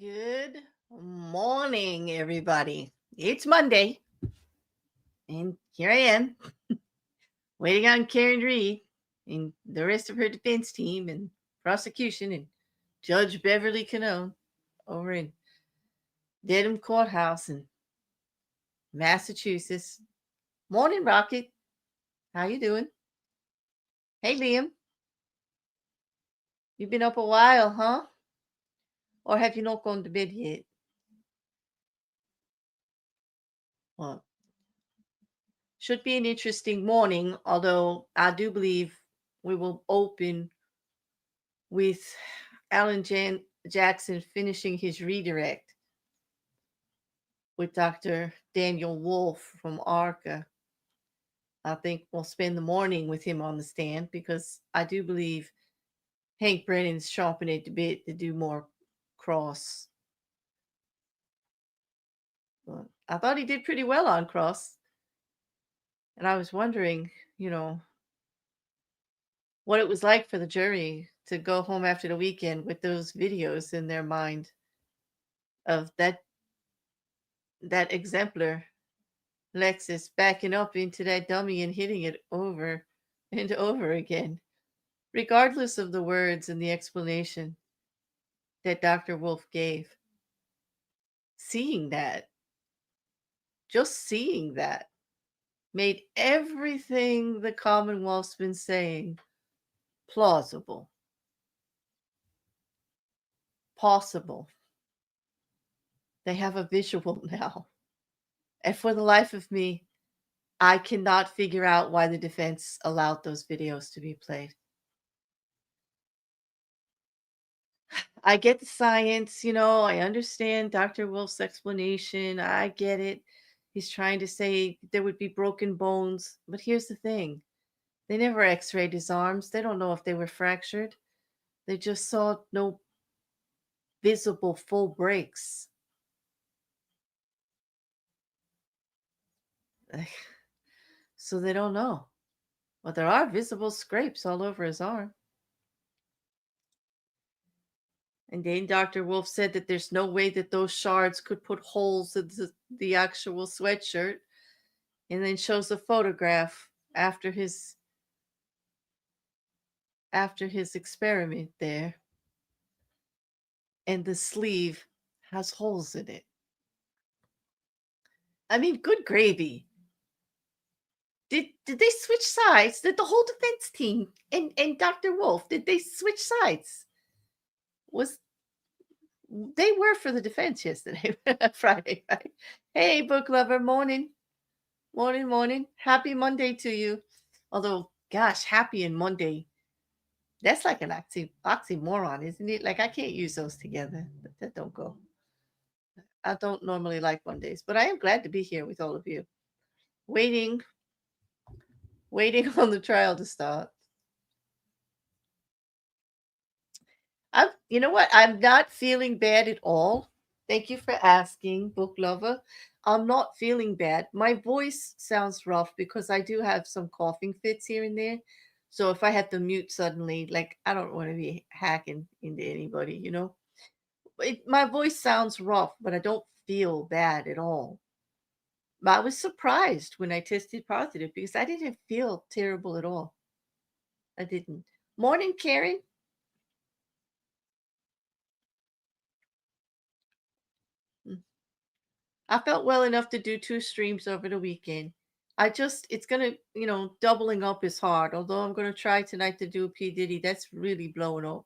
Good morning, everybody. It's Monday, and here I am, waiting on Karen Reed and the rest of her defense team and prosecution and Judge Beverly Cannone over in Dedham Courthouse in Massachusetts. Morning, Rocket. How you doing? Hey, Liam. You've been up a while, huh? Or have you not gone to bed yet? Well, should be an interesting morning, although I do believe we will open with Jackson finishing his redirect with Dr. Daniel Wolfe from ARCCA. I think we'll spend the morning with him on the stand because I do believe Hank Brennan's chomping at the bit to do more cross. But I thought he did pretty well on cross. And I was wondering, what it was like for the jury to go home after the weekend with those videos in their mind of that exemplar Lexus backing up into that dummy and hitting it over and over again, regardless of the words and the explanation that Dr. Wolfe gave. Seeing that, just seeing that, made everything the Commonwealth's been saying plausible, possible. They have a visual now. And for the life of me, I cannot figure out why the defense allowed those videos to be played. I get the science, I understand Dr. Wolf's explanation. I get it. He's trying to say there would be broken bones. But here's the thing, they never x rayed his arms. They don't know if they were fractured. They just saw no visible full breaks. So they don't know. But there are visible scrapes all over his arm. And then Dr. Wolfe said that there's no way that those shards could put holes in the actual sweatshirt, and then shows a photograph after his experiment there, and the sleeve has holes in it. I mean, good gravy. Did they switch sides? Did the whole defense team and Dr. Wolfe, did they switch sides? Was They were for the defense yesterday, Friday, right? Hey, book lover, morning. Morning, morning. Happy Monday to you. Although, gosh, happy and Monday, that's like an oxymoron, isn't it? Like, I can't use those together. That don't go. I don't normally like Mondays, but I am glad to be here with all of you. Waiting, waiting on the trial to start. You know what? I'm not feeling bad at all. Thank you for asking, book lover. I'm not feeling bad. My voice sounds rough because I do have some coughing fits here and there. So if I have to mute suddenly, like, I don't want to be hacking into anybody. My voice sounds rough, but I don't feel bad at all. But I was surprised when I tested positive because I didn't feel terrible at all. I didn't. Morning, Karen. Mm. I felt well enough to do 2 streams over the weekend. It's gonna, doubling up is hard. Although I'm gonna try tonight to do P. Diddy, that's really blowing up.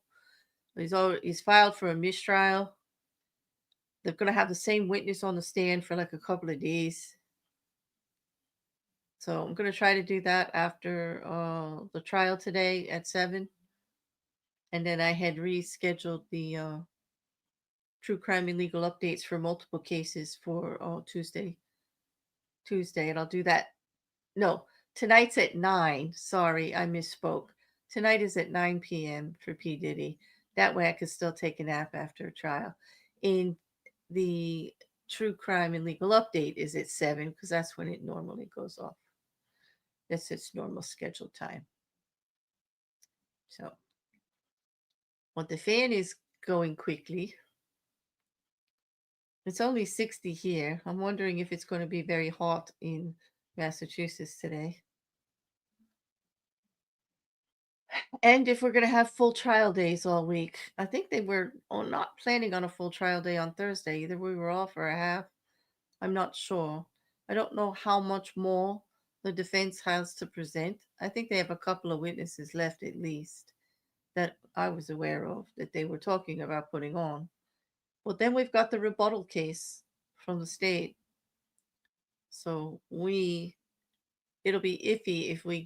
He's filed for a mistrial. They're gonna have the same witness on the stand for like a couple of days. So I'm gonna try to do that after the trial today at 7. And then I had rescheduled the true crime and legal updates for multiple cases for Tuesday. And I'll do that. No, tonight's at 9. Sorry, I misspoke. Tonight is at 9 p.m. for P. Diddy. That way I could still take a nap after a trial. And the true crime and legal update is at 7 because that's when it normally goes off. That's its normal scheduled time. So, what the fan is going quickly. It's only 60 here. I'm wondering if it's going to be very hot in Massachusetts today. And if we're going to have full trial days all week. I think they were not planning on a full trial day on Thursday. Either we were off or a half. I'm not sure. I don't know how much more the defense has to present. I think they have a couple of witnesses left at least that I was aware of that they were talking about putting on. But then we've got the rebuttal case from the state. So it'll be iffy if we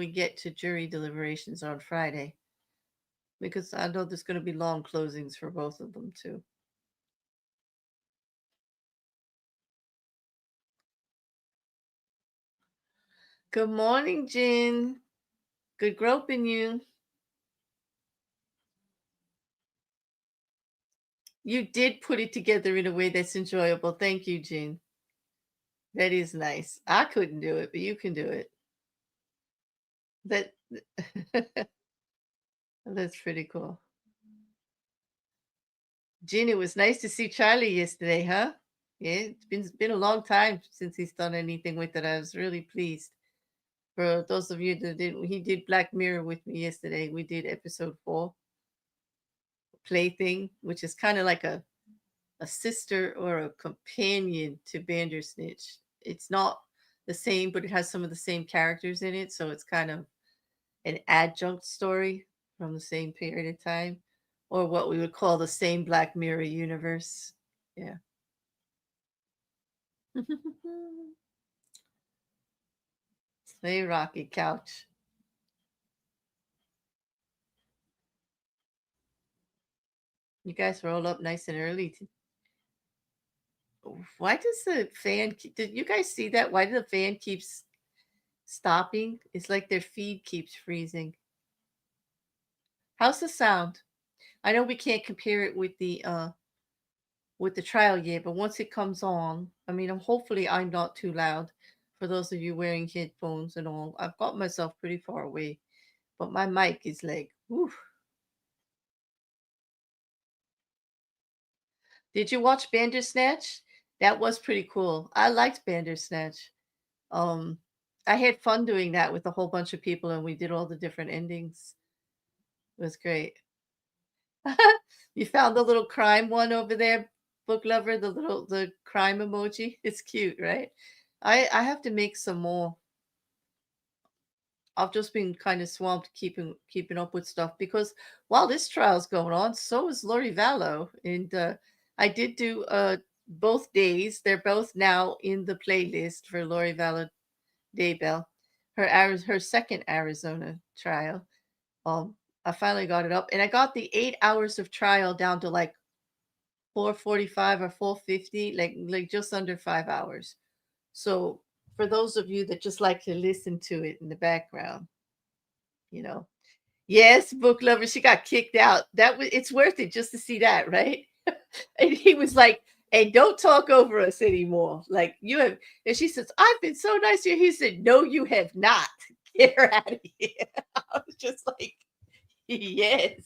get to jury deliberations on Friday. Because I know there's going to be long closings for both of them too. Good morning, Jen. Good groping you. You did put it together in a way that's enjoyable. Thank you, Jen. That is nice. I couldn't do it, but you can do it. That that's pretty cool. Jen, it was nice to see Charlie yesterday, huh? Yeah, it's been a long time since he's done anything with it. I was really pleased. For those of you that didn't, he did Black Mirror with me yesterday. We did episode 4, Plaything, which is kind of like a sister or a companion to Bandersnitch. It's not the same, but it has some of the same characters in it, so it's kind of an adjunct story from the same period of time, or what we would call the same Black Mirror universe. Yeah. Hey, Rocky Couch. You guys roll up nice and early. Why does the fan? Did you guys see that? Why did the fan keeps stopping? It's like their feed keeps freezing. How's the sound? I know we can't compare it with the trial yet, but once it comes on, I mean, hopefully I'm not too loud for those of you wearing headphones and all. I've got myself pretty far away, but my mic is like, whew. Did you watch Bandersnatch? That was pretty cool. I liked Bandersnatch. Um, I had fun doing that with a whole bunch of people, and we did all the different endings. It was great. You found the little crime one over there, book lover, the crime emoji. It's cute, right? I have to make some more. I've just been kind of swamped keeping up with stuff because while this trial's going on, so is Lori Vallow, and I did do both days. They're both now in the playlist for Lori Vallow Daybell, her second Arizona trial. I finally got it up, and I got the 8 hours of trial down to like 4:45 or 4:50, like just under 5 hours. So for those of you that just like to listen to it in the background, you know, yes, book lover, she got kicked out. That was it's worth it just to see that, right? And he was like, "And don't talk over us anymore. Like you have." And she says, "I've been so nice to you." He said, "No, you have not. Get her out of here." I was just like, "Yes,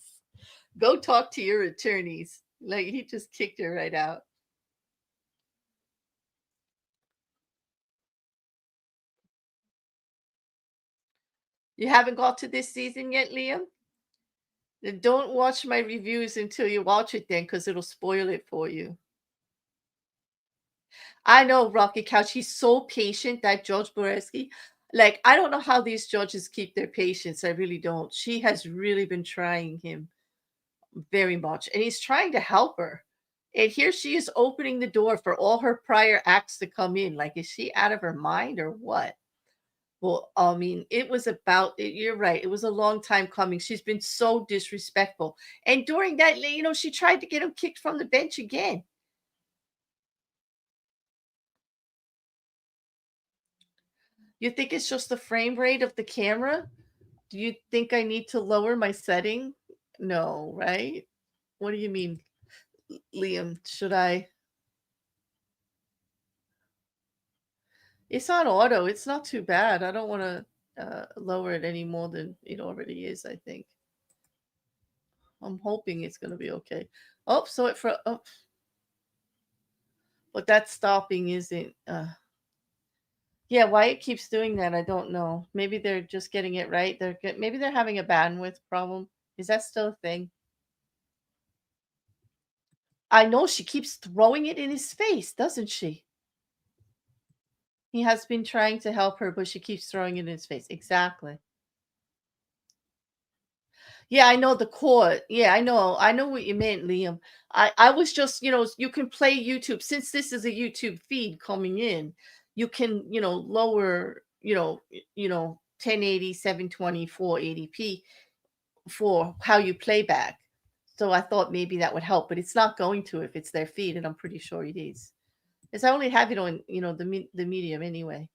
go talk to your attorneys." Like he just kicked her right out. You haven't got to this season yet, Liam? Then don't watch my reviews until you watch it then, because it'll spoil it for you. I know Rocky Couch. He's so patient, that Judge Boreski. Like, I don't know how these judges keep their patience. I really don't. She has really been trying him very much, and he's trying to help her. And here she is opening the door for all her prior acts to come in. Like, is she out of her mind or what? Well, I mean, it was about, you're right. It was a long time coming. She's been so disrespectful. And during that, she tried to get him kicked from the bench again. You think it's just the frame rate of the camera? Do you think I need to lower my setting? No, right? What do you mean, Liam? Should I? It's on auto. It's not too bad. I don't want to lower it any more than it already is, I think. I'm hoping it's going to be okay. Oh, so it for. Oh. But that stopping isn't. Yeah, why it keeps doing that, I don't know. Maybe they're just getting it right. Maybe they're having a bandwidth problem. Is that still a thing? I know she keeps throwing it in his face, doesn't she? He has been trying to help her, but she keeps throwing it in his face. Exactly. Yeah, I know the court. Yeah, I know. I know what you meant, Liam. I was just, you can play YouTube since this is a YouTube feed coming in. You can, lower, 1080, 720, 480p for how you play back. So I thought maybe that would help, but it's not going to if it's their feed, and I'm pretty sure it is. Because I only have it on, the medium anyway.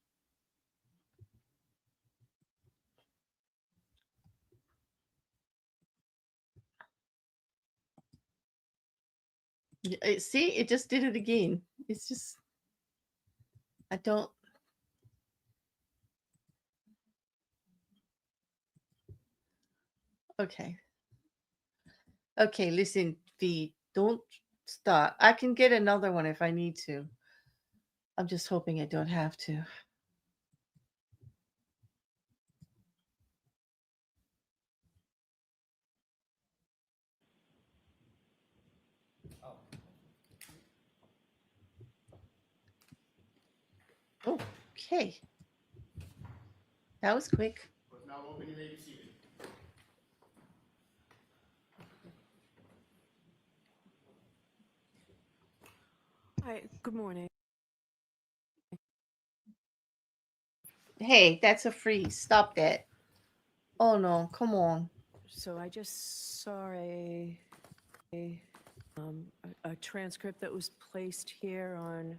See, it just did it again. It's just, I don't. Okay. Okay, listen, V, don't start. I can get another one if I need to. I'm just hoping I don't have to. Okay. That was quick. Now open, you may be seated. Hi, good morning. Hey, that's a freeze. Stop that. Oh no, come on. So I just saw a transcript that was placed here on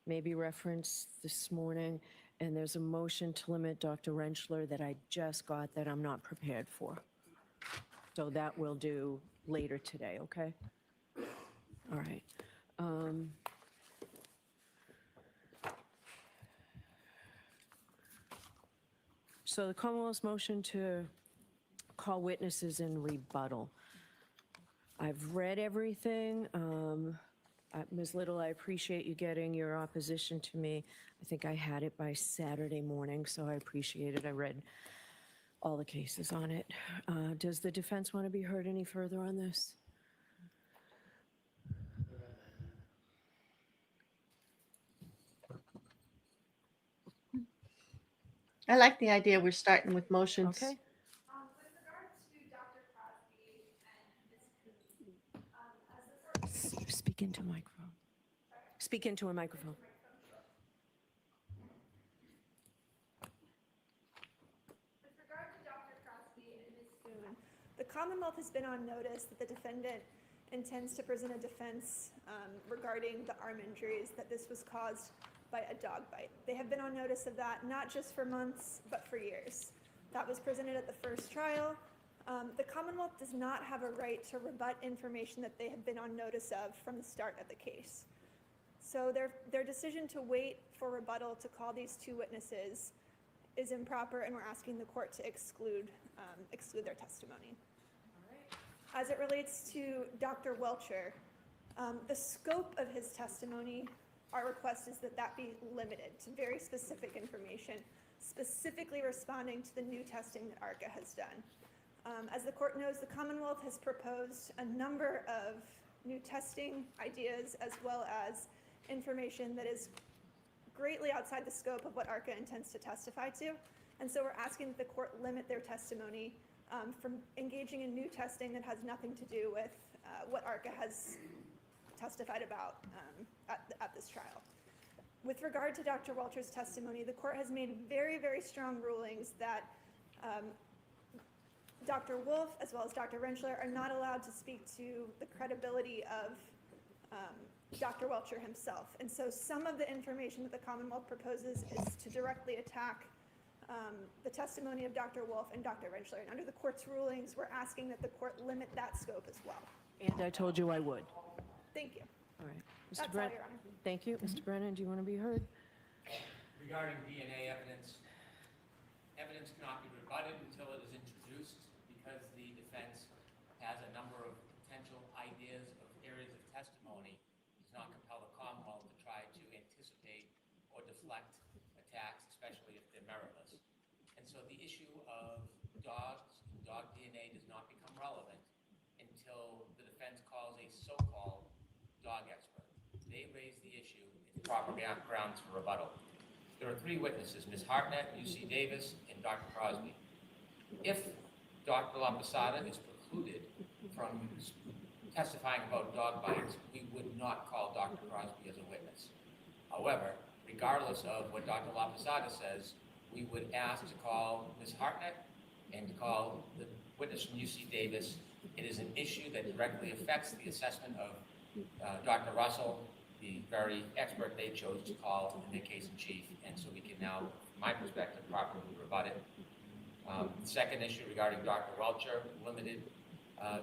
maybe reference this morning, and there's a motion to limit Dr. Rentschler that I just got that I'm not prepared for. So that we'll do later today, okay? All right. So the Commonwealth's motion to call witnesses in rebuttal. I've read everything. Ms. Little, I appreciate you getting your opposition to me. I think I had it by Saturday morning, so I appreciate it. I read all the cases on it. Does the defense want to be heard any further on this? I like the idea we're starting with motions. Okay. With regard to Dr. Crosby and Ms. Coon, Speak into a microphone. Speak into a microphone. with regard to Dr. Crosby and Ms. Coon, the Commonwealth has been on notice that the defendant intends to present a defense regarding the arm injuries, that this was caused by a dog bite. They have been on notice of that not just for months, but for years. That was presented at the first trial. The Commonwealth does not have a right to rebut information that they have been on notice of from the start of the case. So their decision to wait for rebuttal to call these two witnesses is improper, and we're asking the court to exclude their testimony. As it relates to Dr. Welcher, the scope of his testimony, our request is that that be limited to very specific information, specifically responding to the new testing that ARCCA has done. As the court knows, the Commonwealth has proposed a number of new testing ideas as well as information that is greatly outside the scope of what ARCCA intends to testify to. And so we're asking that the court limit their testimony from engaging in new testing that has nothing to do with what ARCCA has testified about at this trial. With regard to Dr. Welcher's testimony, the court has made very, very strong rulings that Dr. Wolfe as well as Dr. Rentschler are not allowed to speak to the credibility of Dr. Welcher himself. And so some of the information that the Commonwealth proposes is to directly attack the testimony of Dr. Wolfe and Dr. Rentschler. And under the court's rulings, we're asking that the court limit that scope as well. And I told you I would. Thank you. All right. That's all, Your Honor. Thank you. Mr. Brennan, do you want to be heard? Regarding DNA evidence, evidence cannot be rebutted until it is introduced because the defense has a number of potential ideas of areas of testimony. It does not compel the Commonwealth to so the issue of dogs and dog DNA does not become relevant until the defense calls a so-called dog expert. They raise the issue, it's proper grounds for rebuttal. There are three witnesses, Ms. Hartnett, UC Davis, and Dr. Crosby. If Dr. Lopasata is precluded from testifying about dog bites, we would not call Dr. Crosby as a witness. However, regardless of what Dr. Lopasata says, we would ask to call Ms. Hartnett and to call the witness from UC Davis. It is an issue that directly affects the assessment of Dr. Russell, the very expert they chose to call in their case in chief, and so we can now, from my perspective, properly rebut it. The second issue regarding Dr. Welcher, limited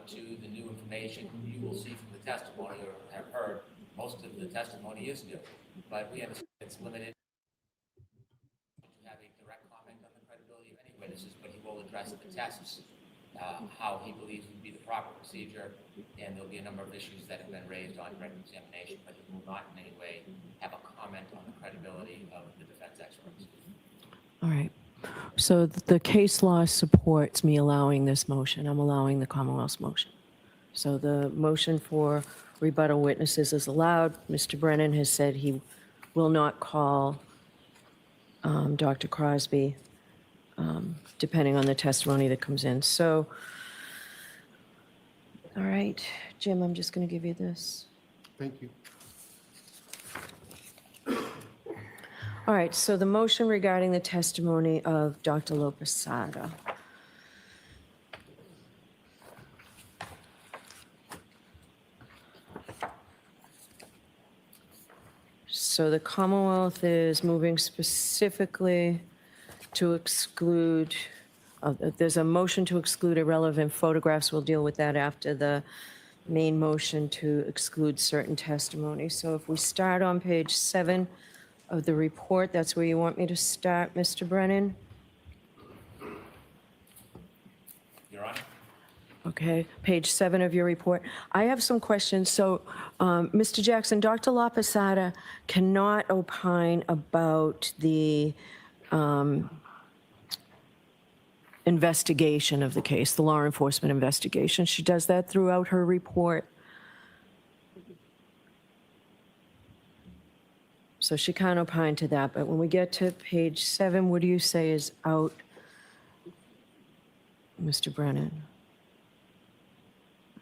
to the new information you will see from the testimony or have heard. Most of the testimony is new, but we understand it's limited to have a direct comment on the credibility of any witnesses, but he will address the tests, how he believes would be the proper procedure, and there'll be a number of issues that have been raised on direct examination, but he will not in any way have a comment on the credibility of the defense experts. All right. So the case law supports me allowing this motion. I'm allowing the Commonwealth's motion. So the motion for rebuttal witnesses is allowed. Mr. Brennan has said he will not call Dr. Crosby, depending on the testimony that comes in. So, all right, Jim, I'm just going to give you this. Thank you. All right, so the motion regarding the testimony of Dr. Lopasata. So the Commonwealth is moving specifically to exclude, there's a motion to exclude irrelevant photographs. We'll deal with that after the main motion to exclude certain testimony. So if we start on page 7 of the report, that's where you want me to start, Mr. Brennan? Your Honor? Okay, page 7 of your report. I have some questions. So, Mr. Jackson, Dr. Lopasata cannot opine about the investigation of the case, the law enforcement investigation. She does that throughout her report. So she can't opine to that, but when we get to page 7, what do you say is out, Mr. Brennan?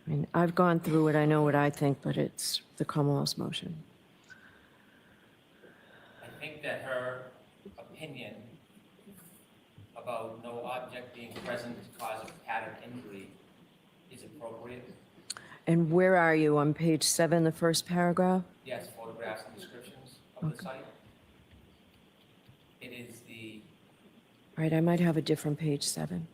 I mean, I've gone through it, I know what I think, but it's the Commonwealth's motion. I think that her opinion about no object being present to cause a pattern injury is appropriate. And where are you, on page 7, the first paragraph? Yes, photographs and descriptions of the site. It is the, All right, I might have a different page 7.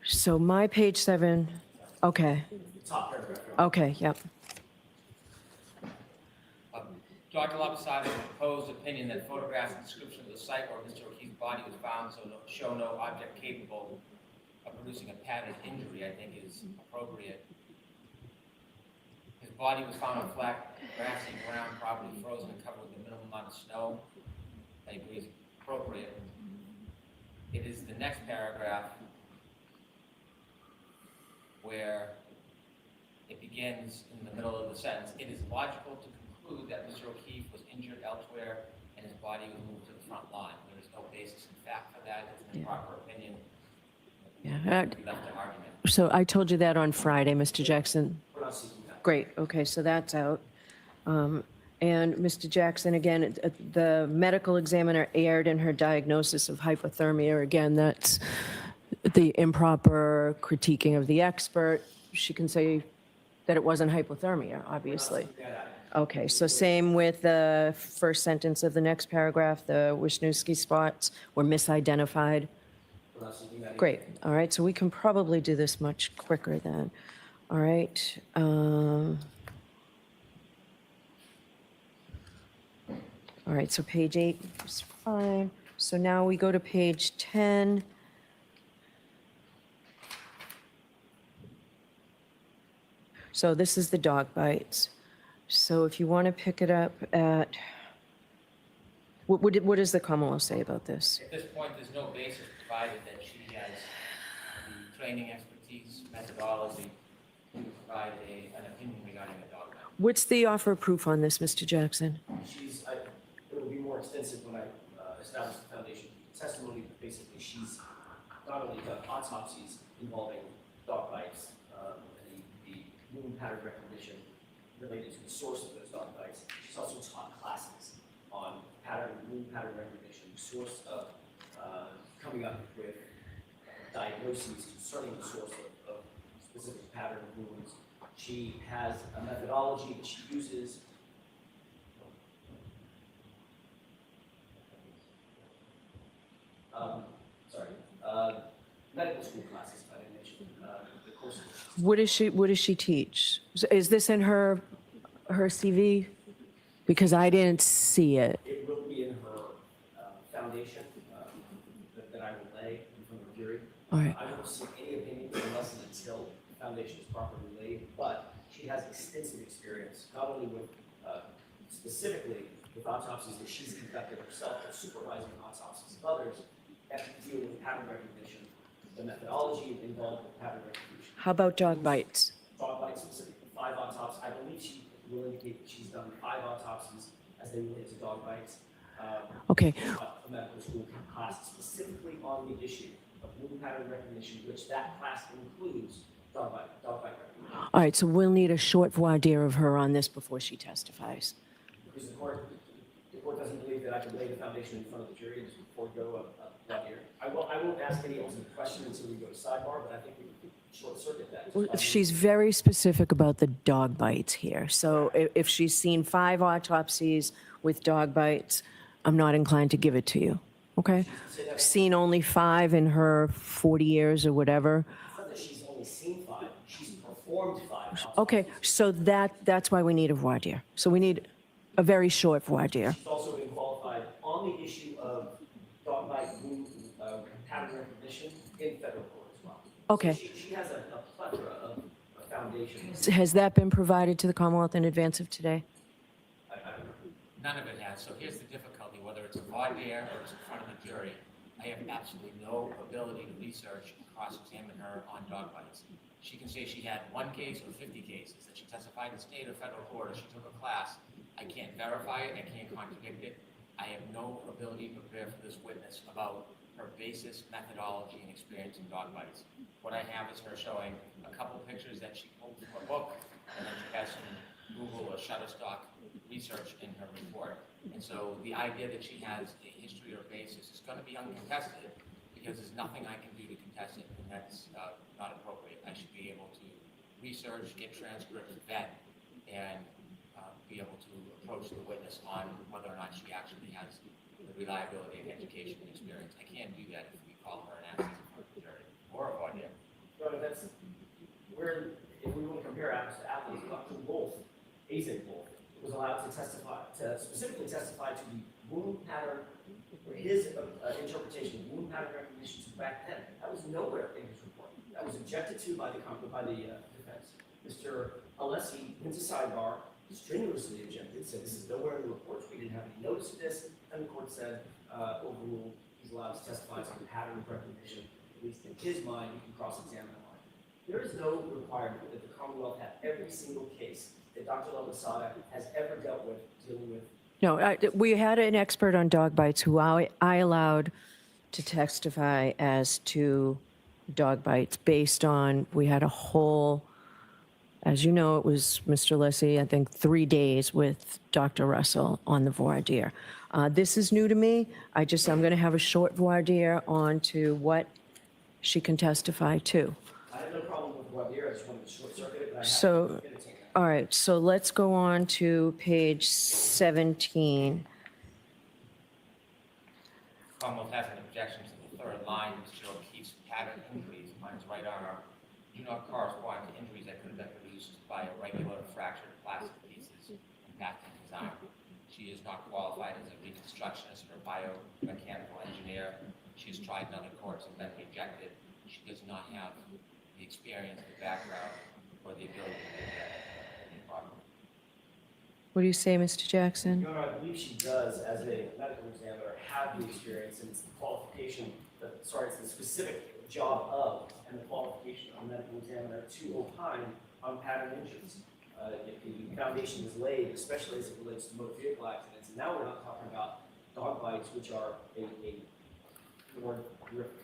So my page 7, okay. Okay, yep. Dr. Lopasata's proposed opinion that photographs and description of the site where Mr. O'Keefe's body was found show no object capable of producing a pattern injury, I think is appropriate. His body was found on flat, grassy ground, probably frozen and covered with a minimal amount of snow. I agree is appropriate. It is the next paragraph where it begins in the middle of the sentence. It is logical to conclude that Mr. O'Keefe was injured elsewhere and his body was moved to the front lawn. There is no basis in fact for that. It's an improper opinion. Yeah. We left the argument. So I told you that on Friday, Mr. Jackson. Great, okay, so that's out. And Mr. Jackson, again, the medical examiner erred in her diagnosis of hypothermia. Again, that's the improper critiquing of the expert. She can say that it wasn't hypothermia, obviously. Okay, so same with the first sentence of the next paragraph, the Wisniewski spots were misidentified. Great, all right, so we can probably do this much quicker then. All right. All right, so page 8 is fine. So now we go to page 10. So this is the dog bites. So if you want to pick it up at, what does the Commonwealth say about this? At this point, there's no basis provided that she has the training, expertise, methodology to provide an opinion regarding a dog bite. What's the offer of proof on this, Mr. Jackson? It will be more extensive when I establish the foundation testimony, but basically she's not only done autopsies involving dog bites, the wound pattern recognition related to the source of those dog bites, she's also taught classes on wound pattern recognition, source of coming up with diagnoses concerning the source of specific pattern of wounds. She has a methodology that she uses. Medical school classes, I didn't mention, the courses. What does she teach? Is this in her CV? Because I didn't see it. It will be in her foundation that I will lay in front of the jury. All right. I don't see any opinions unless and until the foundation is properly laid, but she has extensive experience, not only with, specifically with autopsies that she's conducted herself, but supervising autopsies of others that deal with pattern recognition, the methodology involved with pattern recognition. How about dog bites? Dog bites specifically, 5 autopsies. I believe she will indicate that she's done 5 autopsies as they relate to dog bites. Okay. A medical school class specifically on the issue of wound pattern recognition, which that class includes dog bite recognition. All right, so we'll need a short voir dire of her on this before she testifies. Because the court doesn't believe that I can lay the foundation in front of the jury and just forego a voir dire. I won't ask any ultimate question until we go to sidebar, but I think we can short circuit that. Well, she's very specific about the dog bites here. So if she's seen 5 autopsies with dog bites, I'm not inclined to give it to you, okay? Seen only 5 in her 40 years or whatever. It's not that she's only seen 5, she's performed 5 autopsies. Okay, so that's why we need a voir dire. So we need a very short voir dire. She's also been qualified on the issue of dog bite wound pattern recognition in federal court as well. Okay. So she has a plethora of foundations. Has that been provided to the Commonwealth in advance of today? None of it has. So here's the difficulty, whether it's a voir dire or it's in front of the jury, I have absolutely no ability to research and cross-examine her on dog bites. She can say she had 1 case or 50 cases, that she testified in state or federal court, or she took a class. I can't verify it, I can't contradict it. I have no ability to prepare for this witness about her basis, methodology, and experience in dog bites. What I have is her showing a couple pictures that she pulled from a book, and then she has some Google or Shutterstock research in her report. And so the idea that she has a history or basis is going to be uncontested because there's nothing I can do to contest it, and that's not appropriate. I should be able to research, get transcripts, vet, and be able to approach the witness on whether or not she actually has the reliability and education and experience. I can't do that if we call her an access for the jury or a voir dire. No, that's where, if we want to compare apples to apples, Dr. Wolfe, Wolfe, was allowed to specifically testify to the wound pattern, or his interpretation of wound pattern recognition back then. That was nowhere in his report. That was objected to by the defense. Mr. Alessi went to sidebar, strenuously objected, said this is nowhere in the reports, we didn't have any notice of this, and the court said, overruled, he's allowed to testify to the pattern of recognition, at least in his mind, he can cross-examine on. There is no requirement that the Commonwealth have every single case that Dr. Lopasata has ever dealt with, dealing with. No, we had an expert on dog bites who I allowed to testify as to dog bites based on, we had a whole, as you know, it was Mr. Alessi, I think 3 days with Dr. Russell on the voir dire. This is new to me. I'm going to have a short voir dire on to what she can testify to. I have no problem with voir dire, I just wanted to short circuit it, but I have So, to entertain that. all right, so let's go on to page 17. Commonwealth has an objection to the third line, which johnokeefe's pattern injuries on his right arm do not correspond to injuries that could have been produced by irregular fractured plastic pieces impacting his arm. She is not qualified as a reconstructionist or biomechanical engineer. She has tried in other courts and been rejected. She does not have the experience, the background, or the ability to do that properly. What do you say, Mr. Jackson? Your Honor, I believe she does, as a medical examiner, have the experience, and it's the qualification, it's the specific job of, and the qualification of a medical examiner to opine on pattern injuries. If the foundation is laid, especially as it relates to motor vehicle accidents, and now we're not talking about dog bites, which are a more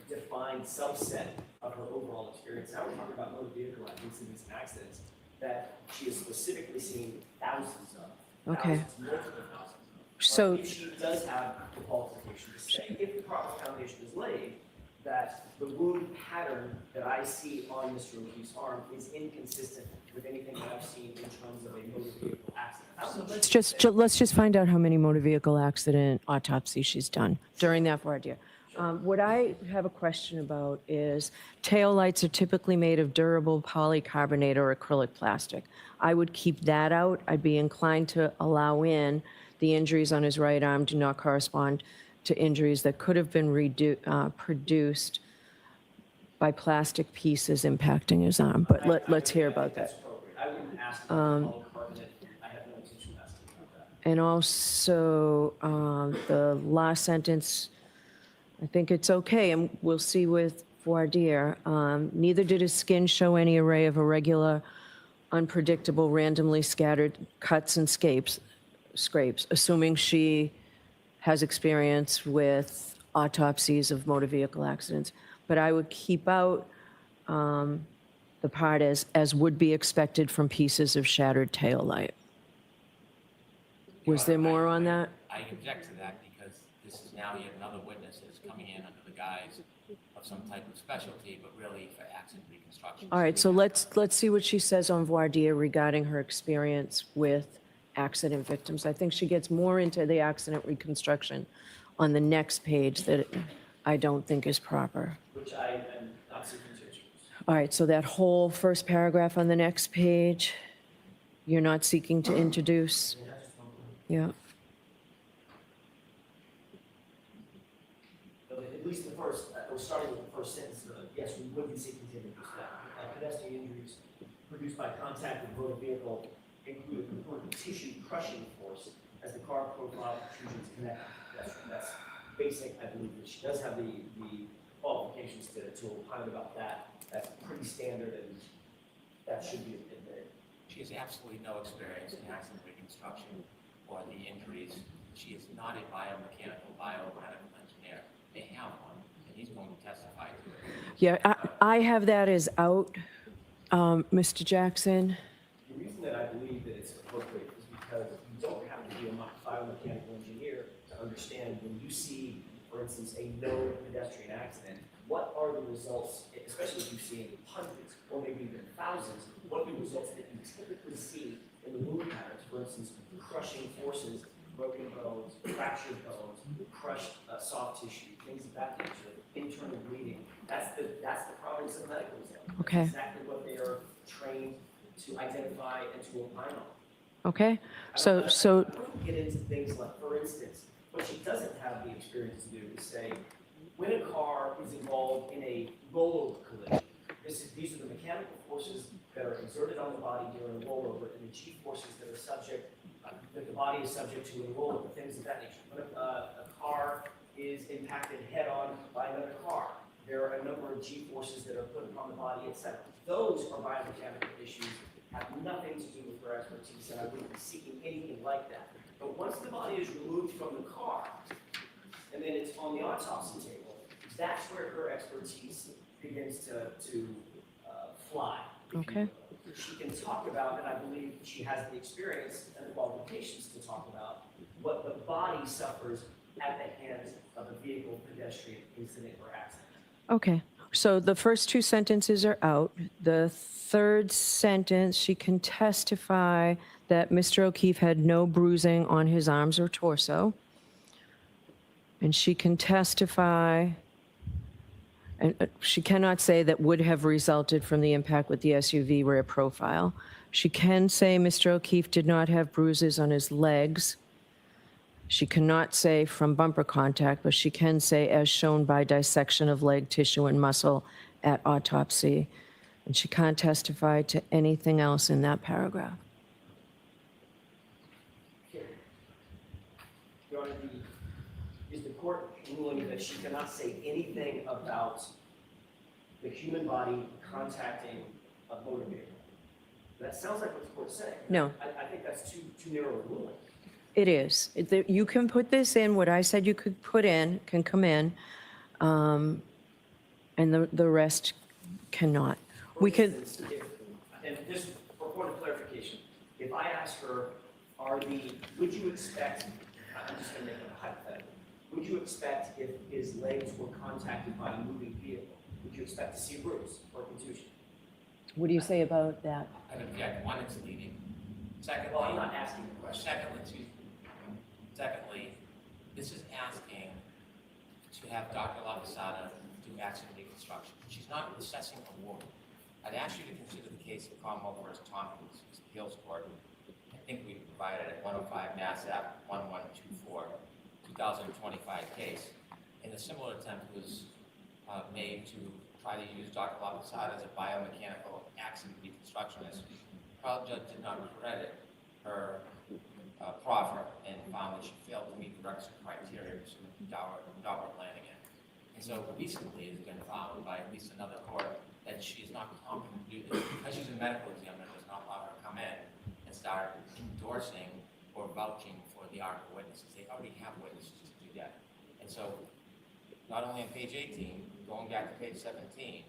defined subset of her overall experience. Now we're talking about motor vehicle incidents and accidents that she has specifically seen thousands of. Okay. Thousands, multiple thousands. So, If she does have the qualification to say, if the proper foundation is laid, that the wound pattern that I see on Mr. O'Keefe's arm is inconsistent with anything that I've seen in terms of a motor vehicle accident. let's just find out how many motor vehicle accident autopsies she's done during that voir dire. What I have a question about is tail lights are typically made of durable polycarbonate or acrylic plastic. I would keep that out. I'd be inclined to allow in the injuries on his right arm do not correspond to injuries that could have been produced by plastic pieces impacting his arm. But let's hear about That's that. appropriate. I wouldn't ask about polycarbonate. I have no intention of asking about that. And also, the last sentence, I think it's okay, and we'll see with voir dire. Neither did his skin show any array of irregular, unpredictable, randomly scattered cuts and scrapes, assuming she has experience with autopsies of motor vehicle accidents. But I would keep out the part as would be expected from pieces of shattered tail light. Was there more on that? I object to that because this is now yet another witness that is coming in under the guise of some type of specialty, but really for accident reconstruction. All right, so let's see what she says on voir dire regarding her experience with accident victims. I think she gets more into the accident reconstruction on the next page that I don't think is proper. Which I am not seeking to introduce. All right, so that whole first paragraph on the next page, you're not seeking to introduce? Yeah. At least the first, starting with the first sentence, yes, we would be seeking to introduce that. Pedestrian injuries produced by contact with motor vehicle include a component of tissue crushing force as the car profile protrusions connect. That's basic. I believe that she does have the qualifications to opine about that. That's pretty standard, and that should be admitted. She has absolutely no experience in accident reconstruction or the injuries. She is not a biomedical engineer. They have one, and he's going to testify to it. Yeah, I have that as out, Mr. Jackson. The reason that I believe that it's appropriate is because you don't have to be a biomechanical engineer to understand when you see, for instance, a known pedestrian accident, what are the results, especially if you've seen hundreds or maybe even thousands, what are the results that you typically see in the wound patterns? For instance, crushing forces, broken bones, fractured bones, crushed soft tissue, things of that nature, internal bleeding. That's the province of medical exam. Okay. That's exactly what they are trained to identify and to opine on. Okay, I so don't get into things like, for instance, what she doesn't have the experience to do is say, when a car is involved in a rollover collision, these are the mechanical forces that are exerted on the body during a rollover, and the G forces that are subject, that the body is subject to in a rollover, things of that nature. When a car is impacted head-on by another car, there are a number of G forces that are put upon the body, etc. Those are biomechanical issues, have nothing to do with her expertise, and I wouldn't be seeking anything like that. But once the body is removed from the car, and then it's on the autopsy table, that's where her expertise begins to fly. Okay. She can talk about, and I believe she has the experience and the qualifications to talk about, what the body suffers at the hands of a vehicle, pedestrian incident, or accident. okay, so the first two sentences are out. The third sentence, she can testify that Mr. O'Keefe had no bruising on his arms or torso. And she can testify, and she cannot say that would have resulted from the impact with the SUV rear profile. She can say Mr. O'Keefe did not have bruises on his legs. She cannot say from bumper contact, but she can say as shown by dissection of leg tissue and muscle at autopsy. And she can't testify to anything else in that paragraph. Your Honor, is the court ruling that she cannot say anything about the human body contacting a motor vehicle? That sounds like what the court's saying. No. I think that's too narrow a ruling. It is. You can put this in, what I said you could put in, can come in, and the rest cannot. We For could, instance, and just for point of clarification, if I ask her, would you expect, I'm just gonna make it a hypothetical, would you expect if his legs were contacted by a moving vehicle, would you expect to see a bruise or contusion? what do you say about that? I object, one, it's leading. Secondly, Well, I'm not asking the question. Secondly, this is asking to have Dr. Lopasata do accident reconstruction. She's not assessing a wound. I'd ask you to consider the case of Commonwealth versus Tompkins, appeals court. I think we provided at 105 Mass Ave 1124, 2025 case. And a similar attempt was made to try to use Dr. Lopasata as a biomechanical accident reconstructionist. The trial judge did not credit her proffer and found that she failed to meet the requisite criteria pursuant to Daubert Lanigan. And so recently it has been found by at least another court that she is not competent to do this. Because she's a medical examiner, does not allow her to come in and start endorsing or vouching for the ARCCA witnesses. They already have witnesses to do that. And so not only on page 18, going back to page 17,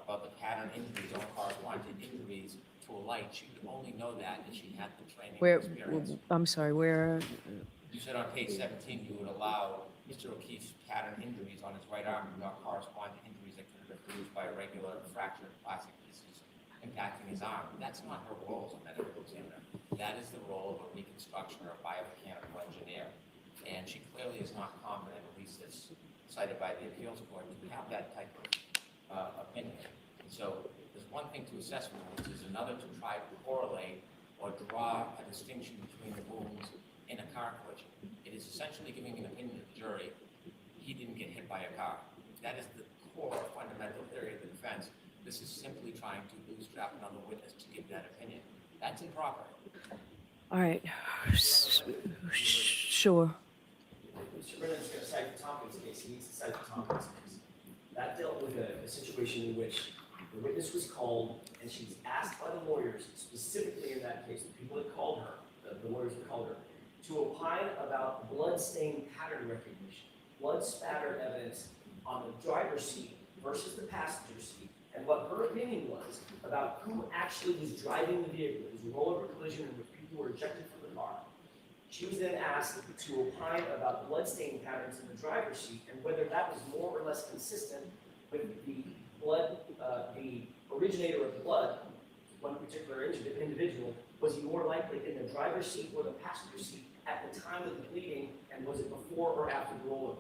about the pattern injuries don't correspond to injuries to a light, she would only know that if she had the training Where, experience. I'm sorry, where, You said on page 17 you would allow Mr. O'Keefe's pattern injuries on his right arm do not correspond to injuries that could have been produced by regular fractured plastic pieces impacting his arm. That's not her role as a medical examiner. That is the role of a reconstruction or a biomechanical engineer. And she clearly is not competent, at least as cited by the appeals court, to have that type of opinion. And so there's one thing to assess wounds, there's another to try to correlate or draw a distinction between the wounds in a car collision. It is essentially giving an opinion to the jury, he didn't get hit by a car. That is the core fundamental theory of the defense. This is simply trying to bootstrap another witness to give that opinion. That's improper. all right, sure. Mr. Brennan's going to cite the Tompkins case. He needs to cite the Tompkins case. That dealt with a situation in which the witness was called and she was asked by the lawyers, specifically in that case, the people that called her, the lawyers that called her, to opine about blood-stain pattern recognition, blood spatter evidence on the driver's seat versus the passenger seat, and what her opinion was about who actually was driving the vehicle. It was a rollover collision in which people were ejected from the car. She was then asked to opine about blood-stain patterns in the driver's seat and whether that was more or less consistent with the blood, the originator of the blood, one particular individual, was he more likely in the driver's seat or the passenger seat at the time of the bleeding, and was it before or after the rollover?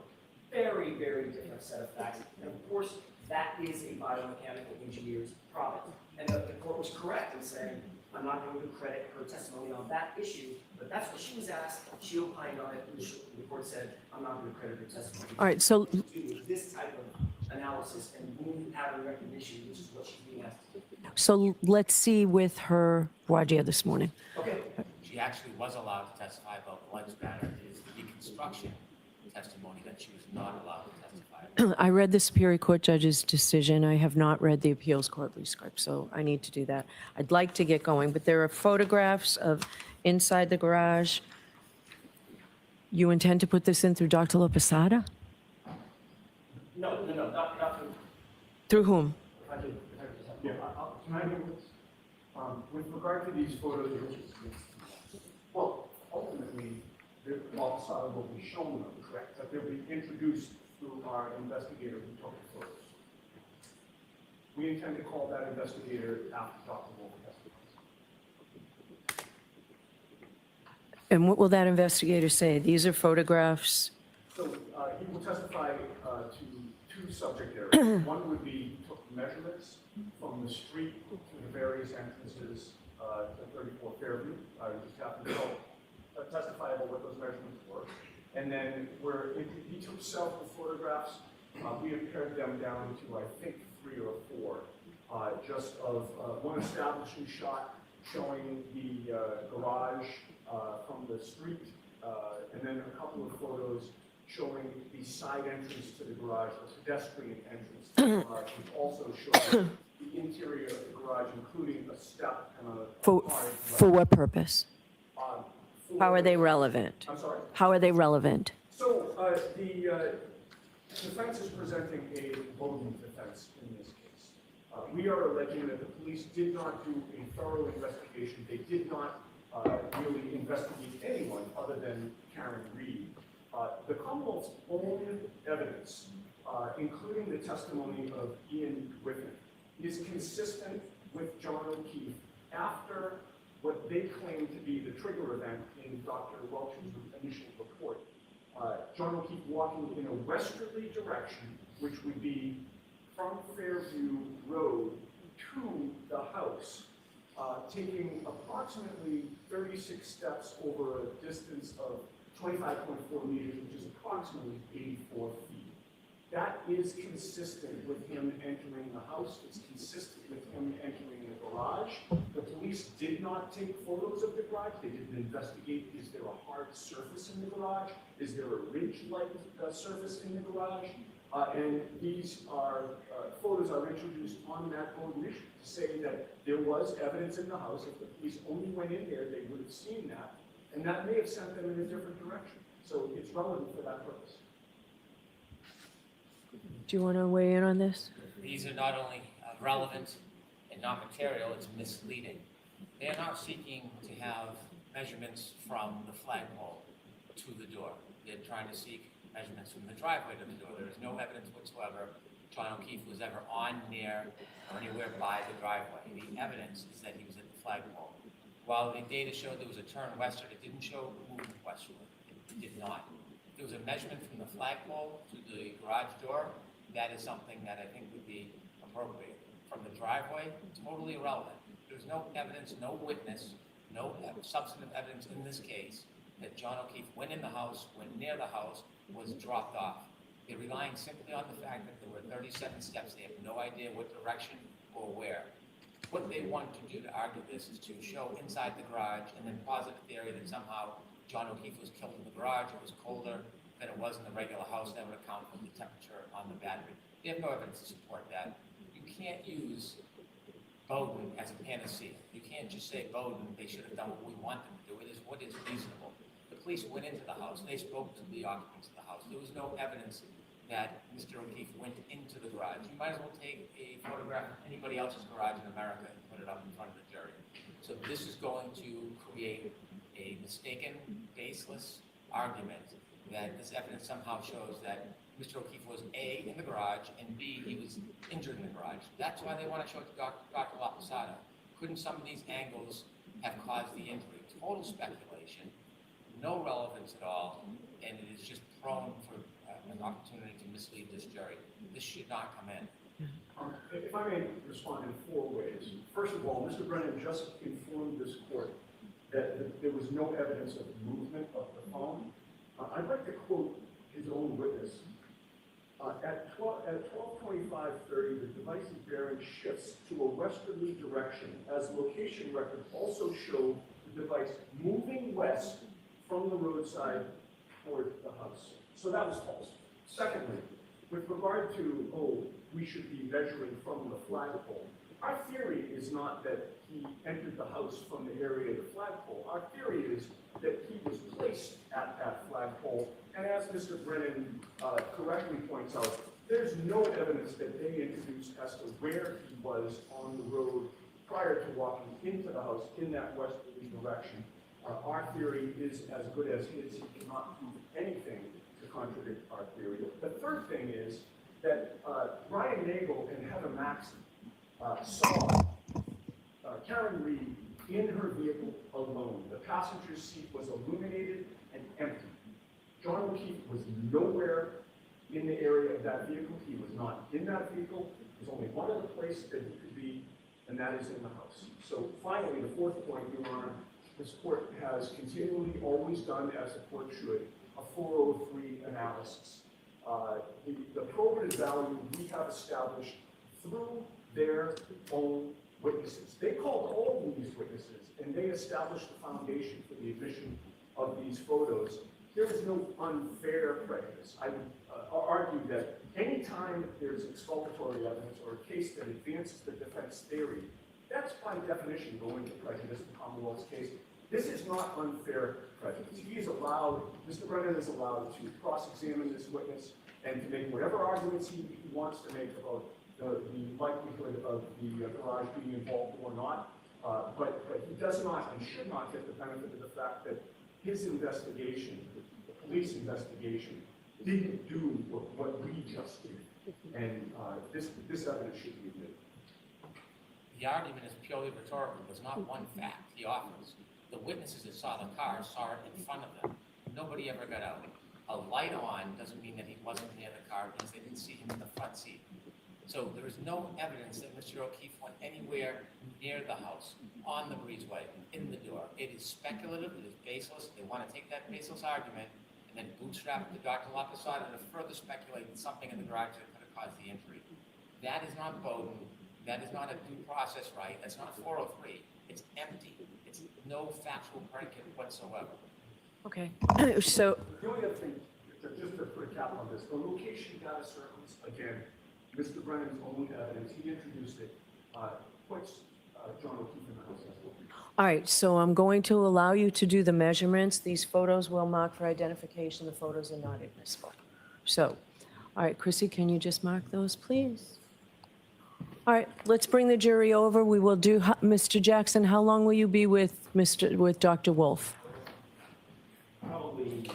Very, very different set of facts. And of course, that is a biomechanical engineer's product. And the court was correct in saying, I'm not going to credit her testimony on that issue, but that's what she was asked. She opined on it, and the court said, I'm not going to credit her testimony. All right, so To do this type of analysis and wound pattern recognition, which is what she's being asked to do. So let's see with her voir dire this morning. Okay. She actually was allowed to testify about blood spatter. It is the reconstruction testimony that she was not allowed to testify about. I read the Superior Court judge's decision. I have not read the appeals court rescript, so I need to do that. I'd like to get going, but there are photographs of inside the garage. You intend to put this in through Dr. Lopasata? No, not Through whom? if I could just have. Yeah, can I do this? With regard to these photos, well, ultimately, the Lopasata will be shown them, correct? That they'll be introduced through our investigator who took the photos. We intend to call that investigator after Dr. Wolfe testifies. And what will that investigator say? These are photographs. So he will testify to two subject areas. One would be took measurements from the street to the various entrances to 34 Fairview. You just have to testify about what those measurements were. And then where he took several photographs, we have pared them down to, I think, 3 or 4, just of one establishing shot showing the garage from the street and then a couple of photos showing the side entrance to the garage, the pedestrian entrance to the garage, which also shows the interior of the garage, including a step and a For what purpose? How are they relevant? I'm sorry? How are they relevant? So the defense is presenting a Bowden defense in this case. We are alleging that the police did not do a thorough investigation. They did not really investigate anyone other than Karen Reed. The Commonwealth's own evidence, including the testimony of Ian Griffin, is consistent with John O'Keefe after what they claim to be the trigger event in Dr. Welch's initial report. John O'Keefe walking in a westerly direction, which would be from Fairview Road to the house, taking approximately 36 steps over a distance of 25.4 meters, which is approximately 84 feet. That is consistent with him entering the house. It's consistent with him entering the garage. The police did not take photos of the garage. They didn't investigate, is there a hard surface in the garage? Is there a ridge-like surface in the garage? And these are, photos are introduced on that Bowden issue to say that there was evidence in the house. If the police only went in there, they would have seen that. And that may have sent them in a different direction. So it's relevant for that purpose. Do you want to weigh in on this? These are not only relevant and not material, it's misleading. They are not seeking to have measurements from the flagpole to the door. They're trying to seek measurements from the driveway to the door. There is no evidence whatsoever John O'Keefe was ever on, near, or anywhere by the driveway. The evidence is that he was at the flagpole. While the data showed there was a turn westward, it didn't show movement westward. It did not. If there was a measurement from the flagpole to the garage door, that is something that I think would be appropriate. From the driveway, totally irrelevant. There's no evidence, no witness, no substantive evidence in this case that John O'Keefe went in the house, went near the house, was dropped off. They're relying simply on the fact that there were 37 steps. They have no idea what direction or where. What they want to do to argue this is to show inside the garage and then posit a theory that somehow John O'Keefe was killed in the garage, it was colder than it was in the regular house. That would account for the temperature on the battery. They have no evidence to support that. You can't use Bowden as a panacea. You can't just say Bowden, they should have done what we want them to do. It is what is reasonable. The police went into the house. They spoke to the occupants of the house. There was no evidence that Mr. O'Keefe went into the garage. You might as well take a photograph of anybody else's garage in America and put it up in front of the jury. So this is going to create a mistaken, baseless argument that this evidence somehow shows that Mr. O'Keefe was A, in the garage, and B, he was injured in the garage. That's why they want to show it to Dr. Lopasata. Couldn't some of these angles have caused the injury? Total speculation, no relevance at all, and it is just prone for an opportunity to mislead this jury. This should not come in. If I may respond in 4 ways. First of all, Mr. Brennan just informed this court that there was no evidence of movement of the phone. I'd like to quote his own witness. At 12:25:30, the device's bearing shifts to a westerly direction, as location records also show the device moving west from the roadside toward the house. So that was false. Secondly, with regard to, we should be measuring from the flagpole, our theory is not that he entered the house from the area of the flagpole. Our theory is that he was placed at that flagpole, and as Mr. Brennan correctly points out, there's no evidence that they introduced as to where he was on the road prior to walking into the house in that westerly direction. Our theory is as good as his. He cannot prove anything to contradict our theory. The third thing is that Brian Nagel and Heather Maxson saw Karen Reed in her vehicle alone. The passenger seat was illuminated and empty. John O'Keefe was nowhere in the area of that vehicle. He was not in that vehicle. There's only one other place that he could be, and that is in the house. So finally, the fourth point, Your Honor, this court has continually always done, as the court should, a 403 analysis. The probative value we have established through their own witnesses. They called all of these witnesses, and they established the foundation for the admission of these photos, there is no unfair prejudice. I would argue that anytime there's exculpatory evidence or a case that advances the defense theory, that's by definition going to prejudice the Commonwealth's case. This is not unfair prejudice. He is allowed, Mr. Brennan is allowed to cross-examine this witness and to make whatever arguments he wants to make about the likelihood of the garage being involved or not. But he does not and should not get the benefit of the fact that his investigation, the police investigation, didn't do what we just did. And this evidence should be admitted. The argument is purely rhetorical. There's not one fact he offers. The witnesses that saw the car saw it in front of them. Nobody ever got out. A light on doesn't mean that he wasn't near the car because they didn't see him in the front seat. So there is no evidence that Mr. O'Keefe went anywhere near the house, on the breezeway, in the door. It is speculative, it is baseless. They want to take that baseless argument and then bootstrap it to Dr. Lopasata to further speculate that something in the garage that could have caused the injury. That is not Bowden. That is not a due process right. That's not 403. It's empty. It's no factual predicate whatsoever. Okay, so, The only other thing, just to put a cap on this, the location data circles, again, Mr. Brennan's own evidence, he introduced it, puts John O'Keefe in the house. all right, so I'm going to allow you to do the measurements. These photos will mark for identification. The photos are not admissible. So, all right, Chrissy, can you just mark those, please? All right, let's bring the jury over. We will do, Mr. Jackson, how long will you be with Dr. Wolfe? Probably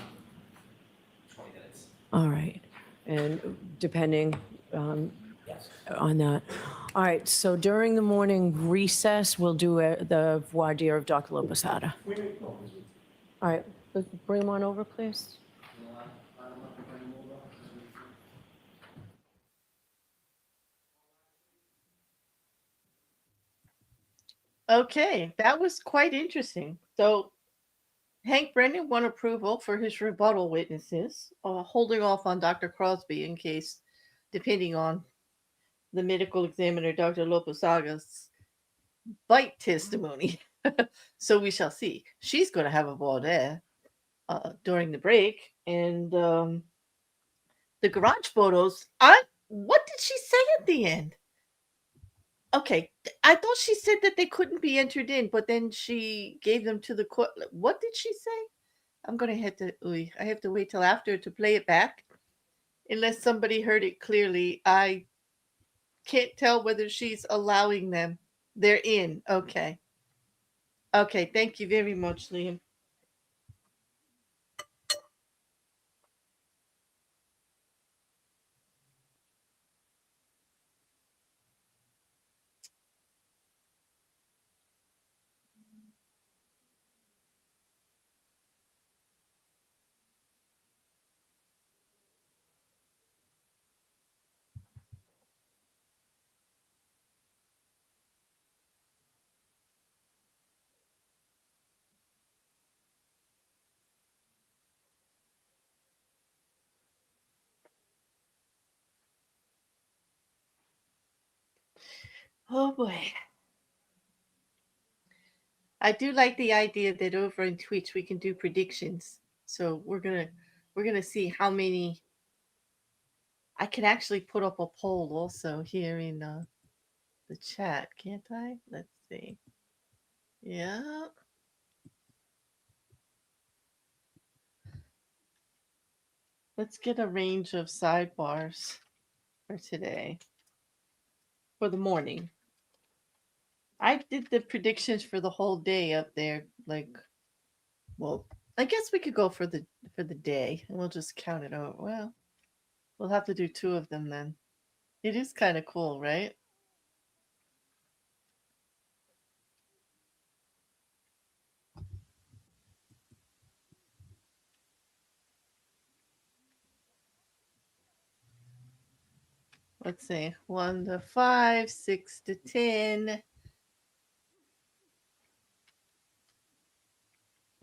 20 minutes. All right, and depending Yes. on that. All right, so during the morning recess, we'll do the voir dire of Dr. Lopasata. All right, bring him on over, please. Okay, that was quite interesting. So Hank Brennan won approval for his rebuttal witnesses, holding off on Dr. Crosby in case, depending on the medical examiner, Dr. Lopasaga's bite testimony. So we shall see. She's going to have a voir dire during the break. And the garage photos, what did she say at the end? Okay, I thought she said that they couldn't be entered in, but then she gave them to the court. What did she say? I'm gonna have to. I have to wait till after to play it back, unless somebody heard it clearly. I can't tell whether she's allowing them. They're in. Okay. Okay. Thank you very much, Liam. Oh boy. I do like the idea that over in Twitch we can do predictions. So we're gonna see how many. I can actually put up a poll also here in the chat, can't I? Let's see. Yeah. Let's get a range of sidebars for today. For the morning. I did the predictions for the whole day up there. Well, I guess we could go for the day and we'll just count it over. Well, we'll have to do 2 of them then. It is kind of cool, right? Let's see. 1 to 5, 6 to 10.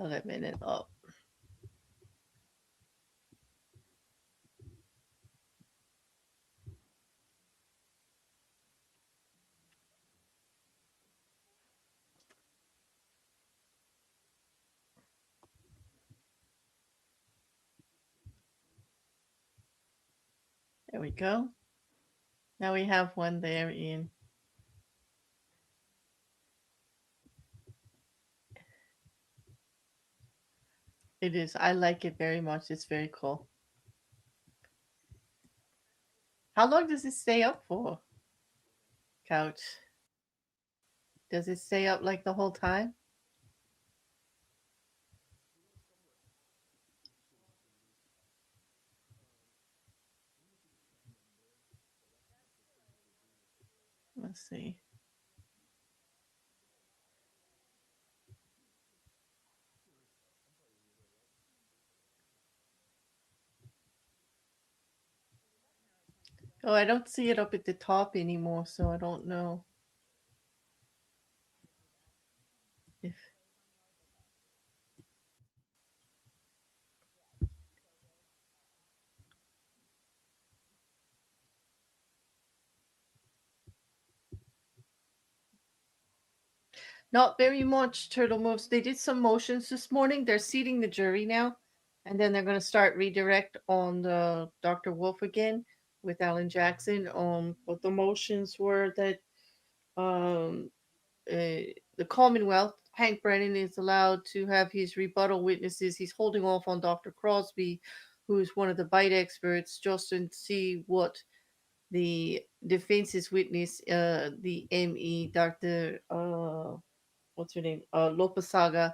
11 and up. There we go. Now we have one there, Ian. It is. I like it very much. It's very cool. How long does it stay up for? Couch. Does it stay up like the whole time? Let's see. Oh, I don't see it up at the top anymore, so I don't know if. Not very much turtle moves. They did some motions this morning. They're seating the jury now, and then they're going to start redirect on the Dr. Wolfe again with Alan Jackson. But the motions were that um, the Commonwealth, Hank Brennan, is allowed to have his rebuttal witnesses. He's holding off on Dr. Crosby, who's one of the bite experts, just to see what the defense's witness, the ME, Dr. What's her name? Lopasata,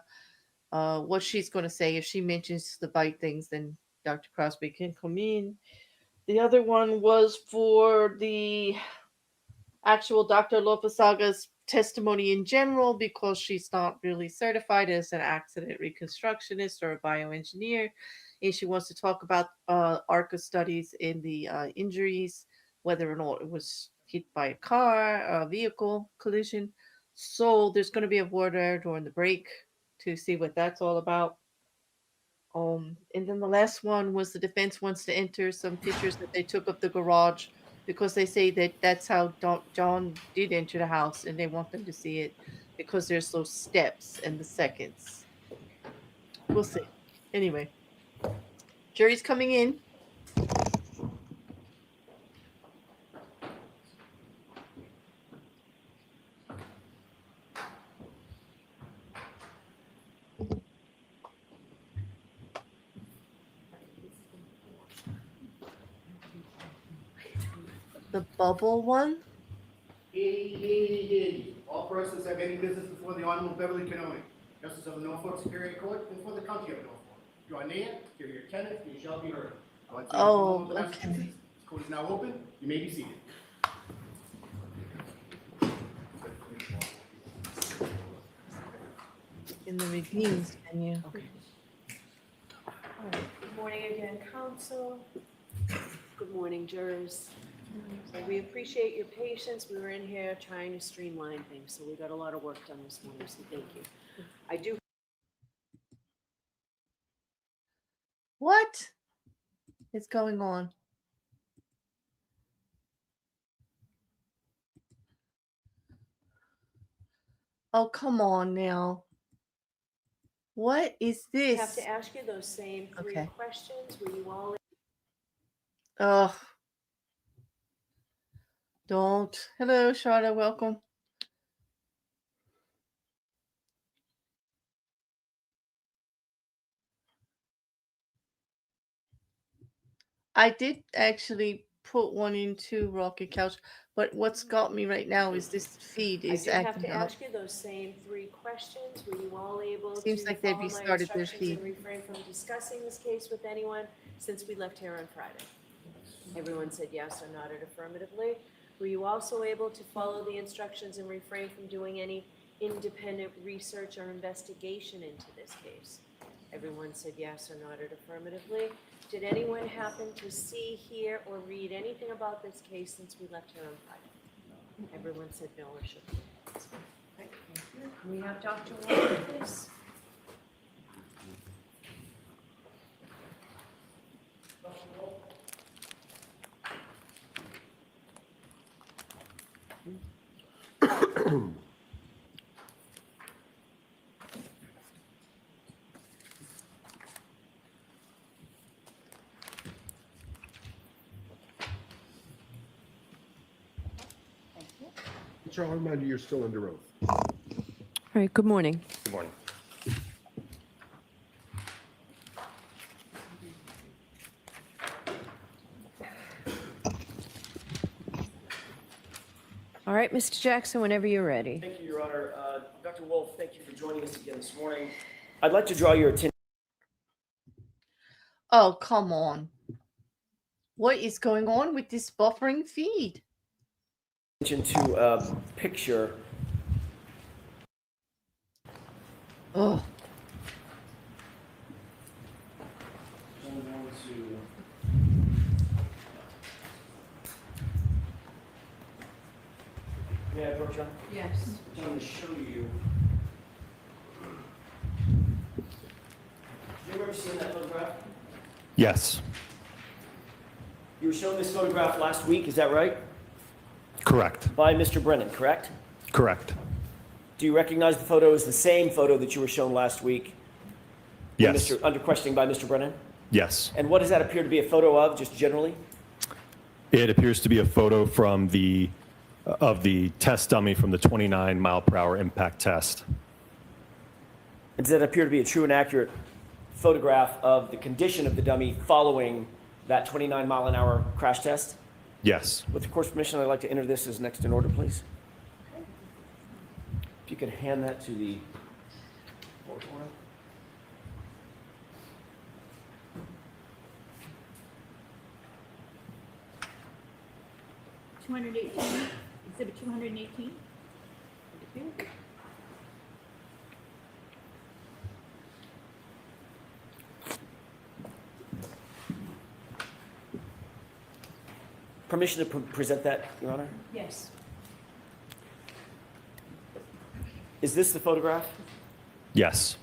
what she's going to say. If she mentions the bite things, then Dr. Crosby can come in. The other one was for the actual Dr. Lopasaga's testimony in general, because she's not really certified as an accident reconstructionist or a bioengineer. And she wants to talk about ARCCA studies in the injuries, whether or not it was hit by a car, a vehicle collision. So there's going to be a voir dire during the break to see what that's all about. And then the last one was the defense wants to enter some pictures that they took of the garage, because they say that that's how John did enter the house, and they want them to see it because there's those steps and the seconds. We'll see. Anyway, jury's coming in. The bubble one? All persons have any business before the Honorable Beverly Cannone, Justice of the Norfolk Superior Court, and for the County of Norfolk. Draw near, give your attendance, and you shall be heard. Oh, okay. This court is now open. You may be seated. In the reviews, can you? Okay. All right. Good morning again, counsel. Good morning, jurors. So we appreciate your patience. We were in here trying to streamline things, so we got a lot of work done this morning, so thank you. I do. What is going on? Oh, come on now. What is I have this? to ask you those same three Okay. questions. Were you all Ugh. Don't. Hello, Charlotte. Welcome. I did actually put one into Rocket Couch, but what's got me right now is this feed I is do have acting to up. ask you those same three questions. Were you all able Seems to like they've follow my restarted their instructions and feed. refrain from discussing this case with anyone since we left here on Friday? Everyone said yes or nodded affirmatively. Were you also able to follow the instructions and refrain from doing any independent research or investigation into this case? Everyone said yes or nodded affirmatively. Did anyone happen to see, hear, or read anything about this case since we left here on Friday? Everyone said no or should. Right, thank you. Can we have Dr. Wolfe, please? Officer, I'll remind you, you're still under oath. All right, good morning. Good morning. All right, Mr. Jackson, whenever you're ready. Thank you, Your Honor. Dr. Wolfe, thank you for joining us again this morning. I'd like to draw your attention Oh, come on. What is going on with this buffering feed? to a picture. Oh, May I approach, John? Yes. I'm going to show you. Do you remember seeing that photograph? Yes, You were shown this photograph last week, is that right? correct, By Mr. Brennan, correct? correct. Do you recognize the photo as the same photo that you were shown last week? Yes, Under questioning by Mr. Brennan? yes. And what does that appear to be a photo of, just generally? It appears to be a photo from of the test dummy from the 29 mile per hour impact test. And does that appear to be a true and accurate photograph of the condition of the dummy following that 29 mile an hour crash test? Yes, With the court's permission, I'd like to enter this as next in order, please. If you could hand that to the court order. Exhibit 218. Permission to present that, Your Honor? Yes. Is this the photograph? yes.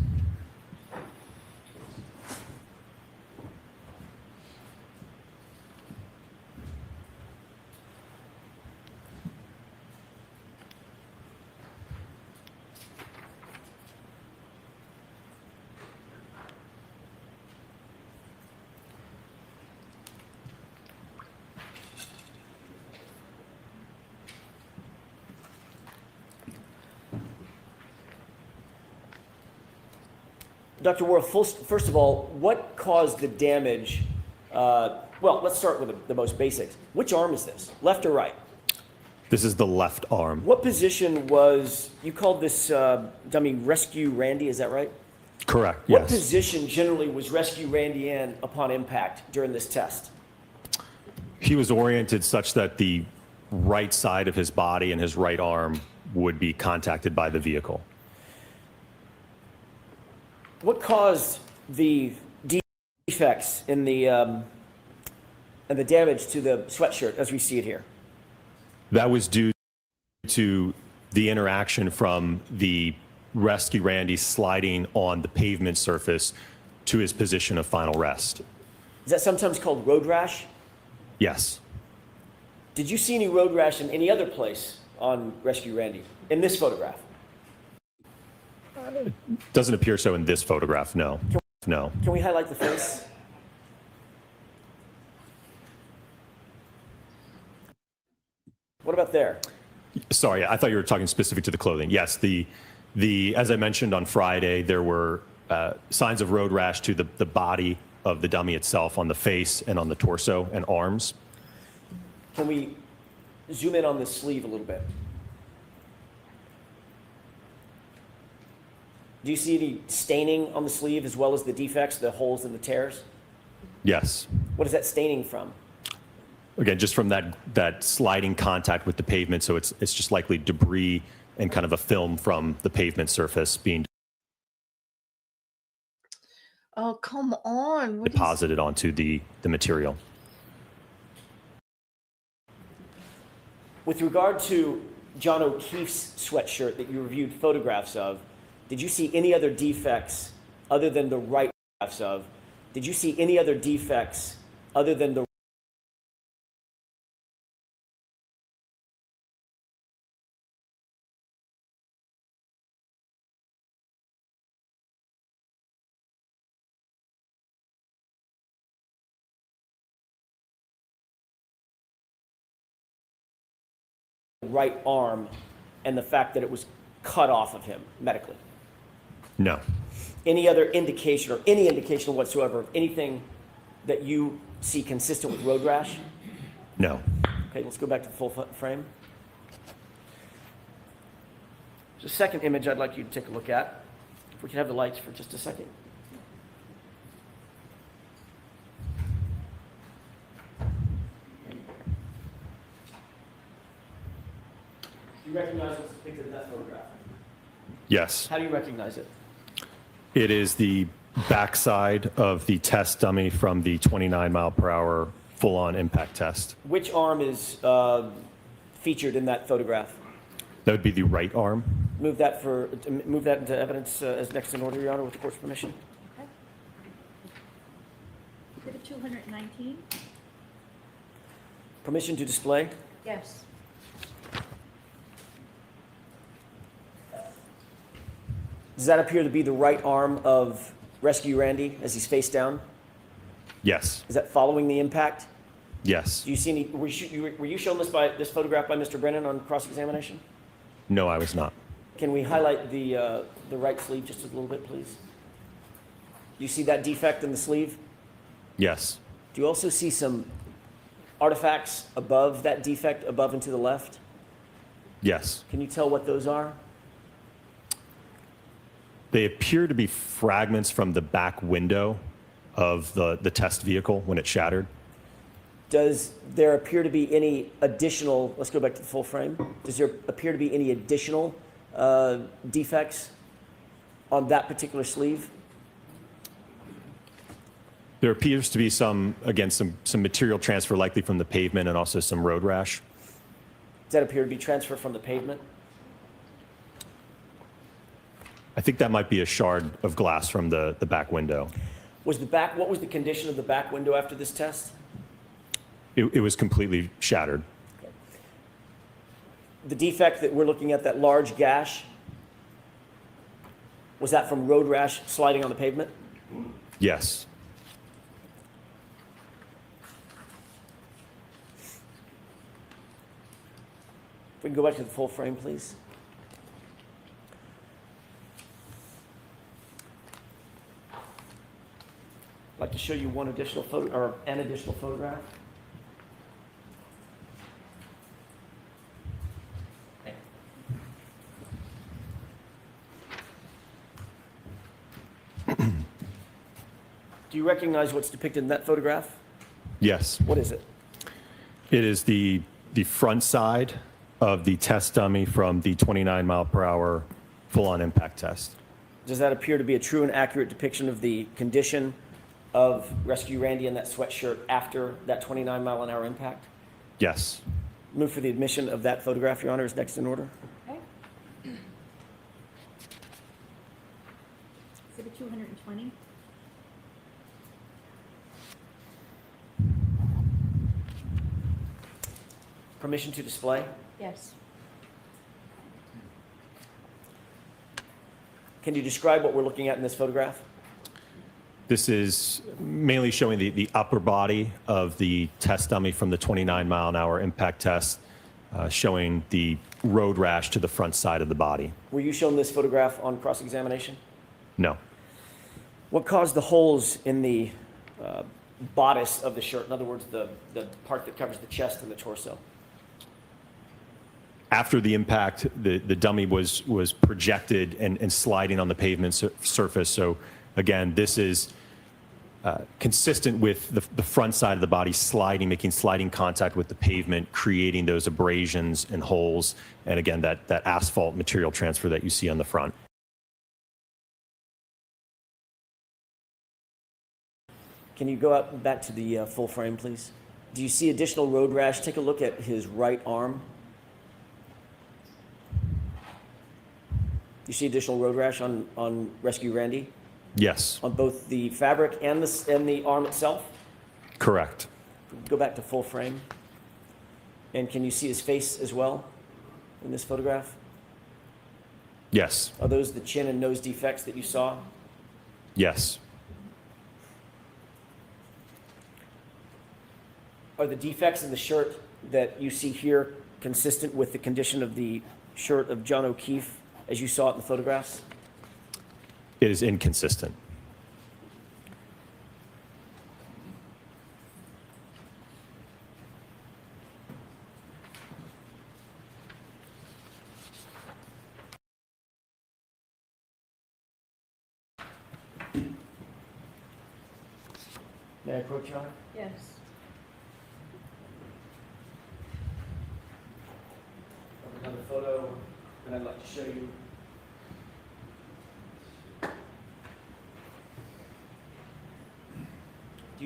Dr. Worth, first of all, what caused the damage? Well, let's start with the most basics. Which arm is this, left or right? This is the left arm. What position was, you called this dummy Rescue Randy, is that right? Correct, What yes. position generally was Rescue Randy in upon impact during this test? He was oriented such that the right side of his body and his right arm would be contacted by the vehicle. What caused the defects in the and the damage to the sweatshirt as we see it here? That was due to the interaction from the Rescue Randy sliding on the pavement surface to his position of final rest. Is that sometimes called road rash? Yes. Did you see any road rash in any other place on Rescue Randy in this photograph? Doesn't appear so in this photograph, no. No. Can we highlight the face? What about there? Sorry, I thought you were talking specific to the clothing. Yes, as I mentioned on Friday, there were signs of road rash to the body of the dummy itself on the face and on the torso and arms. Can we zoom in on the sleeve a little bit? Do you see any staining on the sleeve as well as the defects, the holes and the tears? Yes. What is that staining from? Again, just from that sliding contact with the pavement, so it's just likely debris and kind of a film from the pavement surface being oh, come on. What is- deposited onto the material. With regard to John O'Keefe's sweatshirt that you reviewed photographs of, did you see any other defects other than the right photographs of? Did you see any other defects other than the right arm and the fact that it was cut off of him medically? No. Any other indication or any indication whatsoever of anything that you see consistent with road rash? No. Okay, let's go back to the full frame. There's a second image I'd like you to take a look at. If we could have the lights for just a second. Do you recognize what's depicted in that photograph? Yes. How do you recognize it? It is the backside of the test dummy from the 29 mile per hour full-on impact test. Which arm is featured in that photograph? That would be the right arm. Move that into evidence as next in order, Your Honor, with the court's permission. Exhibit 219? Permission to display. Yes. Does that appear to be the right arm of Rescue Randy as he's face down? Yes. Is that following the impact? Yes. Do you see any? Were you shown this photograph by Mr. Brennan on cross-examination? No, I was not. Can we highlight the right sleeve just a little bit, please? Do you see that defect in the sleeve? Yes. Do you also see some artifacts above that defect, above and to the left? Yes. Can you tell what those are? They appear to be fragments from the back window of the test vehicle when it shattered. Does there appear to be any additional, let's go back to the full frame. Does there appear to be any additional defects on that particular sleeve? There appears to be some material transfer likely from the pavement and also some road rash. Does that appear to be transfer from the pavement? I think that might be a shard of glass from the back window. What was the condition of the back window after this test? It was completely shattered. The defect that we're looking at, that large gash, was that from road rash sliding on the pavement? Yes. If we can go back to the full frame, please. I'd like to show you an additional photograph. Do you recognize what's depicted in that photograph? Yes. What is it? It is the front side of the test dummy from the 29 mile per hour full-on impact test. Does that appear to be a true and accurate depiction of the condition of Rescue Randy in that sweatshirt after that 29 mile an hour impact? Yes. Move for the admission of that photograph, Your Honor, is next in order. Okay. Exhibit 220? Permission to display. Yes. Can you describe what we're looking at in this photograph? This is mainly showing the upper body of the test dummy from the 29 mile an hour impact test, showing the road rash to the front side of the body. Were you shown this photograph on cross-examination? No. What caused the holes in the bodice of the shirt? In other words, the part that covers the chest and the torso. After the impact, the dummy was projected and sliding on the pavement surface. So again, this is consistent with the front side of the body sliding, making sliding contact with the pavement, creating those abrasions and holes. And again, that asphalt material transfer that you see on the front. Can you go out back to the full frame, please? Do you see additional road rash? Take a look at his right arm. You see additional road rash on Rescue Randy? Yes. On both the fabric and the arm itself? Correct. Go back to full frame. And can you see his face as well in this photograph? Yes. Are those the chin and nose defects that you saw? Yes. Are the defects in the shirt that you see here consistent with the condition of the shirt of John O'Keefe as you saw it in the photographs? It is inconsistent. May I approach, Your Honor? Yes. Another photo that I'd like to show you. Do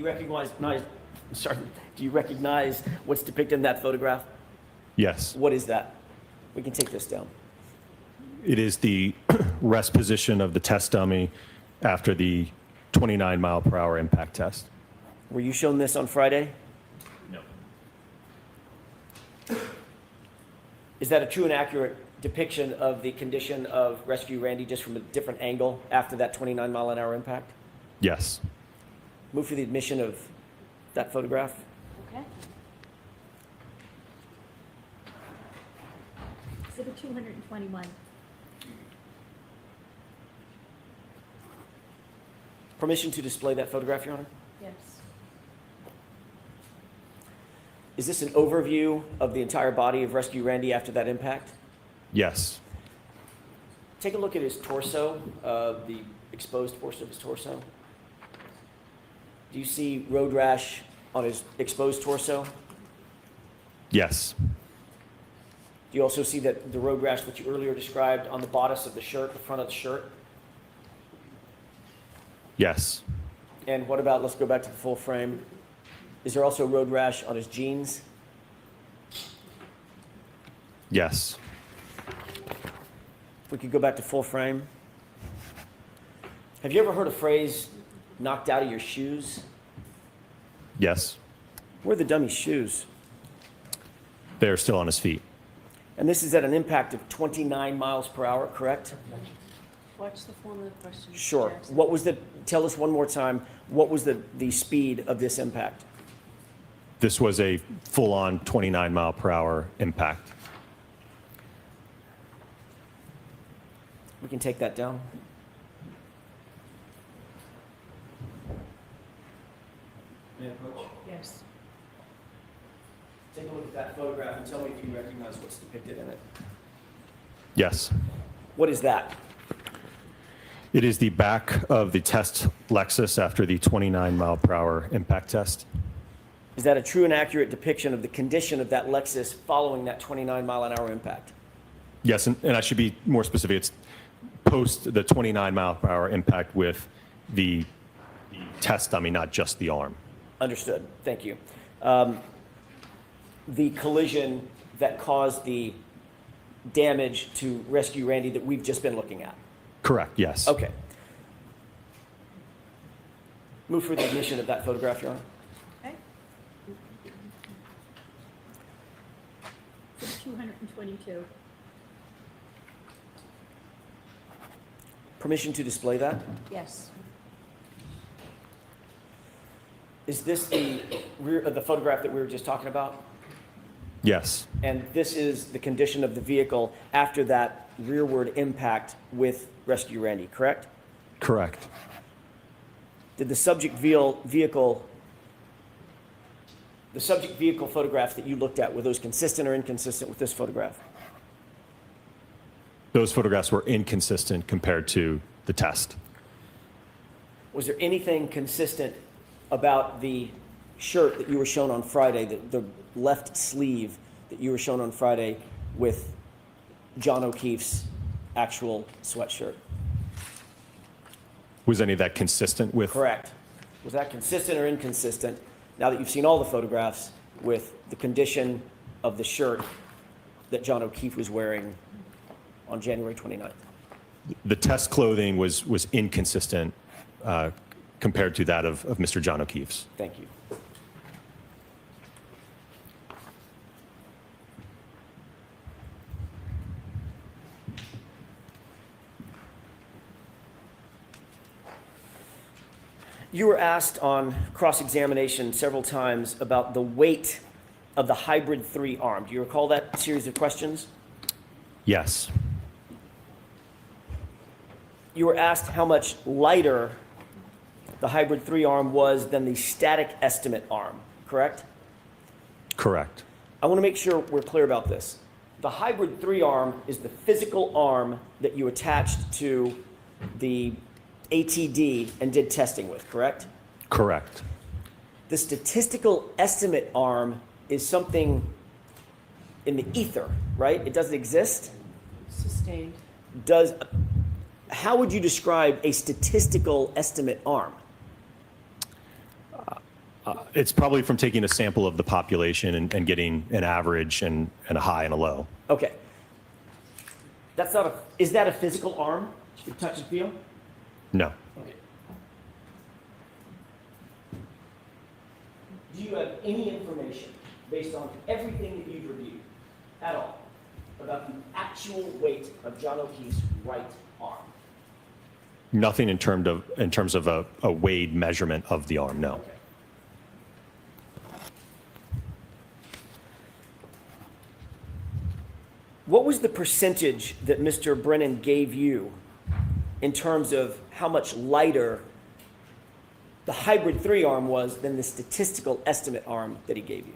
you recognize what's depicted in that photograph? Yes. What is that? We can take this down. It is the rest position of the test dummy after the 29 mile per hour impact test. Were you shown this on Friday? No. Is that a true and accurate depiction of the condition of Rescue Randy just from a different angle after that 29 mile an hour impact? Yes. Move for the admission of that photograph. Okay. Exhibit 221. Permission to display that photograph, Your Honor? Yes. Is this an overview of the entire body of Rescue Randy after that impact? Yes. Take a look at his torso, the exposed portion of his torso. Do you see road rash on his exposed torso? Yes. Do you also see that the road rash that you earlier described on the bodice of the shirt, the front of the shirt? Yes. And what about, let's go back to the full frame. Is there also road rash on his jeans? Yes. If we could go back to full frame. Have you ever heard a phrase, knocked out of your shoes? Yes. Where are the dummy's shoes? They're still on his feet. And this is at an impact of 29 miles per hour, correct? What's the form of the question? Mr. Sure. Jackson? What was the, tell us one more time, what was the speed of this impact? This was a full on 29 mile per hour impact. We can take that down. May I approach? Yes. Take a look at that photograph and tell me if you recognize what's depicted in it. Yes. What is that? It is the back of the test Lexus after the 29 mile per hour impact test. Is that a true and accurate depiction of the condition of that Lexus following that 29 mile an hour impact? Yes, and I should be more specific. It's post the 29 mile per hour impact with the test dummy, not just the arm. Understood. Thank you. The collision that caused the damage to Rescue Randy that we've just been looking at. Correct, yes. Okay. Move for the admission of that photograph, Your Honor. Okay. Exhibit 222. Permission to display that? Yes. Is this the the photograph that we were just talking about? Yes. And this is the condition of the vehicle after that rearward impact with Rescue Randy, correct? Correct. Did the subject vehicle photographs that you looked at, were those consistent or inconsistent with this photograph? Those photographs were inconsistent compared to the test. Was there anything consistent about the shirt that you were shown on Friday, the left sleeve that you were shown on Friday with John O'Keefe's actual sweatshirt? Was any of that consistent with? Correct. Was that consistent or inconsistent, now that you've seen all the photographs, with the condition of the shirt that John O'Keefe was wearing on January 29th? The test clothing was inconsistent compared to that of Mr. John O'Keefe's. Thank you. You were asked on cross-examination several times about the weight of the Hybrid 3 arm. Do you recall that series of questions? Yes. You were asked how much lighter the hybrid 3-arm was than the static estimate arm, correct? Correct. I want to make sure we're clear about this. The hybrid 3-arm is the physical arm that you attached to the ATD and did testing with, correct? Correct. The statistical estimate arm is something in the ether, right? It doesn't exist. Sustained. How would you describe a statistical estimate arm? It's probably from taking a sample of the population and getting an average and a high and a low. Okay. That's not is that a physical arm? You touch and feel? No. Okay. Do you have any information based on everything that you've reviewed at all about the actual weight of John O'Keefe's right arm? Nothing in terms of a weighed measurement of the arm, no. Okay. What was the percentage that Mr. Brennan gave you in terms of how much lighter the hybrid 3-arm was than the statistical estimate arm that he gave you?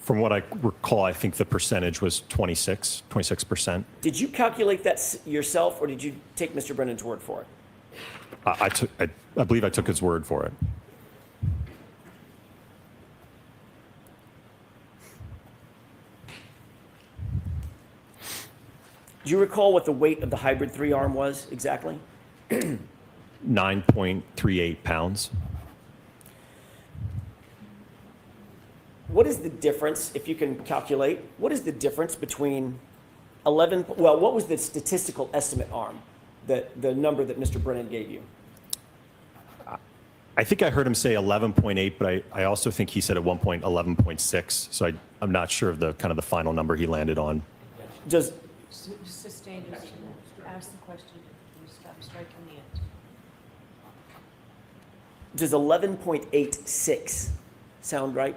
From what I recall, I think the percentage was 26%. Did you calculate that yourself, or did you take Mr. Brennan's word for it? I believe I took his word for it. Do you recall what the weight of the hybrid 3-arm was exactly? 9.38 pounds. What is the difference, if you can calculate, what is the difference between what was the statistical estimate arm, the number that Mr. Brennan gave you? I think I heard him say 11.8, but I also think he said at one point 11.6. So I'm not sure of the kind of the final number he landed on. Does Sustained is to ask the question, you stop striking the end. does 11.86 sound right?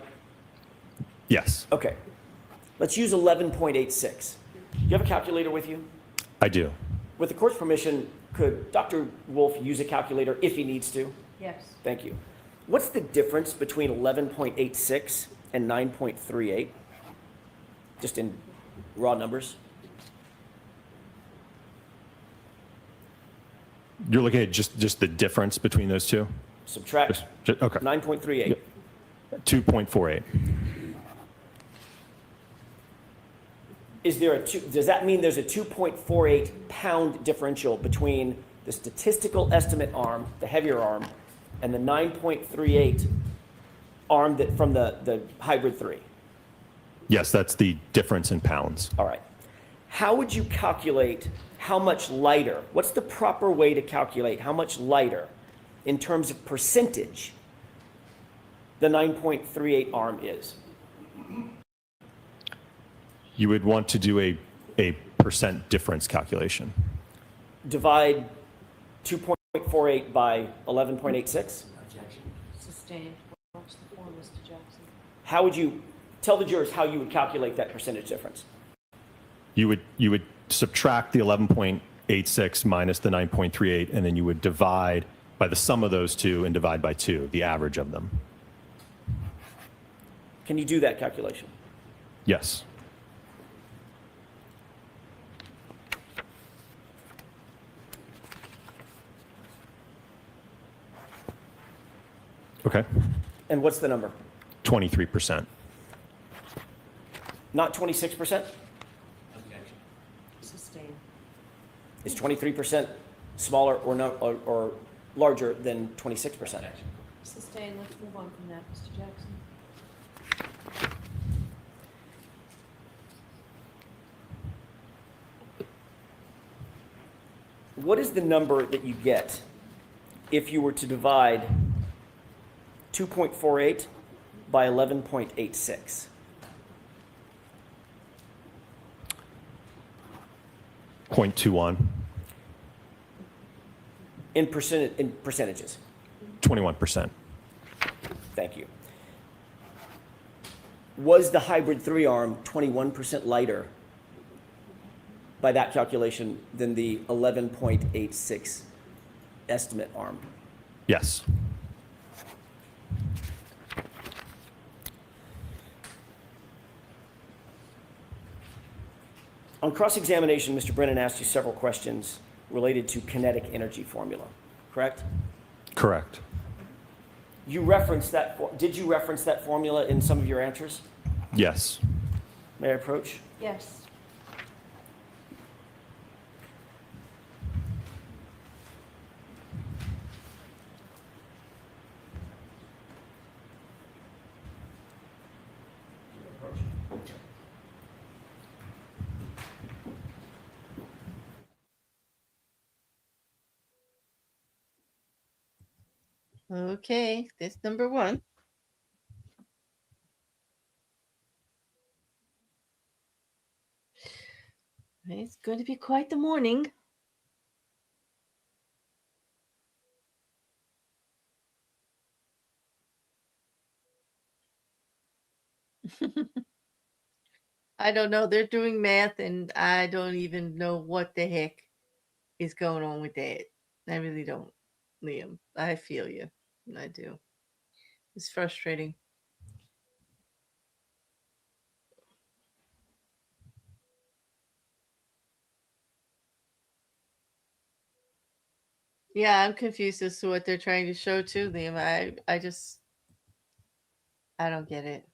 Yes, Okay. Let's use 11.86. Do you have a calculator with you? I do. With the court's permission, could Dr. Wolfe use a calculator if he needs to? Yes. Thank you. What's the difference between 11.86 and 9.38? Just in raw numbers? You're looking at just the difference between those two? Subtract Okay. 9.38. 2.48. Does that mean there's a 2.48 pound differential between the statistical estimate arm, the heavier arm, and the 9.38 arm from the hybrid 3? Yes, that's the difference in pounds. All right. How would you calculate how much lighter? What's the proper way to calculate how much lighter in terms of percentage the 9.38 arm is? You would want to do a percent difference calculation. Divide 2.48 by 11.86? Sustained. Watch the form, Mr. Jackson. How would you tell the jurors how you would calculate that percentage difference? You would subtract the 11.86 minus the 9.38, and then you would divide by the sum of those two and divide by 2, the average of them. Can you do that calculation? Yes. Okay. And what's the number? 23%. Not 26%? Objection. Sustained. Is 23% smaller or no, or larger than 26%? Objection. Sustained. Let's move on from that, Mr. Jackson. What is the number that you get if you were to divide 2.48 by 11.86? .21. In percentages? 21%. Thank you. Was the hybrid 3-arm 21% lighter by that calculation, than the 11.86 estimate arm. Yes. On cross-examination, Mr. Brennan asked you several questions related to kinetic energy formula, correct? Correct. You referenced that, did you reference that formula in some of your answers? Yes. May I approach? Yes. Okay, that's number one. It's going to be quite the morning. I don't know. They're doing math, and I don't even know what the heck is going on with that. I really don't, Liam. I feel you. I do. It's frustrating. Yeah, I'm confused as to what they're trying to show too, Liam. I don't get it.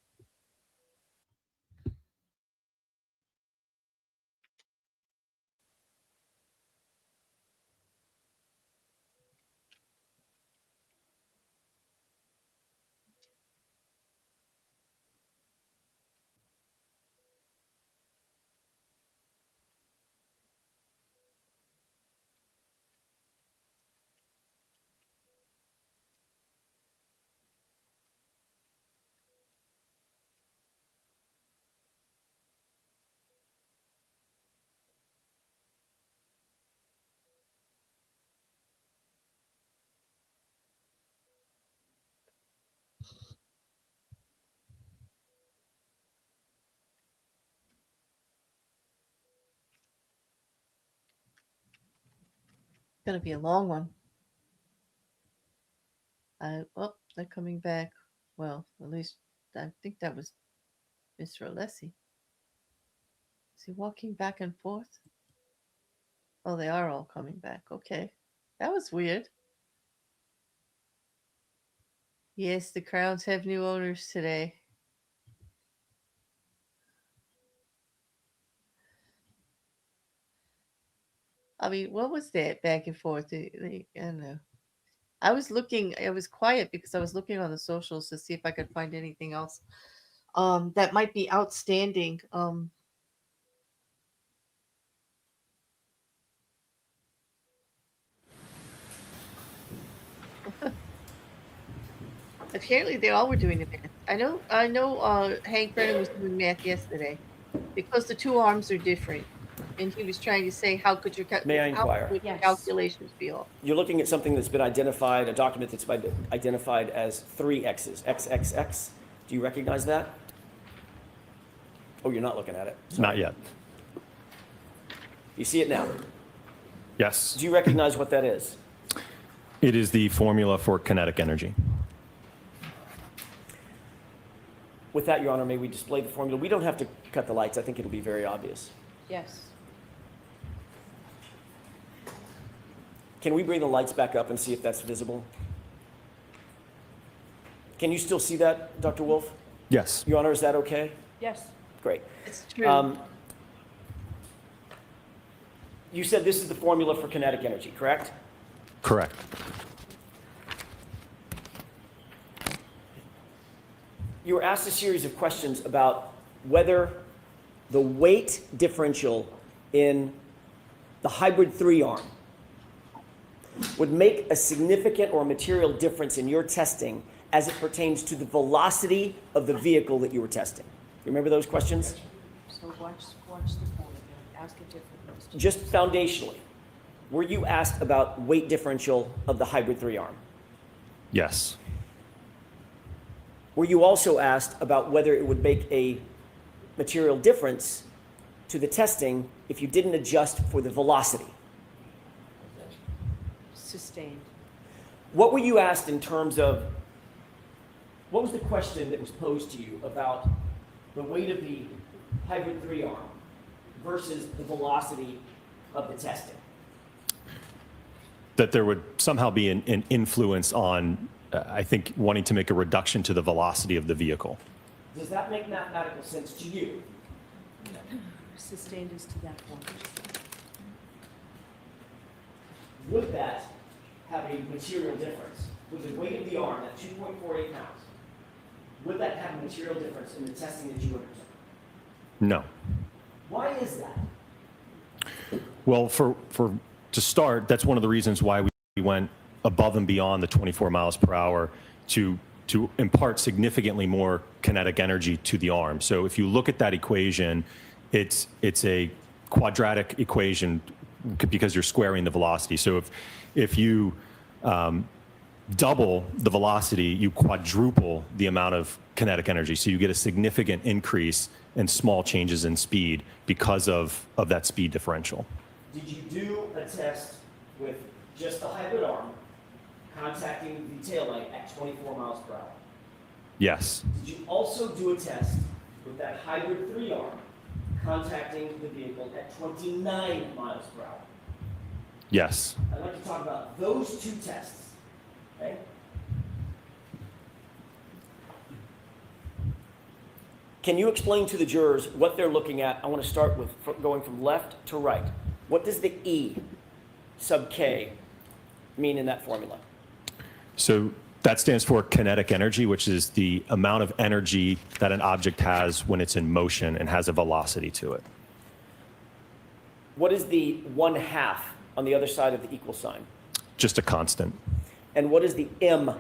It's gonna be a long one. Well, they're coming back. Well, at least I think that was Mr. Alessi. Is he walking back and forth? Oh, they are all coming back. Okay. That was weird. Yes, the crowns have new owners today. I mean, what was that back and forth? I don't know. I was looking, I was quiet because I was looking on the socials to see if I could find anything else that might be outstanding. Apparently they all were doing the math. I know Hank Brennan was doing math yesterday because the two arms are different. And he was trying to say how could your May I how inquire? would Yes. calculations be off? You're looking at something that's been identified, a document that's been identified as 3 X's, XXX. Do you recognize that? Oh, you're not looking at it. Not yet. You see it now. Yes. Do you recognize what that is? It is the formula for kinetic energy. With that, Your Honor, may we display the formula? We don't have to cut the lights. I think it'll be very obvious. Yes. Can we bring the lights back up and see if that's visible? Can you still see that, Dr. Wolfe? Yes. Your Honor, is that okay? Yes. Great. It's true. You said this is the formula for kinetic energy, correct? Correct. You were asked a series of questions about whether the weight differential in the hybrid 3-arm would make a significant or material difference in your testing as it pertains to the velocity of the vehicle that you were testing. You remember those questions? So watch the formula. Ask a different question. Just foundationally, were you asked about weight differential of the hybrid 3-arm? Yes. Were you also asked about whether it would make a material difference to the testing if you didn't adjust for the velocity? Sustained. What were you asked in terms of, what was the question that was posed to you about the weight of the hybrid 3-arm versus the velocity of the testing? That there would somehow be an influence on, I think, wanting to make a reduction to the velocity of the vehicle. Does that make mathematical sense to you? Sustained is to that point. Would that have a material difference? With the weight of the arm, at 2.48 pounds, would that have a material difference in the testing that you undertook? No. Why is that? Well, to start, that's one of the reasons why we went above and beyond the 24 miles per hour to impart significantly more kinetic energy to the arm. So if you look at that equation, it's a quadratic equation because you're squaring the velocity. So if you double the velocity, you quadruple the amount of kinetic energy. So you get a significant increase in small changes in speed because of that speed differential. Did you do a test with just the hybrid arm contacting the taillight at 24 miles per hour? Yes. Did you also do a test with that hybrid 3-arm contacting the vehicle at 29 miles per hour? Yes. I'd like to talk about those two tests. Okay? Can you explain to the jurors what they're looking at? I want to start with going from left to right. What does the E sub K mean in that formula? So that stands for kinetic energy, which is the amount of energy that an object has when it's in motion and has a velocity to it. What is the 1/2 on the other side of the equal sign? Just a constant. And what does the M,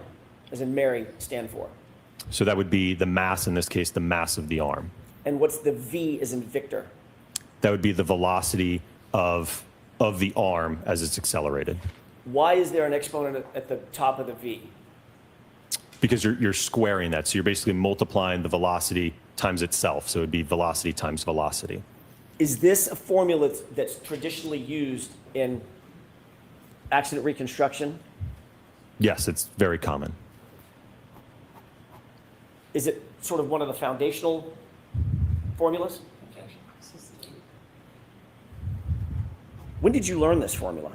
as in Mary, stand for? So that would be the mass, in this case, the mass of the arm. And what's the V, as in Victor? That would be the velocity of the arm as it's accelerated. Why is there an exponent at the top of the V? Because you're squaring that. So you're basically multiplying the velocity times itself. So it would be velocity times velocity. Is this a formula that's traditionally used in accident reconstruction? Yes, it's very common. Is it sort of one of the foundational formulas? When did you learn this formula?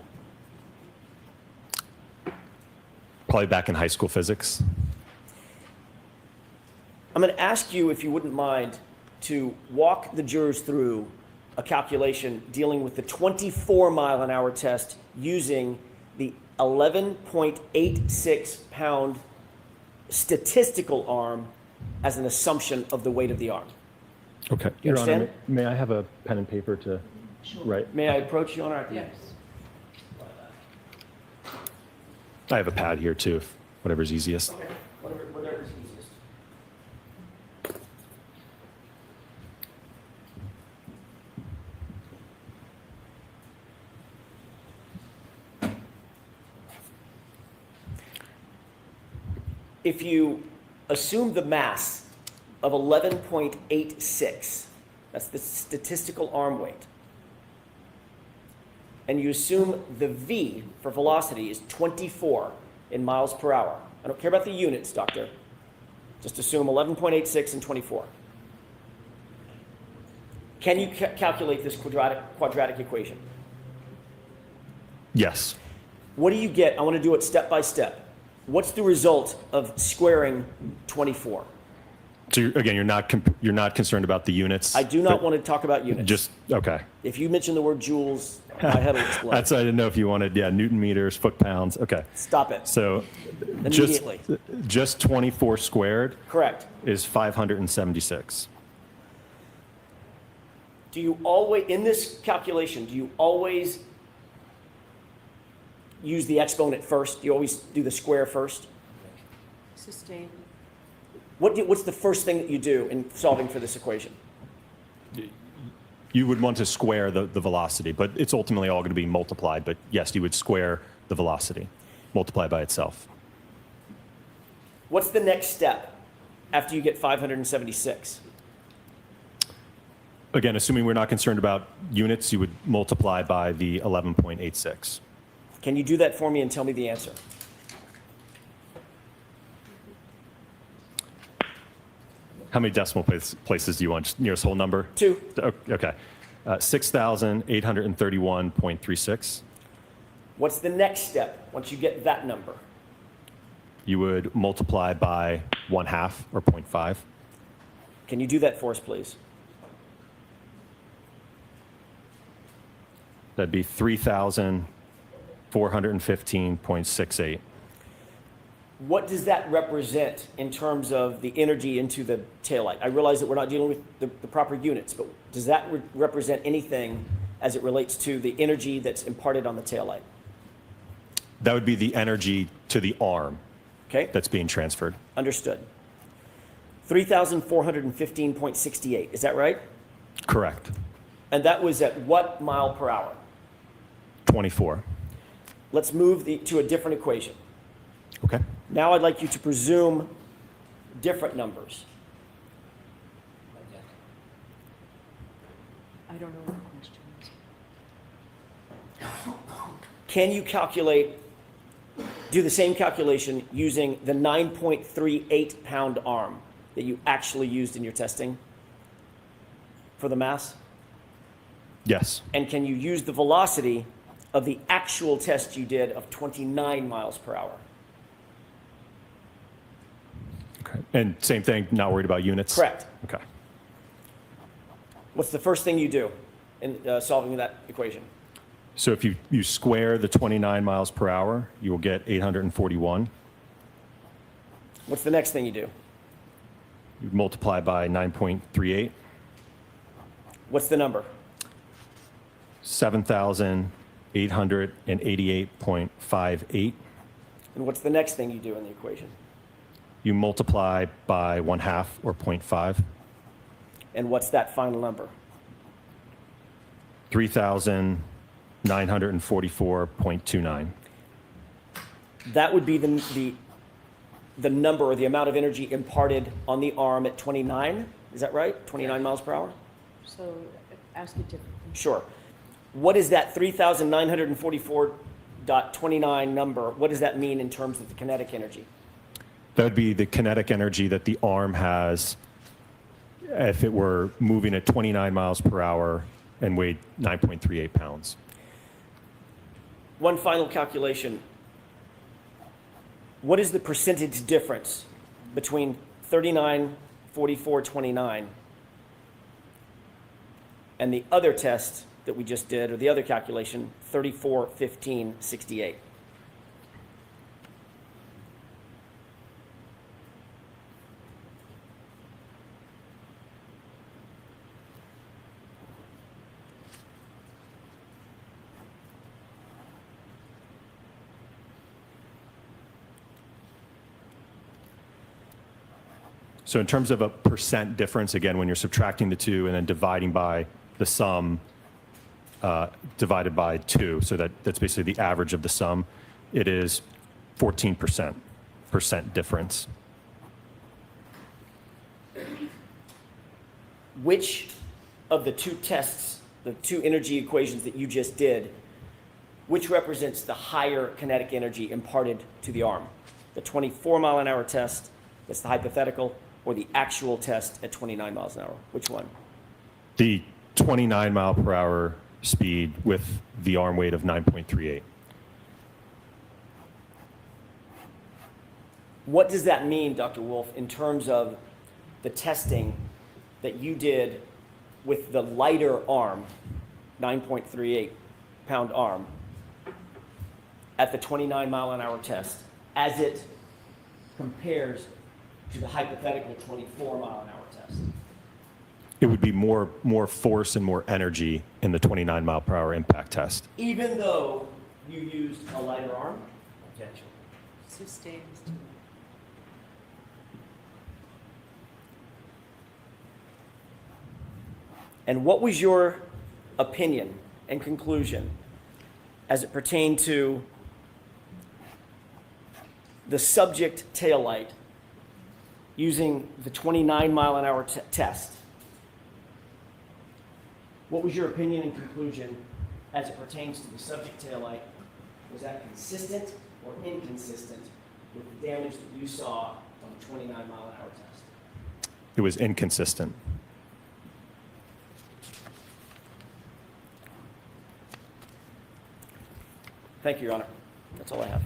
Probably back in high school physics. I'm going to ask you, if you wouldn't mind, to walk the jurors through a calculation dealing with the 24-mile-an-hour test using the 11.86 pound statistical arm as an assumption of the weight of the arm. Okay. You Your Honor, understand? may I have a pen and paper to write? May I approach you, Your Honor? Yes. I have a pad here too, if whatever's easiest. Okay, whatever's easiest. If you assume the mass of 11.86, that's the statistical arm weight, and you assume the V for velocity is 24 in miles per hour. I don't care about the units, doctor. Just assume 11.86 and 24. Can you calculate this quadratic equation? Yes. What do you get? I want to do it step by step. What's the result of squaring 24? So again, you're not concerned about the units. I do not want to talk about units. Just okay. If you mention the word joules, my head will explode. That's I didn't know if you wanted Newton meters, foot pounds. Okay. Stop it. So Immediately. just 24 squared Correct. is 576. Do you always, in this calculation, do you always use the exponent first? Do you always do the square first? Sustained. What's the first thing that you do in solving for this equation? You would want to square the velocity, but it's ultimately all going to be multiplied. But yes, you would square the velocity, multiply by itself. What's the next step after you get 576? Again, assuming we're not concerned about units, you would multiply by the 11.86. Can you do that for me and tell me the answer? How many decimal places do you want? Just nearest whole number? 2. Okay. 6,831.36. What's the next step once you get that number? You would multiply by 1/2 or 0.5. Can you do that for us, please? That'd be 3,415.68. What does that represent in terms of the energy into the taillight? I realize that we're not dealing with the proper units, but does that represent anything as it relates to the energy that's imparted on the taillight? That would be the energy to the arm Okay, that's being transferred. understood. 3,415.68, is that right? Correct. And that was at what mile per hour? 24. Let's move to a different equation. Okay. Now I'd like you to presume different numbers. I don't know what the question is. Can you do the same calculation using the 9.38 pound arm that you actually used in your testing for the mass? Yes. And can you use the velocity of the actual test you did of 29 miles per hour? Okay. And same thing, not worried about units? Correct. Okay. What's the first thing you do in solving that equation? So if you square the 29 miles per hour, you will get 841. What's the next thing you do? You multiply by 9.38, What's the number? 7,888.58. And what's the next thing you do in the equation? You multiply by 1/2 or 0.5, And what's that final number? 3,944.29. That would be the number or the amount of energy imparted on the arm at 29. Is that right? 29 miles per hour? So ask it differently. Sure. What is that 3,944.29 number? What does that mean in terms of the kinetic energy? That would be the kinetic energy that the arm has if it were moving at 29 miles per hour and weighed 9.38 pounds. One final calculation. What is the percentage difference between 39, 44, 29 and the other test that we just did, or the other calculation, 34, 15, 68? So in terms of a percent difference, again, when you're subtracting the two and then dividing by the sum divided by 2, so that's basically the average of the sum, it is 14% difference. Which of the two tests, the two energy equations that you just did, which represents the higher kinetic energy imparted to the arm? The 24 mile an hour test, that's the hypothetical, or the actual test at 29 miles an hour? Which one? The 29 mile per hour speed with the arm weight of 9.38. What does that mean, Dr. Wolfe, in terms of the testing that you did with the lighter arm, 9.38 pound arm, at the 29 mile an hour test, as it compares to the hypothetical 24 mile an hour test? It would be more force and more energy in the 29 mile per hour impact test. Even though you used a lighter arm? Sustains. And what was your opinion and conclusion as it pertained to the subject taillight using the 29 mile an hour test What was your opinion and conclusion as it pertains to the subject taillight? Was that consistent or inconsistent with the damage that you saw on the 29-mile-an-hour test? It was inconsistent. Thank you, Your Honor. That's all I have.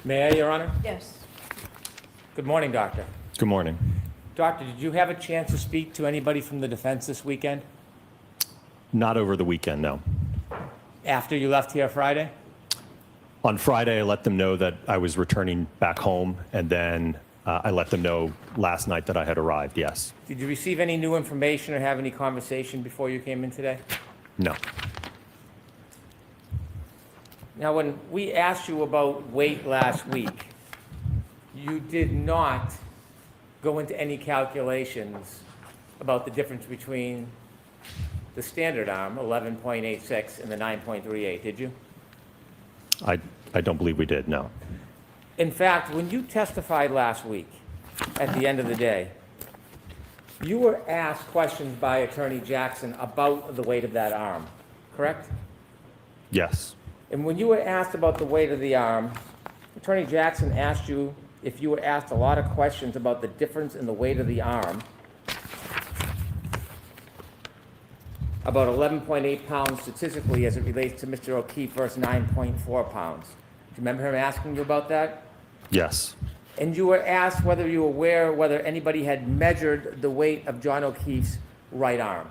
May I, Your Honor? Yes. Good morning, Doctor. Good morning. Doctor, did you have a chance to speak to anybody from the defense this weekend Not over the weekend, no. after you left here Friday? On Friday, I let them know that I was returning back home, and then I let them know last night that I had arrived, yes. Did you receive any new information or have any conversation before you came in today? No. Now, when we asked you about weight last week, you did not go into any calculations about the difference between the standard arm, 11.86, and the 9.38, did you? I don't believe we did, no. In fact, when you testified last week, at the end of the day, you were asked questions by Attorney Jackson about the weight of that arm, correct? Yes. And when you were asked about the weight of the arm, Attorney Jackson asked you if you were asked a lot of questions about the difference in the weight of the arm, about 11.8 pounds statistically as it relates to Mr. O'Keefe versus 9.4 pounds. Do you remember him asking you about that? Yes. And you were asked whether you were aware whether anybody had measured the weight of John O'Keefe's right arm.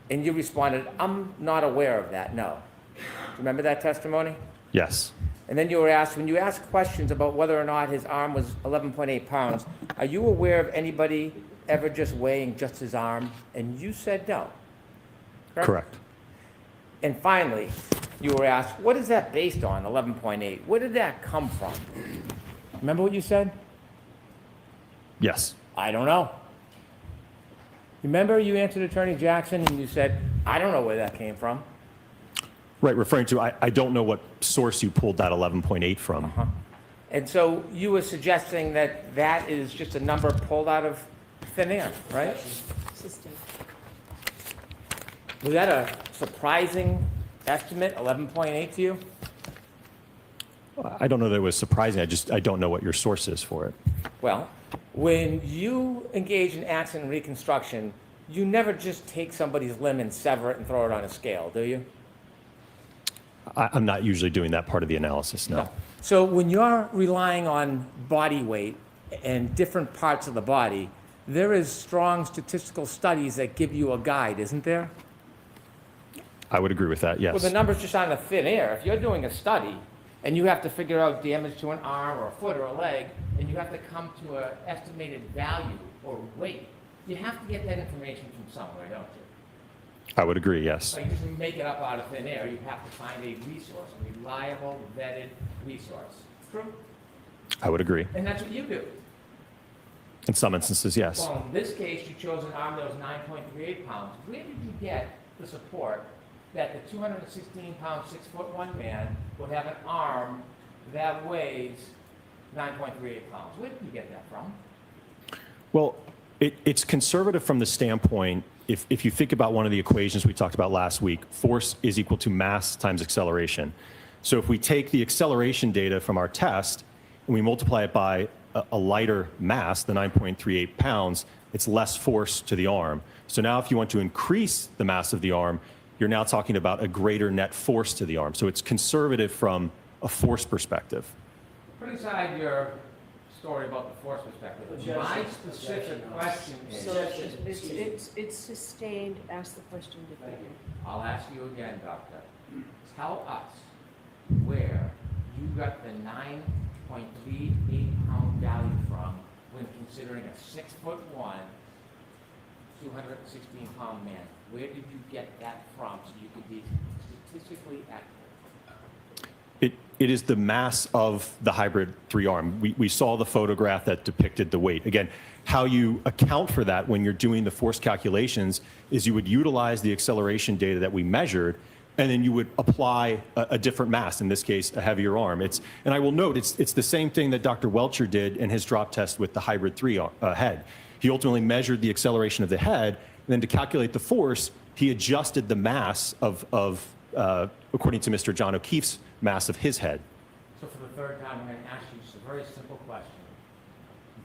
And you responded, I'm not aware of that, no. Do you remember that testimony? Yes. And then you were asked, when you asked questions about whether or not his arm was 11.8 pounds, are you aware of anybody ever just weighing just his arm? And you said no. Correct. And finally, you were asked, what is that based on, 11.8? Where did that come from? Remember what you said? Yes. I don't know. Remember you answered Attorney Jackson and you said, I don't know where that came from. Right, referring to, I don't know what source you pulled that 11.8 from. And so you were suggesting that that is just a number pulled out of thin air, right? System. Was that a surprising estimate, 11.8 to you? I don't know that it was surprising. I don't know what your source is for it. Well, when you engage in accident reconstruction, you never just take somebody's limb and sever it and throw it on a scale, do you? I'm not usually doing that part of the analysis, no. So when you're relying on body weight and different parts of the body, there is strong statistical studies that give you a guide, isn't there? I would agree with that, yes. Well, the numbers just aren't a thin air. If you're doing a study and you have to figure out damage to an arm or a foot or a leg, and you have to come to an estimated value or weight, you have to get that information from somewhere, don't you? I would agree, yes. So you just make it up out of thin air. You have to find a resource, a reliable, vetted resource. True? I would agree. And that's what you do. In some instances, yes. Well, in this case, you chose an arm that was 9.38 pounds. Where did you get the support that the 216-pound, 6'1" man would have an arm that weighs 9.38 pounds? Where did you get that from? Well, it's conservative from the standpoint, if you think about one of the equations we talked about last week, force is equal to mass times acceleration. So if we take the acceleration data from our test and we multiply it by a lighter mass, the 9.38 pounds, it's less force to the arm. So now if you want to increase the mass of the arm, you're now talking about a greater net force to the arm. So it's conservative from a force perspective. Put aside your story about the force perspective. My specific question is... So it's sustained. Ask the question differently. I'll ask you again, Doctor. Tell us where you got the 9.38 pound value from when considering a 6'1" 216-pound man. Where did you get that from so you could be statistically accurate? It is the mass of the hybrid 3-arm. We saw the photograph that depicted the weight. Again, how you account for that when you're doing the force calculations is you would utilize the acceleration data that we measured, and then you would apply a different mass, in this case, a heavier arm. And I will note, it's the same thing that Dr. Welcher did in his drop test with the hybrid 3 head. He ultimately measured the acceleration of the head, and then to calculate the force, he adjusted the mass of according to Mr. John O'Keefe's mass of his head. So for the third time, I'm going to ask you just a very simple question.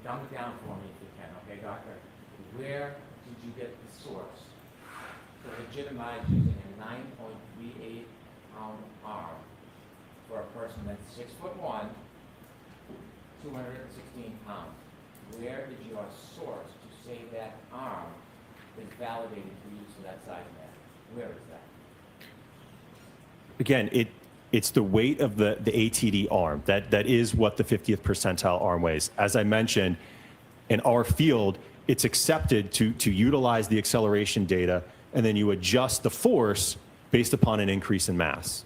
Dumb it down for me if you can, okay, doctor? Where did you get the source to legitimize using a 9.38-pound arm for a person that's 6'1", 216 pounds? Where is your source to say that arm is validated for use of that size man? Where is that? Again, it's the weight of the ATD arm. That is what the 50th percentile arm weighs. As I mentioned, in our field, it's accepted to utilize the acceleration data, and then you adjust the force based upon an increase in mass.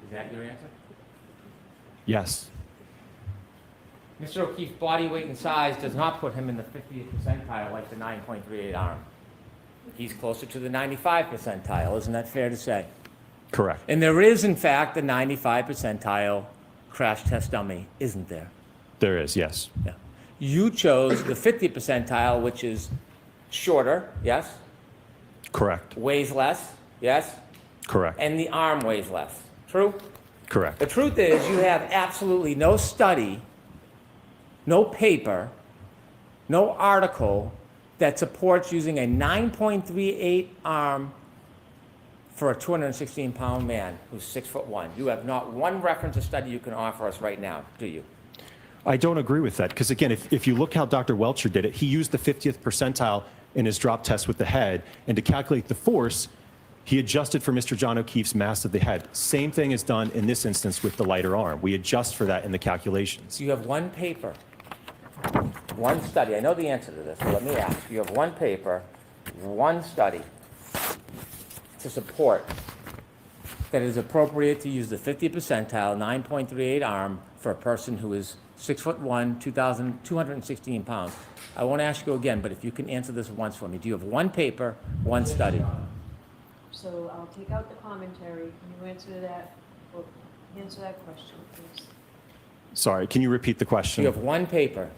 Is that your answer? Yes. Mr. O'Keefe's body weight and size does not put him in the 50th percentile like the 9.38 arm. He's closer to the 95 percentile, isn't that fair to say? Correct. And there is, in fact, a 95 percentile crash test dummy, isn't there? There is, yes. Yeah. You chose the 50th percentile, which is shorter, yes? Correct. Weighs less, yes? Correct. And the arm weighs less. True? Correct. The truth is, you have absolutely no study, no paper, no article that supports using a 9.38 arm for a 216-pound man who's 6'1". You have not one reference or study you can offer us right now, do you? I don't agree with that, because again, if you look how Dr. Welcher did it, he used the 50th percentile in his drop test with the head, and to calculate the force, he adjusted for Mr. John O'Keefe's mass of the head. Same thing is done in this instance with the lighter arm. We adjust for that in the calculations. So you have one paper, one study. I know the answer to this, but let me ask. You have one paper, one study to support that it is appropriate to use the 50th percentile 9.38 arm for a person who is 6'1", 216 pounds. I won't ask you again, but if you can answer this once for me. Do you have one paper, one study? So I'll take out the commentary. Can you answer that question, please? Sorry, can you repeat the question? You have one paper.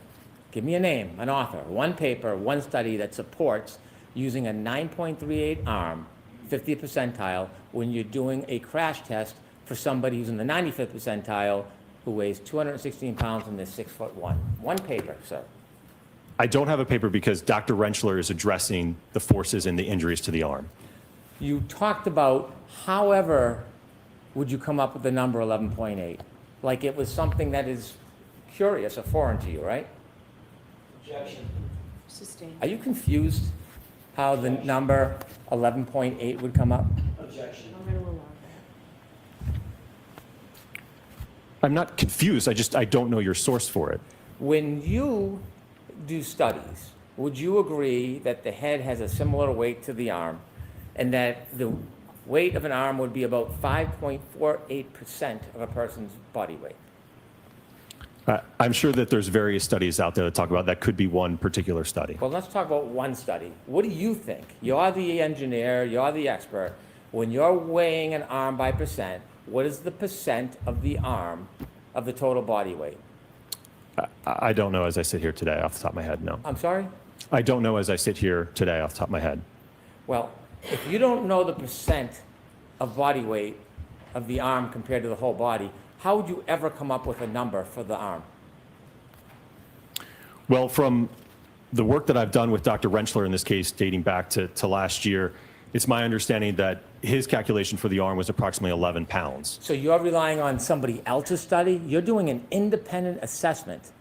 Give me a name, an author. One paper, one study that supports using a 9.38 arm, 50th percentile, when you're doing a crash test for somebody who's in the 95th percentile who weighs 216 pounds and is 6'1". One paper, sir. I don't have a paper because Dr. Rentschler is addressing the forces and the injuries to the arm. You talked about, however, would you come up with the number 11.8? Like it was something that is curious or foreign to you, right? Objection. Sustained. Are you confused how the number 11.8 would come up? Objection. I'm going to allow that. I'm not confused, I don't know your source for it. When you do studies, would you agree that the head has a similar weight to the arm and that the weight of an arm would be about 5.48% of a person's body weight? I'm sure that there's various studies out there that talk about that. Could be one particular study. Well, let's talk about one study. What do you think? You're the engineer, you're the expert. When you're weighing an arm by percent, what is the percent of the arm of the total body weight? I don't know as I sit here today off the top of my head, no. I'm sorry? I don't know as I sit here today off the top of my head. Well, if you don't know the percent of body weight of the arm compared to the whole body, how would you ever come up with a number for the arm? Well, from the work that I've done with Dr. Rentschler in this case, dating back to last year, it's my understanding that his calculation for the arm was approximately 11 pounds. So you're relying on somebody else's study? You're doing an independent assessment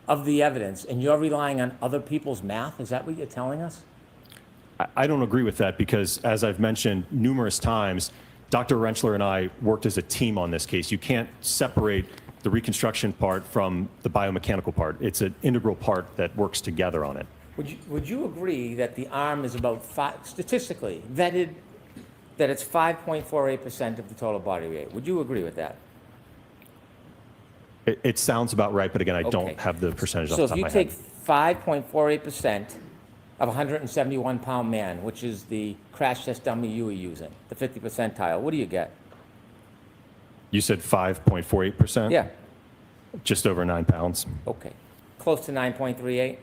of the evidence, and you're relying on other people's math? Is that what you're telling us? I don't agree with that because, as I've mentioned numerous times, Dr. Rentschler and I worked as a team on this case. You can't separate the reconstruction part from the biomechanical part. It's an integral part that works together on it. Would you agree that the arm is about statistically vetted, that it's 5.48% of the total body weight? Would you agree with that? It sounds about right, but again, I Okay. don't have the percentage off So the top if of you my take head. 5.48% of a 171-pound man, which is the crash test dummy you were using, the 50 percentile, what do you get? You said 5.48%? Yeah, Just over 9 pounds, okay. Close to 9.38?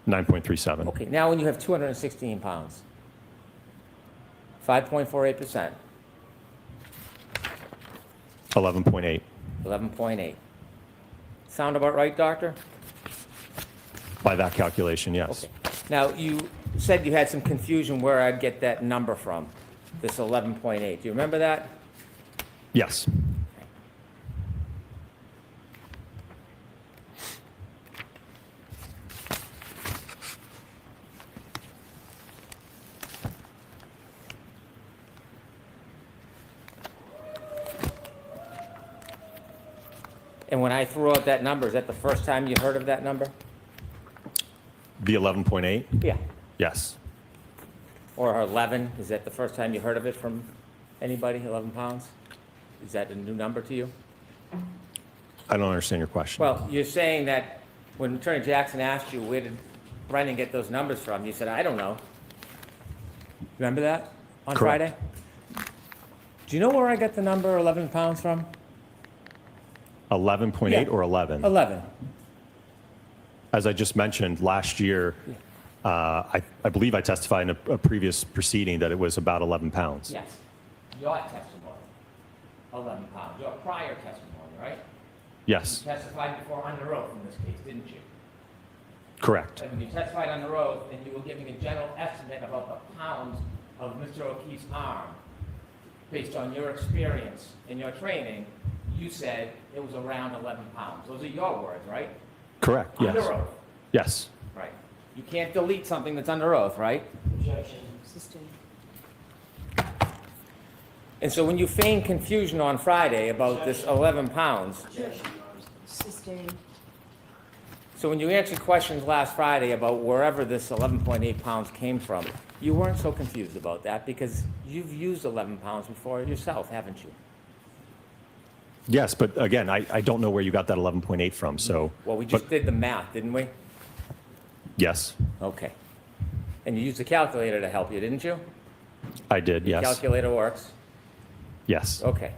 9.37. Okay, now when you have 216 pounds, 5.48%, 11.8. 11.8. Sound about right, doctor? By that calculation, yes. Okay. Now, you said you had some confusion where I'd get that number from, this 11.8. Do you remember that? Yes. And when I threw out that number, is that the first time you heard of that number? The 11.8? Yeah. Yes. Or 11, is that the first time you heard of it from anybody, 11 pounds? Is that a new number to you? I don't understand your question. Well, you're saying that when Attorney Jackson asked you, where did Brennan get those numbers from? You said, I don't know. Remember that on Correct. Friday? Do you know where I got the number 11 pounds from? 11.8 Yeah. or 11? 11. As I just mentioned, last year, I believe I testified in a previous proceeding that it was about 11 pounds. Yes. Your testimony, 11 pounds. Your prior testimony, right? Yes, You testified before under oath in this case, didn't you? correct. And when you testified under oath, and you were giving a general estimate about the pounds of Mr. O'Keefe's arm, based on your experience and your training, you said it was around 11 pounds. Those are your words, right? Correct, yes. Under oath. Yes. Right. You can't delete something that's under oath, right? Sustained. And so when you feigned confusion on Friday about this 11 pounds, Sustained. so when you answered questions last Friday about wherever this 11.8 pounds came from, you weren't so confused about that because you've used 11 pounds before yourself, haven't you? Yes, but again, I don't know where you got that 11.8 from, so. Well, we just did the math, didn't we? Yes, Okay. And you used a calculator to help you, didn't you? I did, The yes. calculator works? Yes, Okay.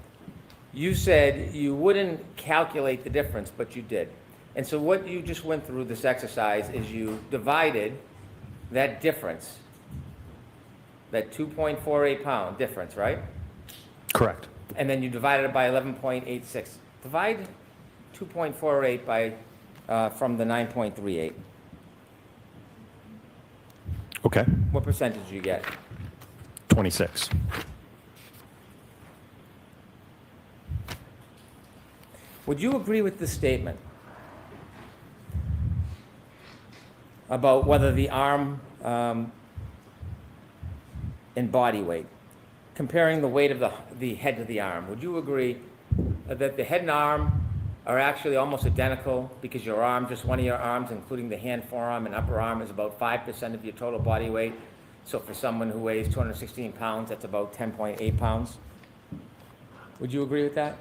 You said you wouldn't calculate the difference, but you did. And so what you just went through this exercise is you divided that difference, that 2.48 pound difference, right? correct. And then you divided it by 11.86. Divide 2.48 by, from the 9.38. Okay, What percentage do you get? 26. Would you agree with this statement about whether the arm and body weight, comparing the weight of the head to the arm, would you agree that the head and arm are actually almost identical because your arm, just one of your arms, including the hand, forearm, and upper arm, is about 5% of your total body weight? So for someone who weighs 216 pounds, that's about 10.8 pounds. Would you agree with that?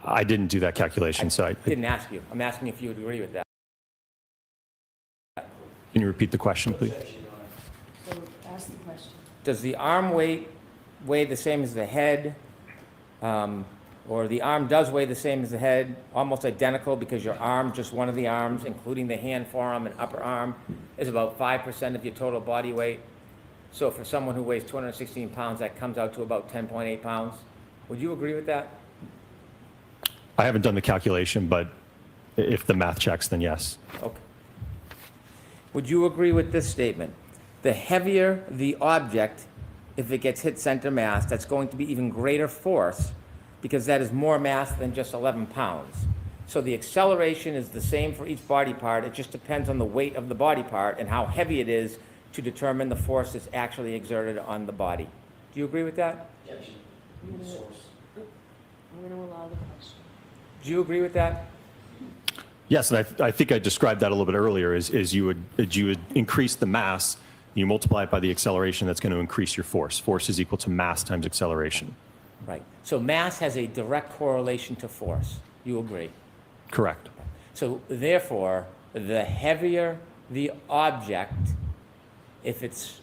I didn't do that calculation, so Didn't ask you. I'm asking if you would agree with that. can you repeat the question, please? So ask the question. Does the arm weight weigh the same as the head? Or the arm does weigh the same as the head, almost identical because your arm, just one of the arms, including the hand, forearm, and upper arm, is about 5% of your total body weight. So for someone who weighs 216 pounds, that comes out to about 10.8 pounds. Would you agree with that? I haven't done the calculation, but if the math checks, then yes. Okay. Would you agree with this statement? The heavier the object, if it gets hit center mass, that's going to be even greater force because that is more mass than just 11 pounds. So the acceleration is the same for each body part. It just depends on the weight of the body part and how heavy it is to determine the force that's actually exerted on the body. Do you agree with that? I'm going to allow the question. Do you agree with that? Yes, and I think I described that a little bit earlier, is you would increase the mass, you multiply it by the acceleration, that's going to increase your force. Force is equal to mass times acceleration. Right. So mass has a direct correlation to force. You agree? Correct. So therefore, the heavier the object, if it's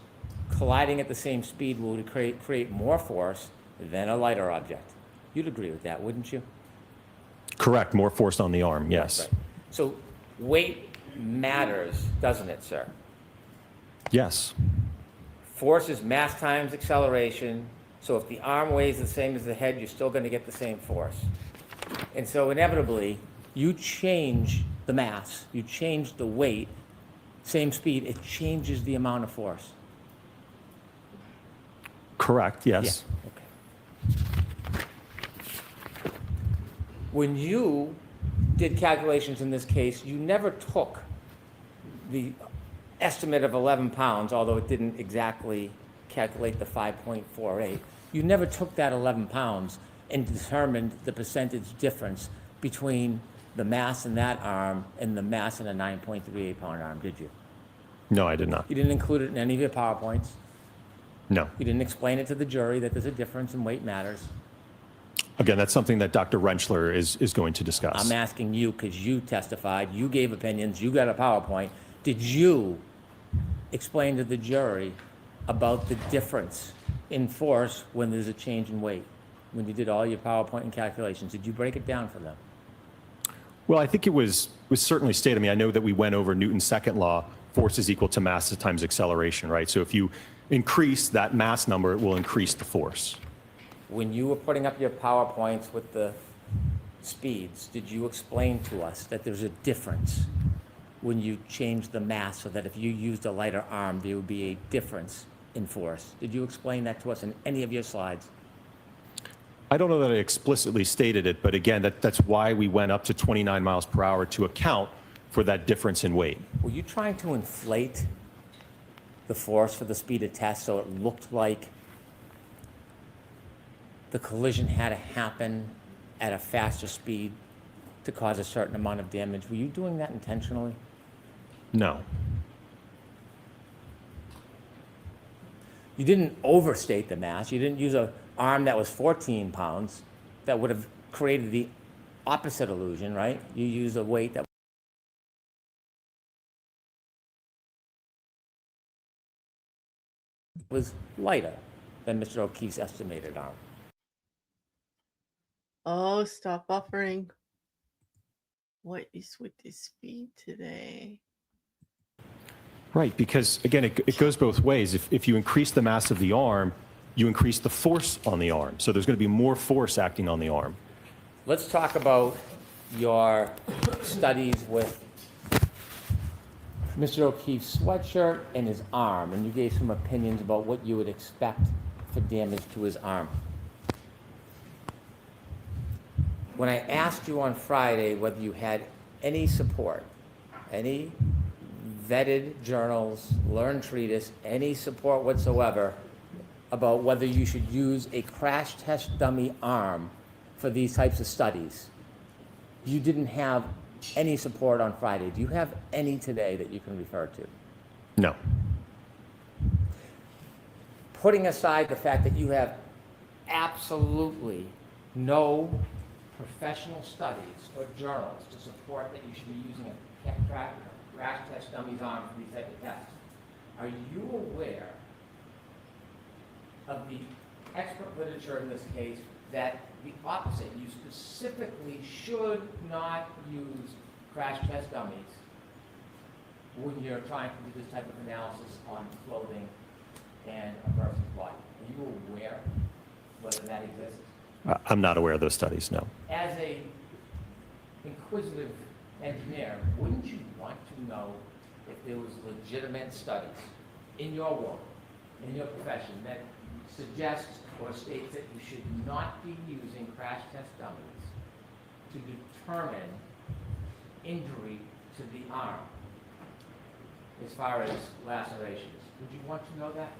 colliding at the same speed, will create more force than a lighter object. You'd agree with that, wouldn't you? Correct. More force on the arm, yes. Right. So weight matters, doesn't it, sir? Yes. Force is mass times acceleration. So if the arm weighs the same as the head, you're still going to get the same force. And so inevitably, you change the mass, you change the weight, same speed, it changes the amount of force. Correct, yes. Yeah. Okay. When you did calculations in this case, you never took the estimate of 11 pounds, although it didn't exactly calculate the 5.48. You never took that 11 pounds and determined the percentage difference between the mass in that arm and the mass in a 9.38 pound arm, did you? No, I did not. You didn't include it in any of your PowerPoints. No. You didn't explain it to the jury that there's a difference and weight matters. Again, that's something that Dr. Rentschler is going to discuss. I'm asking you because you testified, you gave opinions, you got a PowerPoint. Did you explain to the jury about the difference in force when there's a change in weight? When you did all your PowerPoint and calculations, did you break it down for them? Well, I think it was certainly stated. I mean, I know that we went over Newton's second law, force is equal to mass times acceleration, right? So if you increase that mass number, it will increase the force. When you were putting up your PowerPoints with the speeds, did you explain to us that there's a difference when you change the mass so that if you used a lighter arm, there would be a difference in force? Did you explain that to us in any of your slides? I don't know that I explicitly stated it, but again, that's why we went up to 29 miles per hour to account for that difference in weight. Were you trying to inflate the force for the speed of test so it looked like the collision had to happen at a faster speed to cause a certain amount of damage? Were you doing that intentionally? No. You didn't overstate the mass. You didn't use an arm that was 14 pounds that would have created the opposite illusion, right? You used a weight that was lighter than Mr. O'Keefe's estimated arm. Oh, stop buffering. What is with this speed today? Right, because again, it goes both ways. If you increase the mass of the arm, you increase the force on the arm. So there's going to be more force acting on the arm. Let's talk about your studies with Mr. O'Keefe's sweatshirt and his arm, and you gave some opinions about what you would expect for damage to his arm. When I asked you on Friday whether you had any support, any vetted journals, learned treatise, any support whatsoever about whether you should use a crash test dummy arm for these types of studies, you didn't have any support on Friday. Do you have any today that you can refer to? No. Putting aside the fact that you have absolutely no professional studies or journals to support that you should be using a crash test dummies arm for these type of tests, are you aware of the expert literature in this case that the opposite, you specifically should not use crash test dummies when you're trying to do this type of analysis on clothing and a person's body? Are you aware whether that exists? I'm not aware of those studies, no. As a inquisitive engineer, wouldn't you want to know if there was legitimate studies in your work, in your profession, that suggests or states that you should not be using crash test dummies to determine injury to the arm as far as lacerations? Would you want to know that?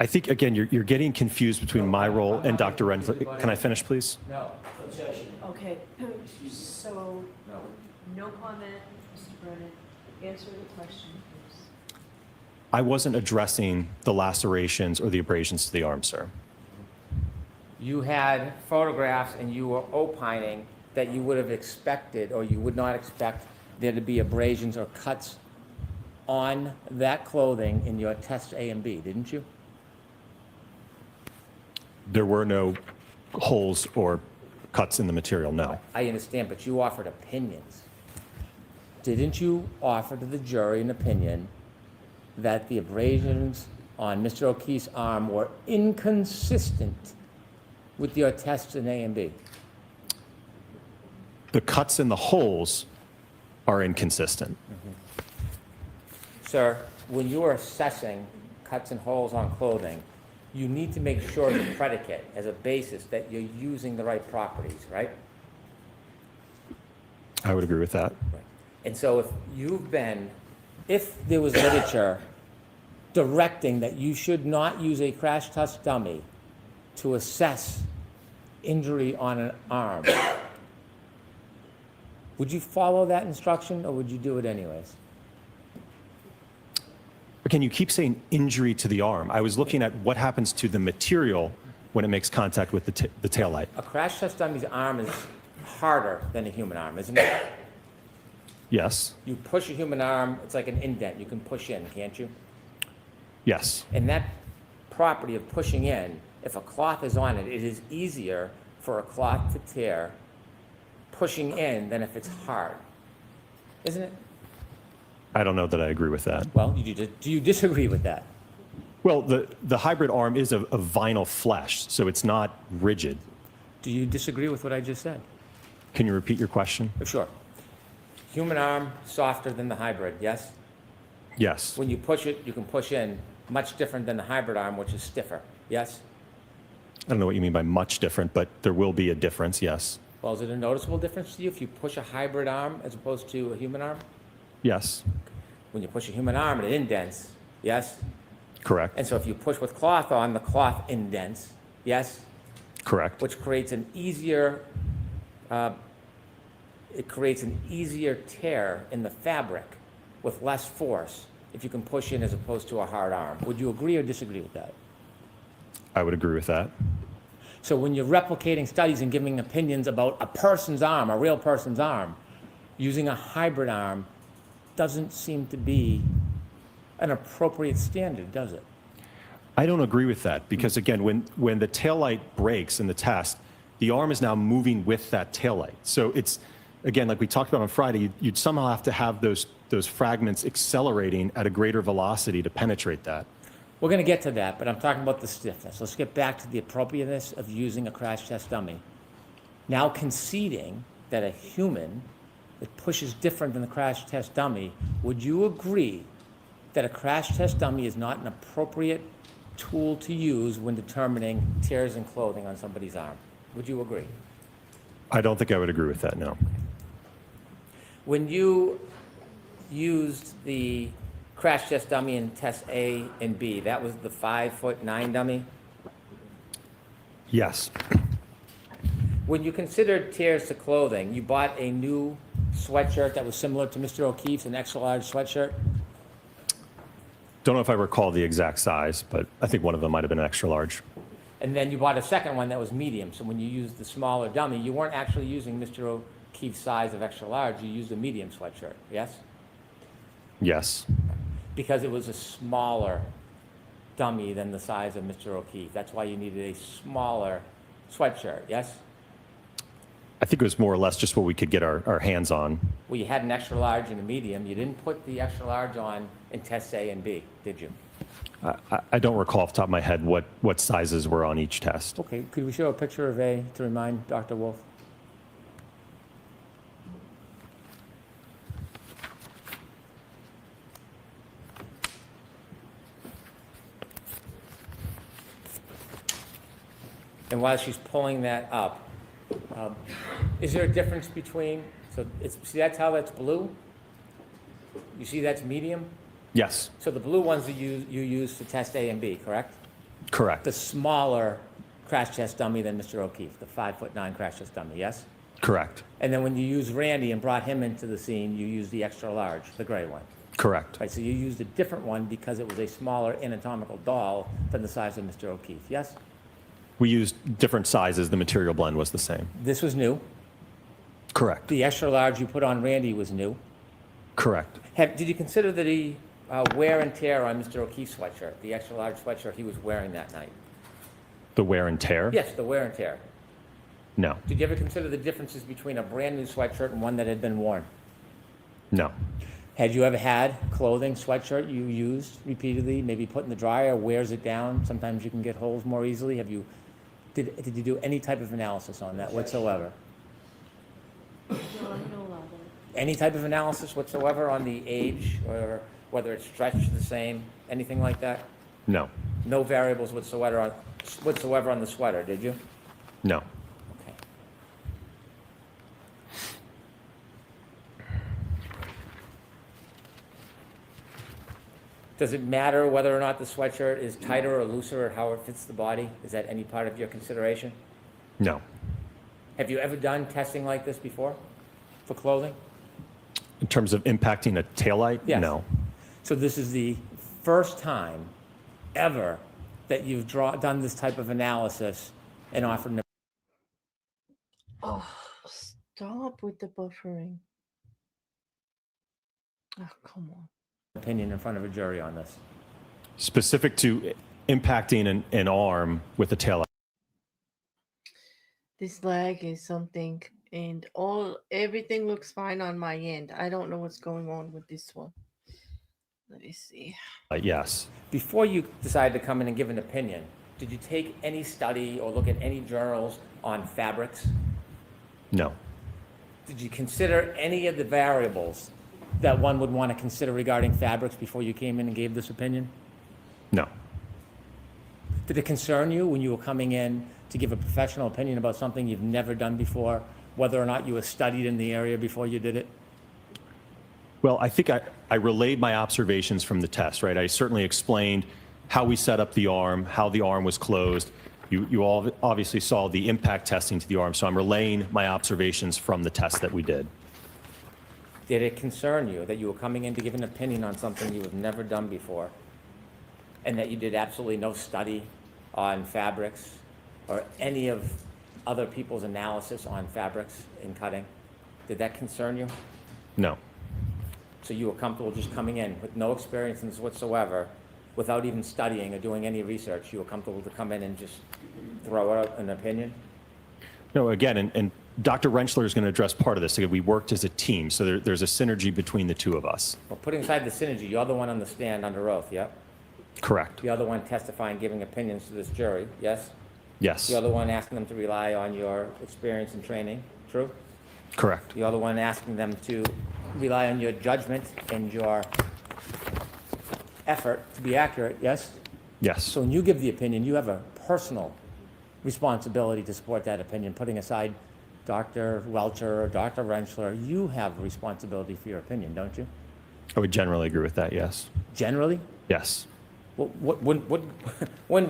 I think, again, you're getting confused between my role and Dr. Renfro. Can I finish, please? No. Okay, so, no comment, Mr. Brennan. Answer the question, please. I wasn't addressing the lacerations or the abrasions to the arm, sir. You had photographs and you were opining that you would have expected or you would not expect there to be abrasions or cuts on that clothing in your test A and B, didn't you? There were no holes or cuts in the material, no. I understand, but you offered opinions. Didn't you offer to the jury an opinion that the abrasions on Mr. O'Keefe's arm were inconsistent with your tests in A and B? The cuts and the holes are inconsistent. Sir, when you are assessing cuts and holes on clothing, you need to make sure the predicate as a basis that you're using the right properties, right? I would agree with that. Right. And so if there was literature directing that you should not use a crash test dummy to assess injury on an arm, would you follow that instruction or would you do it anyways? Again, you keep saying injury to the arm. I was looking at what happens to the material when it makes contact with the taillight. A crash test dummy's arm is harder than a human arm, isn't it? Yes. You push a human arm, it's like an indent. You can push in, can't you? Yes. And that property of pushing in, if a cloth is on it, it is easier for a cloth to tear pushing in than if it's hard. Isn't it? I don't know that I agree with that. Well, do you disagree with that? Well, the hybrid arm is a vinyl flesh, so it's not rigid. Do you disagree with what I just said? Can you repeat your question? Sure. Human arm, softer than the hybrid, yes? Yes. When you push it, you can push in, much different than the hybrid arm, which is stiffer, yes? I don't know what you mean by much different, but there will be a difference, yes. Well, is it a noticeable difference to you if you push a hybrid arm as opposed to a human arm? Yes. When you push a human arm, it indents, yes? Correct. And so if you push with cloth on, the cloth indents, yes? Correct. Which creates an easier, tear in the fabric with less force if you can push in as opposed to a hard arm. Would you agree or disagree with that? I would agree with that. So when you're replicating studies and giving opinions about a person's arm, a real person's arm, using a hybrid arm doesn't seem to be an appropriate standard, does it? I don't agree with that because, again, when the taillight breaks in the test, the arm is now moving with that taillight. So it's, again, like we talked about on Friday, you'd somehow have to have those fragments accelerating at a greater velocity to penetrate that. We're going to get to that, but I'm talking about the stiffness. Let's get back to the appropriateness of using a crash test dummy. Now conceding that a human that pushes different than the crash test dummy, would you agree that a crash test dummy is not an appropriate tool to use when determining tears in clothing on somebody's arm? Would you agree? I don't think I would agree with that, no. When you used the crash test dummy in test A and B, that was the 5'9" dummy? Yes. When you considered tears to clothing, you bought a new sweatshirt that was similar to Mr. O'Keefe's, an extra large sweatshirt? Don't know if I recall the exact size, but I think one of them might have been extra large. And then you bought a second one that was medium. So when you used the smaller dummy, you weren't actually using Mr. O'Keefe's size of extra large. You used a medium sweatshirt, yes? Yes. Because it was a smaller dummy than the size of Mr. O'Keefe. That's why you needed a smaller sweatshirt, yes? I think it was more or less just what we could get our hands on. Well, you had an extra large and a medium. You didn't put the extra large on in tests A and B, did you? I don't recall off the top of my head what sizes were on each test. Okay, could we show a picture of A to remind Dr. Wolfe? And while she's pulling that up, is there a difference between, see that's how that's blue? You see that's medium? Yes. So the blue ones that you use to test A and B, correct? Correct. The smaller crash test dummy than Mr. O'Keefe, the 5'9" crash test dummy, yes? Correct. And then when you used Randy and brought him into the scene, you used the extra large, the gray one. Correct. Right, so you used a different one because it was a smaller anatomical doll than the size of Mr. O'Keefe, yes? We used different sizes. The material blend was the same. This was new. Correct. The extra large you put on Randy was new. Correct. Did you consider the wear and tear on Mr. O'Keefe's sweatshirt, the extra large sweatshirt he was wearing that night? The wear and tear? Yes, the wear and tear. No. Did you ever consider the differences between a brand-new sweatshirt and one that had been worn? No. Had you ever had clothing, sweatshirt you used repeatedly, maybe put in the dryer, wears it down? Sometimes you can get holes more easily. Did you do any type of analysis on that whatsoever? No, I know a lot of Any type of analysis whatsoever on the age or whether it's stretched the same, anything like that? No. No variables whatsoever on the sweater, did you? No. Okay. Does it matter whether or not the sweatshirt is tighter or looser or how it fits the body? Is that any part of your consideration? No. Have you ever done testing like this before for clothing? In terms of impacting a taillight? Yes. No. So this is the first time ever that you've done this type of analysis and offered an Oh, stop with the buffering. Oh, come on. opinion in front of a jury on this. Specific to impacting an arm with a taillight. This lag is something, and everything looks fine on my end. I don't know what's going on with this one. Let me see. Yes. Before you decided to come in and give an opinion, did you take any study or look at any journals on fabrics? No. Did you consider any of the variables that one would want to consider regarding fabrics before you came in and gave this opinion? No. Did it concern you when you were coming in to give a professional opinion about something you've never done before, whether or not you were studied in the area before you did it? Well, I think I relayed my observations from the test, right? I certainly explained how we set up the arm, how the arm was closed. You all obviously saw the impact testing to the arm, so I'm relaying my observations from the test that we did. Did it concern you that you were coming in to give an opinion on something you have never done before, and that you did absolutely no study on fabrics or any of other people's analysis on fabrics in cutting? Did that concern you? No. So you were comfortable just coming in with no experience in this whatsoever, without even studying or doing any research? You were comfortable to come in and just throw out an opinion? No, again, and Dr. Rentschler is going to address part of this. Again, we worked as a team, so there's a synergy between the two of us. Well, putting aside the synergy, you're the one on the stand under oath, yeah? Correct. You're the one testifying, giving opinions to this jury, yes? Yes. You're the one asking them to rely on your experience and training, true? Correct. You're the one asking them to rely on your judgment and your effort to be accurate, yes? Yes. So when you give the opinion, you have a personal responsibility to support that opinion, putting aside Dr. Welcher or Dr. Rentschler. You have a responsibility for your opinion, don't you? I would generally agree with that, yes. Generally? Yes. Well, when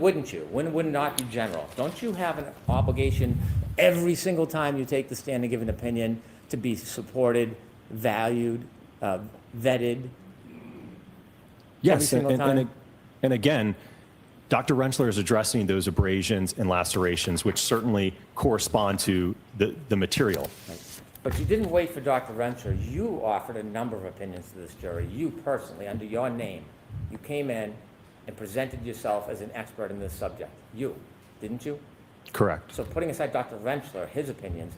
wouldn't you? When would not be general? Don't you have an obligation every single time you take the stand and give an opinion to be supported, valued, vetted? Yes, single time? and again, Dr. Rentschler is addressing those abrasions and lacerations, which certainly correspond to the material. But you didn't wait for Dr. Rentschler. You offered a number of opinions to this jury. You personally, under your name, you came in and presented yourself as an expert in this subject. You, didn't you? Correct. So putting aside Dr. Rentschler, his opinions,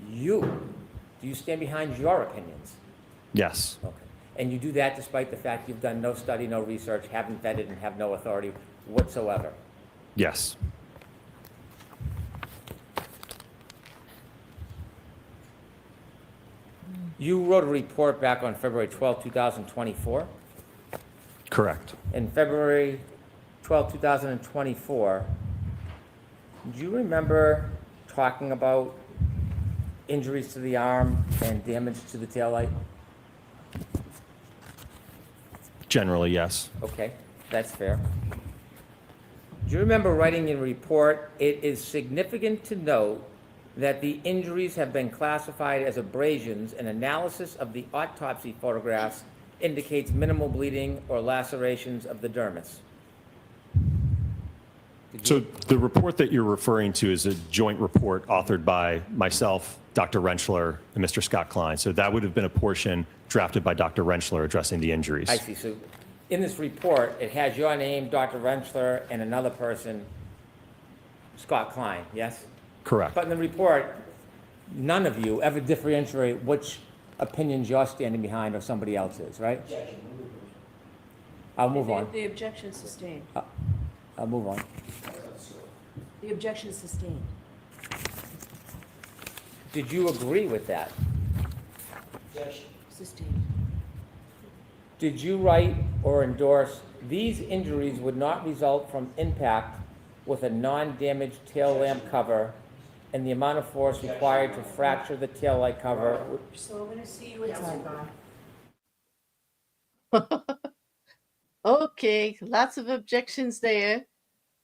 do you stand behind your opinions? Yes. Okay. And you do that despite the fact you've done no study, no research, haven't vetted, and have no authority whatsoever? Yes. You wrote a report back on February 12, 2024. Correct. In February 12, 2024, do you remember talking about injuries to the arm and damage to the taillight? Generally, yes. Okay, that's fair. Do you remember writing in your report, it is significant to note that the injuries have been classified as abrasions and analysis of the autopsy photographs indicates minimal bleeding or lacerations of the dermis? So the report that you're referring to is a joint report authored by myself, Dr. Rentschler, and Mr. Scott Klein. So that would have been a portion drafted by Dr. Rentschler addressing the injuries. I see. So in this report, it has your name, Dr. Rentschler, and another person, Scott Klein, yes? Correct. But in the report, none of you ever differentiate which opinions you're standing behind or somebody else's, right? I'll move on. The objection is sustained. I'll move on. The objection is sustained. Did you agree with that? Sustained. Did you write or endorse these injuries would not result from impact with a non-damaged tail lamp cover and the amount of force required to fracture the tail light cover? So I'm gonna see you inside. Okay, lots of objections there.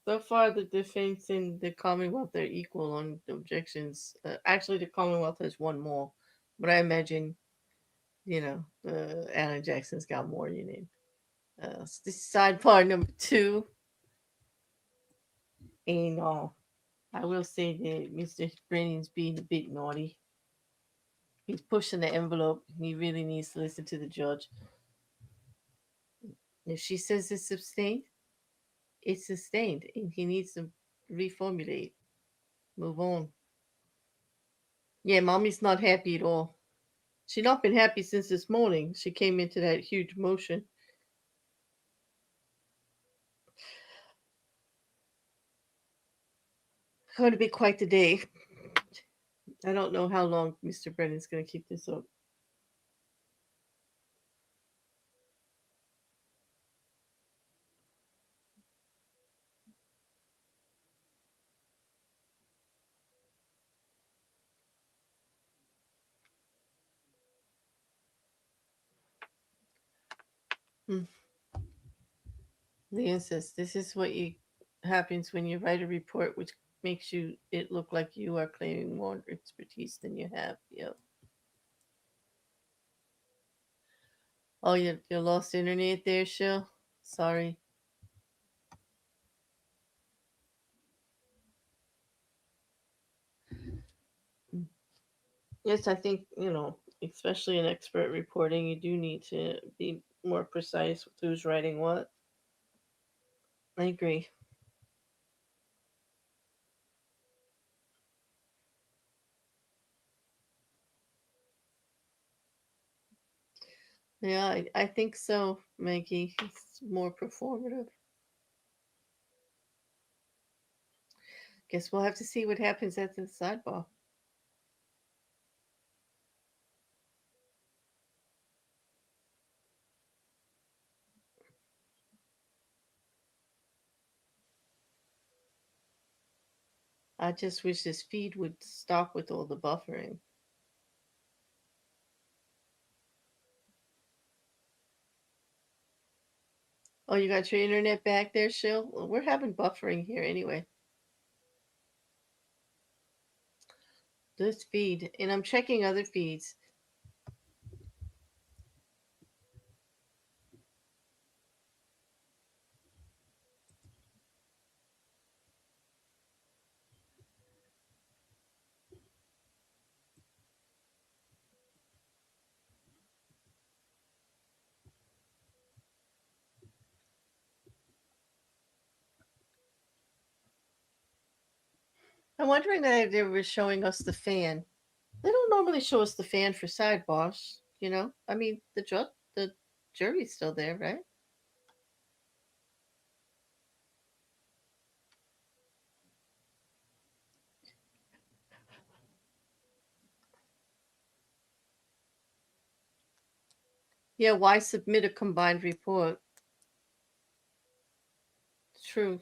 So far, the defense and the Commonwealth are equal on the objections. Actually, the Commonwealth has one more, but I imagine, Alan Jackson's got more you need. This is sidebar number 2. And I will say that Mr. Brennan's being a bit naughty. He's pushing the envelope. He really needs to listen to the judge. If she says it's sustained, it's sustained, and he needs to reformulate. Move on. Yeah, mommy's not happy at all. She's not been happy since this morning. She came into that huge motion. Going to be quite the day. I don't know how long Mr. Brennan's going to keep this up. Leon says this is what happens when you write a report which makes it look like you are claiming more expertise than you have. Yep. Oh, you lost internet there, Shil? Sorry. Yes, I think, especially in expert reporting, you do need to be more precise with who's writing what. I agree. Yeah, I think so, Maggie. It's more performative. Guess we'll have to see what happens at the sidebar. I just wish this feed would stop with all the buffering. Oh, you got your internet back there, Shil? Well, we're having buffering here anyway. This feed, and I'm checking other feeds. I'm wondering if they were showing us the fan. They don't normally show us the fan for sidebars, I mean, the jury's still there, right? Yeah, why submit a combined report? True.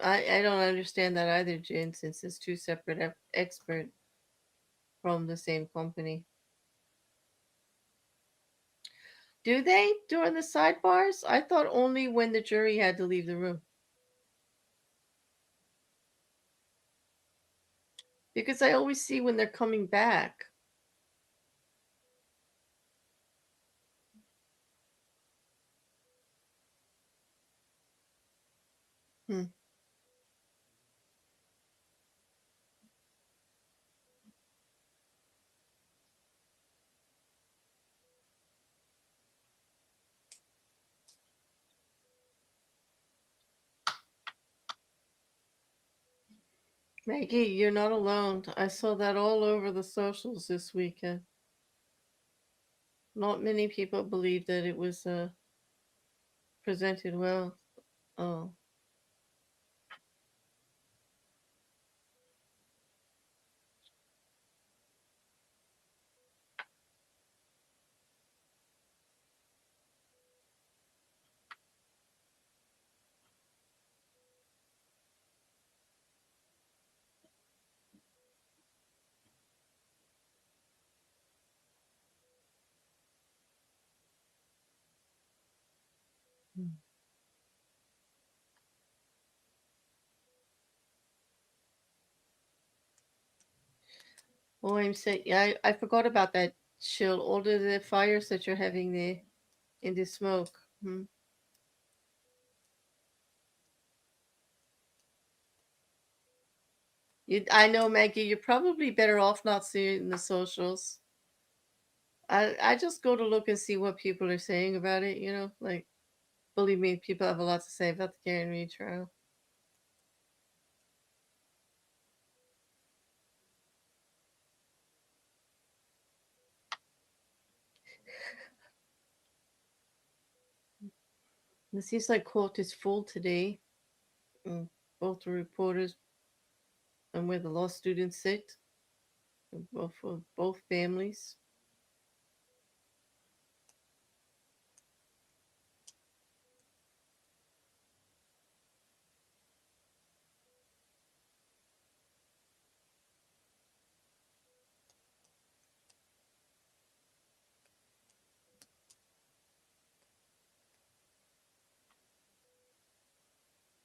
I don't understand that either, Jen, since it's two separate experts from the same company. Do they during the sidebars? I thought only when the jury had to leave the room. Because I always see when they're coming back. Hmm. Maggie, you're not alone. I saw that all over the socials this weekend. Not many people believe that it was presented well. Oh. Oh, I'm saying, yeah, I forgot about that, Chill. All of the fires that you're having there in the smoke. Hmm. I know, Maggie, you're probably better off not seeing the socials. I just go to look and see what people are saying about it, like, believe me, people have a lot to say about the Karen Reed trial. It seems like court is full today. Both the reporters and where the law students sit, both for both families.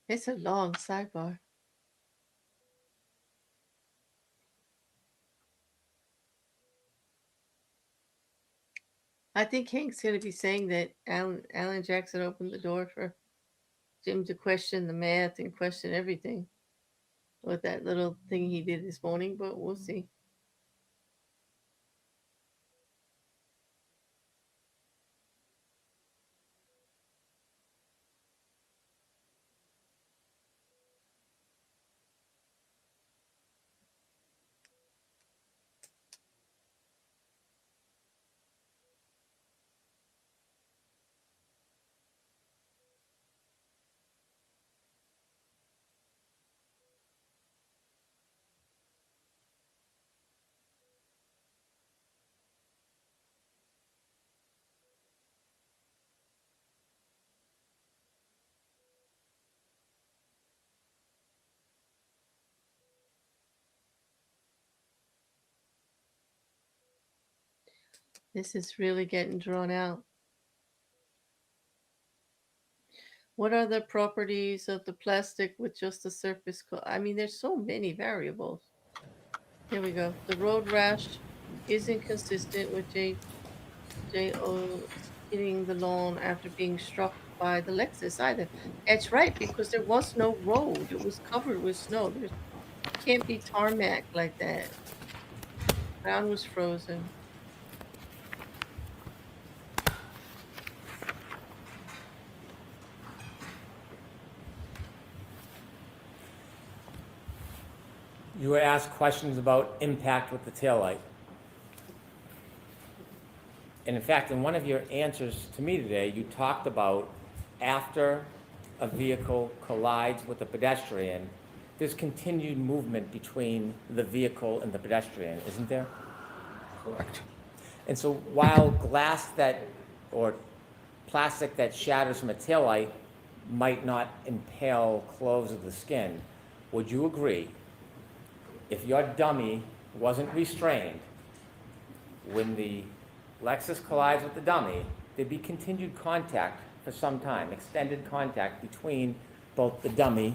It's a long sidebar. I think Hank's going to be saying that Alan Jackson opened the door for Jim to question the math and question everything with that little thing he did this morning, but we'll see. This is really getting drawn out. What are the properties of the plastic with just the surface coat? I mean, there's so many variables. Here we go. The road rash isn't consistent with J.O. hitting the lawn after being struck by the Lexus either. That's right, because there was no road. It was covered with snow. There can't be tarmac like that. Ground was frozen. You were asked questions about impact with the taillight. And in fact, in one of your answers to me today, you talked about after a vehicle collides with a pedestrian, there's continued movement between the vehicle and the pedestrian, isn't there? Correct. And so while glass or plastic that shatters from a taillight might not impale clothes of the skin, would you agree, if your dummy wasn't restrained, when the Lexus collides with the dummy, there'd be continued contact for some time, extended contact between both the dummy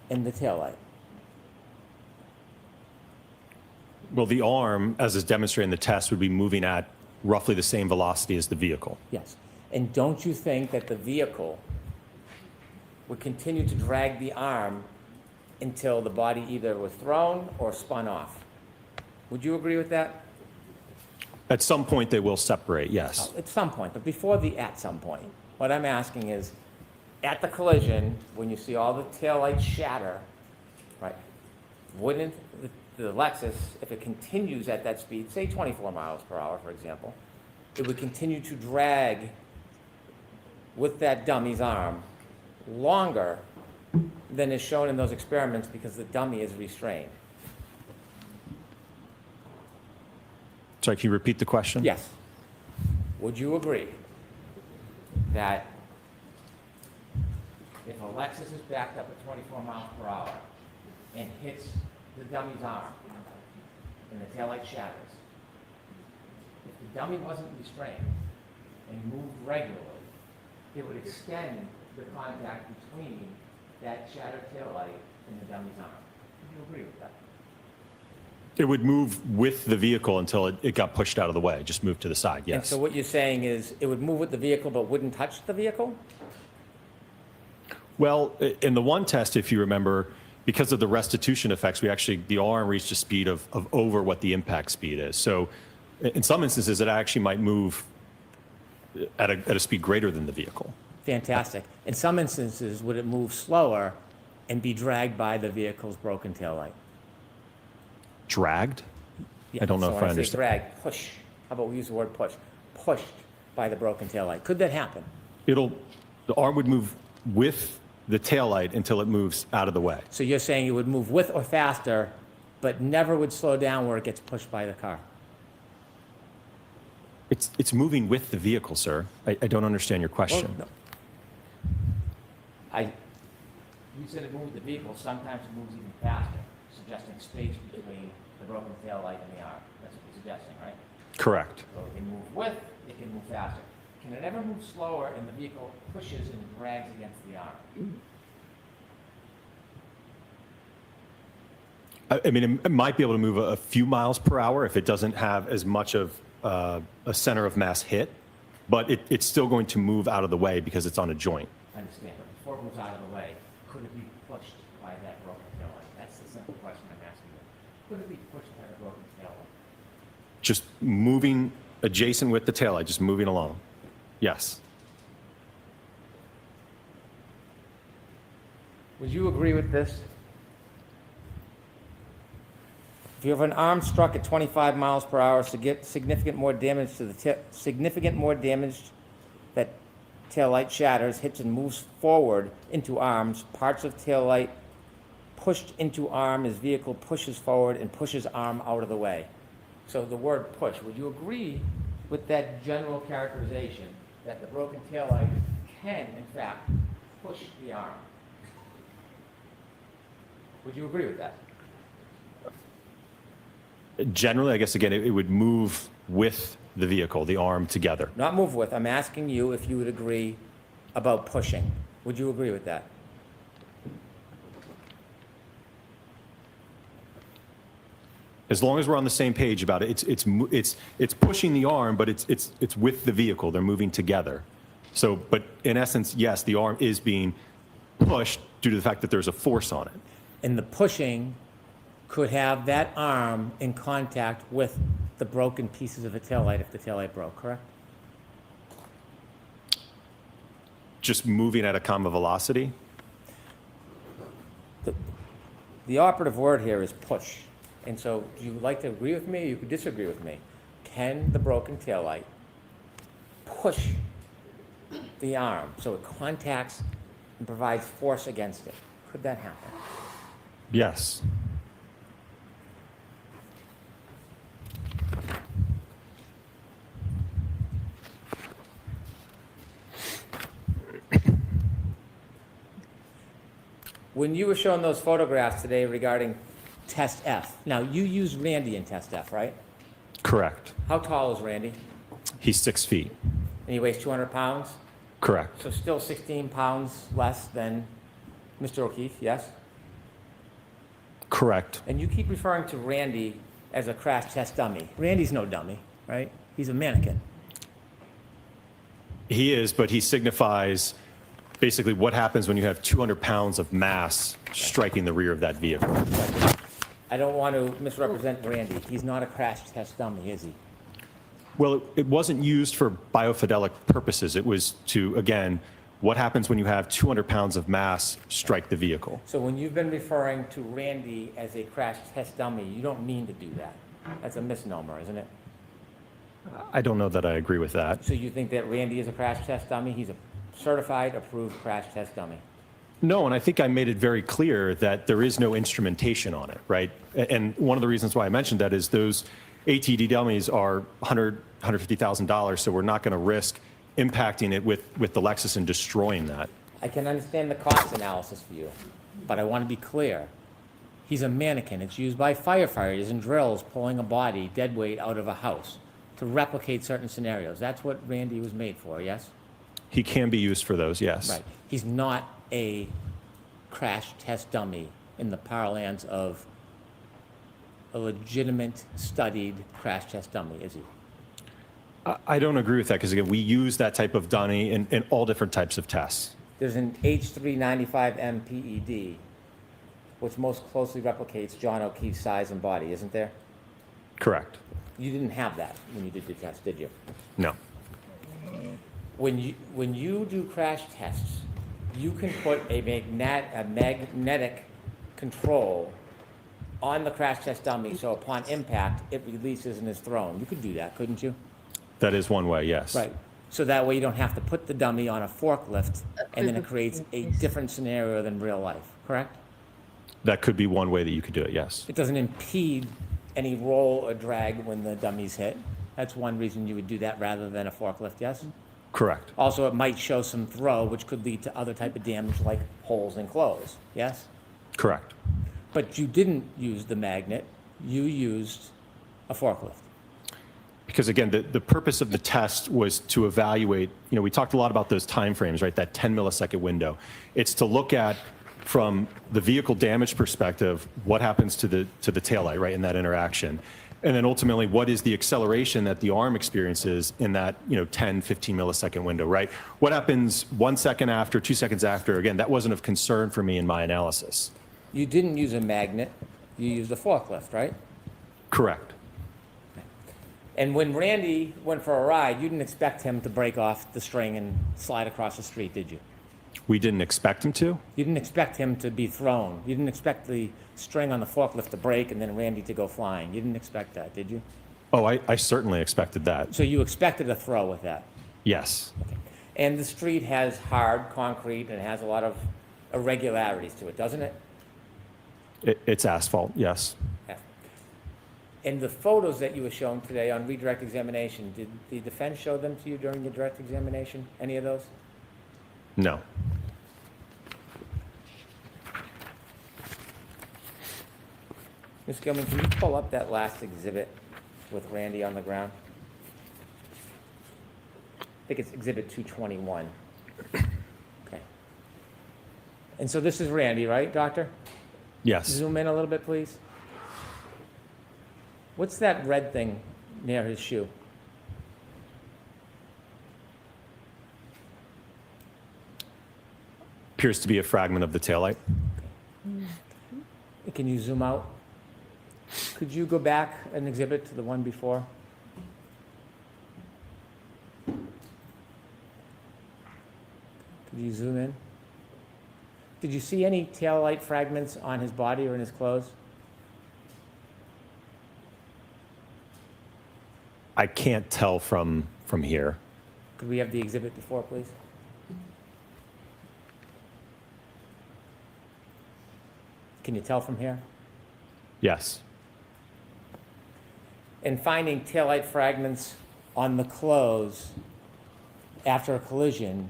and the taillight? Well, the arm, as is demonstrated in the test, would be moving at roughly the same velocity as the vehicle. Yes. And don't you think that the vehicle would continue to drag the arm until the body either was thrown or spun off? Would you agree with that? At some point, they will separate, yes. At some point, but before the at some point. What I'm asking is, at the collision, when you see all the taillights shatter, right, wouldn't the Lexus, if it continues at that speed, say 24 miles per hour, for example, it would continue to drag with that dummy's arm longer than is shown in those experiments because the dummy is restrained? Sorry, can you repeat the question? Yes. Would you agree that if a Lexus is backed up at 24 miles per hour and hits the dummy's arm and the taillight shatters, if the dummy wasn't restrained and moved regularly, it would extend the contact between that shattered taillight and the dummy's arm? Would you agree with that? It would move with the vehicle until it got pushed out of the way, just move to the side, And yes. so what you're saying is it would move with the vehicle but wouldn't touch the vehicle? Well, in the one test, if you remember, because of the restitution effects, the arm reached a speed of over what the impact speed is. So in some instances, it actually might move at a speed greater than the vehicle. Fantastic. In some instances, would it move slower and be dragged by the vehicle's broken taillight? Dragged? Yeah, I don't know so if when I say understand. drag, push. How about we use the word push? Pushed by the broken taillight. Could that happen? The arm would move with the taillight until it moves out of the way. So you're saying it would move with or faster, but never would slow down where it gets pushed by the car? It's moving with the vehicle, sir. I don't understand your question. Well, no. You said it moved the vehicle. Sometimes it moves even faster, suggesting space between the broken taillight and the arm. That's what you're suggesting, right? Correct. So it can move with, it can move faster. Can it ever move slower and the vehicle pushes and drags against the arm? I mean, it might be able to move a few miles per hour if it doesn't have as much of a center of mass hit, but it's still going to move out of the way because it's on a joint. I understand, but before it moves out of the way, could it be pushed by that broken taillight? That's the simple question I'm asking you. Could it be pushed by the broken taillight? Just moving adjacent with the taillight, just moving along. Yes. Would you agree with this? If you have an arm struck at 25 miles per hour, significant more damage that taillight shatters, hits and moves forward into arms, parts of taillight pushed into arm as vehicle pushes forward and pushes arm out of the way. So the word push, would you agree with that general characterization that the broken taillight can, in fact, push the arm? Would you agree with that? Generally, I guess, again, it would move with the vehicle, the arm together. Not move with. I'm asking you if you would agree about pushing. Would you agree with that? As long as we're on the same page about it, it's pushing the arm, but it's with the vehicle. They're moving together. So, but in essence, yes, the arm is being pushed due to the fact that there's a force on it. And the pushing could have that arm in contact with the broken pieces of the taillight if the taillight broke, correct? Just moving at a common velocity. The operative word here is push. And so, do you like to agree with me, or you could disagree with me? Can the broken taillight push the arm so it contacts and provides force against it? Could that happen? Yes. When you were showing those photographs today regarding Test F, now you used Randy in Test F, right? Correct. How tall is Randy? He's 6 feet. And he weighs 200 pounds? Correct. So still 16 pounds less than Mr. O'Keefe, yes? Correct. And you keep referring to Randy as a crash test dummy. Randy's no dummy, right? He's a mannequin. He is, but he signifies basically what happens when you have 200 pounds of mass striking the rear of that vehicle. I don't want to misrepresent Randy. He's not a crash test dummy, is he? Well, it wasn't used for biofidelic purposes. It was to, again, what happens when you have 200 pounds of mass strike the vehicle. So when you've been referring to Randy as a crash test dummy, you don't mean to do that. That's a misnomer, isn't it? I don't know that I agree with that. So you think that Randy is a crash test dummy? He's a certified, approved crash test dummy. No, and I think I made it very clear that there is no instrumentation on it, right? And one of the reasons why I mentioned that is those ATD dummies are $150,000, so we're not going to risk impacting it with the Lexus and destroying that. I can understand the cost analysis for you, but I want to be clear. He's a mannequin. It's used by firefighters and drills pulling a body, dead weight, out of a house to replicate certain scenarios. That's what Randy was made for, yes? He can be used for those, yes. Right. He's not a crash test dummy in the parlance of a legitimate, studied crash test dummy, is he? I don't agree with that because, again, we use that type of dummy in all different types of tests. There's an H395M PED, which most closely replicates John O'Keefe's size and body, isn't there? Correct. You didn't have that when you did the test, did you? No. When you do crash tests, you can put a magnetic control on the crash test dummy, so upon impact, it releases and is thrown. You could do that, couldn't you? That is one way, yes. Right. So that way you don't have to put the dummy on a forklift, and then it creates a different scenario than real life, correct? That could be one way that you could do it, yes. It doesn't impede any roll or drag when the dummy's hit. That's one reason you would do that rather than a forklift, yes? Correct. Also, it might show some throw, which could lead to other type of damage like holes in clothes, yes? Correct. But you didn't use the magnet, you used a forklift. Because again, the purpose of the test was to evaluate, we talked a lot about those time frames, right? That 10 millisecond window. It's to look at, from the vehicle damage perspective, what happens to the taillight, right, in that interaction. And then ultimately, what is the acceleration that the arm experiences in that 10, 15 millisecond window, right? What happens 1 second after, 2 seconds after? Again, that wasn't of concern for me in my analysis. You didn't use a magnet, you used a forklift, right? Correct. And when Randy went for a ride, you didn't expect him to break off the string and slide across the street, did you? We didn't expect him to. You didn't expect him to be thrown. You didn't expect the string on the forklift to break and then Randy to go flying. You didn't expect that, did you? Oh, I certainly expected that. So you expected a throw with that? Yes. Okay. And the street has hard concrete and has a lot of irregularities to it, doesn't it? It's asphalt, yes. Yeah. And the photos that you were shown today on redirect examination, did the defense show them to you during your direct examination? Any of those? No. Ms. Gilman, can you pull up that last exhibit with Randy on the ground? I think it's exhibit 221. Okay. And so this is Randy, right, doctor? Yes. Zoom in a little bit, please. What's that red thing near his shoe? Appears to be a fragment of the taillight. Can you zoom out? Could you go back an exhibit to the one before? Could you zoom in? Did you see any taillight fragments on his body or in his clothes? I can't tell from here. Could we have the exhibit before, please? Can you tell from here? Yes. And finding taillight fragments on the clothes after a collision,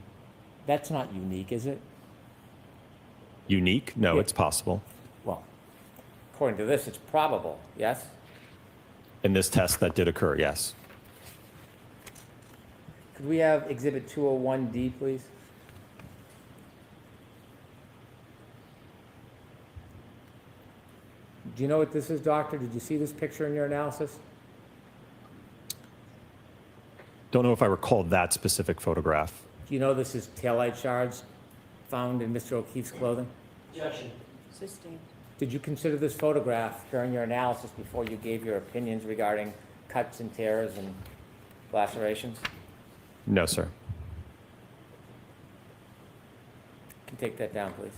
that's not unique, is it? Unique? No, Yeah. it's possible. Well, according to this, it's probable, yes? In this test, that did occur, yes. Could we have exhibit 201D, please? Do you know what this is, doctor? Did you see this picture in your analysis? Don't know if I recall that specific photograph. Do you know this is taillight shards found in Mr. O'Keefe's clothing? Objection. Sustained. Did you consider this photograph during your analysis before you gave your opinions regarding cuts and tears and lacerations? No, sir. Can you take that down, please?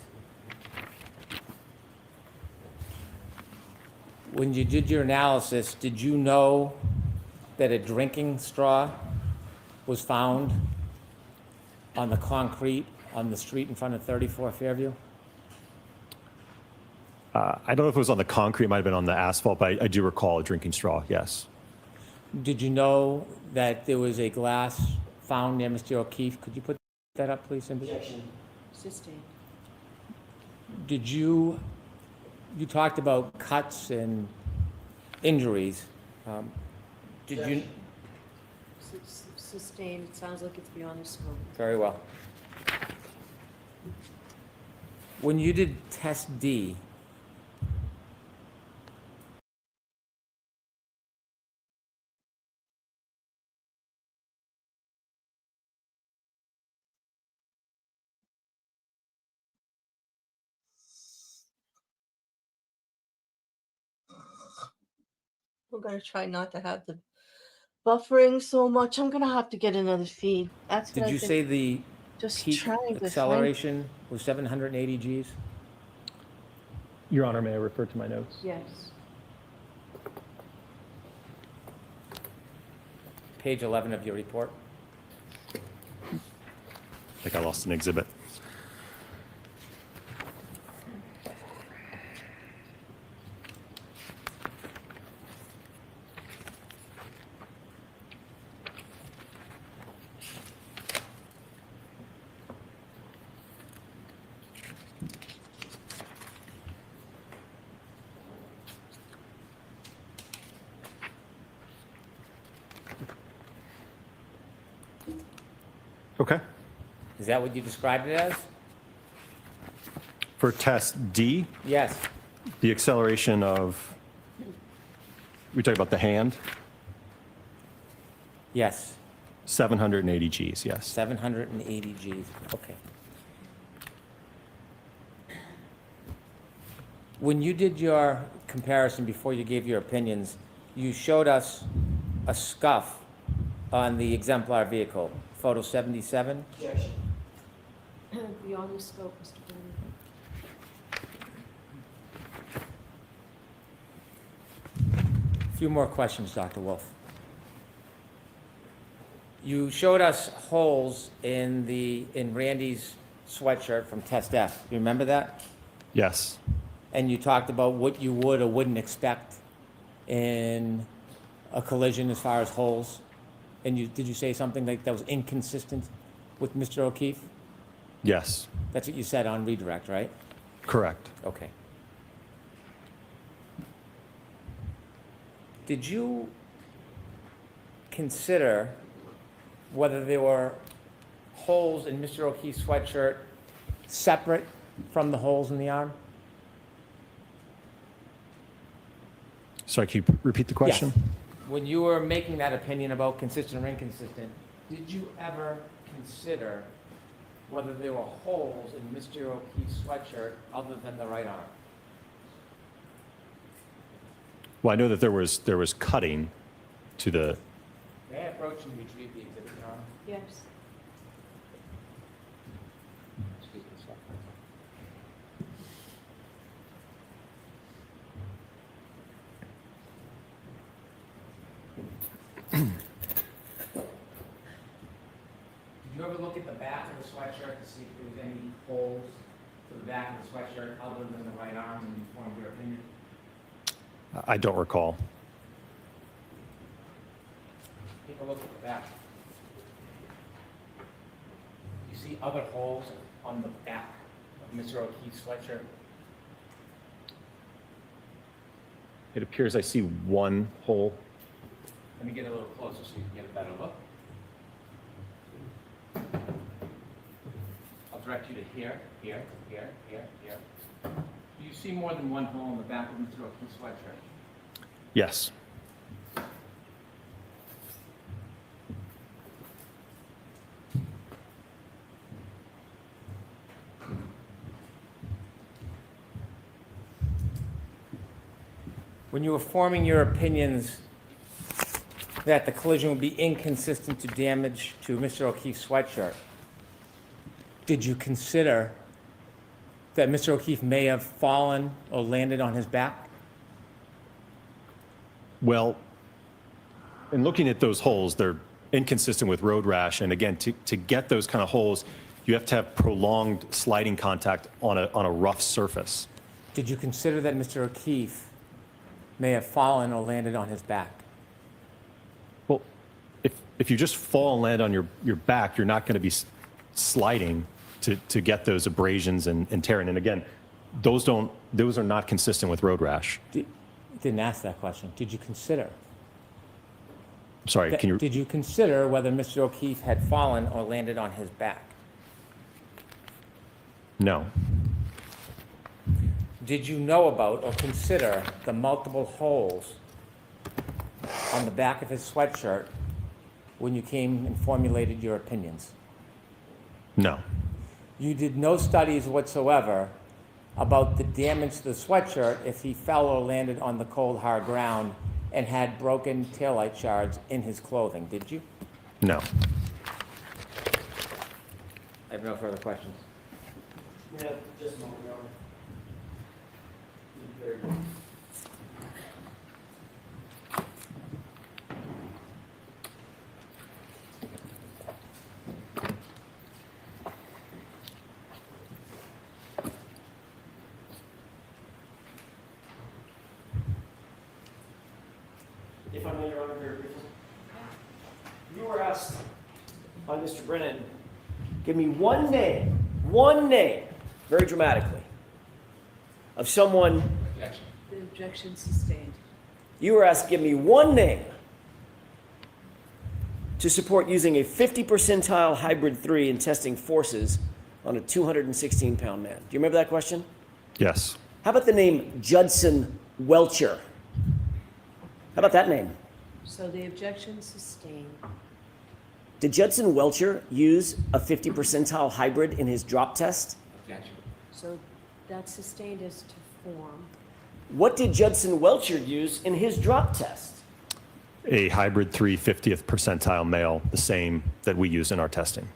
When you did your analysis, did you know that a drinking straw was found on the concrete on the street in front of 34 Fairview? I don't know if it was on the concrete, it might have been on the asphalt, but I do recall a drinking straw, yes. Did you know that there was a glass found near Mr. O'Keefe? Could you put that up, please, Cindy? Objection. Sustained. Did you talked about cuts and injuries. Did you, Sustained. It sounds like it's beyond the scope. very well. When you did test D, We're gonna try not to have the buffering so much. I'm gonna have to get another feed. That's what did I've you been say the just peak trying to find. acceleration was 780 Gs? Your Honor, may I refer to my notes? Yes. Page 11 of your report. I think I lost an exhibit. Okay. Is that what you described it as? For test D, Yes. the acceleration of, we talking about the hand, Yes. 780 Gs, yes. 780 Gs. Okay. When you did your comparison before you gave your opinions, you showed us a scuff on the exemplar vehicle, photo 77. Objection. Beyond the scope, Mr. Brennan. A few more questions, Dr. Wolfe. You showed us holes in Randy's sweatshirt from test F. You remember that? Yes. And you talked about what you would or wouldn't expect in a collision as far as holes. And did you say something like that was inconsistent with Mr. O'Keefe? Yes. That's what you said on redirect, right? Correct. Okay. Did you consider whether there were holes in Mr. O'Keefe's sweatshirt separate from the holes in the arm? Sorry, can you repeat the question? Yes. When you were making that opinion about consistent or inconsistent, did you ever consider whether there were holes in Mr. O'Keefe's sweatshirt other than the right arm? Well, I know that there was cutting to the, May I approach and retrieve the exhibit, Your Honor? Yes. Excuse me, sir. Did you ever look at the back of the sweatshirt to see if there was any holes to the back of the sweatshirt other than the right arm when you formed your opinion? I don't recall. Take a look at the back. You see other holes on the back of Mr. O'Keefe's sweatshirt? It appears I see one hole. Let me get a little closer so you can get a better look. I'll direct you to here, here, here, here, here. Do you see more than one hole in the back of Mr. O'Keefe's sweatshirt? Yes. When you were forming your opinions that the collision would be inconsistent to damage to Mr. O'Keefe's sweatshirt, did you consider that Mr. O'Keefe may have fallen or landed on his back? Well, in looking at those holes, they're inconsistent with road rash. And again, to get those kind of holes, you have to have prolonged sliding contact on a rough surface. Did you consider that Mr. O'Keefe may have fallen or landed on his back? Well, if you just fall and land on your back, you're not going to be sliding to get those abrasions and tearing. And again, those are not consistent with road rash. Didn't ask that question. Did you consider? Sorry, can you? Did you consider whether Mr. O'Keefe had fallen or landed on his back? No. Did you know about or consider the multiple holes on the back of his sweatshirt when you came and formulated your opinions? No. You did no studies whatsoever about the damage to the sweatshirt if he fell or landed on the cold, hard ground and had broken taillight shards in his clothing, did you? No. I have no further questions. Yeah, just a moment, Your Honor. Very good. If I may, Your Honor, very briefly. You were asked by Mr. Brennan, give me one name, very dramatically, of someone. Objection. The objection sustained. You were asked, give me one name to support using a 50 percentile hybrid 3 in testing forces on a 216-pound man. Do you remember that question? Yes. How about the name Judson Welcher? How about that name? So the objection sustained. Did Judson Welcher use a 50 percentile hybrid in his drop test? Objection. So that's sustained as to form. What did Judson Welcher use in his drop test? A hybrid 3 50th percentile male, the same that we use in our testing.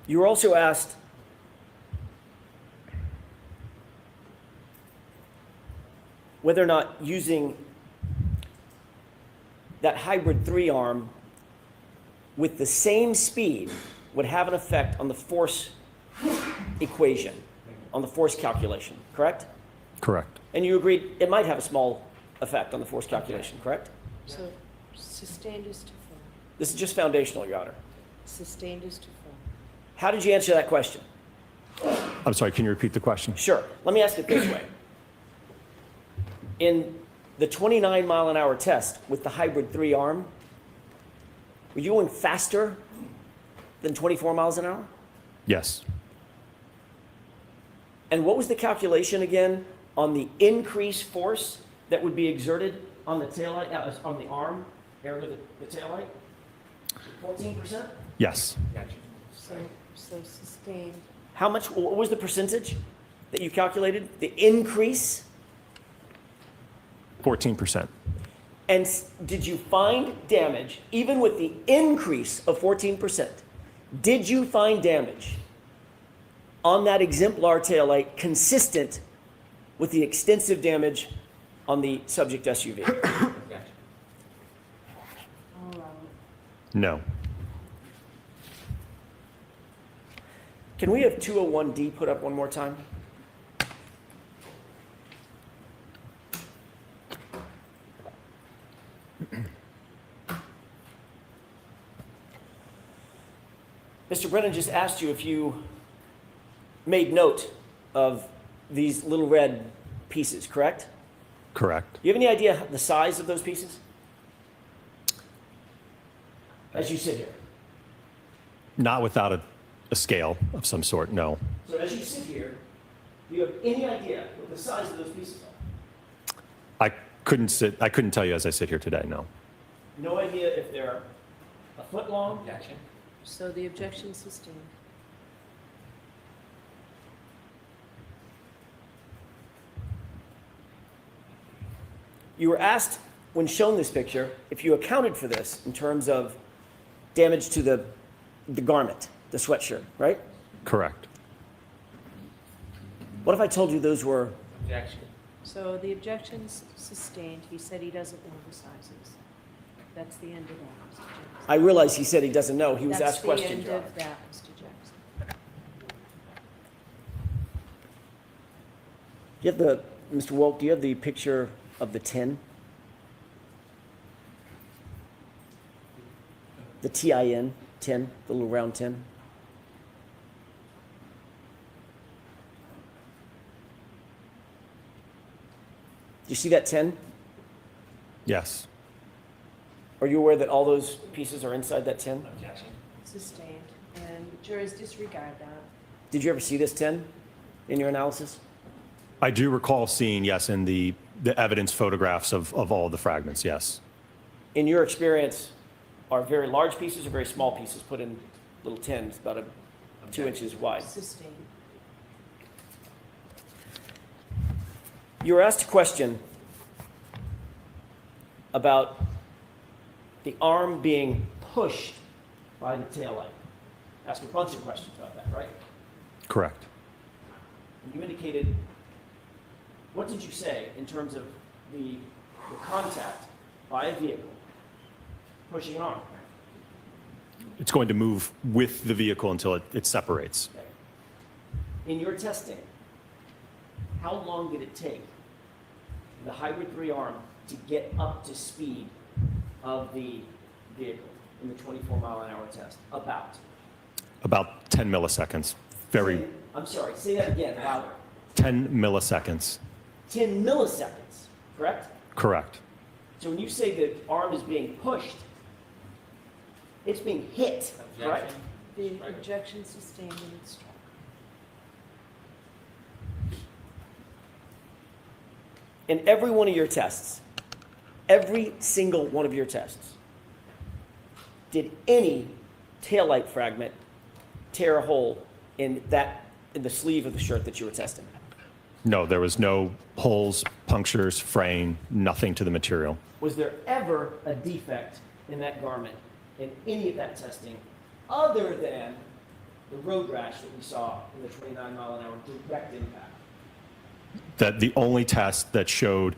You were also asked whether or not using that hybrid 3 arm with the same speed would have an effect on the force equation, on the force calculation, correct? Correct. And you agreed it might have a small effect on the force calculation, correct? So sustained as to form. This is just foundational, Your Honor. Sustained as to form. How did you answer that question? I'm sorry, can you repeat the question? Sure. Let me ask it this way. In the 29-mile-an-hour test with the hybrid 3 arm, were you going faster than 24 miles an hour? Yes. And what was the calculation again on the increased force that would be exerted on the taillight, on the arm area of the taillight? 14%? Yes. Objection. So sustained. How much, what was the percentage that you calculated? The increase? 14%. And did you find damage, even with the increase of 14%? Did you find damage on that exemplar taillight consistent with the extensive damage on the subject SUV? Objection. No. Can we have 201D put up one more time? Mr. Brennan just asked you if you made note of these little red pieces, correct? Correct. You have any idea the size of those pieces? as you sit here? Not without a scale of some sort, no. So as you sit here, do you have any idea what the size of those pieces are? I couldn't tell you as I sit here today, no. No idea if they're a foot long? Objection? So the objection sustained. You were asked, when shown this picture, if you accounted for this in terms of damage to the garment, the sweatshirt, right? Correct. What if I told you those were, Objection? So the objection's sustained. He said he doesn't know the sizes. That's the end of that, Mr. Jackson. I realize he said he doesn't know, he was That's asked questions, the Your end Honor. of that, Mr. Jackson. Do you have the, Mr. Wolfe, do you have the picture of the tin? The TIN, tin, the little round tin? Do you see that tin? Yes. Are you aware that all those pieces are inside that tin? Objection? Sustained. And jurors disregard that. Did you ever see this tin in your analysis? I do recall seeing, yes, in the evidence photographs of all the fragments, yes. In your experience, are very large pieces or very small pieces put in little tins about 2 inches wide? Sustained. You were asked a question about the arm being pushed by the taillight. Asked a bunch of questions about that, right? Correct. And you indicated, what did you say in terms of the contact by a vehicle pushing an arm? It's going to move with the vehicle until it separates. Okay. In your testing, how long did it take the hybrid 3 arm to get up to speed of the vehicle in the 24-mile-an-hour test? About 10 milliseconds. I'm sorry, say that again, louder. 10 milliseconds. 10 milliseconds, correct? Correct. So when you say the arm is being pushed, it's being hit, correct? Objection? The objection sustained and it's struck. In every one of your tests, every single one of your tests, did any taillight fragment tear a hole in the sleeve of the shirt that you were testing? No, there was no holes, punctures, fraying, nothing to the material. Was there ever a defect in that garment in any of that testing other than the road rash that we saw in the 29-mile-an-hour direct impact? That the only test that showed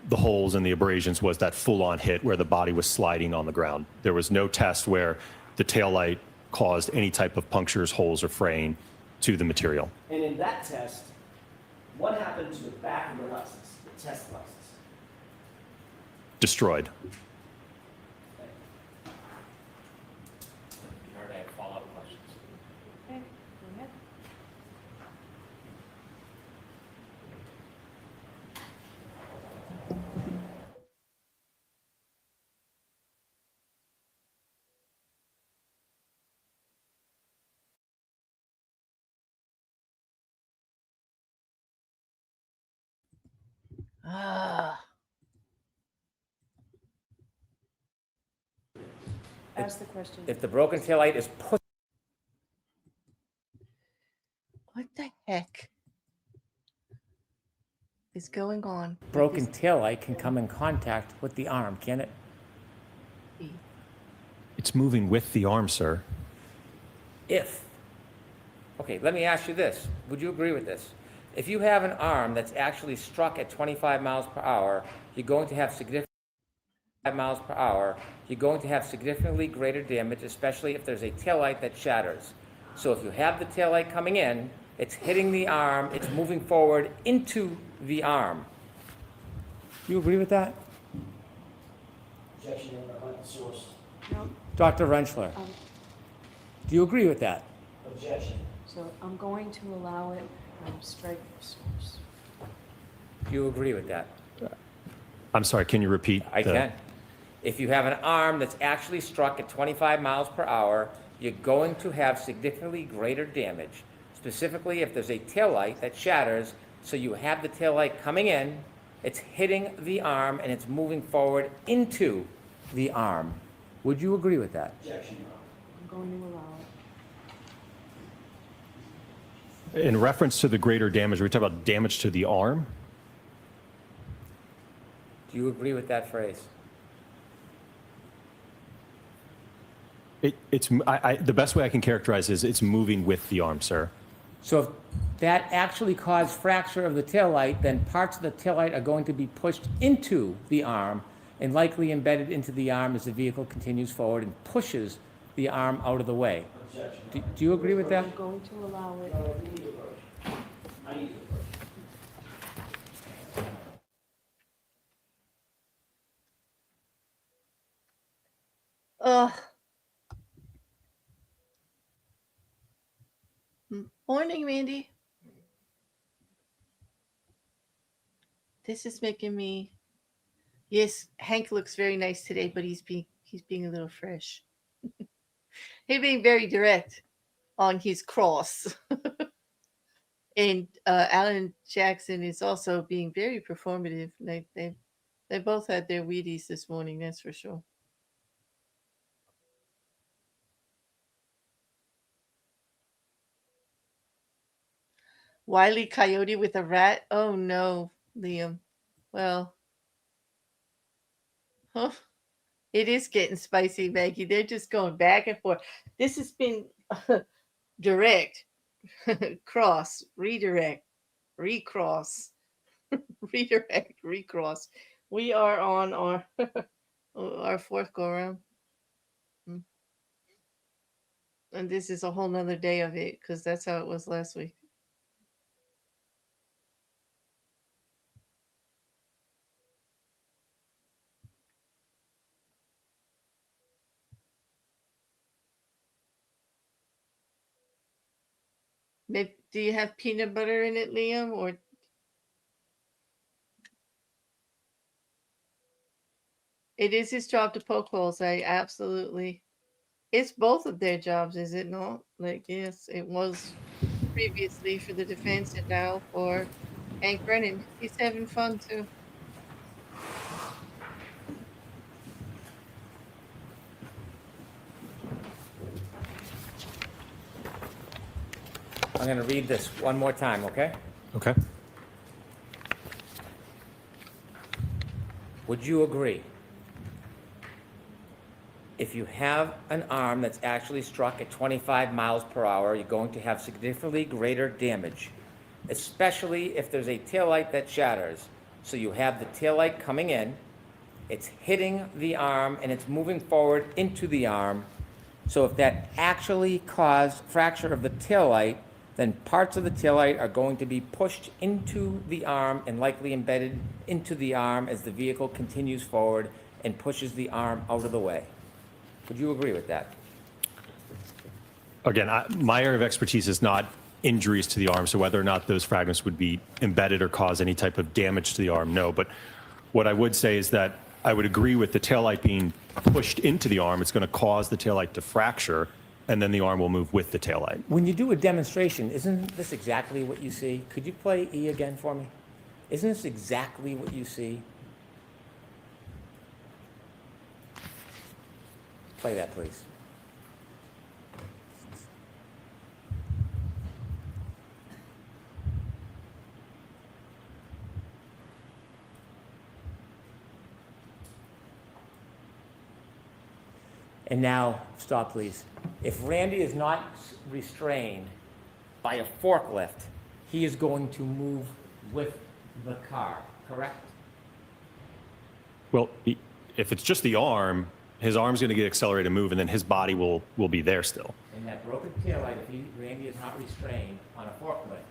the holes and the abrasions was that full-on hit where the body was sliding on the ground. There was no test where the taillight caused any type of punctures, holes, or fraying to the material. And in that test, what happened to the back of the license, the test license? Destroyed. Okay. You heard I have follow-up questions. Okay, go ahead. Ah, Ask the question. If the broken taillight is pushed, what the heck is going on? with broken this taillight can come in contact with the arm, can it? TV? It's moving with the arm, sir. If, okay, let me ask you this. Would you agree with this? If you have an arm that's actually struck at 25 miles per hour, you're going to have significantly greater damage, especially if there's a taillight that shatters. So if you have the taillight coming in, it's hitting the arm, it's moving forward into the arm. Do you agree with that? Objection, Your Honor, about the source. No, Dr. Rentschler, do you agree with that? Objection. so I'm going to allow it strike the source. Do you agree with that? I'm sorry, can you repeat? I can. If you have an arm that's actually struck at 25 miles per hour, you're going to have significantly greater damage. Specifically, if there's a taillight that shatters, so you have the taillight coming in, it's hitting the arm, and it's moving forward into the arm. Would you agree with that? Objection, Your Honor. I'm going to allow it. In reference to the greater damage, are we talking about damage to the arm? Do you agree with that phrase? The best way I can characterize it is it's moving with the arm, sir. So if that actually caused fracture of the taillight, then parts of the taillight are going to be pushed into the arm and likely embedded into the arm as the vehicle continues forward and pushes the arm out of the way. Objection. Do you agree with that? I'm going to allow it. No, we need to approach. I need to approach. Ugh. Morning, Randy. This is making me. Yes, Hank looks very nice today, but he's being a little fresh. He's being very direct on his cross. And Alan Jackson is also being very performative. They both had their Wheaties this morning, that's for sure. Wile E. Coyote with a rat? Oh no, Liam. Well, huh? It is getting spicy, Maggie. They're just going back and forth. This has been direct, cross, redirect, recross, redirect, recross. We are on our our fourth go around. And this is a whole nother day of it because that's how it was last week. Maybe, do you have peanut butter in it, Liam? Or it is his job to poke holes. I absolutely. It's both of their jobs, is it not? Like, yes, it was previously for the defense and now for Hank Brennan. He's having fun too. I'm going to read this one more time, okay? Okay. Would you agree? If you have an arm that's actually struck at 25 miles per hour, you're going to have significantly greater damage, especially if there's a taillight that shatters. So you have the taillight coming in, it's hitting the arm, and it's moving forward into the arm. So if that actually caused fracture of the taillight, then parts of the taillight are going to be pushed into the arm and likely embedded into the arm as the vehicle continues forward and pushes the arm out of the way. Would you agree with that? Again, my area of expertise is not injuries to the arm, so whether or not those fragments would be embedded or cause any type of damage to the arm, no. But what I would say is that I would agree with the taillight being pushed into the arm. It's going to cause the taillight to fracture, and then the arm will move with the taillight. When you do a demonstration, isn't this exactly what you see? Could you play E again for me? Isn't this exactly what you see? Play that, please. And now, stop, please. If Randy is not restrained by a forklift, he is going to move with the car, correct? Well, if it's just the arm, his arm's going to get accelerated and move, and then his body will be there still. And that broken taillight, if Randy is not restrained on a forklift,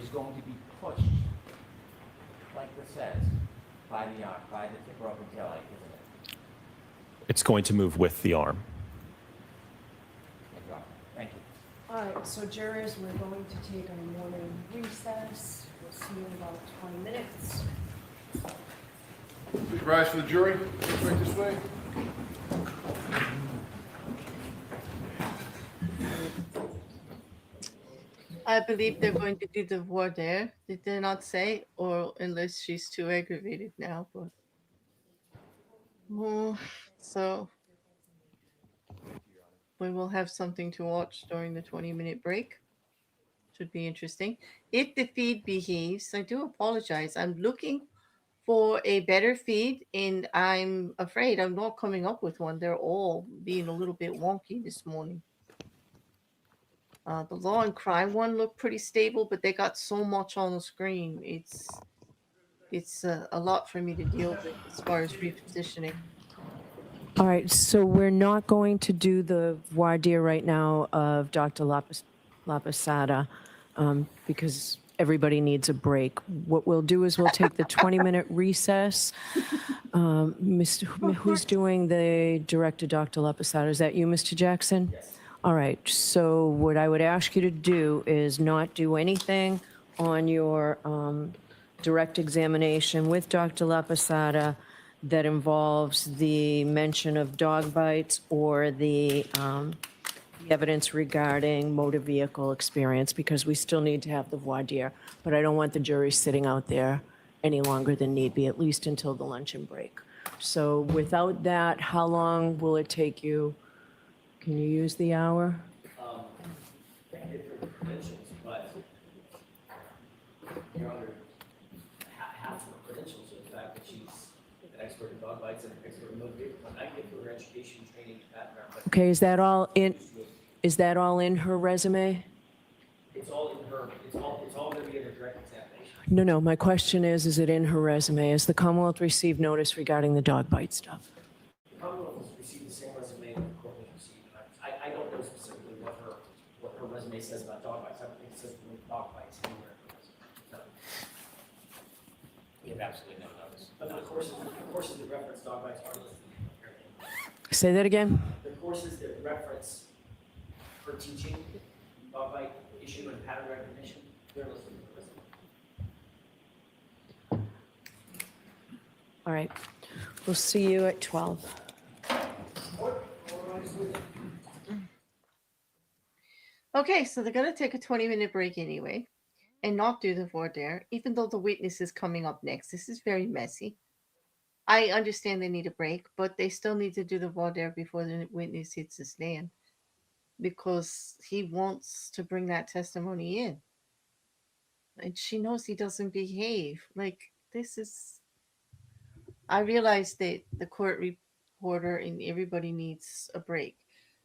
is going to be pushed, like this says, by the broken taillight, isn't it? It's going to move with the arm. Thank you. All right, so jurors, we're going to take our morning recess. We'll see you in about 20 minutes. Please rise for the jury. Right this way. I believe they're going to do the voir dire. Did they not say? Or unless she's too aggravated now, but. So we will have something to watch during the 20-minute break. Should be interesting. If the feed behaves, I do apologize. I'm looking for a better feed, and I'm afraid I'm not coming up with one. They're all being a little bit wonky this morning. The law and crime one looked pretty stable, but they got so much on the screen. It's a lot for me to deal with as far as repositioning. All right, so we're not going to do the voir dire right now of Dr. Lopasata because everybody needs a break. What we'll do is we'll take the 20-minute recess. Who's doing the director, Dr. Lopasata? Is that you, Mr. Jackson? Yes. All right, so what I would ask you to do is not do anything on your direct examination with Dr. Lopasata that involves the mention of dog bites or the evidence regarding motor vehicle experience, because we still need to have the voir dire. But I don't want the jury sitting out there any longer than need be, at least until the luncheon break. So without that, how long will it take you? Can you use the hour? Different credentials, but Your Honor, half her credentials are the fact that she's an expert in dog bites and an expert in motor vehicles. I give her education, training, background. But Okay, is that all in? Is that all in her resume? it's all in her. It's all going to be in her direct examination. No. My question is it in her resume? Has the Commonwealth received notice regarding the dog bite stuff? The Commonwealth has received the same resume that the court has received. I don't know specifically what her resume says about dog bites. I don't think it says the word dog bites anywhere in her resume. No. We have absolutely no notice. But the courses that reference dog bites are listed in her. Say that again? The courses that reference her teaching dog bite issue and pattern recognition, they're listed in her resume. All right. We'll see you at 12. Okay, so they're going to take a 20-minute break anyway and not do the voir dire, even though the witness is coming up next. This is very messy. I understand they need a break, but they still need to do the voir dire before the witness hits the stand because he wants to bring that testimony in. And she knows he doesn't behave. Like, this is... I realize that the court reporter and everybody needs a break.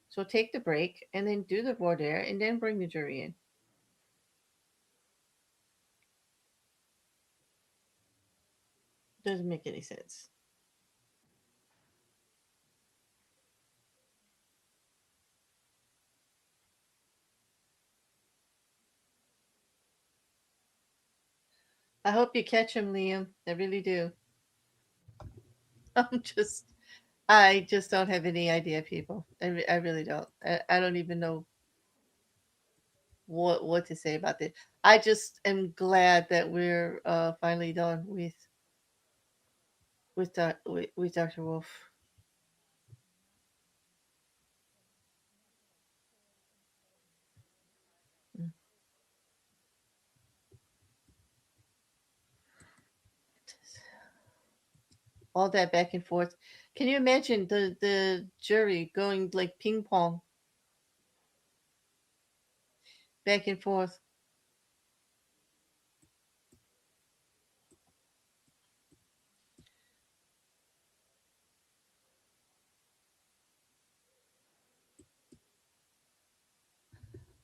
So take the break and then do the voir dire and then bring the jury in. Doesn't make any sense. I hope you catch him, Liam. I really do. I just don't have any idea, people. I really don't. I don't even know what to say about this. I just am glad that we're finally done with Dr. Wolfe. All that back and forth. Can you imagine the jury going like ping pong back and forth?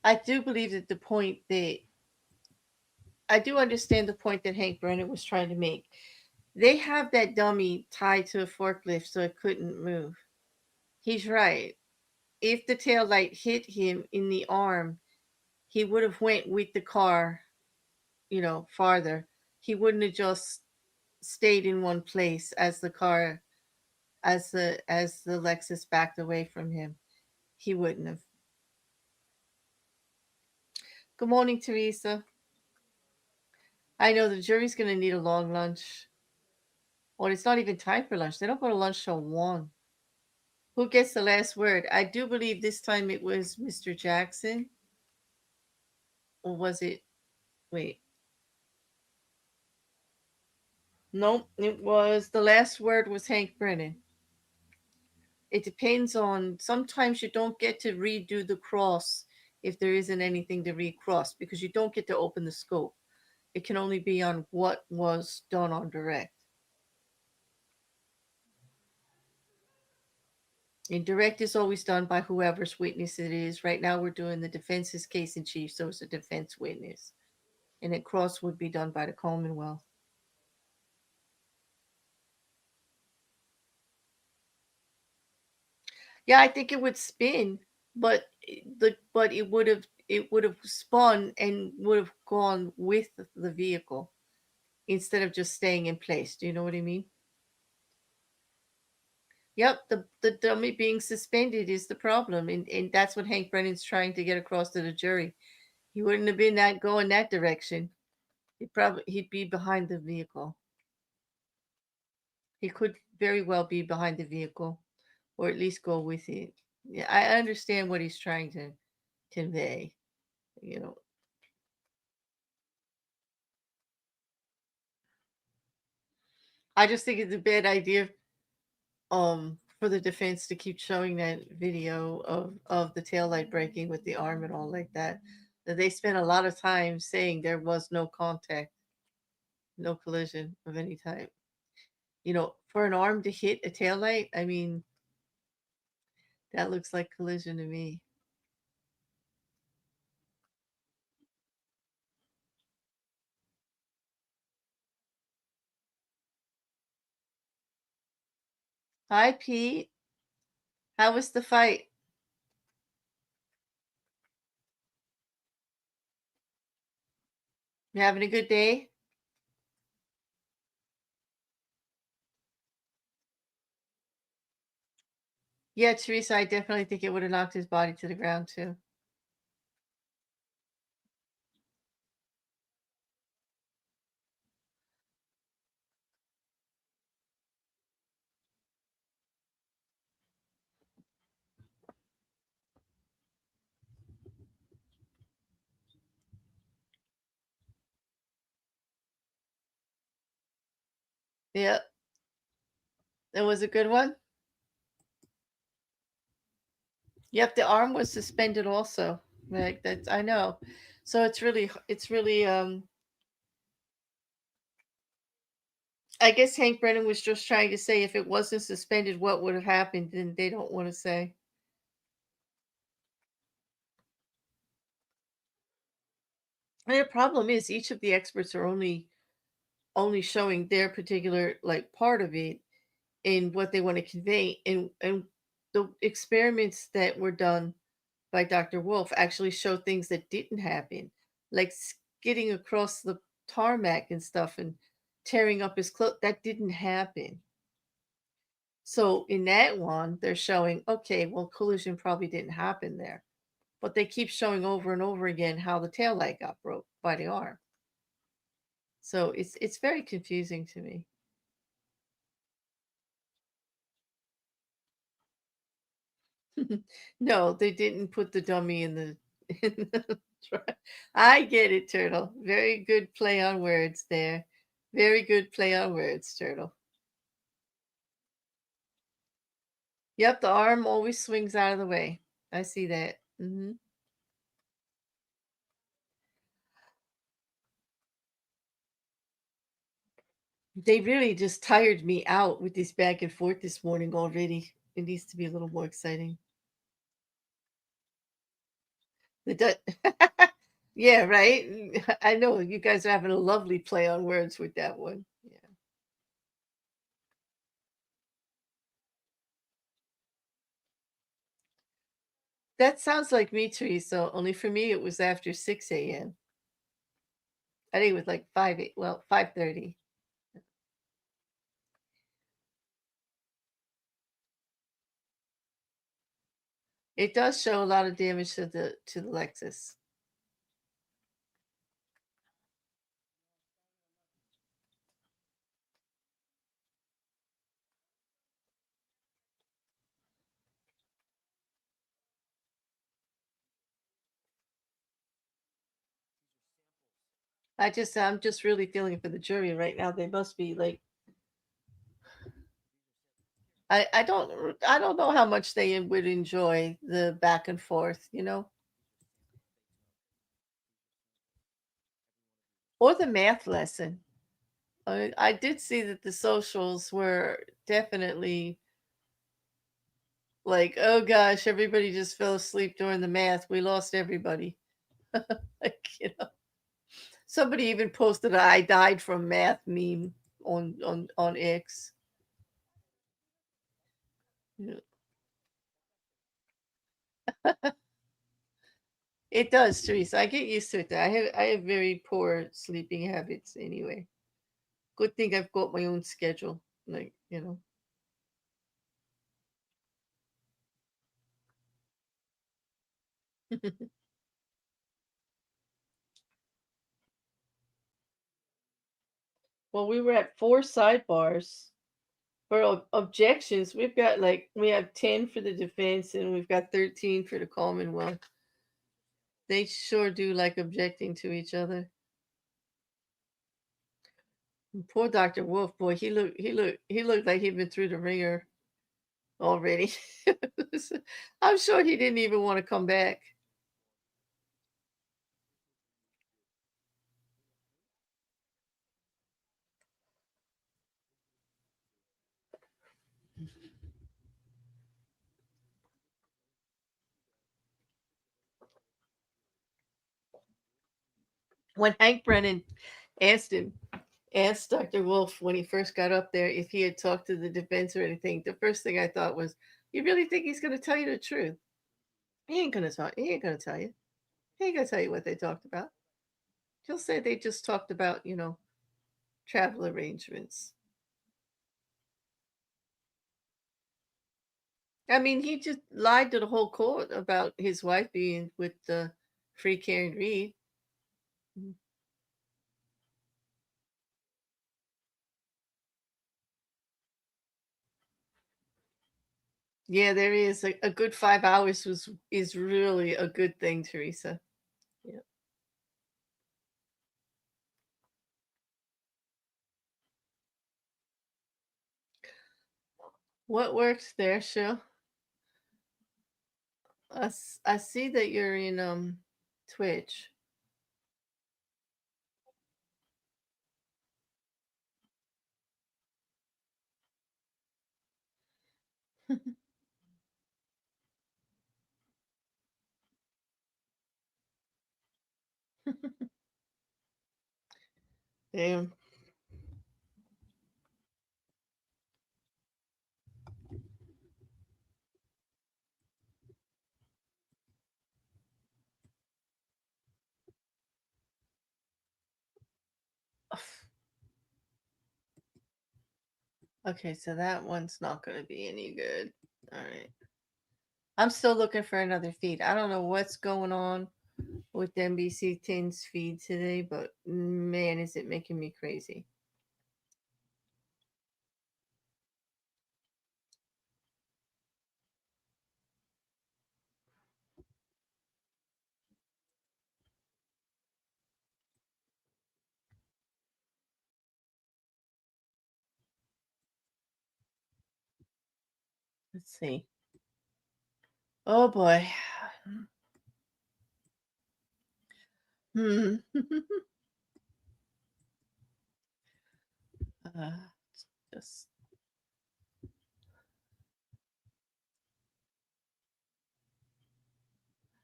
I do believe that I do understand the point that Hank Brennan was trying to make. They have that dummy tied to a forklift so it couldn't move. He's right. If the tail light hit him in the arm, he would have went with the car, farther. He wouldn't have just stayed in one place as the Lexus backed away from him. He wouldn't have. Good morning, Teresa. I know the jury's going to need a long lunch. Or it's not even time for lunch. They don't go to lunch till 1. Who gets the last word? I do believe this time it was Mr. Jackson. Or was it? Wait. Nope, it was the last word was Hank Brennan. It depends on, sometimes you don't get to redo the cross if there isn't anything to recross because you don't get to open the scope. It can only be on what was done on direct. And direct is always done by whoever's witness it is. Right now we're doing the defense's case in chief, so it's a defense witness. And then cross would be done by the Commonwealth. Yeah, I think it would spin, but it would have spun and would have gone with the vehicle instead of just staying in place. Do you know what I mean? Yep, the dummy being suspended is the problem, and that's what Hank Brennan's trying to get across to the jury. He wouldn't have been that going that direction. He'd be behind the vehicle. He could very well be behind the vehicle, or at least go with it. Yeah, I understand what he's trying to convey. You know, I just think it's a bad idea for the defense to keep showing that video of the taillight breaking with the arm and all like that. That they spent a lot of time saying there was no contact, no collision of any type. You know, for an arm to hit a taillight, I mean, that looks like collision to me. Hi, Pete. How was the fight? You having a good day? Yeah, Teresa, I definitely think it would have knocked his body to the ground too. Yeah, it was a good one. Yep, the arm was suspended also. Like that's I know. So it's really I guess Hank Brennan was just trying to say if it wasn't suspended, what would have happened, and they don't want to say. And the problem is each of the experts are only showing their particular like part of it in what they want to convey. And the experiments that were done by Dr. Wolfe actually show things that didn't happen, like skidding across the tarmac and stuff and tearing up his clothes. That didn't happen. So in that one, they're showing, okay, well, collision probably didn't happen there. But they keep showing over and over again how the taillight got broke by the arm. So it's very confusing to me. No, they didn't put the dummy in the, in the I get it, Turtle. Very good play on words there. Very good play on words, Turtle. Yep, the arm always swings out of the way. I see that. They really just tired me out with this back and forth this morning already. It needs to be a little more exciting. Yeah, right. I know you guys are having a lovely play on words with that one. Yeah. That sounds like me, Teresa. Only for me, it was after 6 a.m. I think it was like 5:30. It does show a lot of damage to the Lexus. I'm just really feeling for the jury right now. They must be like, I don't know how much they would enjoy the back and forth, or the math lesson. I did see that the socials were definitely like, oh gosh, everybody just fell asleep during the math. We lost everybody. Like, somebody even posted a "I died from math" meme on X. Yeah. It does, Teresa. I get used to it. I have very poor sleeping habits anyway. Good thing I've got my own schedule. Like. Well, we were at 4 sidebars for objections. We have 10 for the defense and we've got 13 for the Commonwealth. They sure do like objecting to each other. And poor Dr. Wolfe, boy, he looked like he'd been through the ringer already. I'm sure he didn't even want to come back. When Hank Brennan asked Dr. Wolfe when he first got up there if he had talked to the defense or anything, the first thing I thought was, you really think he's going to tell you the truth? He ain't going to talk. He ain't going to tell you. He ain't going to tell you what they talked about. He'll say they just talked about, travel arrangements. I mean, he just lied to the whole court about his wife being with Free Karen Reed. Yeah, there is a good 5 hours is really a good thing, Teresa. Yeah. What works there, Shil? I see that you're in Twitch. Damn. Okay, so that one's not going to be any good. All right. I'm still looking for another feed. I don't know what's going on with NBC 10's feed today, but man, is it making me crazy. Let's see. Oh boy. Hmm. uh, just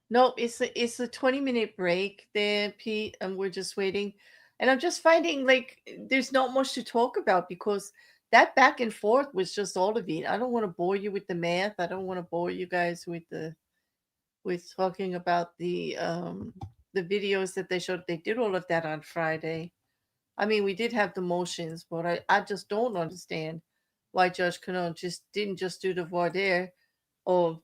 no, it's a 20-minute break there, Pete, and we're just waiting. And I'm just finding like there's not much to talk about because that back and forth was just all of it. I don't want to bore you with the math. I don't want to bore you guys with talking about the videos that they showed. They did all of that on Friday. I mean, we did have the motions, but I just don't understand why Judge Cannone just didn't just do the voir dire of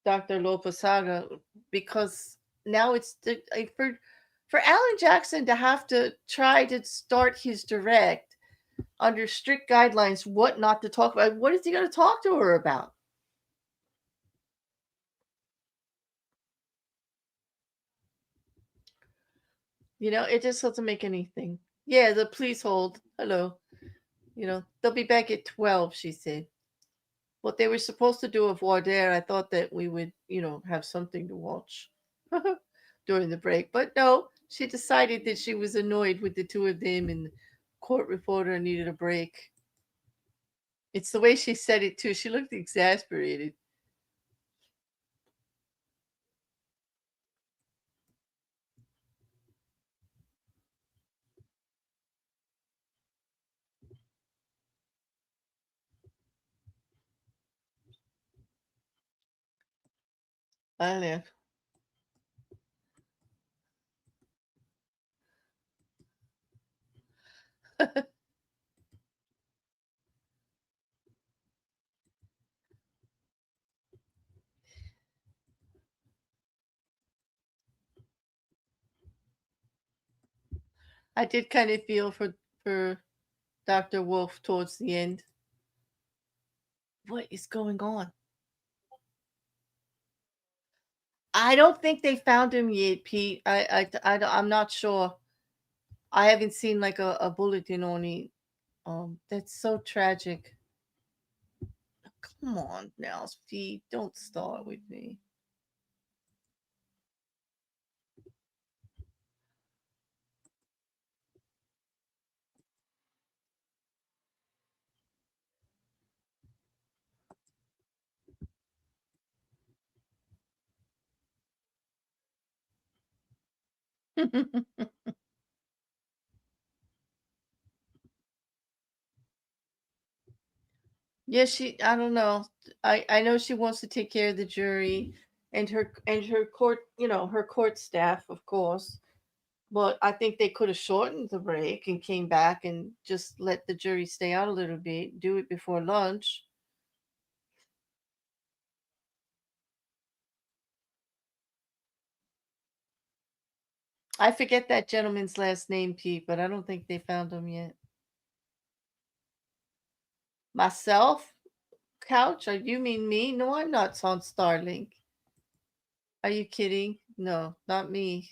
Dr. Lopasata, because now it's for Alan Jackson to have to try to start his direct under strict guidelines what not to talk about. What is he going to talk to her about? It just doesn't make anything. Yeah, the please hold. Hello. They'll be back at 12, she said. What they were supposed to do of Voir, I thought that we would, have something to watch during the break. But no, she decided that she was annoyed with the two of them and the court reporter needed a break. It's the way she said it, too. She looked exasperated. I know. I did kind of feel for Dr. Wolfe towards the end. What is going on? I don't think they found him yet, Pete. I'm not sure. I haven't seen like a bulletin on it. That's so tragic. Come on now, Pete. Don't start with me. Yeah, I don't know. I know she wants to take care of the jury and her court, her court staff, of course. But I think they could have shortened the break and came back and just let the jury stay out a little bit, do it before lunch. I forget that gentleman's last name, Pete, but I don't think they found him yet. Myself? Couch? Or you mean me? No, I'm not on Starlink. Are you kidding? No, not me.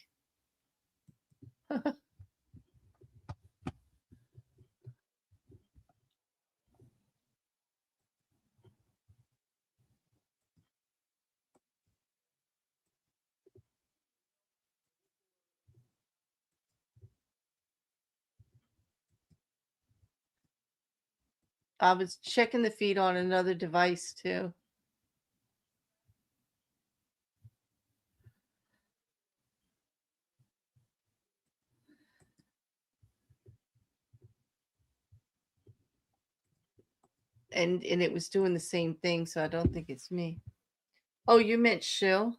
I was checking the feed on another device too. And it was doing the same thing, so I don't think it's me. Oh, you meant Shill?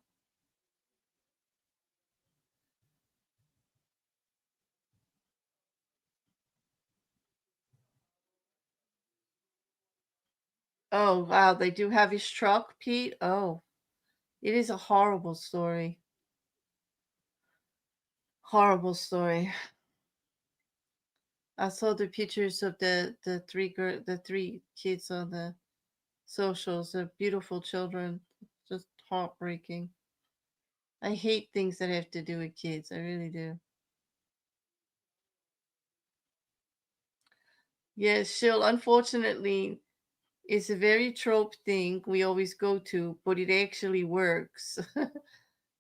Oh, wow, they do have his truck, Pete? Oh, it is a horrible story. Horrible story. I saw the pictures of the three kids on the socials. They're beautiful children. Just heartbreaking. I hate things that have to do with kids. I really do. Yes, Shill, unfortunately, it's a very trope thing we always go to, but it actually works.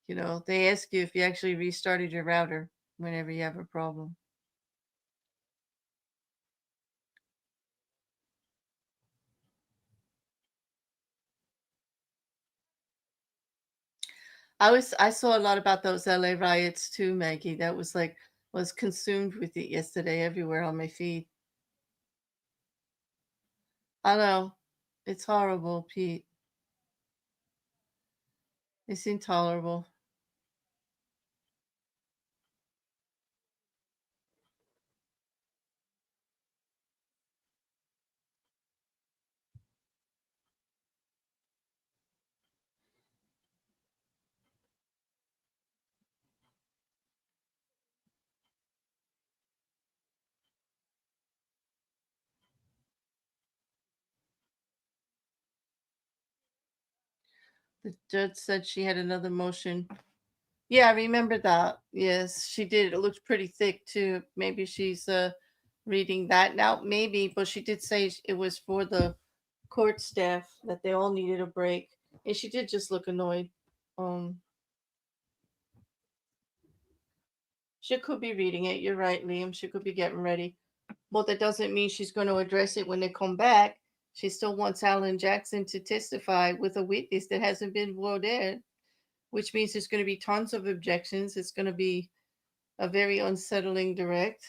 They ask you if you actually restarted your router whenever you have a problem. I saw a lot about those LA riots too, Maggie. That was consumed with it yesterday everywhere on my feed. I know. It's horrible, Pete. It's intolerable. The judge said she had another motion Yeah, I remember that. Yes, she did. It looked pretty thick too. Maybe she's reading that now. Maybe, but she did say it was for the court staff that they all needed a break, and she did just look annoyed. She could be reading it. You're right, Liam. She could be getting ready. But that doesn't mean she's going to address it when they come back. She still wants Alan Jackson to testify with a witness that hasn't been voir dire, which means there's going to be tons of objections. It's going to be a very unsettling direct.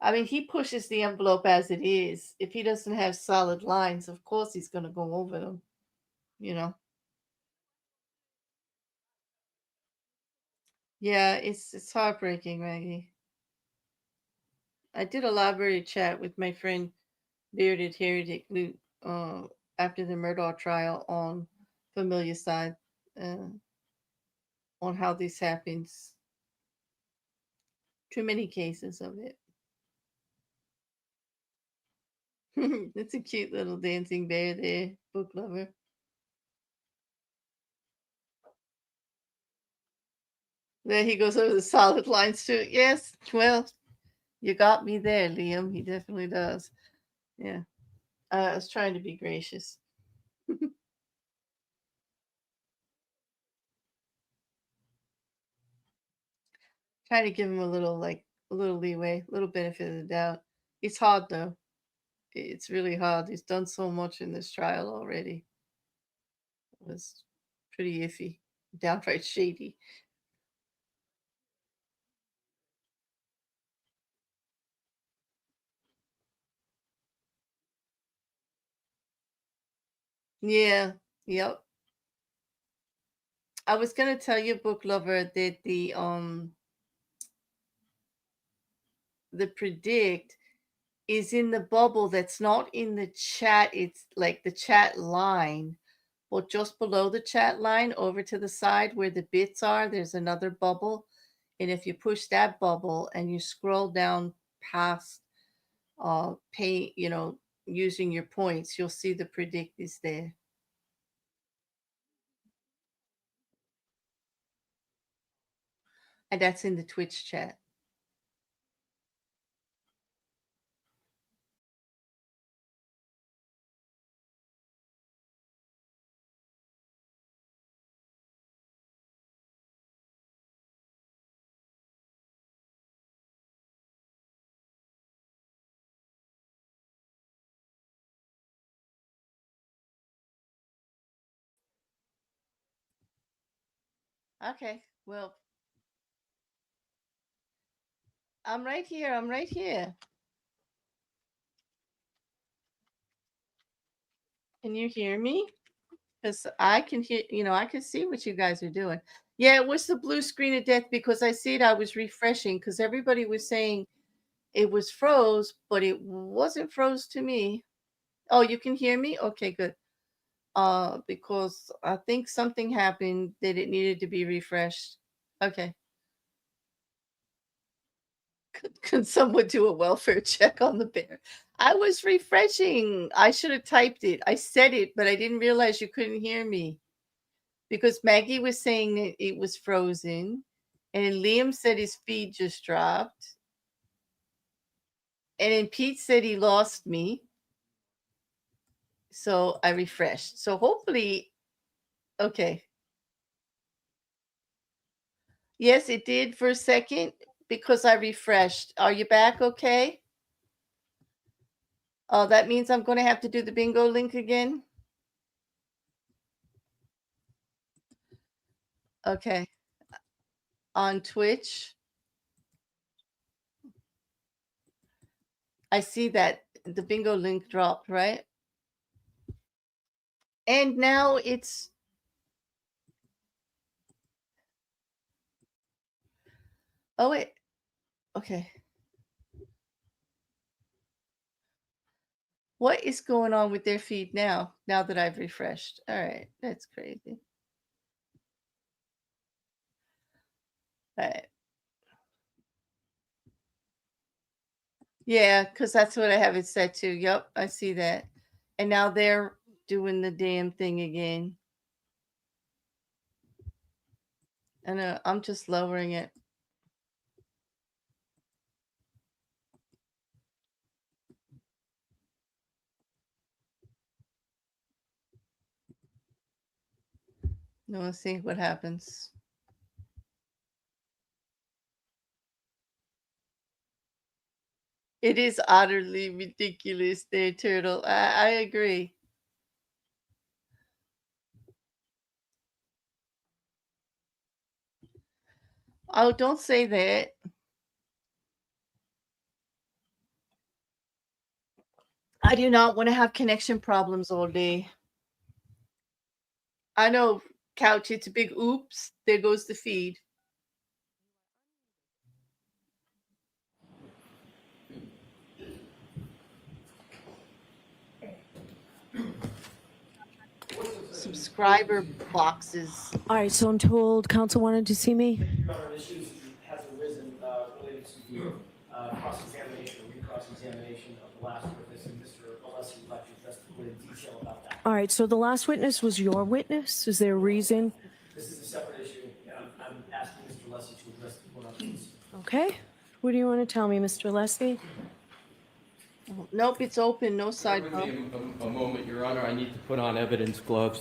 I mean, he pushes the envelope as it is. If he doesn't have solid lines, of course he's going to go over them, you know. Yeah, it's heartbreaking, Maggie. I did a library chat with my friend Bearded Heretic Luke after the Murdaugh trial on Familiar Side, uh, on how this happens. Too many cases of it. It's a cute little dancing bear there, book lover. There he goes over the solid lines too. Yes, well, you got me there, Liam. He definitely does. Yeah. I was trying to be gracious. Trying to give him a little leeway, a little benefit of the doubt. It's hard though. It's really hard. He's done so much in this trial already. It was pretty iffy, downright shady. Yeah. Yep. I was gonna tell you, book lover, that the predict is in the bubble that's not in the chat. It's like the chat line, but just below the chat line, over to the side where the bits are, there's another bubble. And if you push that bubble and you scroll down past pay, using your points, you'll see the predict is there. And that's in the Twitch chat. Okay, well, I'm right here. I'm right here. Can you hear me? Because I can hear, I can see what you guys are doing. Yeah, it was the blue screen of death because I see it. I was refreshing because everybody was saying it was froze, but it wasn't froze to me. Oh, you can hear me? Okay, good. Because I think something happened that it needed to be refreshed. Okay. Can someone do a welfare check on the bear? I was refreshing. I should have typed it. I said it, but I didn't realize you couldn't hear me because Maggie was saying that it was frozen, and Liam said his feed just dropped, and then Pete said he lost me. So I refreshed. So hopefully, okay. Yes, it did for a second because I refreshed. Are you back okay? Oh, that means I'm going to have to do the bingo link again. Okay. On Twitch. I see that the bingo link dropped, right? And now it's oh wait. Okay. What is going on with their feed now that I've refreshed? All right, that's crazy. All right. Yeah, because that's what I have it set to. Yep, I see that. And now they're doing the damn thing again. And I'm just lowering it. You want to see what happens? It is utterly ridiculous there, Turtle. I agree. Oh, don't say that. I do not want to have connection problems all day. I know, Couch, it's a big oops. There goes the feed. Subscriber boxes. All right, so I'm told council wanted to see me. Your Honor, an issue has arisen related to the cross-examination or re-cross-examination of the last witness, and Mr. Alessi would like to address the court in detail about that. All right, so the last witness was your witness? Is there a reason? This is a separate issue. I'm asking Mr. Alessi to address the court on this. Okay. What do you want to tell me, Mr. Alessi? Nope, it's open. No Give side me bump. a moment, Your Honor. I need to put on evidence gloves.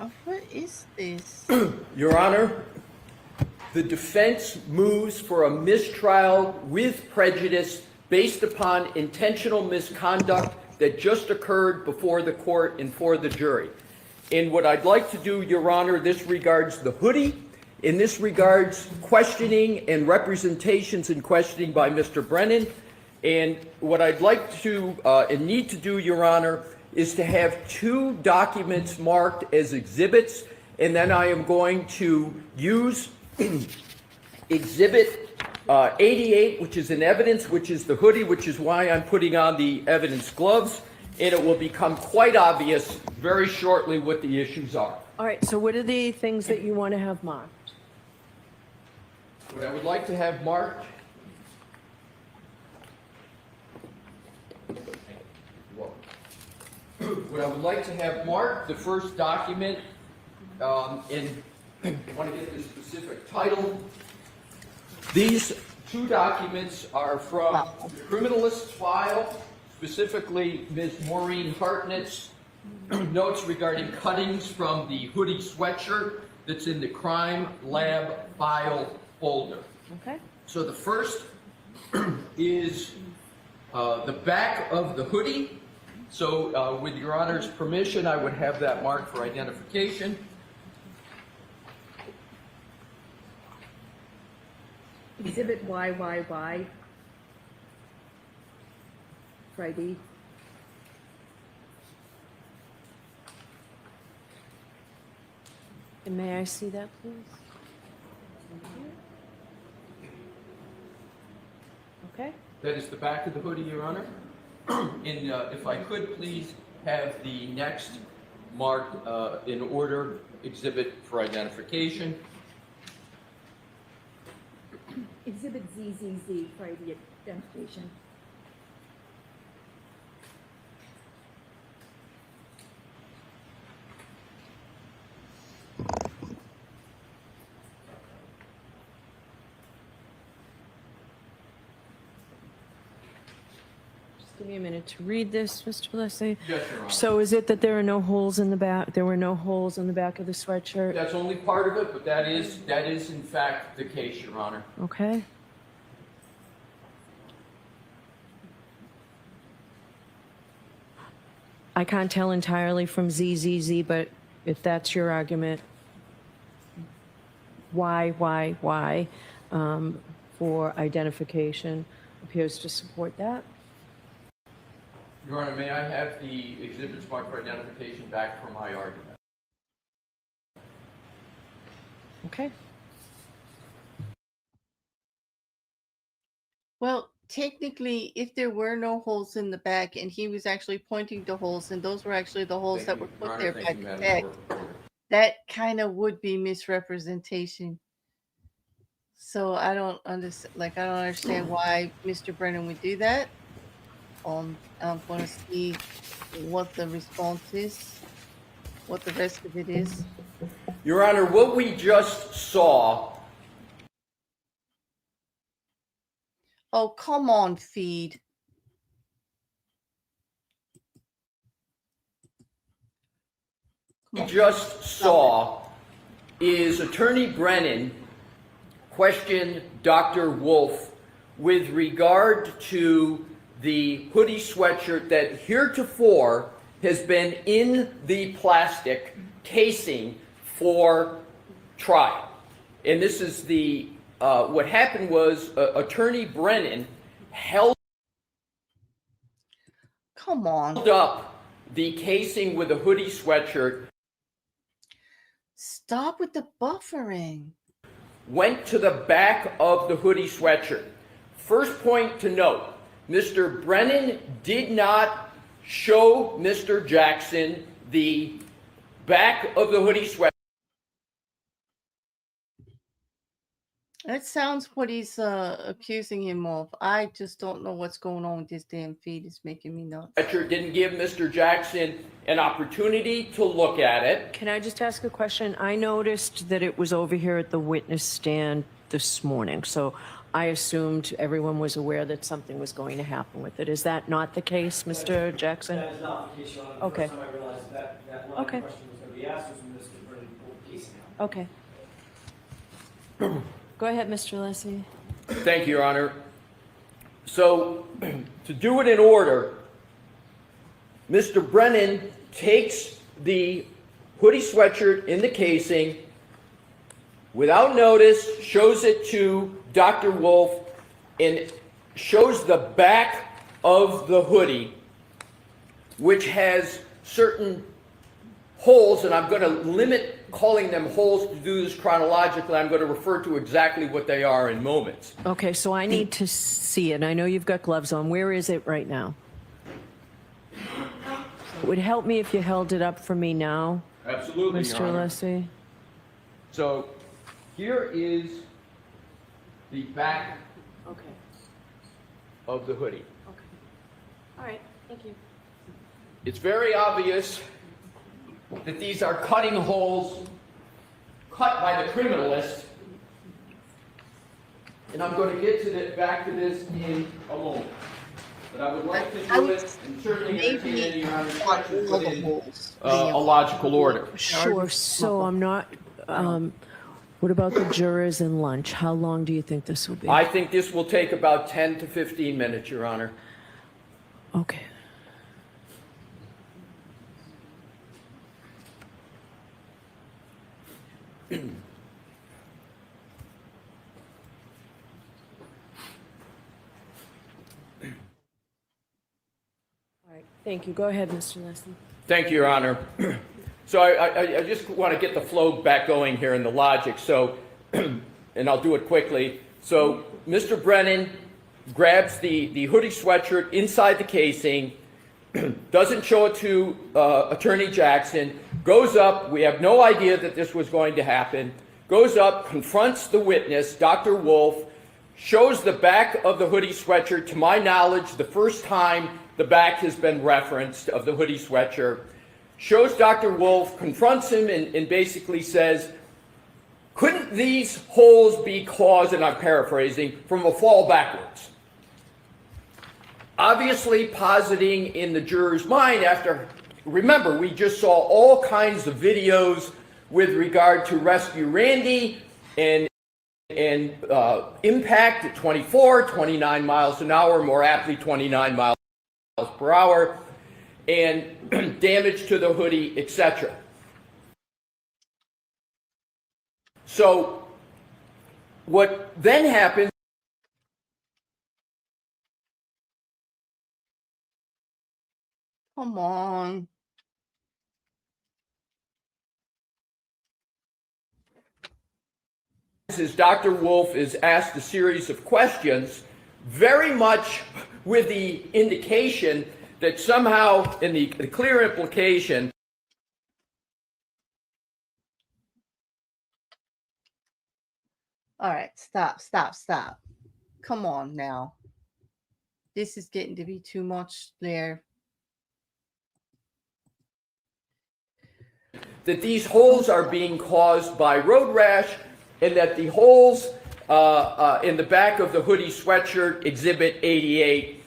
Oh, what is this? Your Honor, the defense moves for a mistrial with prejudice based upon intentional misconduct that just occurred before the court and for the jury. And what I'd like to do, Your Honor, this regards the hoodie, in this regards questioning and representations and questioning by Mr. Brennan. And what I'd like to and need to do, Your Honor, is to have two documents marked as exhibits, and then I am going to use Exhibit 88, which is an evidence, which is the hoodie, which is why I'm putting on the evidence gloves, and it will become quite obvious very shortly what the issues are. All right, so what are the things that you want to have marked? What I would like to have marked what I would like to have marked, the first document, and I want to get the specific title. These two documents are from the criminalist's file, specifically Ms. Maureen Hartnett's notes regarding cuttings from the hoodie sweatshirt that's in the crime lab file folder. Okay. So the first is the back of the hoodie. So with Your Honor's permission, I would have that marked for identification. Exhibit YYY. Friday. And may I see that, please? Okay. That is the back of the hoodie, Your Honor. And if I could please have the next marked in order exhibit for identification. Exhibit ZZZ, Friday identification. Give me a minute to read this, Mr. Alessi. Yes, Your Honor. So is it that there are no holes in the back? There were no holes in the back of the sweatshirt? That's only part of it, but that is in fact the case, Your Honor. Okay. I can't tell entirely from ZZZ, but if that's your argument, why, for identification appears to support that. Your Honor, may I have the exhibits marked for identification back for my argument? Okay. Well, technically, if there were no holes in the back and he was actually pointing to holes and those were actually the holes that were put there by the tech, that kind of would be misrepresentation. So I don't understand, I don't understand why Mr. Brennan would do that. I'm going to see what the response is, what the rest of it is. Your Honor, what we just saw. Oh, come on, feed. We just saw is Attorney Brennan question Dr. Wolfe with regard to the hoodie sweatshirt that heretofore has been in the plastic casing for trial. And this is the, what happened was Attorney Brennan held Come on. up the casing with a hoodie sweatshirt. Stop with the buffering. Went to the back of the hoodie sweatshirt. First point to note, Mr. Brennan did not show Mr. Jackson the back of the hoodie sweatshirt. That sounds what he's accusing him of. I just don't know what's going on with this damn feed. It's making me nuts. Didn't give Mr. Jackson an opportunity to look at it. Can I just ask a question? I noticed that it was over here at the witness stand this morning, so I assumed everyone was aware that something was going to happen with it. Is that not the case, Mr. Jackson? That is not the case, Your Honor. The Okay. first time I realized that line of question was going to be asked was when Mr. Brennan pulled the casing out. Okay. Go ahead, Mr. Alessi. Thank you, Your Honor. So, to do it in order, Mr. Brennan takes the hoodie sweatshirt in the casing, without notice, shows it to Dr. Wolfe, and shows the back of the hoodie, which has certain holes, and I'm going to limit calling them holes to do this chronologically. I'm going to refer to exactly what they are in moments. Okay, so I need to see it. I know you've got gloves on. Where is it right now? It would help me if you held it up for me now, Absolutely, Mr. Your Honor. Alessi. So, here is the back Okay. of the hoodie. Okay. All right. Thank you. It's very obvious that these are cutting holes cut by the criminalist, and I'm going to get to back to this in a moment. But I would like to do it, and certainly entertain any other questions within a logical order. Sure. So I'm not. What about the jurors and lunch? How long do you think this will be? I think this will take about 10 to 15 minutes, Your Honor. Okay. All right. Thank you. Go ahead, Mr. Leslie. Thank you, Your Honor. So I just want to get the flow back going here in the logic. So, and I'll do it quickly. So Mr. Brennan grabs the hoodie sweatshirt inside the casing, doesn't show it to Attorney Jackson, goes up, we have no idea that this was going to happen, goes up, confronts the witness, Dr. Wolfe, shows the back of the hoodie sweatshirt, to my knowledge, the first time the back has been referenced of the hoodie sweatshirt, shows Dr. Wolfe, confronts him, and basically says, couldn't these holes be caused, and I'm paraphrasing, from a fall backwards? Obviously positing in the juror's mind after, remember, we just saw all kinds of videos with regard to Rescue Randy and impact at 24, 29 miles an hour, more aptly 29 miles per hour, and damage to the hoodie, etc. So what then happens, Come on. is Dr. Wolfe is asked a series of questions, very much with the indication that somehow, in the clear implication, All right, stop. Come on now. This is getting to be too much there. that these holes are being caused by road rash, and that the holes in the back of the hoodie sweatshirt, Exhibit 88,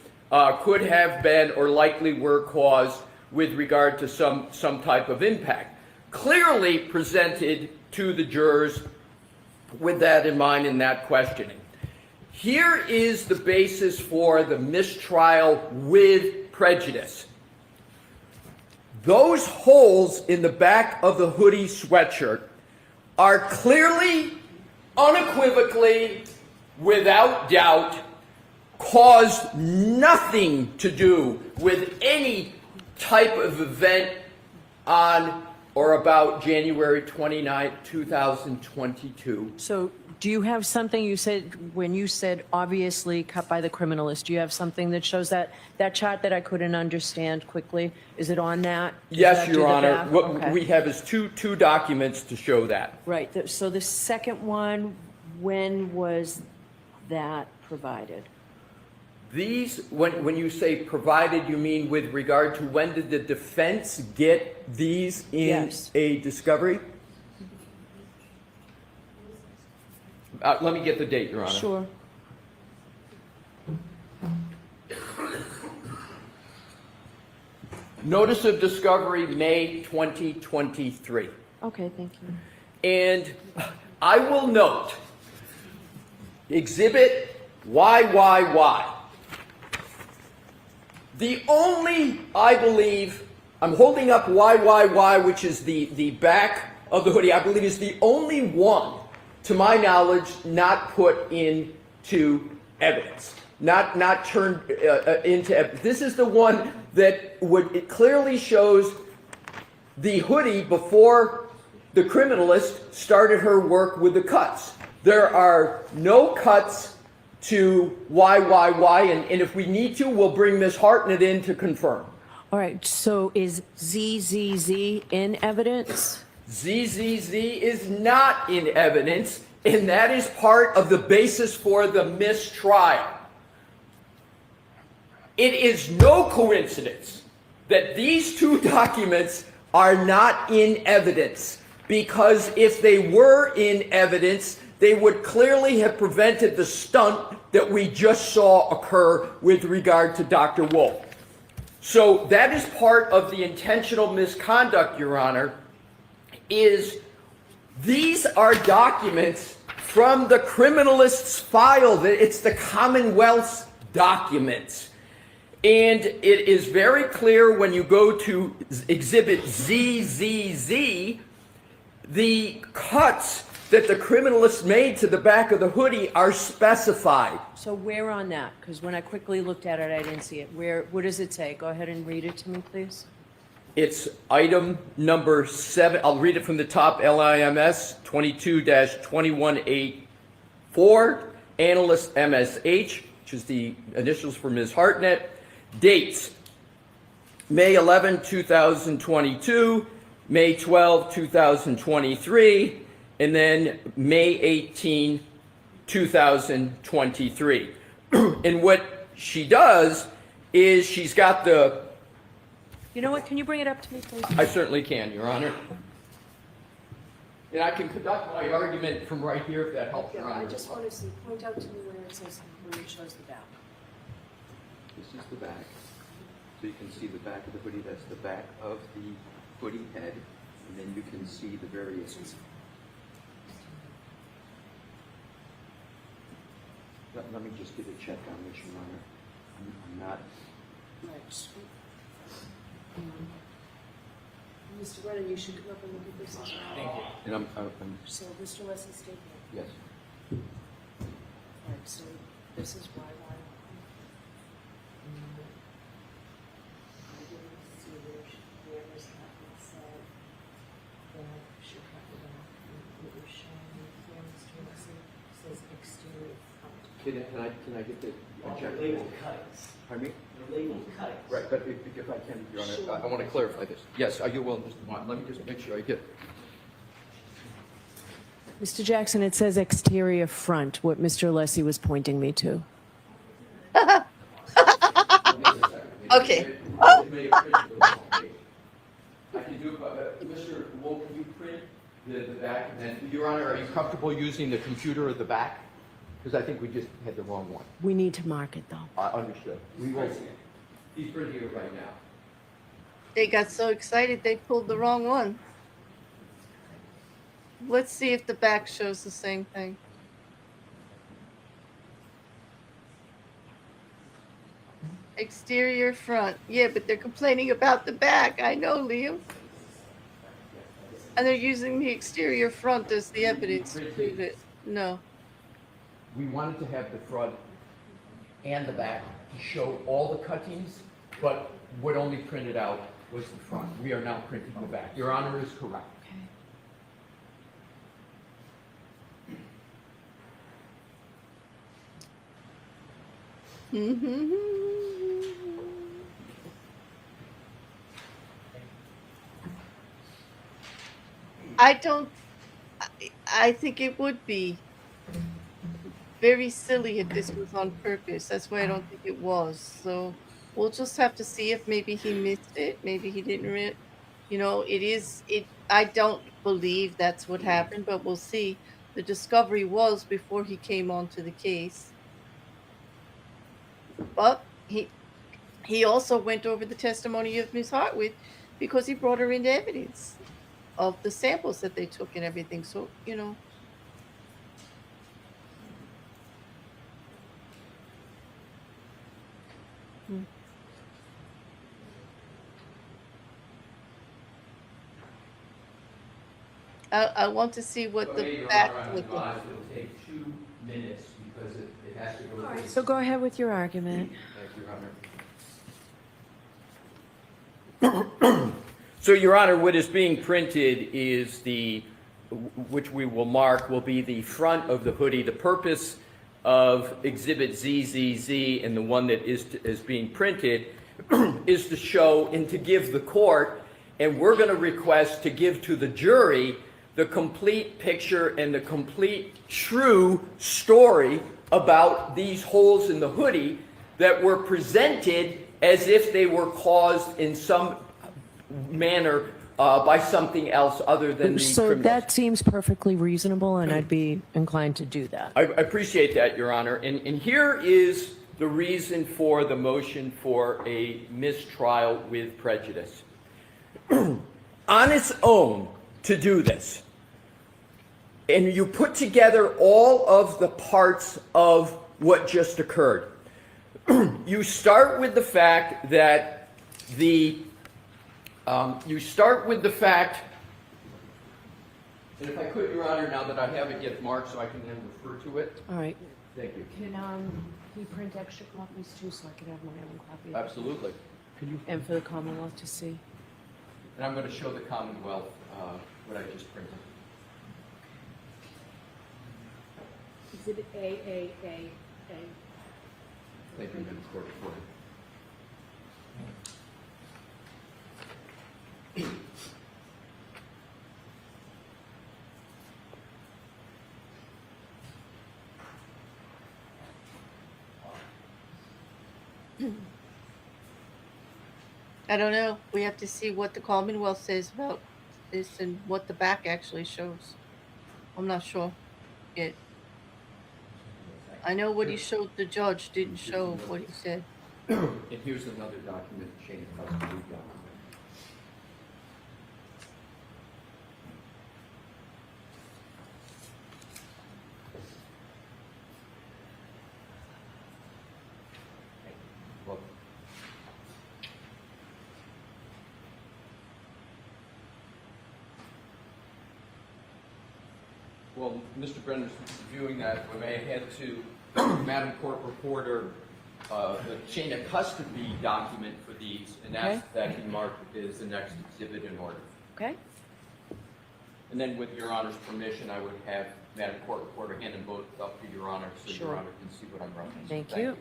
could have been or likely were caused with regard to some type of impact. Clearly presented to the jurors with that in mind in that questioning. Here is the basis for the mistrial with prejudice. Those holes in the back of the hoodie sweatshirt are clearly, unequivocally, without doubt, caused nothing to do with any type of event on or about January 29, 2022. So do you have something you said, when you said obviously cut by the criminalist, do you have something that shows that chart that I couldn't understand quickly? Is it on that? Does Yes, that do Your the Honor. back? What Okay. we have is two documents to show that. Right, so the second one, when was that provided? These, when you say provided, you mean with regard to when did the defense get these in Yes. a discovery? Let me get the date, Your Honor. Sure. Notice of discovery, May 2023. Okay, thank you. And I will note, Exhibit YYY. The only, I believe, I'm holding up YYY, which is the back of the hoodie, I believe is the only one, to my knowledge, not put into evidence, not turned into evidence. This is the one that it clearly shows the hoodie before the criminalist started her work with the cuts. There are no cuts to YYY, and if we need to, we'll bring Ms. Hartnett in to confirm. All right, so is ZZZ in evidence? ZZZ is not in evidence, and that is part of the basis for the mistrial. It is no coincidence that these two documents are not in evidence, because if they were in evidence, they would clearly have prevented the stunt that we just saw occur with regard to Dr. Wolfe. So that is part of the intentional misconduct, Your Honor, is these are documents from the criminalist's file. It's the Commonwealth's documents. And it is very clear when you go to Exhibit ZZZ, the cuts that the criminalist made to the back of the hoodie are specified. So where on that? Because when I quickly looked at it, I didn't see it. What does it say? Go ahead and read it to me, please. It's item number 7. I'll read it from the top. LIMS 22-218-4, analyst MSH, which is the initials for Ms. Hartnett. Dates: May 11, 2022, May 12, 2023, and then May 18, 2023. And what she does is she's got the... You know what? Can you bring it up to me, please? I certainly can, Your Honor. And I can conduct my argument from right here if that helps, Your I Honor. just want to see, point out to me where it says, where it shows the back. This is the back. So you can see the back of the hoodie. That's the back of the hoodie head. And then you can see the various... Let me just get a check on this, Your Honor. I'm not... Mr. Brennan, you should come up and look at this as well. Thank you. And I'm So Mr. Leslie's taking it. yes. All right, so this is why. I didn't see where was that it said that she cut it off. It was showing me here, Mr. Leslie. Can I get the They're check? labeled cuttings. Pardon me? They're labeled cuttings. Right, but if I can, Your Honor, I want to clarify this. Yes, are you willing, Mr. Bond? Let me just make sure I get. Mr. Jackson, it says exterior front, what Mr. Alessi was pointing me to. Okay. I can do it, but Mr. Wolfe, can you print the back? And then, Your Honor, are you comfortable using the computer at the back? Because I think we just had the wrong one. We need to mark it, though. Understood. We will. He's printing it right now. They got so excited they pulled the wrong one. Let's see if the back shows the same thing. Exterior front. Yeah, but they're complaining about the back. I know, Liam. And they're using the exterior front as the evidence to prove it. No. We wanted to have the front and the back to show all the cuttings, but what only printed out was the front. We are now printing the back. Your Honor is correct. I think it would be very silly if this was on purpose. That's why I don't think it was. So we'll just have to see if maybe he missed it. Maybe he didn't I don't believe that's what happened, but we'll see. The discovery was before he came onto the case. But he also went over the testimony of Ms. Hartwig because he brought her into evidence of the samples that they took and everything. So, I want to see what the back looked like. It will take 2 minutes because it has to go. All right, so go ahead with your argument. Thank you, Your Honor. So, Your Honor, what is being printed is which we will mark, will be the front of the hoodie. The purpose of Exhibit ZZZ and the one that is being printed is to show and to give the court, and we're going to request to give to the jury the complete picture and the complete true story about these holes in the hoodie that were presented as if they were caused in some manner by something else other than the So criminals. that seems perfectly reasonable, and I'd be inclined to do that. I appreciate that, Your Honor. And here is the reason for the motion for a mistrial with prejudice. On its own, to do this, and you put together all of the parts of what just occurred. You start with the fact that and if I could, Your Honor, now that I have it yet marked so I can then refer to it. All right. Thank you. Can he print extra copies too, so I can have my own copy? Absolutely. And for the Commonwealth to see? And I'm going to show the Commonwealth what I just printed. Exhibit A. Thank you, Madam Court Reporter. I don't know. We have to see what the Commonwealth says about this and what the back actually shows. I'm not sure yet. I know what he showed the judge didn't show what he said. And here's another document, chain of custody document. Well, Mr. Brennan is reviewing that. We may head to Madam Court Reporter, the chain of custody document for these, and that's that he marked is the next exhibit in order. Okay. And then with Your Honor's permission, I would have Madam Court Reporter, hand them both up to Your Honor so Sure. Your Honor can see what I'm referencing. Thank you.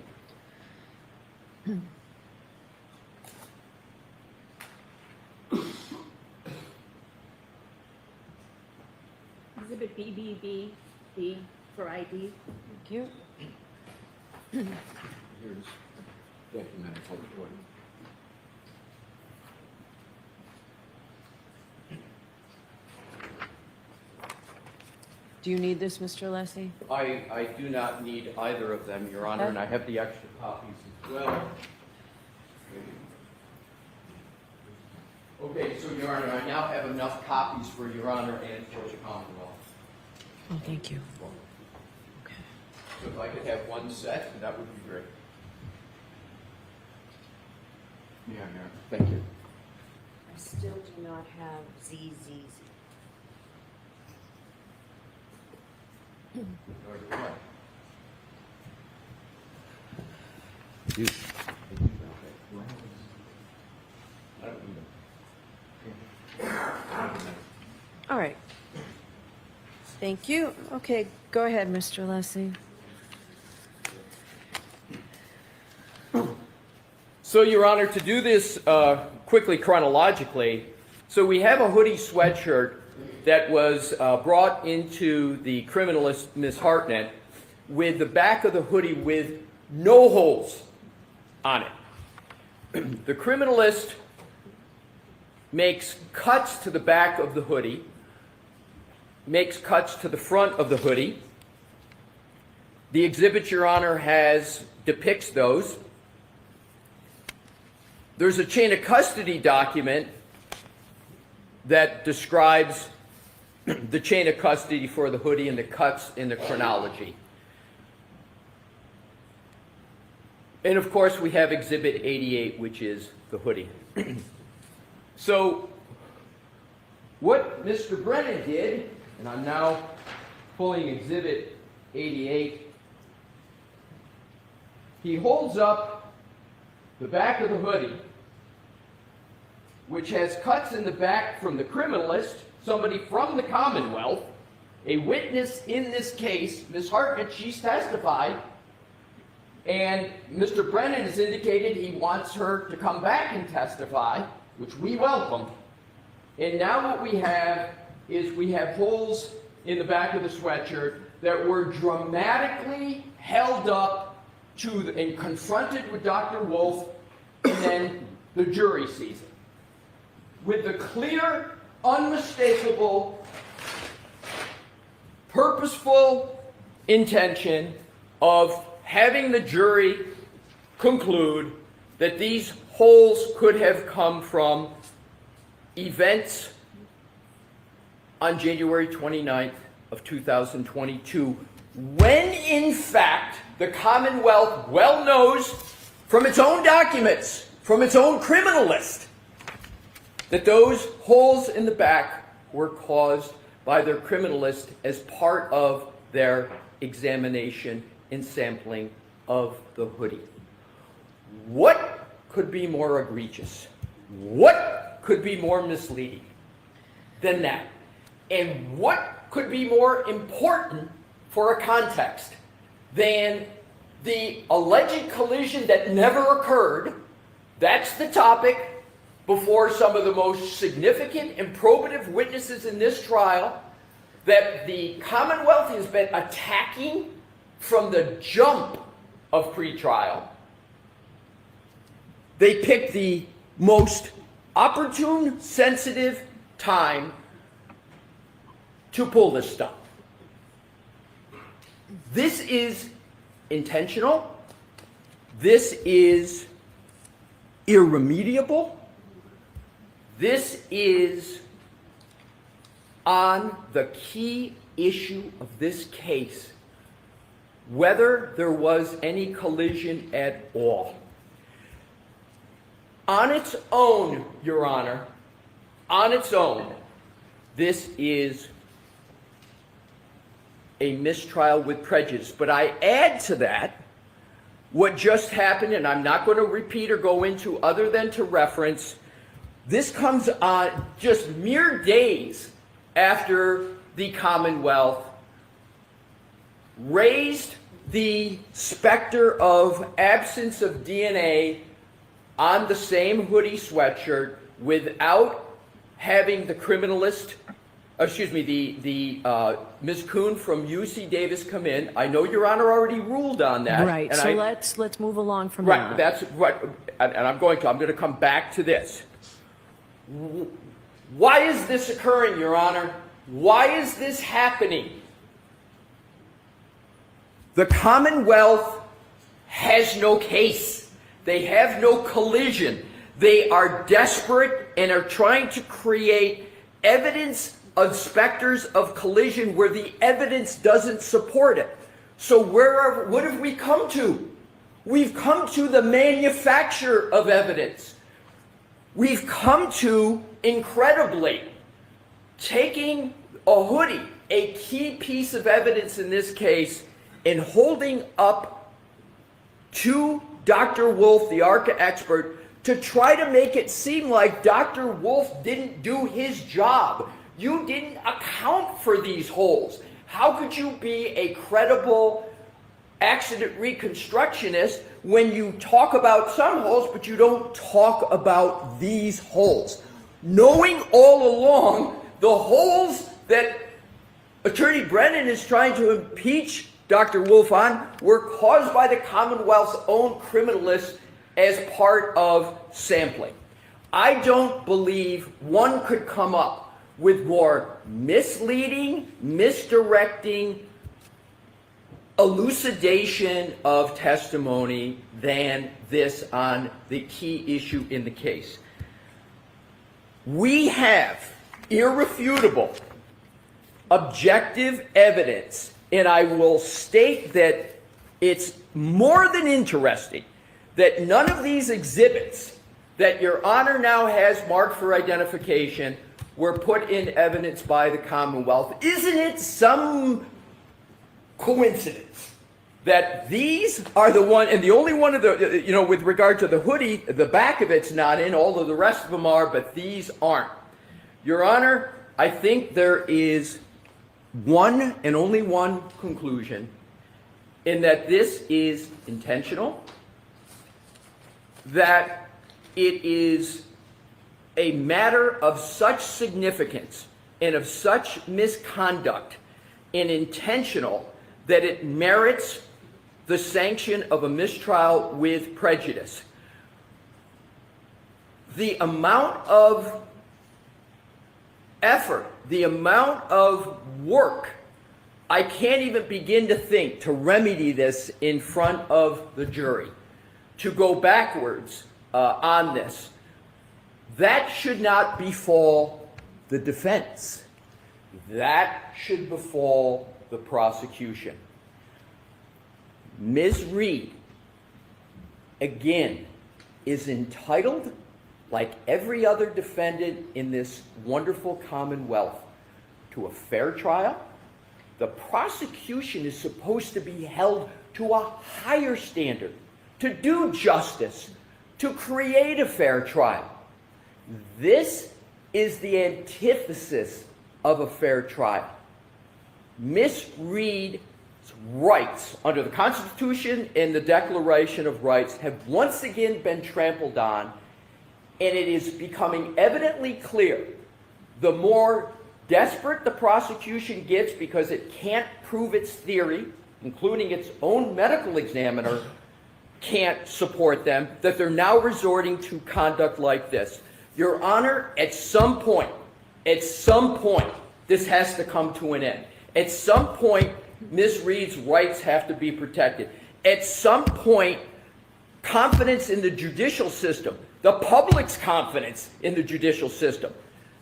Exhibit B for ID. Thank you. Here's documented for the court. Do you need this, Mr. Alessi? I do not need either of them, Your Honor, and I have the extra copies as well. Okay, so Your Honor, I now have enough copies for Your Honor and for the Commonwealth. Oh, thank you. Okay. So if I could have one set, that would be great. Yeah, Your Honor. Thank you. I still do not have ZZZ. Nor do I. I don't need them. All right. Thank you. Okay, go ahead, Mr. Alessi. So, Your Honor, to do this quickly chronologically, so we have a hoodie sweatshirt that was brought into the criminalist, Ms. Hartnett, with the back of the hoodie with no holes on it. The criminalist makes cuts to the back of the hoodie, makes cuts to the front of the hoodie. The exhibit, Your Honor, depicts those. There's a chain of custody document that describes the chain of custody for the hoodie and the cuts in the chronology. And of course, we have Exhibit 88, which is the hoodie. So, what Mr. Brennan did, and I'm now pulling Exhibit 88, he holds up the back of the hoodie, which has cuts in the back from the criminalist, somebody from the Commonwealth, a witness in this case, Ms. Hartnett, she's testified, and Mr. Brennan has indicated he wants her to come back and testify, which we welcome. And now what we have is we have holes in the back of the sweatshirt that were dramatically held up to and confronted with Dr. Wolfe, and then the jury sees it. With the clear, unmistakable, purposeful intention of having the jury conclude that these holes could have come from events on January 29th of 2022, when in fact the Commonwealth well knows from its own documents, from its own criminalist, that those holes in the back were caused by their criminalist as part of their examination and sampling of the hoodie. What could be more egregious? What could be more misleading than that? And what could be more important for a context than the alleged collision that never occurred? That's the topic before some of the most significant and probative witnesses in this trial that the Commonwealth has been attacking from the jump of pretrial. They picked the most opportune, sensitive time to pull this stuff. This is intentional. This is irremediable. This is on the key issue of this case, whether there was any collision at all. On its own, Your Honor, on its own, this is a mistrial with prejudice. But I add to that what just happened, and I'm not going to repeat or go into other than to reference. This comes on just mere days after the Commonwealth raised the specter of absence of DNA on the same hoodie sweatshirt without having the criminalist, Ms. Kuhn from UC Davis come in. I know Your Honor already ruled on that. Right, and so let's move along from Right, that. that's what, and I'm going to come back to this. Why is this occurring, Your Honor? Why is this happening? The Commonwealth has no case. They have no collision. They are desperate and are trying to create evidence of specters of collision where the evidence doesn't support it. So what have we come to? We've come to the manufacture of evidence. We've come to, incredibly, taking a hoodie, a key piece of evidence in this case, and holding up to Dr. Wolfe, the ARCCA expert, to try to make it seem like Dr. Wolfe didn't do his job. You didn't account for these holes. How could you be a credible accident reconstructionist when you talk about some holes, but you don't talk about these holes? Knowing all along the holes that Attorney Brennan is trying to impeach Dr. Wolfe on were caused by the Commonwealth's own criminalists as part of sampling. I don't believe one could come up with more misleading, misdirecting elucidation of testimony than this on the key issue in the case. We have irrefutable, objective evidence, and I will state that it's more than interesting that none of these exhibits that Your Honor now has marked for identification were put in evidence by the Commonwealth. Isn't it some coincidence that these are the one, and the only one of the, with regard to the hoodie, the back of it's not in, all of the rest of them are, but these aren't. Your Honor, I think there is one and only one conclusion, in that this is intentional, that it is a matter of such significance and of such misconduct and intentional that it merits the sanction of a mistrial with prejudice. The amount of effort, the amount of work, I can't even begin to think to remedy this in front of the jury, to go backwards on this. That should not befall the defense. That should befall the prosecution. Ms. Reed, again, is entitled, like every other defendant in this wonderful Commonwealth, to a fair trial. The prosecution is supposed to be held to a higher standard, to do justice, to create a fair trial. This is the antithesis of a fair trial. Ms. Reed's rights under the Constitution and the Declaration of Rights have once again been trampled on, and it is becoming evidently clear the more desperate the prosecution gets because it can't prove its theory, including its own medical examiner can't support them, that they're now resorting to conduct like this. Your Honor, at some point, this has to come to an end. At some point, Ms. Reed's rights have to be protected. At some point, confidence in the judicial system, the public's confidence in the judicial system,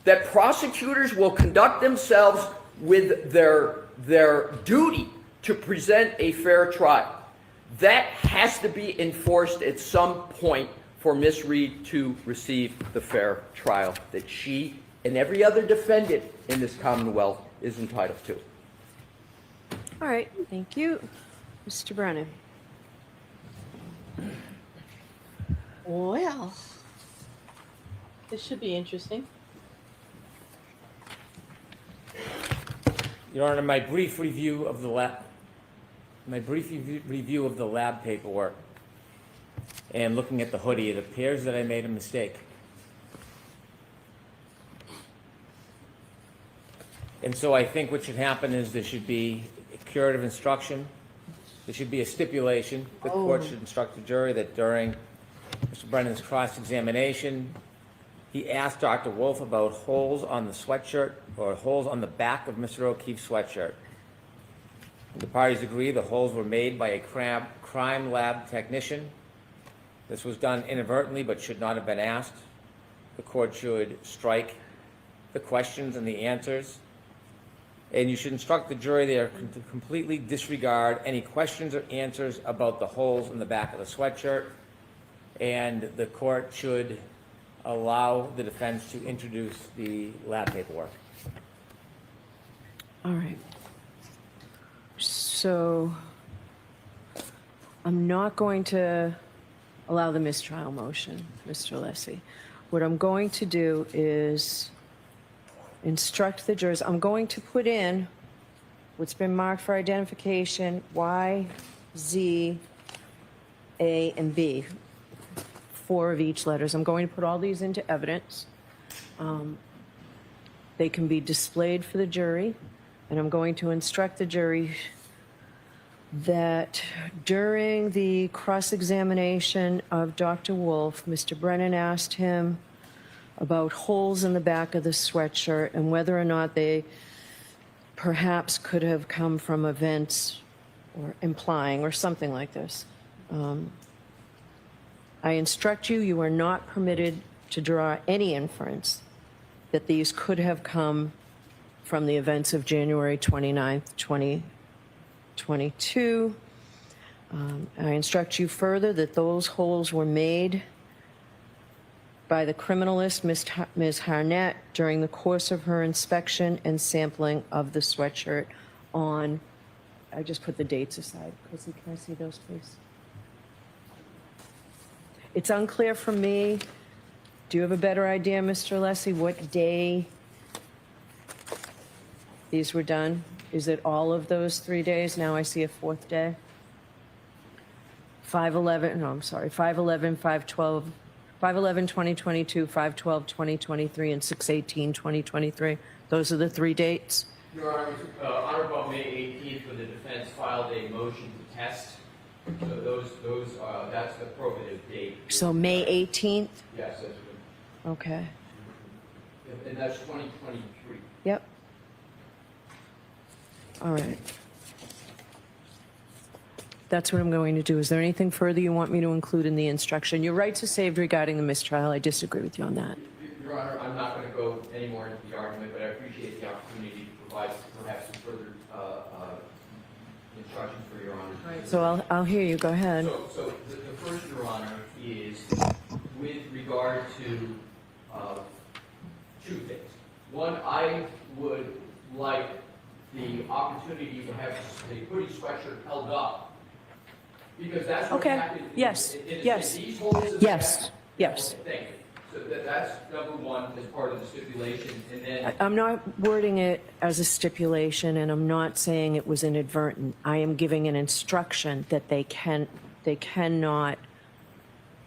that prosecutors will conduct themselves with their duty to present a fair trial. That has to be enforced at some point for Ms. Reed to receive the fair trial that she and every other defendant in this Commonwealth is entitled to. All right, thank you. Mr. Brennan. Well, This should be interesting. Your Honor, my brief review of the review of the lab paperwork and looking at the hoodie, it appears that I made a mistake. And so I think what should happen is there should be a curative instruction. There should be a stipulation. The court should instruct the jury that during Mr. Brennan's cross-examination, he asked Dr. Wolfe about holes on the sweatshirt or holes on the back of Mr. O'Keefe's sweatshirt. The parties agree the holes were made by a crime lab technician. This was done inadvertently but should not have been asked. The court should strike the questions and the answers. And you should instruct the jury they are to completely disregard any questions or answers about the holes in the back of the sweatshirt. And the court should allow the defense to introduce the lab paperwork. All right. So I'm not going to allow the mistrial motion, Mr. Alessi. What I'm going to do is instruct the jurors. I'm going to put in what's been marked for identification, Y, Z, A, and B. 4 of each letters. I'm going to put all these into evidence. They can be displayed for the jury, and I'm going to instruct the jury that during the cross-examination of Dr. Wolfe, Mr. Brennan asked him about holes in the back of the sweatshirt and whether or not they perhaps could have come from events or implying or something like this. I instruct you, you are not permitted to draw any inference that these could have come from the events of January 29th, 2022. I instruct you further that those holes were made by the criminalist, Ms. Harnett, during the course of her inspection and sampling of the sweatshirt on, I just put the dates aside. Chrissy, can I see those, please? It's unclear for me. Do you have a better idea, Mr. Alessi, what day these were done? Is it all of those 3 days? Now I see a 4th day. 5/11, no, I'm sorry, 5/11, 5/12, 5/11/2022, 5/12/2023, and 6/18/2023. Those are the 3 dates? Your Honor, on or about May 18th, when the defense filed a motion to test. So that's the probative date. So May 18th? Yes, that's good. Okay. And that's 2023. Yep. All right. That's what I'm going to do. Is there anything further you want me to include in the instruction? Your rights are saved regarding the mistrial. I disagree with you on that. Your Honor, I'm not going to go any more into the argument, but I appreciate the opportunity to provide perhaps some further instructions for Your Honor. So I'll hear you. Go ahead. So the first, Your Honor, is with regard to 2 things. One, I would like the opportunity to have the hoodie sweatshirt held up. Because that's what happened. Yes. Yes. These holes in Yes. the back. Yes. Okay, thank you. So that's number one as part of the stipulation. And then I'm not wording it as a stipulation, and I'm not saying it was inadvertent. I am giving an instruction that they cannot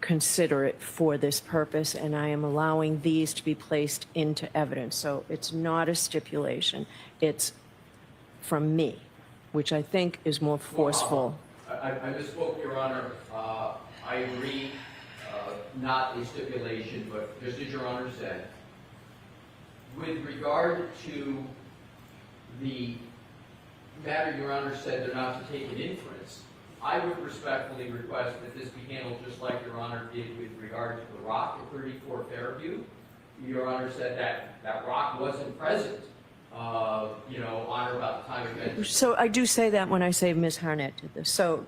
consider it for this purpose, and I am allowing these to be placed into evidence. So it's not a stipulation. It's from me, which I think is more forceful. I misspoke, Your Honor. I agree, not a stipulation, but just as Your Honor said, with regard to the matter Your Honor said they're not to take an inference, I would respectfully request that this be handled just like Your Honor did with regard to the rock at 34 Fairview. Your Honor said that rock wasn't present, on or about the time of event. So I do say that when I say Ms. Harnett did this. So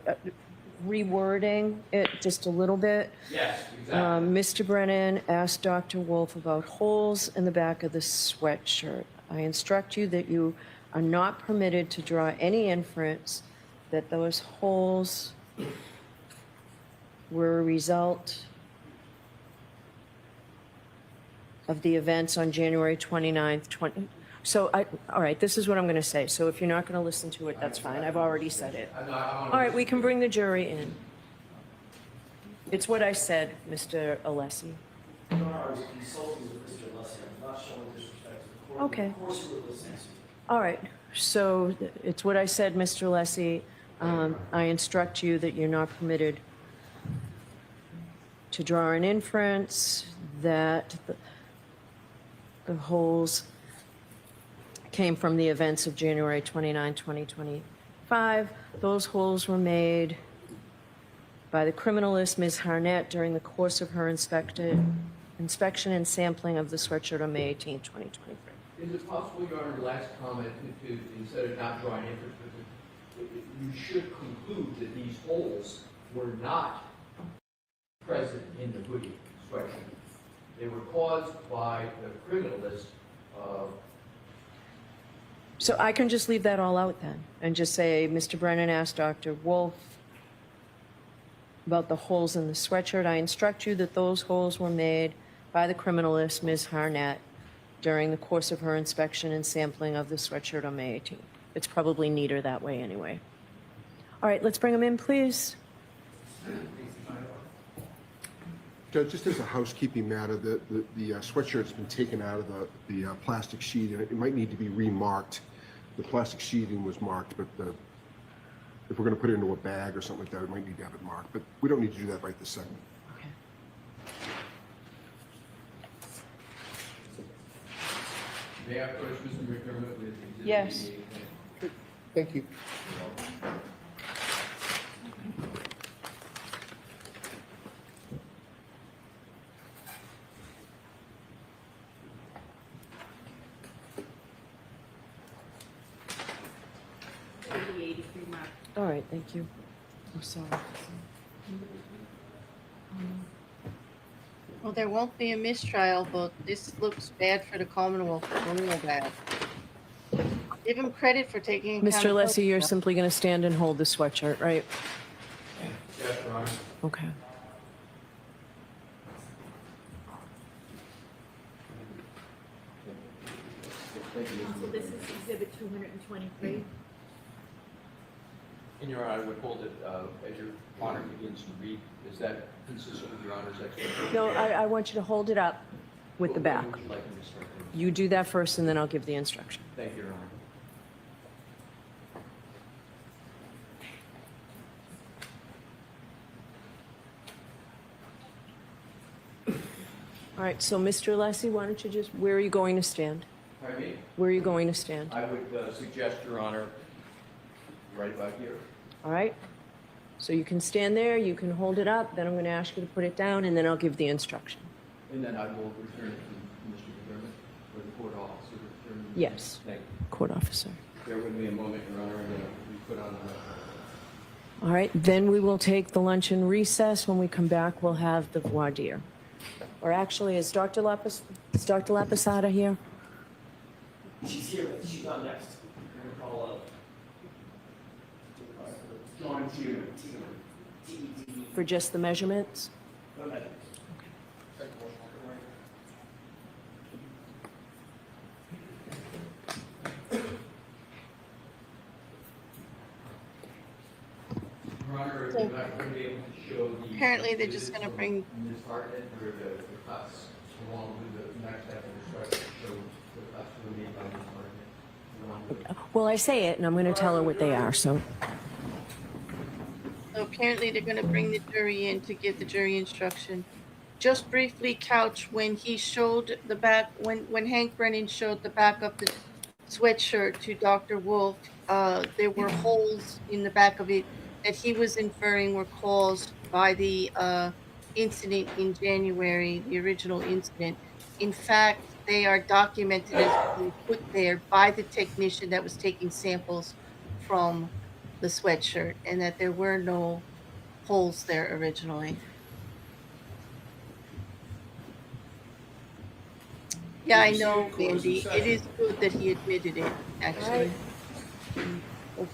rewording it just a little bit. Yes, exactly. Mr. Brennan asked Dr. Wolfe about holes in the back of the sweatshirt. I instruct you that you are not permitted to draw any inference that those holes were a result of the events on January 29th, So all right, this is what I'm going to say. So if you're not going to listen to it, that's fine. I've already said it. All right, we can bring the jury in. It's what I said, Mr. Alessi. Your Honor, I was consulting with Mr. Alessi. I'm not showing disrespect to the court. Okay. Of course you were listening. All right, so it's what I said, Mr. Alessi. I instruct you that you're not permitted to draw an inference that the holes came from the events of January 29, 2025. Those holes were made by the criminalist Ms. Harnett during the course of her inspection and sampling of the sweatshirt on May 18, 2023. Is it possible, Your Honor, last comment, to instead of not drawing inference, you should conclude that these holes were not present in the hoodie sweatshirt. They were caused by the criminalist. So I can just leave that all out then and just say, Mr. Brennan asked Dr. Wolfe about the holes in the sweatshirt. I instruct you that those holes were made by the criminalist, Ms. Harnett, during the course of her inspection and sampling of the sweatshirt on May 18th. It's probably neater that way anyway. All right, let's bring them in, please. Judge, just as a housekeeping matter, the sweatshirt's been taken out of the plastic sheet, and it might need to be remarked. The plastic sheeting was marked, but if we're going to put it into a bag or something like that, we might need to have it marked. But we don't need to do that right this second. Okay. May I approach Mr. McDermott with exhibit Yes. 88? Thank you. All right, thank you. I'm sorry. Well, there won't be a mistrial, but this looks bad for the Commonwealth, real bad. Give him credit for taking Mr. accountability. Alessi, you're simply going to stand and hold the sweatshirt, right? Yes, Your Honor. Okay. So this is exhibit 223. And Your Honor, I would hold it as Your Honor begins to read. Is that consistent with Your Honor's expectation? No, I want you to hold it up with the back. When would you like me to start? You do that first, and then I'll give the instruction. Thank you, Your Honor. All right, so Mr. Alessi, why don't you just, where are you going to stand? Pardon me? Where are you going to stand? I would suggest, Your Honor, right about here. All right? So you can stand there, you can hold it up, then I'm going to ask you to put it down, and then I'll give the instruction. And then I will return it to Mr. McDermott or the court officer to determine. Yes, Thank you. court officer. Bear with me a moment, Your Honor, I'm going to put on the... All right, then we will take the luncheon recess. When we come back, we'll have the voir dire. Or actually, is Dr. Lopasata here? She's here, but she's on next. We're going to call John Tedeman. For just the measurements? Go ahead. Your Honor, if you're not going to be able to show the... Apparently, they're just going to bring. Ms. Hartnett, where the cuts, along with the next step of the structure, show the cuts were made by Ms. Hartnett. Along with- Well, I say it, and I'm going to tell her what they are, so. So apparently they're going to bring the jury in to give the jury instruction. Just briefly, Couch, when he showed the back, when Hank Brennan showed the back of the sweatshirt to Dr. Wolfe, there were holes in the back of it that he was inferring were caused by the incident in January, the original incident. In fact, they are documented as being put there by the technician that was taking samples from the sweatshirt, and that there were no holes there originally. Yeah, I know, Andy. It is good that he admitted it, actually.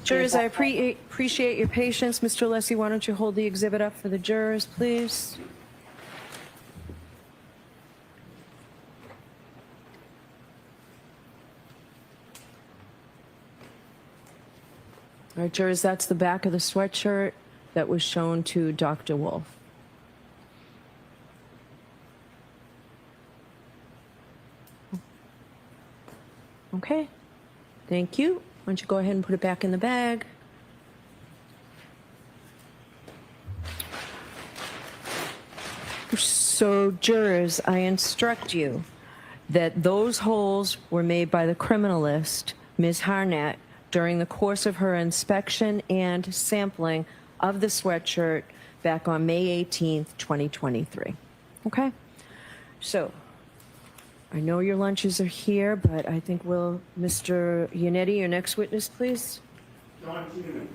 Jurors, I appreciate your patience. Mr. Alessi, why don't you hold the exhibit up for the jurors, please? All right, jurors, that's the back of the sweatshirt that was shown to Dr. Wolfe. Okay, thank you. Why don't you go ahead and put it back in the bag? So, jurors, I instruct you that those holes were made by the criminalist, Ms. Harnett, during the course of her inspection and sampling of the sweatshirt back on May 18th, 2023. Okay? So, I know your lunches are here, but I think we'll, Mr. Yanetti, your next witness, please. John Tedeman.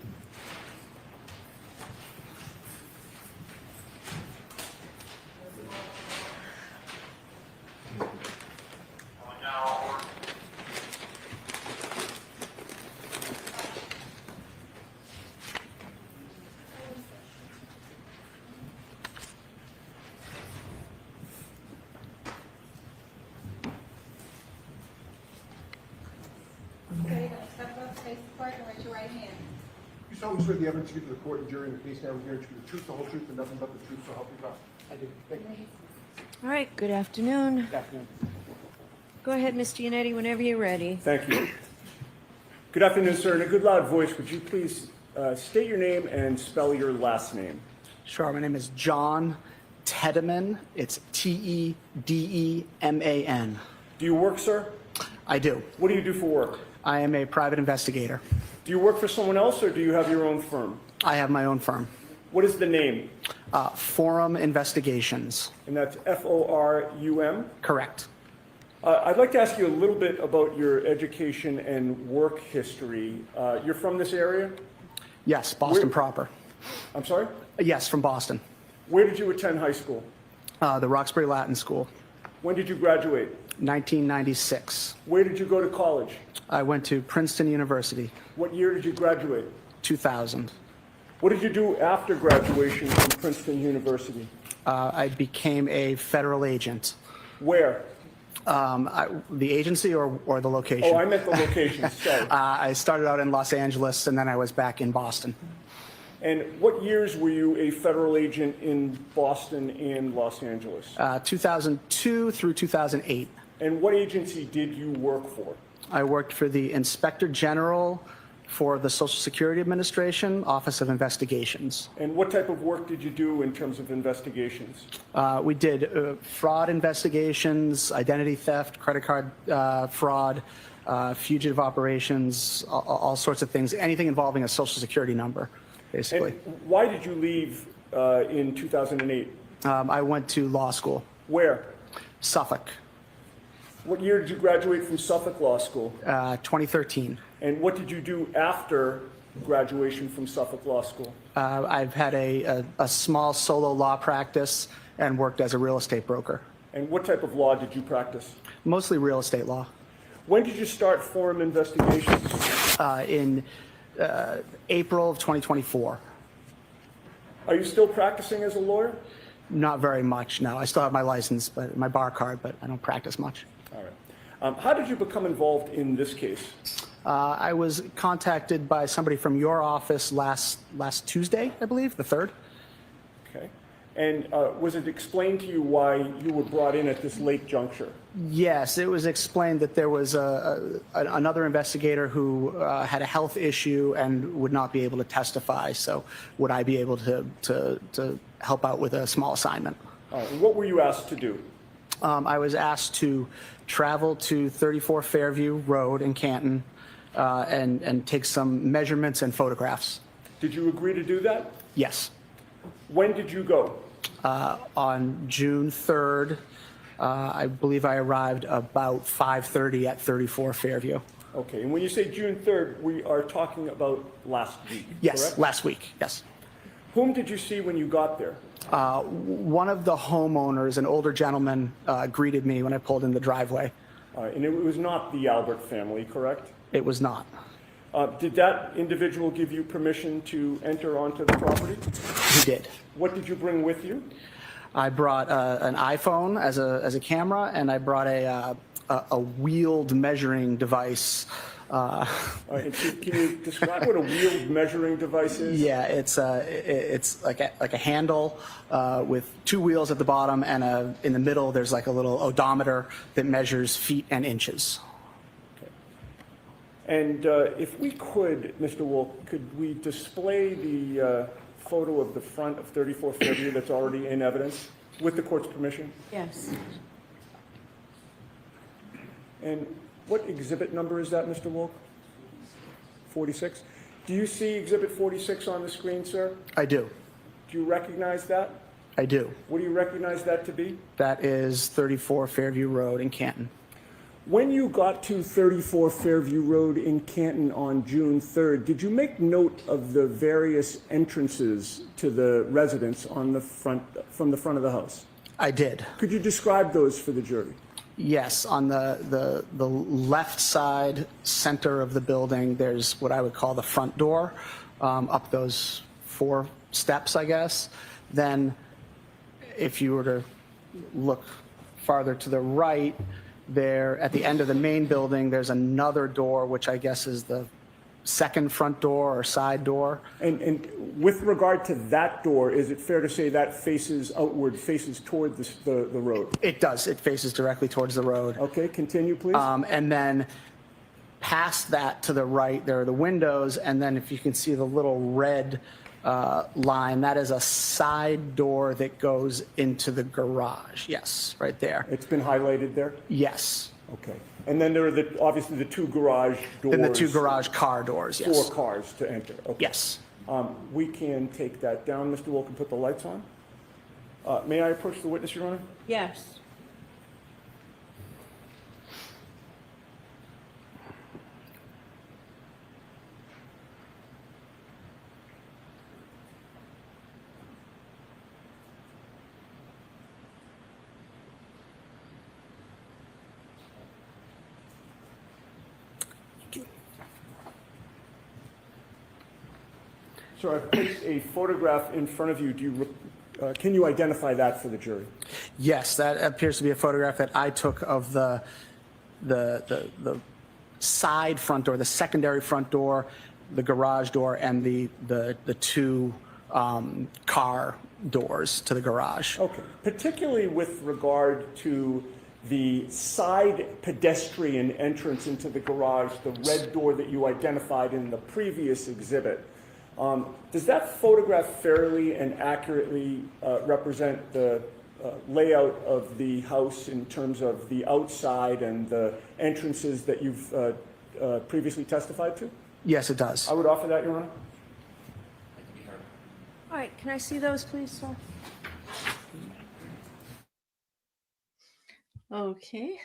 So you're gonna step up, face the court, and raise your right hand. You solemnly swear the evidence you give to the court and jury in the case now here to be the truth, the whole truth, and nothing but the truth, so help you God. I do. Thank you. All right, good afternoon. Good afternoon. Go ahead, Mr. Yanetti, whenever you're ready. Thank you. Good afternoon, sir. In a good loud voice, would you please state your name and spell your last name? Sure. My name is John Tedeman. It's Tedeman. Do you work, sir? I do. What do you do for work? I am a private investigator. Do you work for someone else, or do you have your own firm? I have my own firm. What is the name? Forum Investigations. And that's F-O-R-U-M? Correct. I'd like to ask you a little bit about your education and work history. You're from this area? Yes, Boston proper. I'm sorry? Yes, from Boston. Where did you attend high school? The Roxbury Latin School. When did you graduate? 1996. Where did you go to college? I went to Princeton University. What year did you graduate? 2000. What did you do after graduation from Princeton University? I became a federal agent. Where? The agency or the location? Oh, I meant the location. Sorry. I started out in Los Angeles, and then I was back in Boston. And what years were you a federal agent in Boston and Los Angeles? 2002 through 2008. And what agency did you work for? I worked for the Inspector General for the Social Security Administration, Office of Investigations. And what type of work did you do in terms of investigations? We did fraud investigations, identity theft, credit card fraud, fugitive operations, all sorts of things, anything involving a Social Security number, basically. And why did you leave in 2008? I went to law school. Where? Suffolk. What year did you graduate from Suffolk Law School? 2013. And what did you do after graduation from Suffolk Law School? I've had a small solo law practice and worked as a real estate broker. And what type of law did you practice? Mostly real estate law. When did you start Forum Investigations? In April of 2024. Are you still practicing as a lawyer? Not very much, no. I still have my license, but my bar card, but I don't practice much. All right. How did you become involved in this case? I was contacted by somebody from your office last Tuesday, I believe, the 3rd. Okay. And was it explained to you why you were brought in at this late juncture? Yes, it was explained that there was another investigator who had a health issue and would not be able to testify. So would I be able to help out with a small assignment? All right. And what were you asked to do? I was asked to travel to 34 Fairview Road in Canton and take some measurements and photographs. Did you agree to do that? Yes. When did you go? On June 3rd. I believe I arrived about 5:30 at 34 Fairview. Okay. And when you say June 3rd, we are talking about last week, Yes, correct? last week, yes. Whom did you see when you got there? One of the homeowners, an older gentleman, greeted me when I pulled in the driveway. And it was not the Albert family, correct? It was not. Did that individual give you permission to enter onto the property? He did. What did you bring with you? I brought an iPhone as a camera, and I brought a wheeled measuring device And can you describe what a wheeled measuring device is? Yeah, it's like a handle with two wheels at the bottom, and in the middle there's like a little odometer that measures feet and inches. And if we could, Mr. Wolfe, could we display the photo of the front of 34 Fairview that's already in evidence with the court's permission? Yes. And what exhibit number is that, Mr. Wolfe? 46? Do you see exhibit 46 on the screen, sir? I do. Do you recognize that? I do. What do you recognize that to be? That is 34 Fairview Road in Canton. When you got to 34 Fairview Road in Canton on June 3rd, did you make note of the various entrances to the residence on the front, from the front of the house? I did. Could you describe those for the jury? Yes, on the left side center of the building, there's what I would call the front door, up those 4 steps, I guess. Then if you were to look farther to the right, there at the end of the main building, there's another door, which I guess is the second front door or side door. And with regard to that door, is it fair to say that faces outward, faces toward the road? It does. It faces directly towards the road. Okay, continue, please. And then past that to the right, there are the windows. And then if you can see the little red line, that is a side door that goes into the garage. Yes, right there. It's been highlighted there? Yes. Okay. And then there are obviously the 2 garage doors. And the 2 garage car doors, yes. 4 cars to enter. Okay. Yes. We can take that down. Mr. Wolfe, can put the lights on. May I approach the witness, Your Honor? Yes. So I've placed a photograph in front of you. Can you identify that for the jury? Yes, that appears to be a photograph that I took of the side front door, the secondary front door, the garage door, and the 2 car doors to the garage. Okay. Particularly with regard to the side pedestrian entrance into the garage, the red door that you identified in the previous exhibit. Does that photograph fairly and accurately represent the layout of the house in terms of the outside and the entrances that you've previously testified to? Yes, it does. I would offer that, Your Honor. All right, can I see those, please, sir? Okay.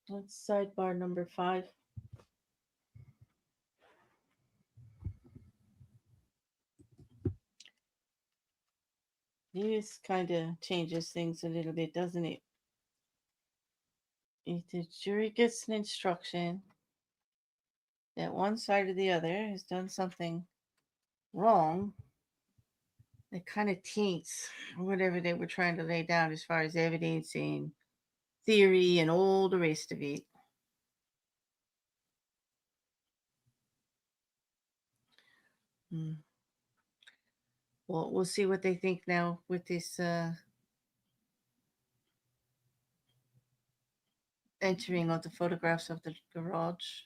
Let's sidebar number 5. This kind of changes things a little bit, doesn't it? If the jury gets an instruction that one side or the other has done something wrong, it kind of taints whatever they were trying to lay down as far as evidence and theory and all the rest of it. Well, we'll see what they think now with this entering of the photographs of the garage.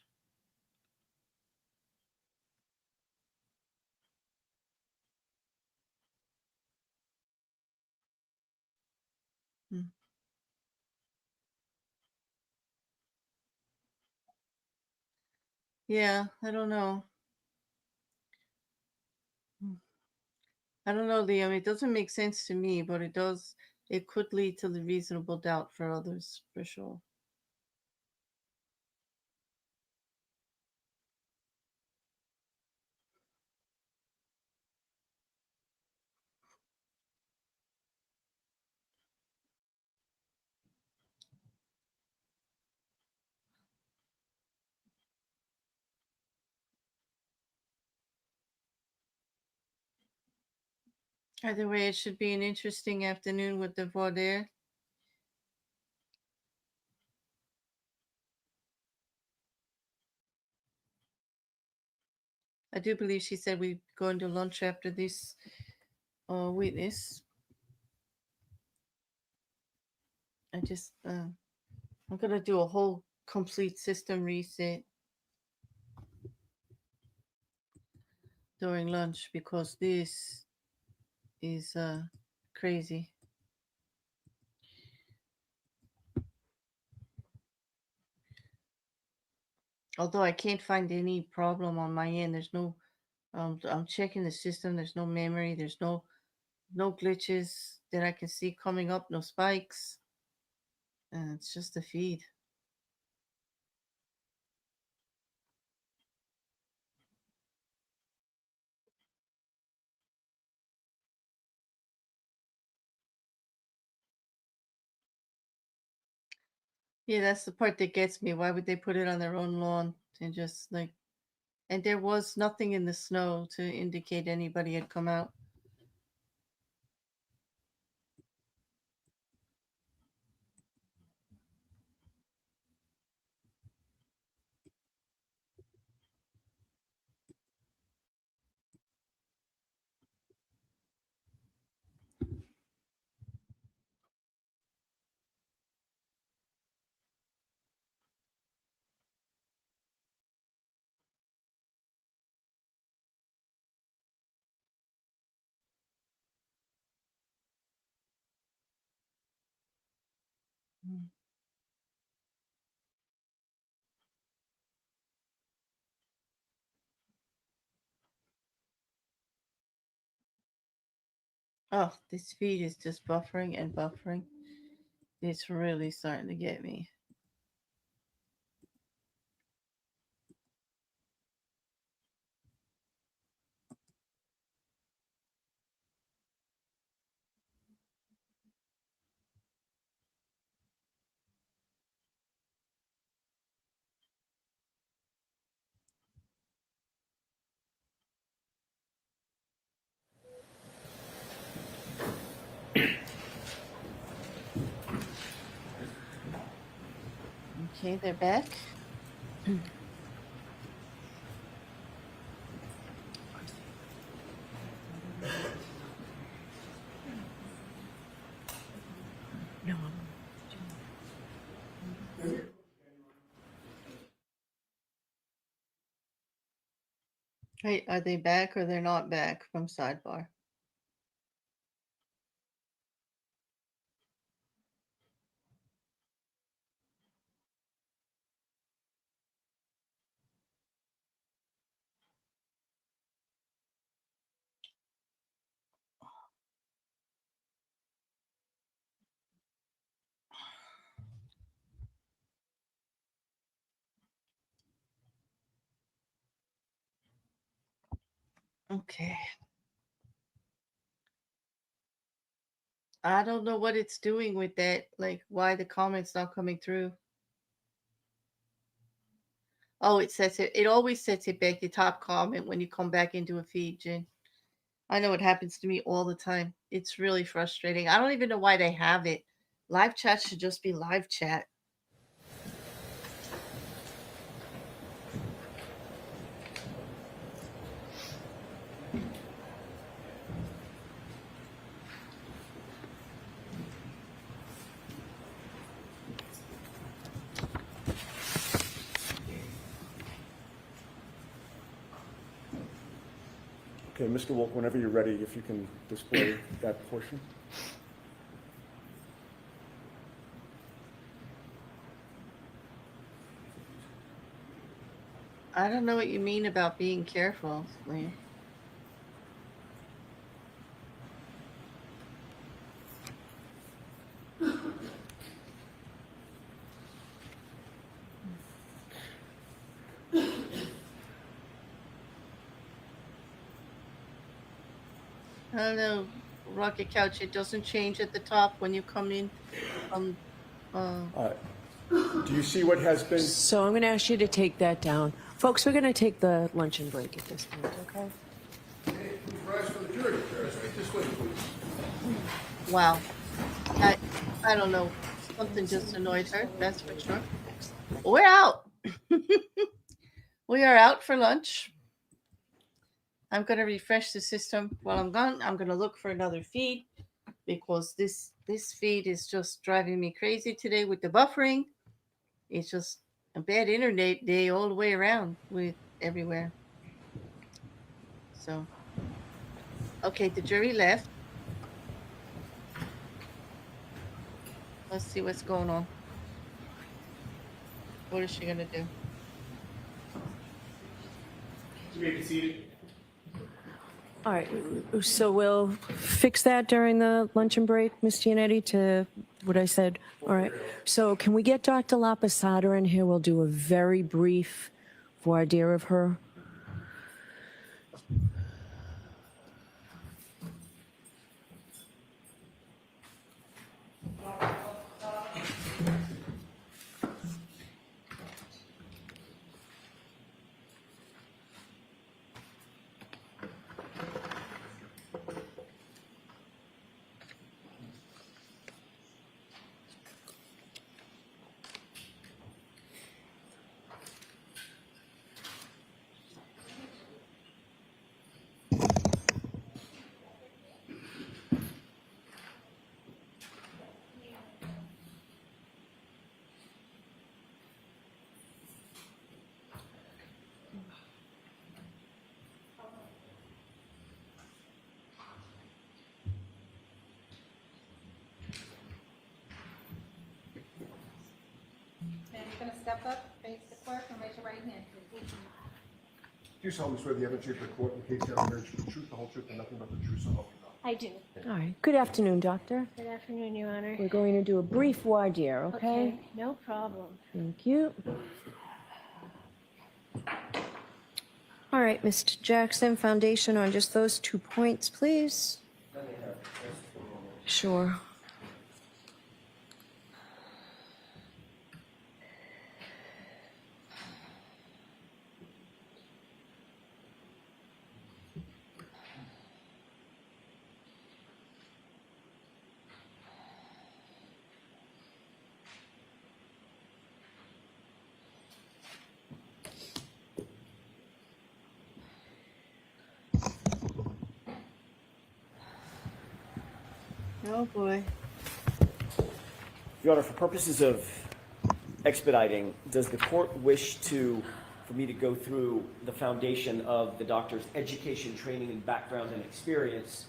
Yeah, I don't know. I don't know, Liam. It doesn't make sense to me, but it does. It could lead to the reasonable doubt for others, for sure. Either way, it should be an interesting afternoon with the voir dire. I do believe she said we're going to lunch after this witness. I just, I'm going to do a whole complete system reset during lunch because this is crazy. Although I can't find any problem on my end. There's no, I'm checking the system. There's no memory. There's no glitches that I can see coming up. No spikes. And it's just a feed. Yeah, that's the part that gets me. Why would they put it on their own lawn and just like, and there was nothing in the snow to indicate anybody had come out. Oh, this feed is just buffering and buffering. It's really starting to get me. Okay, they're back. No. Hey, are they back or they're not back from sidebar? Okay. I don't know what it's doing with that, like why the comments not coming through. Oh, it sets it. It always sets it back the top comment when you come back into a feed, Jen. I know it happens to me all the time. It's really frustrating. I don't even know why they have it. Live chat should just be live chat. Okay, Mr. Wolfe, whenever you're ready, if you can display that portion. I don't know what you mean about being careful, Lee. I don't know, Rocket Couch, it doesn't change at the top when you come in. Do you see what has been? So I'm going to ask you to take that down. Folks, we're going to take the luncheon break at this point, okay? Hey, who's rise for the jury? Speak this way, please. Wow. I don't know. Something just annoyed her, that's for sure. We're out. We are out for lunch. I'm gonna refresh the system while I'm gone. I'm gonna look for another feed because this feed is just driving me crazy today with the buffering. It's just a bad internet day all the way around with everywhere. So, okay, the jury left. Let's see what's going on. What is she gonna do? You may be seated. All right, so we'll fix that during the luncheon break, Ms. Yanetti, to what I said. All right, so can we get Dr. Lopasata in here? We'll do a very brief voir dire of her. Now you're going to step up, face the clerk, and raise your right hand, please. Do you solemnly swear the evidence you give the court in the case you have mentioned the truth, the whole truth, and nothing but the truth, so help you God? I do. All right, good afternoon, doctor. Good afternoon, Your Honor. We're going to do a brief voir dire, okay? No problem. Thank you. All right, Mr. Jackson, foundation on just those 2 points, please. Sure. Oh boy. Your Honor, for purposes of expediting, does the court wish for me to go through the foundation of the doctor's education, training, and background and experience,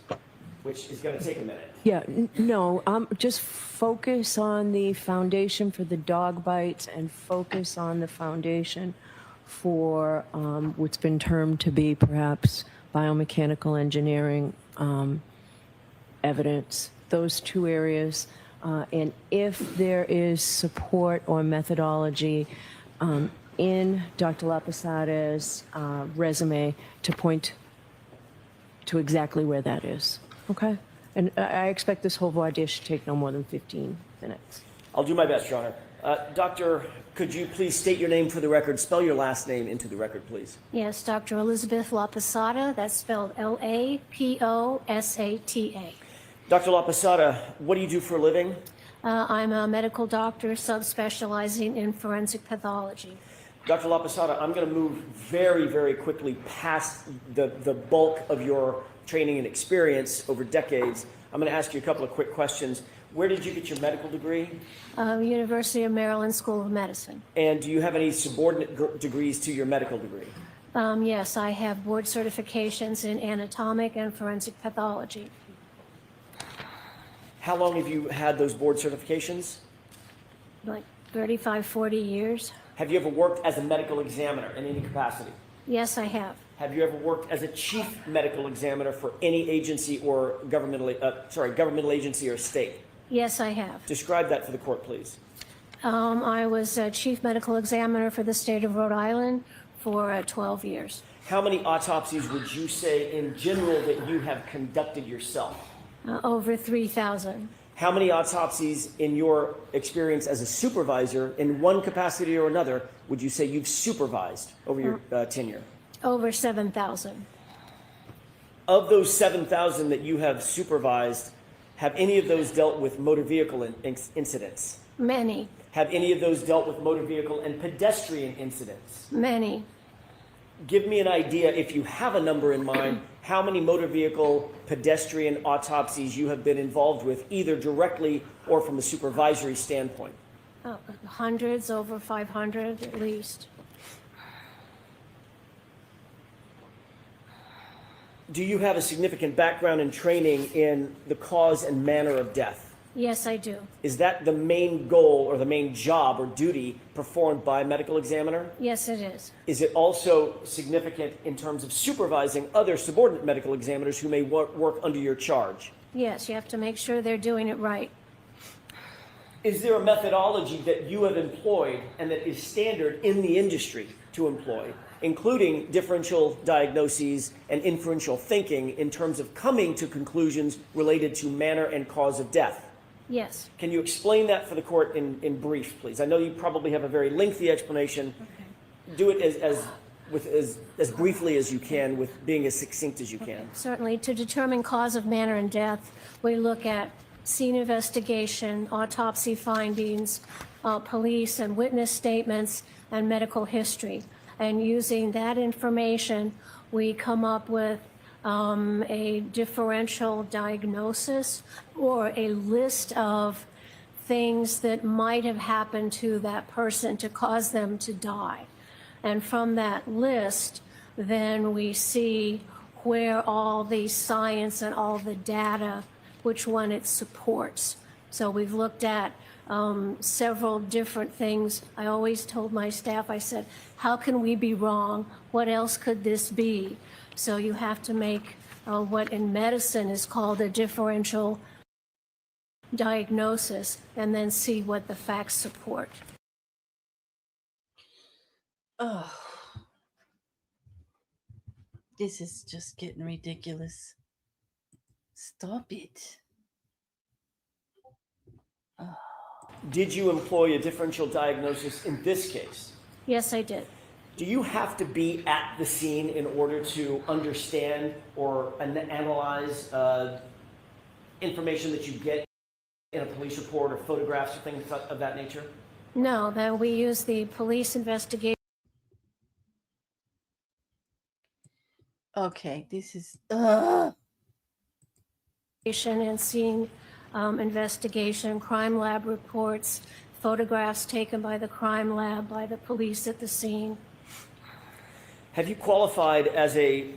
which is going to take a minute? Yeah, no, just focus on the foundation for the dog bites and focus on the foundation for what's been termed to be perhaps biomechanical engineering evidence. Those two areas. And if there is support or methodology in Dr. Lopasata's resume to point to exactly where that is. Okay? And I expect this whole voir dire should take no more than 15 minutes. I'll do my best, Your Honor. Doctor, could you please state your name for the record? Spell your last name into the record, please. Yes, Dr. Elizabeth Lopasata. That's spelled L-A-P-O-S-A-T-A. Dr. Lopasata, what do you do for a living? I'm a medical doctor subspecializing in forensic pathology. Dr. Lopasata, I'm going to move very, very quickly past the bulk of your training and experience over decades. I'm going to ask you a couple of quick questions. Where did you get your medical degree? University of Maryland School of Medicine. And do you have any subordinate degrees to your medical degree? Yes, I have board certifications in anatomic and forensic pathology. How long have you had those board certifications? Like 35, 40 years. Have you ever worked as a medical examiner in any capacity? Yes, I have. Have you ever worked as a chief medical examiner for any agency or governmental agency or state? Yes, I have. Describe that for the court, please. I was a chief medical examiner for the state of Rhode Island for 12 years. How many autopsies would you say in general that you have conducted yourself? Over 3,000. How many autopsies in your experience as a supervisor in one capacity or another would you say you've supervised over your tenure? Over 7,000. Of those 7,000 that you have supervised, have any of those dealt with motor vehicle incidents? Many. Have any of those dealt with motor vehicle and pedestrian incidents? Many. give me an idea, if you have a number in mind, how many motor vehicle pedestrian autopsies you have been involved with, either directly or from a supervisory standpoint. Hundreds, over 500 at least. Do you have a significant background and training in the cause and manner of death? Yes, I do. Is that the main goal or the main job or duty performed by a medical examiner? Yes, it is. Is it also significant in terms of supervising other subordinate medical examiners who may work under your charge? Yes, you have to make sure they're doing it right. Is there a methodology that you have employed and that is standard in the industry to employ, including differential diagnoses and inferential thinking in terms of coming to conclusions related to manner and cause of death? Yes. Can you explain that for the court in brief, please? I know you probably have a very lengthy explanation. Okay. Do it as briefly as you can, with being as succinct as you can. Certainly. To determine cause of manner and death, we look at scene investigation, autopsy findings, police and witness statements, and medical history. And using that information, we come up with a differential diagnosis or a list of things that might have happened to that person to cause them to die. And from that list, then we see where all the science and all the data, which one it supports. So we've looked at several different things. I always told my staff, I said, how can we be wrong? What else could this be? So you have to make what in medicine is called a differential diagnosis and then see what the facts support. Oh, this is just getting ridiculous. Stop it. Oh. Did you employ a differential diagnosis in this case? Yes, I did. Do you have to be at the scene in order to understand or analyze information that you get in a police report or photographs or things of that nature? No, then we use the police investigation. Okay, this is And scene investigation, crime lab reports, photographs taken by the crime lab, by the police at the scene. Have you qualified as a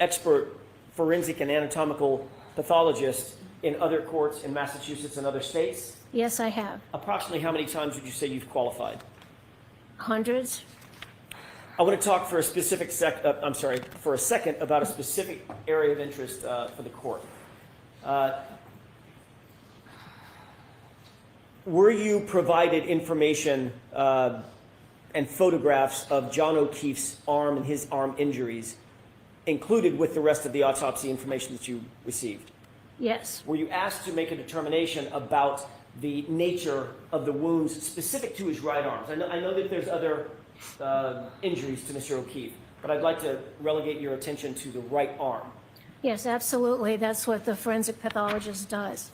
expert forensic and anatomical pathologist in other courts in Massachusetts and other states? Yes, I have. Approximately how many times would you say you've qualified? Hundreds. I want to talk for a specific for a second about a specific area of interest for the court. Were you provided information and photographs of John O'Keefe's arm and his arm injuries included with the rest of the autopsy information that you received? Yes. Were you asked to make a determination about the nature of the wounds specific to his right arm? I know that there's other injuries to Mr. O'Keefe, but I'd like to relegate your attention to the right arm. Yes, absolutely. That's what the forensic pathologist does.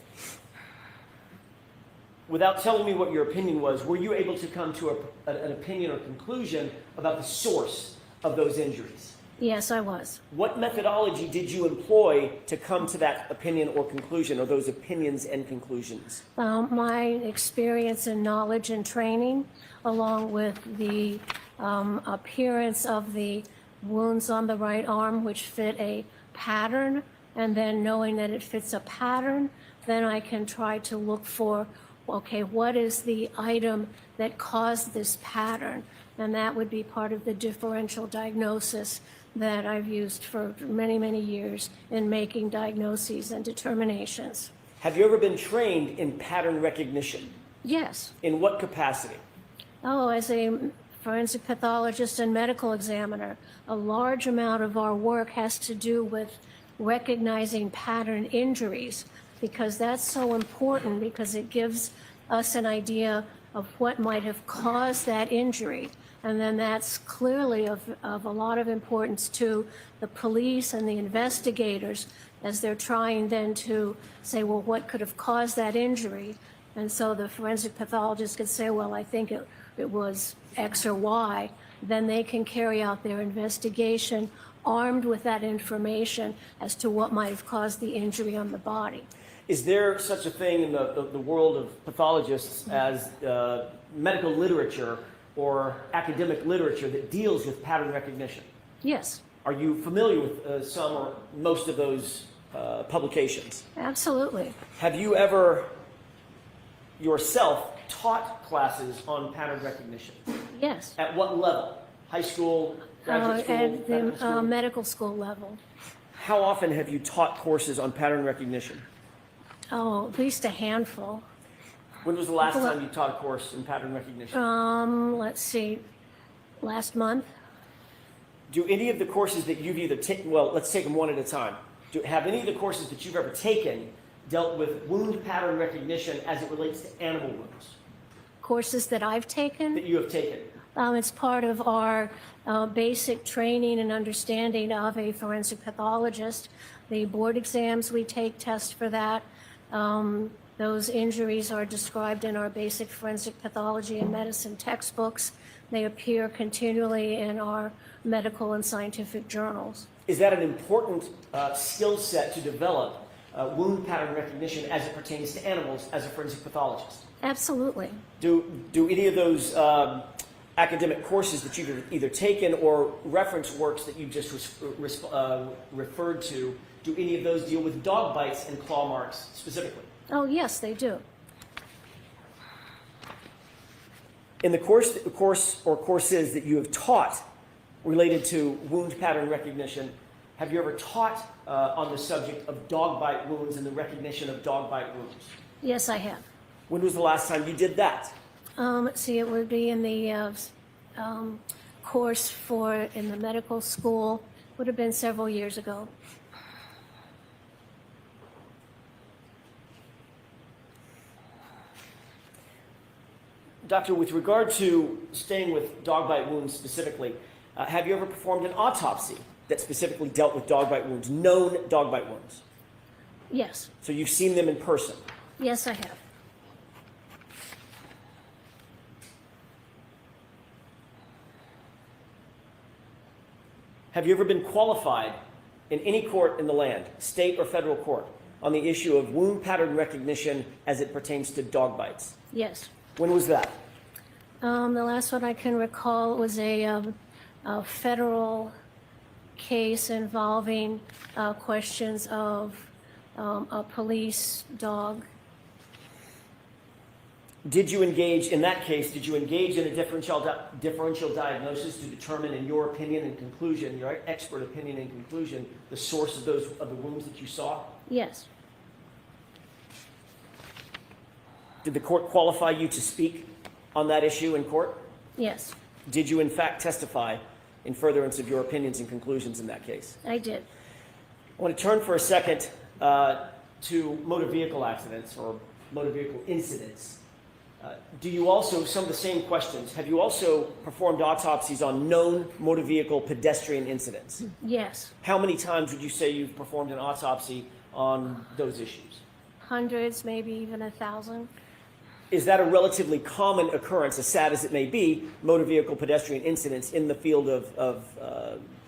Without telling me what your opinion was, were you able to come to an opinion or conclusion about the source of those injuries? Yes, I was. What methodology did you employ to come to that opinion or conclusion, or those opinions and conclusions? My experience and knowledge and training, along with the appearance of the wounds on the right arm, which fit a pattern, and then knowing that it fits a pattern, then I can try to look for, okay, what is the item that caused this pattern? And that would be part of the differential diagnosis that I've used for many, many years in making diagnoses and determinations. Have you ever been trained in pattern recognition? Yes. In what capacity? Oh, as a forensic pathologist and medical examiner, a large amount of our work has to do with recognizing pattern injuries, because that's so important, because it gives us an idea of what might have caused that injury. And then that's clearly of a lot of importance to the police and the investigators as they're trying then to say, well, what could have caused that injury? And so the forensic pathologist could say, well, I think it was X or Y. then they can carry out their investigation armed with that information as to what might have caused the injury on the body. Is there such a thing in the world of pathologists as medical literature or academic literature that deals with pattern recognition? Yes, Are you familiar with some or most of those publications? absolutely. Have you ever yourself taught classes on pattern recognition? Yes. At what level? High school, graduate school, At medical the school? medical school level. How often have you taught courses on pattern recognition? Oh, at least a handful. When was the last time you taught a course in pattern recognition? Let's see, last month. Do any of the courses that you've either taken, well, let's take them one at a time. Have any of the courses that you've ever taken dealt with wound pattern recognition as it relates to animal wounds Courses that I've taken. that you have taken? It's part of our basic training and understanding of a forensic pathologist. The board exams we take test for that. Those injuries are described in our basic forensic pathology and medicine textbooks. They appear continually in our medical and scientific journals. Is that an important skill set to develop, wound pattern recognition as it pertains to animals as a forensic pathologist? Absolutely. Do any of those academic courses that you've either taken or reference works that you just referred to, do any of those deal with dog bites and claw marks specifically? Oh, yes, they do. In the course or courses that you have taught related to wound pattern recognition, have you ever taught on the subject of dog bite wounds and the recognition of dog bite wounds? Yes, I have. When was the last time you did that? Let's see, it would be in the course in the medical school. Would have been several years ago. Doctor, with regard to staying with dog bite wounds specifically, have you ever performed an autopsy that specifically dealt with dog bite wounds, known dog bite wounds? Yes. So you've seen them in person? Yes, I have. Have you ever been qualified in any court in the land, state or federal court, on the issue of wound pattern recognition as it pertains to dog bites? Yes. When was that? The last one I can recall was a federal case involving questions of a police dog. Did you engage, in that case, did you engage in a differential diagnosis to determine, in your opinion and conclusion, your expert opinion and conclusion, the source of the wounds that you saw? Yes. Did the court qualify you to speak on that issue in court? Yes, Did you, in fact, testify in furtherance of your opinions and conclusions in that case? I did. I want to turn for a second to motor vehicle accidents or motor vehicle incidents. Do you also, some of the same questions, have you also performed autopsies on known motor vehicle pedestrian incidents? Yes. How many times would you say you've performed an autopsy on those issues? Hundreds, maybe even 1,000. Is that a relatively common occurrence, as sad as it may be, motor vehicle pedestrian incidents in the field of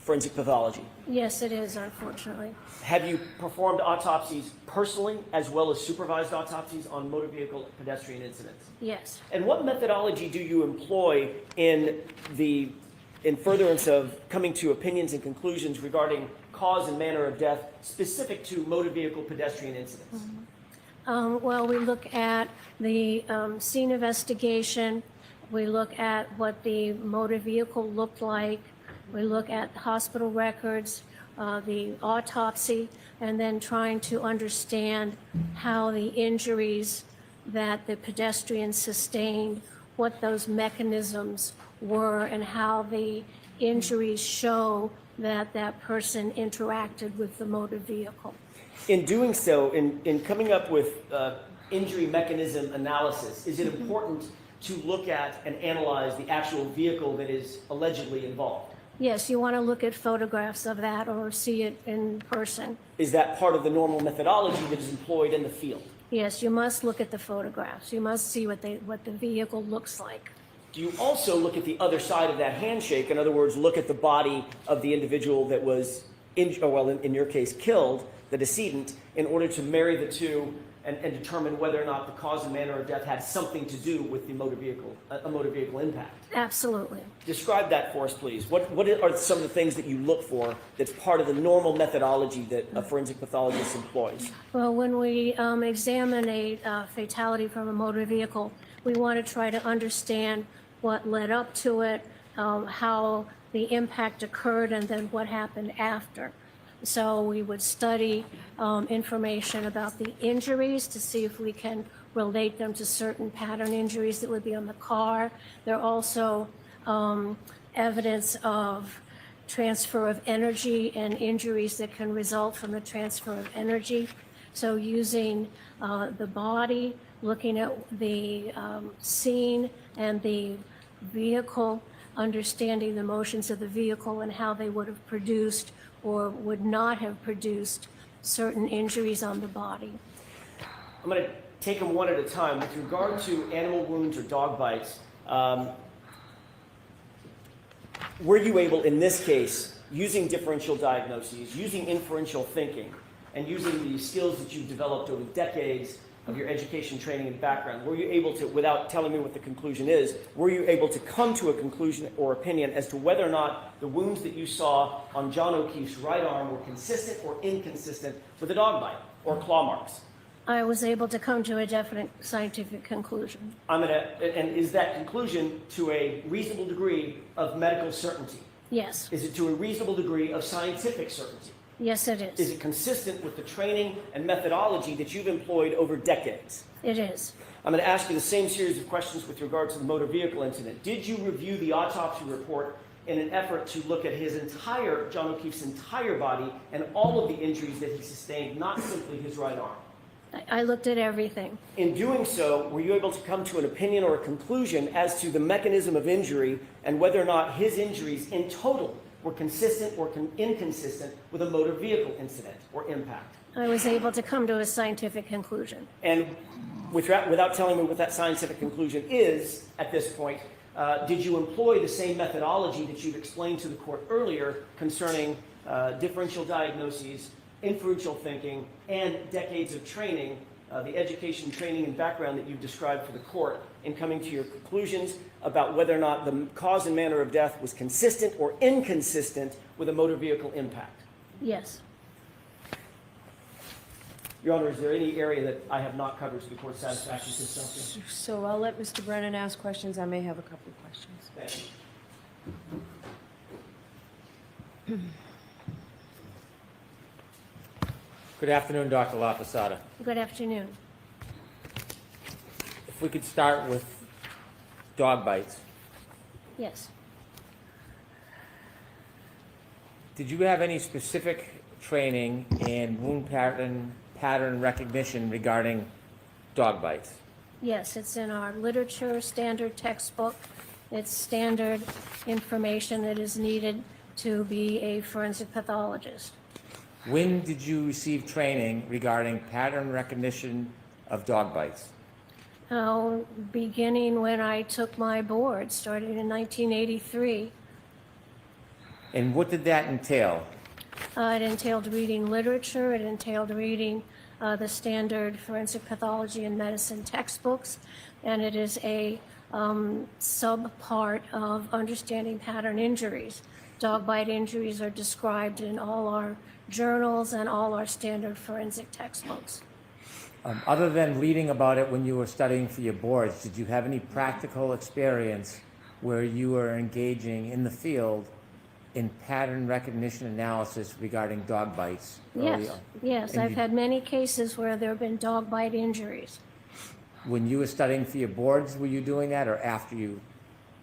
forensic pathology? Yes, it is, unfortunately. Have you performed autopsies personally as well as supervised autopsies on motor vehicle pedestrian incidents? Yes. And what methodology do you employ in furtherance of coming to opinions and conclusions regarding cause and manner of death specific to motor vehicle pedestrian incidents? Well, we look at the scene investigation. We look at what the motor vehicle looked like. We look at hospital records, the autopsy, and then trying to understand how the injuries that the pedestrian sustained, what those mechanisms were, and how the injuries show that that person interacted with the motor vehicle. In doing so, in coming up with injury mechanism analysis, is it important to look at and analyze the actual vehicle that is allegedly involved? Yes, you want to look at photographs of that or see it in person. Is that part of the normal methodology that is employed in the field? Yes, you must look at the photographs. You must see what the vehicle looks like. do you also look at the other side of that handshake? In other words, look at the body of the individual that was, in your case, killed, the decedent, in order to marry the two and determine whether or not the cause and manner of death had something to do with the motor vehicle, a motor vehicle impact? Absolutely. Describe that for us, please. What are some of the things that you look for that's part of the normal methodology that a forensic pathologist employs? Well, when we examine a fatality from a motor vehicle, we want to try to understand what led up to it, how the impact occurred, and then what happened after. So we would study information about the injuries to see if we can relate them to certain pattern injuries that would be on the car. There are also evidence of transfer of energy and injuries that can result from the transfer of energy. So using the body, looking at the scene and the vehicle, understanding the motions of the vehicle and how they would have produced or would not have produced certain injuries on the body. I'm going to take them one at a time. With regard to animal wounds or dog bites, were you able, in this case, using differential diagnoses, using inferential thinking, and using the skills that you've developed over decades of your education, training, and background, were you able to, without telling me what the conclusion is, were you able to come to a conclusion or opinion as to whether or not the wounds that you saw on John O'Keefe's right arm were consistent or inconsistent with a dog bite or claw marks? I was able to come to a definite scientific conclusion. And is that conclusion to a reasonable degree of medical certainty? Yes. Is it to a reasonable degree of scientific certainty? Yes, it is. Is it consistent with the training and methodology that you've employed over decades? It is. I'm going to ask you the same series of questions with regard to the motor vehicle incident. Did you review the autopsy report in an effort to look at John O'Keefe's entire body and all of the injuries that he sustained, not simply his right arm? I looked at everything. In doing so, were you able to come to an opinion or a conclusion as to the mechanism of injury and whether or not his injuries in total were consistent or inconsistent with a motor vehicle incident or impact? I was able to come to a scientific conclusion. And without telling me what that scientific conclusion is at this point, did you employ the same methodology that you've explained to the court earlier concerning differential diagnoses, inferential thinking, and decades of training, the education, training, and background that you've described for the court in coming to your conclusions about whether or not the cause and manner of death was consistent or inconsistent with a motor vehicle impact? Yes. Your Honor, is there any area that I have not covered to the court's satisfaction since juncture? So I'll let Mr. Brennan ask questions. I may have a couple of questions. Thank you. Good afternoon, Dr. Lopasata. Good afternoon. If we could start with dog bites. Yes. Did you have any specific training in wound pattern recognition regarding dog bites? Yes, it's in our literature standard textbook. It's standard information that is needed to be a forensic pathologist. When did you receive training regarding pattern recognition of dog bites? Beginning when I took my board, starting in 1983. And what did that entail? It entailed reading literature. It entailed reading the standard forensic pathology and medicine textbooks. And it is a sub-part of understanding pattern injuries. Dog bite injuries are described in all our journals and all our standard forensic textbooks. Other than reading about it when you were studying for your boards, did you have any practical experience where you were engaging in the field in pattern recognition analysis regarding dog bites? Yes, yes. I've had many cases where there have been dog bite injuries. When you were studying for your boards, were you doing that, or after you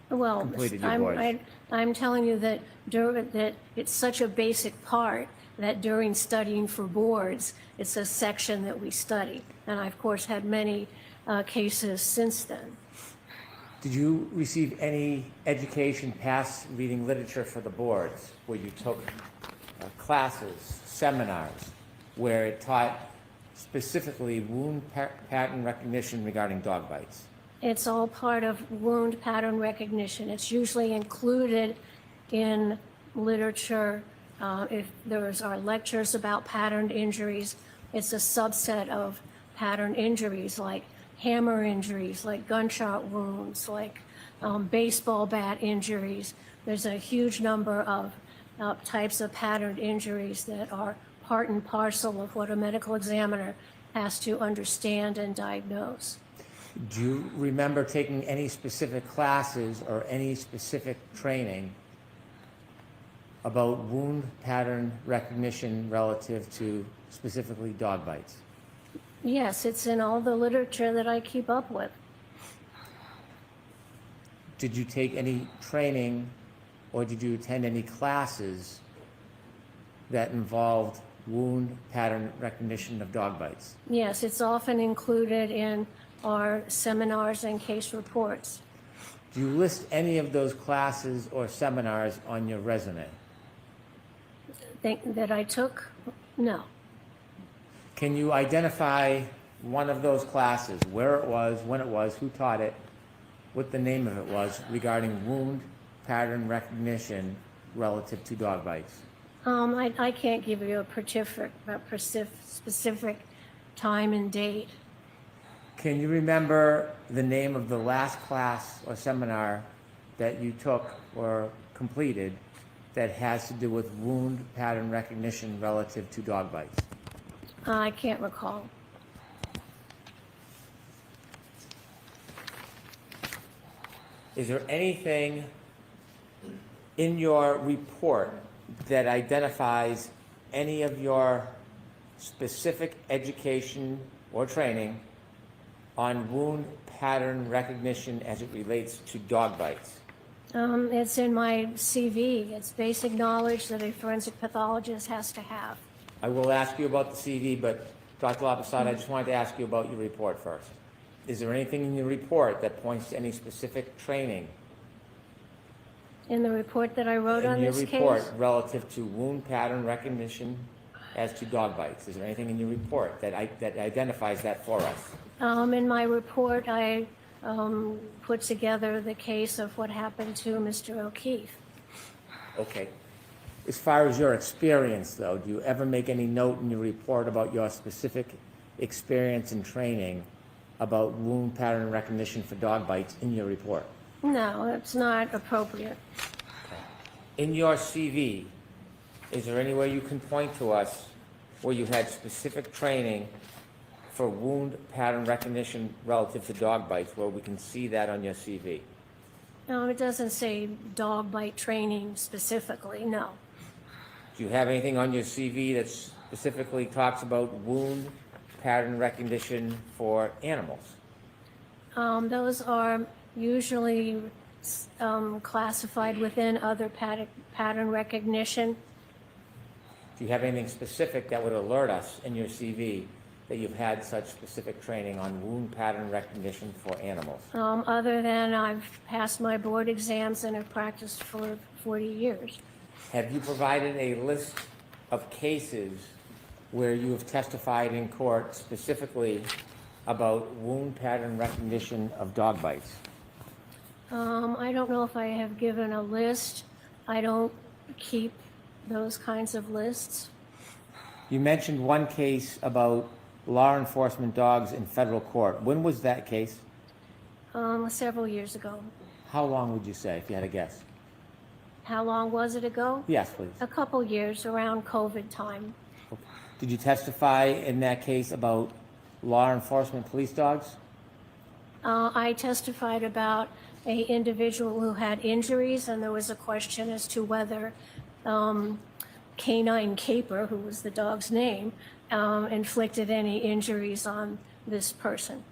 completed your boards? I'm telling you that that it's such a basic part that during studying for boards, it's a section that we study. And I, of course, had many cases since then. Did you receive any education past reading literature for the boards, where you took classes, seminars, where it taught specifically wound pattern recognition regarding dog bites? It's all part of wound pattern recognition. It's usually included in literature. If there are lectures about patterned injuries, it's a subset of pattern injuries like hammer injuries, like gunshot wounds, like baseball bat injuries. There's a huge number of types of patterned injuries that are part and parcel of what a medical examiner has to understand and diagnose. Do you remember taking any specific classes or any specific training about wound pattern recognition relative to specifically dog bites? Yes, it's in all the literature that I keep up with. Did you take any training or did you attend any classes that involved wound pattern recognition of dog bites? Yes, it's often included in our seminars and case reports. Do you list any of those classes or seminars on your resume? That I took? No. Can you identify one of those classes, where it was, when it was, who taught it, what the name of it was regarding wound pattern recognition relative to dog bites? I can't give you a specific time and date. Can you remember the name of the last class or seminar that you took or completed that has to do with wound pattern recognition relative to dog bites? I can't recall. Is there anything in your report that identifies any of your specific education or training on wound pattern recognition as it relates to dog bites? It's in my CV. It's basic knowledge that a forensic pathologist has to have. I will ask you about the CV, but Dr. Lopasata, I just wanted to ask you about your report first. Is there anything in your report that points to any specific training In the report that I wrote on this in your report case? relative to wound pattern recognition as to dog bites? Is there anything in your report that identifies that for us? In my report, I put together the case of what happened to Mr. O'Keefe. Okay. As far as your experience, though, do you ever make any note in your report about your specific experience and training about wound pattern recognition for dog bites in your report? No, it's not appropriate. In your CV, is there any way you can point to us where you had specific training for wound pattern recognition relative to dog bites, where we can see that on your CV? No, it doesn't say dog bite training specifically, no. Do you have anything on your CV that specifically talks about wound pattern recognition for animals? Those are usually classified within other pattern recognition. Do you have anything specific that would alert us in your CV that you've had such specific training on wound pattern recognition for animals? Other than I've passed my board exams and have practiced for 40 years. Have you provided a list of cases where you have testified in court specifically about wound pattern recognition of dog bites? I don't know if I have given a list. I don't keep those kinds of lists. You mentioned one case about law enforcement dogs in federal court. When was that case? Several years ago. How long would you say, if you had a guess? How long was it ago? Yes, please. A couple years, around COVID time. Did you testify in that case about law enforcement police dogs? I testified about an individual who had injuries, and there was a question as to whether Canine Caper, who was the dog's name, inflicted any injuries on this person.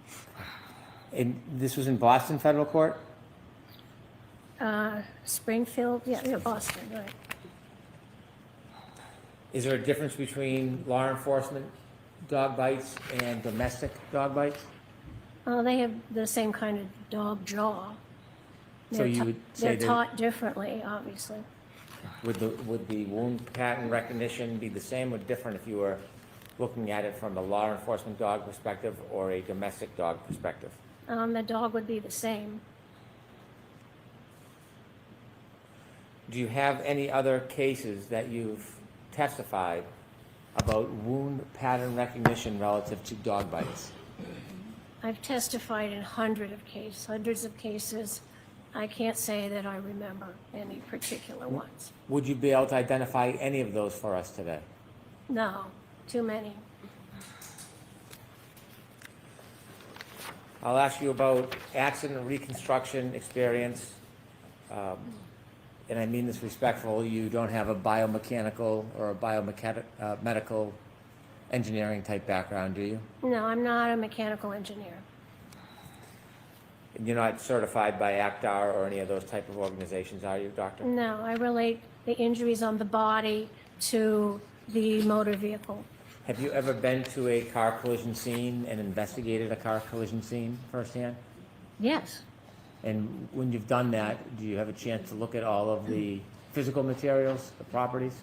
And this was in Boston federal court? Springfield, yeah, Boston, right. Is there a difference between law enforcement dog bites and domestic dog bites? They have the same kind of dog jaw. So you would say They're that- taught differently, obviously. Would the wound pattern recognition be the same or different if you were looking at it from a law enforcement dog perspective or a domestic dog perspective? The dog would be the same. Do you have any other cases that you've testified about wound pattern recognition relative to dog bites? I've testified in hundreds of cases. I can't say that I remember any particular ones. Would you be able to identify any of those for us today? No, too many. I'll ask you about accident reconstruction experience. And I mean this respectful, you don't have a biomechanical or a biomedical engineering type background, do you? No, I'm not a mechanical engineer. And you're not certified by ACDAR or any of those type of organizations, are you, doctor? No, I relate the injuries on the body to the motor vehicle. Have you ever been to a car collision scene and investigated a car collision scene firsthand? Yes. And when you've done that, do you have a chance to look at all of the physical materials, the properties?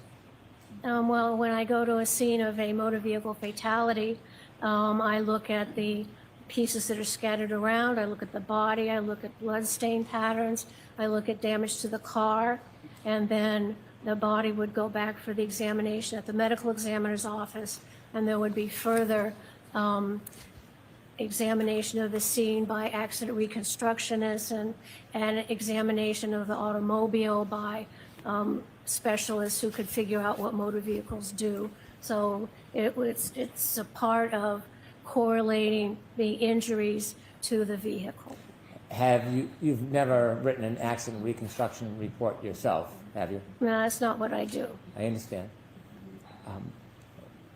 Well, when I go to a scene of a motor vehicle fatality, I look at the pieces that are scattered around, I look at the body, I look at blood stain patterns, I look at damage to the car, and then the body would go back for the examination at the medical examiner's office, and there would be further examination of the scene by accident reconstructionists and examination of the automobile by specialists who could figure out what motor vehicles do. So it's a part of correlating the injuries to the vehicle. You've never written an accident reconstruction report yourself, have you? No, that's not what I do. I understand.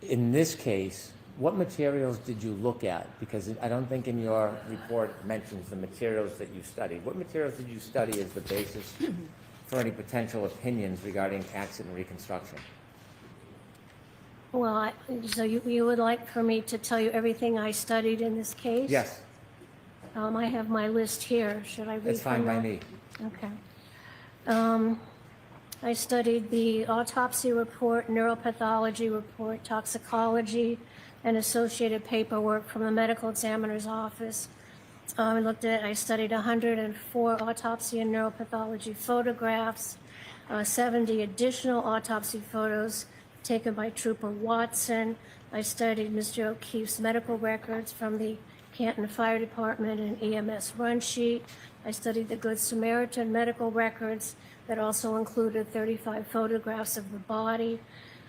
In this case, what materials did you look at? Because I don't think in your report it mentions the materials that you studied. What materials did you study as the basis for any potential opinions regarding accident reconstruction? Well, so you would like for me to tell you everything I studied in this case? Yes. I have my list here. Should I read That's fine from by that? me. Okay. I studied the autopsy report, neuropathology report, toxicology, and associated paperwork from the medical examiner's office. I studied 104 autopsy and neuropathology photographs, 70 additional autopsy photos taken by Trooper Watson. I studied Mr. O'Keefe's medical records from the Canton Fire Department and EMS run sheet. I studied the Good Samaritan medical records that also included 35 photographs of the body.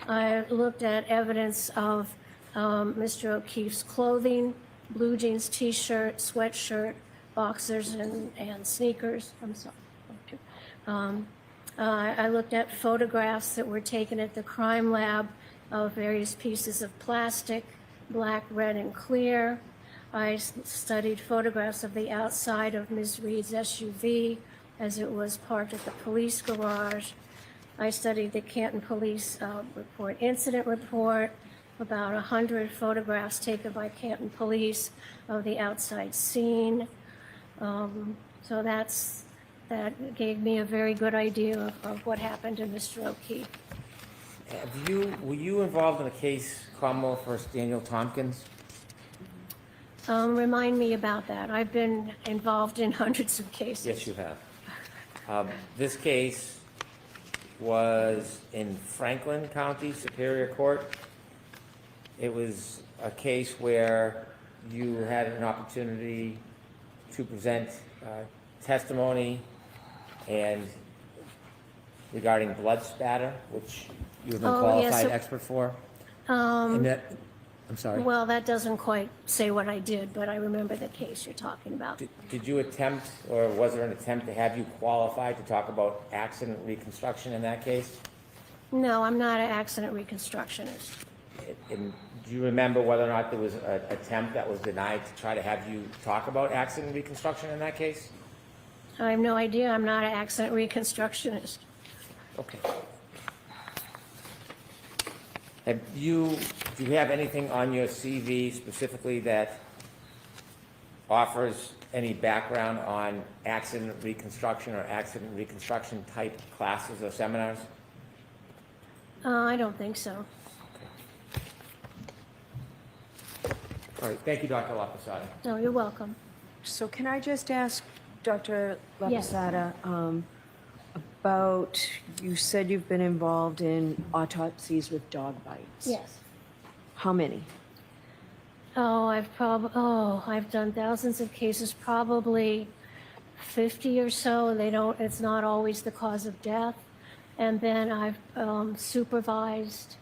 I looked at evidence of Mr. O'Keefe's clothing, blue jeans, t-shirt, sweatshirt, boxers, and sneakers. I'm sorry. I looked at photographs that were taken at the crime lab of various pieces of plastic, black, red, and clear. I studied photographs of the outside of Ms. Reed's SUV as it was parked at the police garage. I studied the Canton Police incident report, about 100 photographs taken by Canton Police of the outside scene. So that gave me a very good idea of what happened to Mr. O'Keefe. Were you involved in a case, Commonwealth versus Daniel Tompkins? Remind me about that. I've been involved in hundreds of cases. Yes, you have. This case was in Franklin County Superior Court. It was a case where you had an opportunity to present testimony and regarding blood spatter, which you have been qualified expert for. I'm sorry. Well, that doesn't quite say what I did, but I remember the case you're talking about. Did you attempt, or was there an attempt to have you qualified to talk about accident reconstruction in that case? No, I'm not an accident reconstructionist. And do you remember whether or not there was an attempt that was denied to try to have you talk about accident reconstruction in that case? I have no idea. I'm not an accident reconstructionist. Okay. Do you have anything on your CV specifically that offers any background on accident reconstruction or accident reconstruction type classes or seminars? I don't think so. All right, thank you, Dr. Lopasata. No, you're welcome. So can I just ask Dr. Yes. Lopasata about, you said you've been involved in autopsies with dog bites. Yes. How many? I've done thousands of cases, probably 50 or so. It's not always the cause of death. And then I've supervised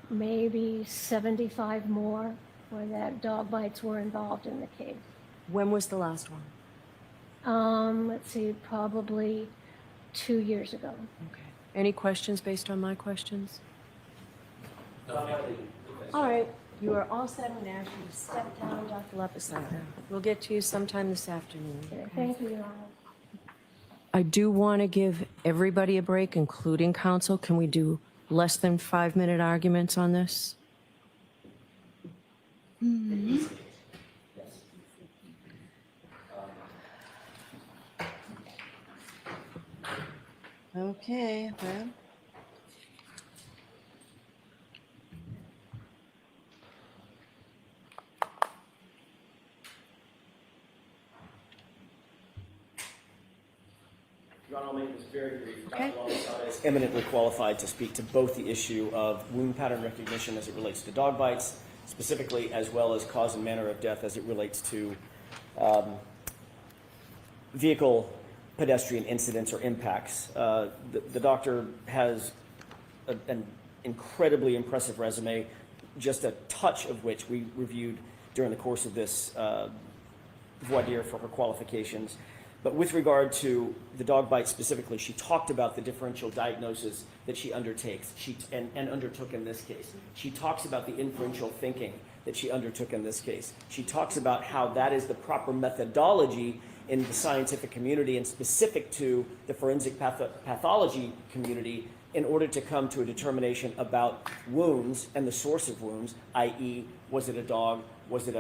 maybe 75 more where that dog bites were involved in the case. When was the last one? Let's see, probably 2 years ago. Okay. Any questions based on my questions? No, All right, you are all set. I'm going to ask you to step down, Dr. Lopasata. We'll get to you sometime this afternoon. Okay? Thank you, Your Honor. I do want to give everybody a break, including counsel. Can we do less than 5-minute arguments on this? Okay, well. Your Honor, I'll make this very brief. Okay. Dr. Lopasata is eminently qualified to speak to both the issue of wound pattern recognition as it relates to dog bites, specifically, as well as cause and manner of death as it relates to vehicle pedestrian incidents or impacts. The doctor has an incredibly impressive resume, just a touch of which we reviewed during the course of this voir dire for her qualifications. But with regard to the dog bite specifically, she talked about the differential diagnosis that she undertakes and undertook in this case. She talks about the inferential thinking that she undertook in this case. She talks about how that is the proper methodology in the scientific community and specific to the forensic pathology community in order to come to a determination about wounds and the source of wounds, i.e., was it a dog, was it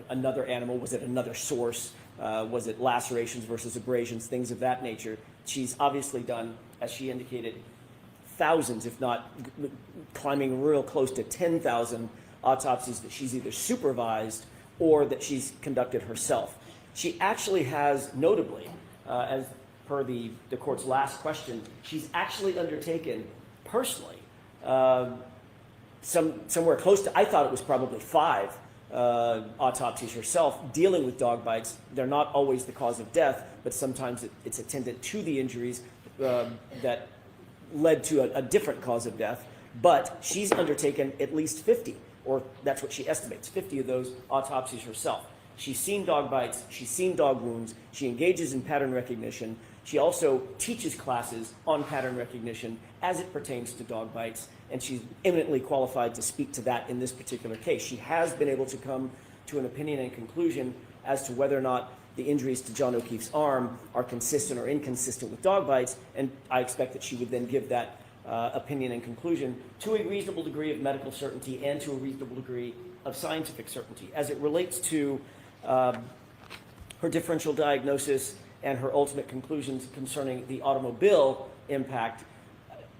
another animal, was it another source, was it lacerations versus abrasions, things of that nature. She's obviously done, as she indicated, thousands, if not climbing real close to 10,000 autopsies that she's either supervised or that she's conducted herself. She actually has, notably, as per the court's last question, she's actually undertaken personally somewhere close to, I thought it was probably 5 autopsies herself dealing with dog bites. They're not always the cause of death, but sometimes it's attendant to the injuries that led to a different cause of death. But she's undertaken at least 50, or that's what she estimates, 50 of those autopsies herself. She's seen dog bites, she's seen dog wounds, she engages in pattern recognition. She also teaches classes on pattern recognition as it pertains to dog bites, and she's eminently qualified to speak to that in this particular case. She has been able to come to an opinion and conclusion as to whether or not the injuries to John O'Keefe's arm are consistent or inconsistent with dog bites, and I expect that she would then give that opinion and conclusion to a reasonable degree of medical certainty and to a reasonable degree of scientific certainty. As it relates to her differential diagnosis and her ultimate conclusions concerning the automobile impact,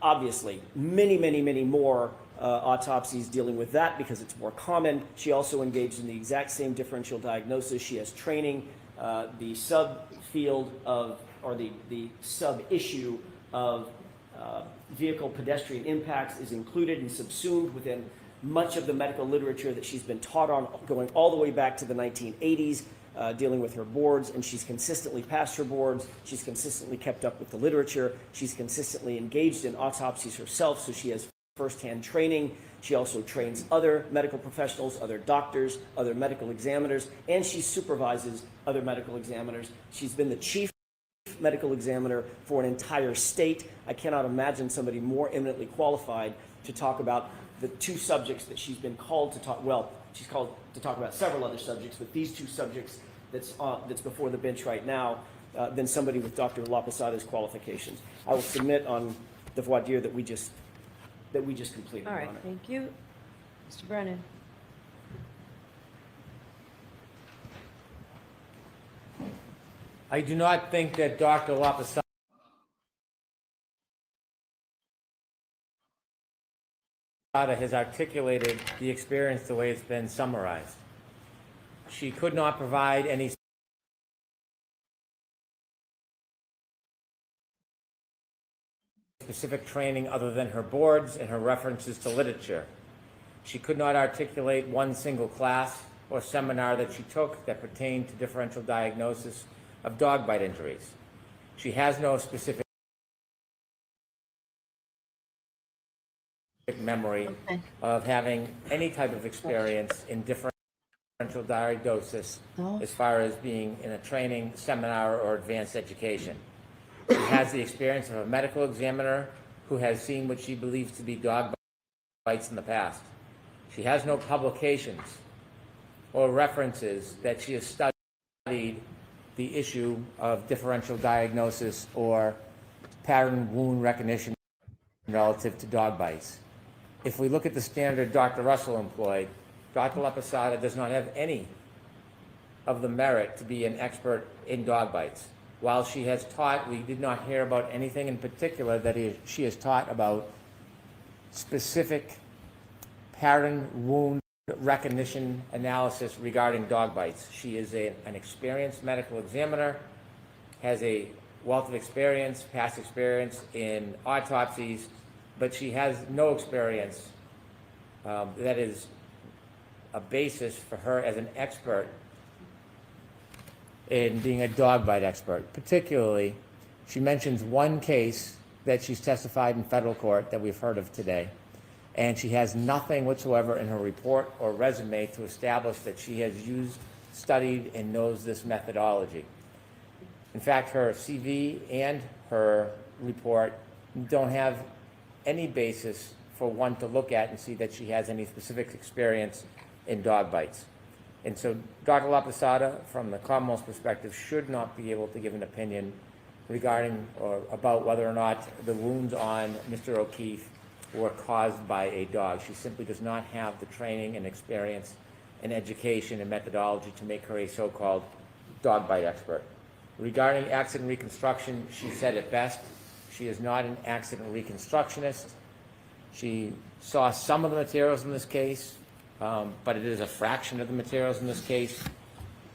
obviously, many more autopsies dealing with that because it's more common. She also engaged in the exact same differential diagnosis. She has training. The subfield of, or the sub-issue of vehicle pedestrian impacts is included and subsumed within much of the medical literature that she's been taught on, going all the way back to the 1980s, dealing with her boards, and she's consistently passed her boards. She's consistently kept up with the literature. She's consistently engaged in autopsies herself, so she has firsthand training. She also trains other medical professionals, other doctors, other medical examiners, and she supervises other medical examiners. She's been the chief medical examiner for an entire state. I cannot imagine somebody more eminently qualified to talk about the 2 subjects that she's been called to talk, well, she's called to talk about several other subjects, but these 2 subjects that's before the bench right now, than somebody with Dr. Lopasata's qualifications. I will submit on the voir dire that we just completed. All right, Your Honor. thank you. Mr. Brennan. I do not think that Dr. Lopasata has articulated the experience the way it's been summarized. She could not provide any specific training other than her boards and her references to literature. She could not articulate one single class or seminar that she took that pertained to differential diagnosis of dog bite injuries. She has no specific memory of having any type of experience in differential diagnosis as far as being in a training, seminar, or advanced education. She has the experience of a medical examiner who has seen what she believes to be dog bites in the past. She has no publications or references that she has studied the issue of differential diagnosis or pattern wound recognition relative to dog bites. If we look at the standard Dr. Russell employed, Dr. Lopasata does not have any of the merit to be an expert in dog bites. While she has taught, we did not hear about anything in particular that she has taught about specific pattern wound recognition analysis regarding dog bites. She is an experienced medical examiner, has a wealth of experience, past experience in autopsies, but she has no experience that is a basis for her as an expert in being a dog bite expert. Particularly, she mentions one case that she's testified in federal court that we've heard of today, and she has nothing whatsoever in her report or resume to establish that she has used, studied, and knows this methodology. In fact, her CV and her report don't have any basis for one to look at and see that she has any specific experience in dog bites. And so Dr. Lopasata, from the Commonwealth's perspective, should not be able to give an opinion regarding or about whether or not the wounds on Mr. O'Keefe were caused by a dog. She simply does not have the training and experience and education and methodology to make her a so-called dog bite expert. Regarding accident reconstruction, she said it best. She is not an accident reconstructionist. She saw some of the materials in this case, but it is a fraction of the materials in this case.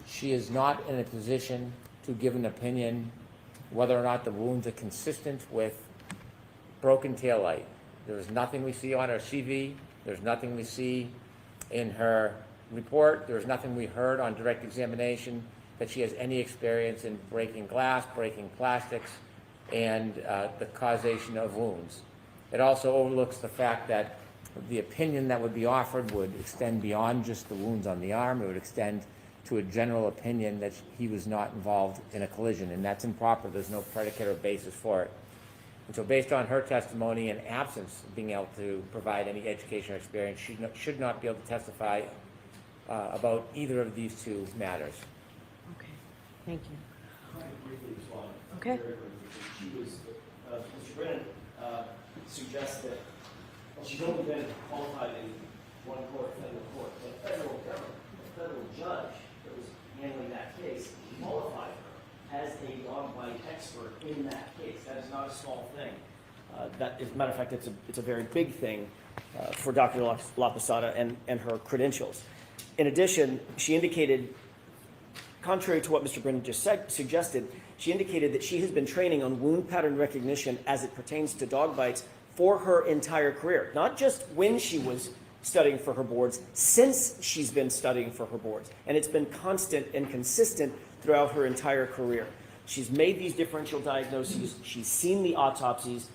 She is not in a position to give an opinion whether or not the wounds are consistent with broken taillight. There is nothing we see on her CV. There's nothing we see in her report. There's nothing we heard on direct examination that she has any experience in breaking glass, breaking plastics, and the causation of wounds. It also overlooks the fact that the opinion that would be offered would extend beyond just the wounds on the arm. It would extend to a general opinion that he was not involved in a collision, and that's improper. There's no predicate or basis for it. And so based on her testimony and absence of being able to provide any education or experience, she should not be able to testify about either of these two matters. Okay, thank you. Can I briefly respond? Okay. She was, Mr. Brennan suggests that, well, she's only been qualified in one court, federal court, but federal government, the federal judge that was handling that case qualified her as a dog bite expert in that case. That is not a small thing. That, as a matter of fact, it's a very big thing for Dr. Lopasata and her credentials. In addition, she indicated, contrary to what Mr. Brennan just suggested, she indicated that she has been training on wound pattern recognition as it pertains to dog bites for her entire career, not just when she was studying for her boards, since she's been studying for her boards. And it's been constant and consistent throughout her entire career. She's made these differential diagnoses, she's seen the autopsies,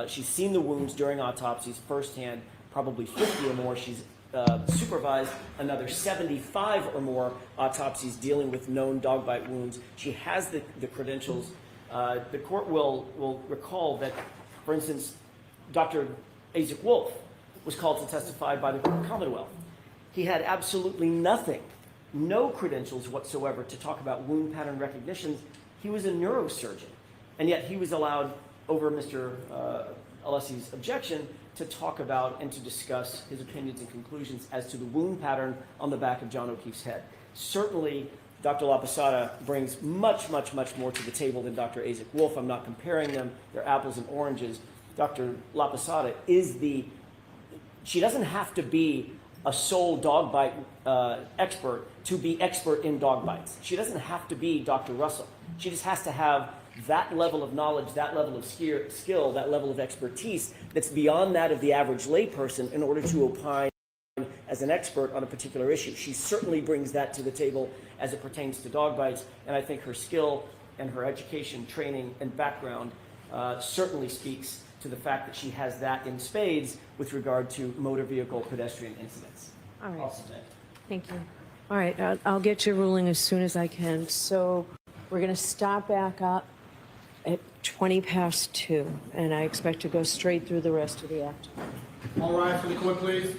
she's seen the wounds during autopsies firsthand, probably 50 or more. She's supervised another 75 or more autopsies dealing with known dog bite wounds. She has the credentials. The court will recall that, for instance, Dr. Wolfe was called to testify by the Commonwealth. He had absolutely nothing, no credentials whatsoever to talk about wound pattern recognition. He was a neurosurgeon, and yet he was allowed, over Mr. Alessi's objection, to talk about and to discuss his opinions and conclusions as to the wound pattern on the back of John O'Keefe's head. Certainly, Dr. Lopasata brings much, much, much more to the table than Dr. Wolfe. I'm not comparing them. They're apples and oranges. Dr. Lopasata is she doesn't have to be a sole dog bite expert to be expert in dog bites. She doesn't have to be Dr. Russell. She just has to have that level of knowledge, that level of skill, that level of expertise that's beyond that of the average layperson in order to opine as an expert on a particular issue. She certainly brings that to the table as it pertains to dog bites, and I think her skill and her education, training, and background certainly speaks to the fact that she has that in spades with regard to motor vehicle pedestrian incidents. All right. I'll submit. Thank you. All right, I'll get you ruling as soon as I can. So we're going to start back up at 20 past 2, and I expect to go straight through the rest of the afternoon. All rise for the court, please.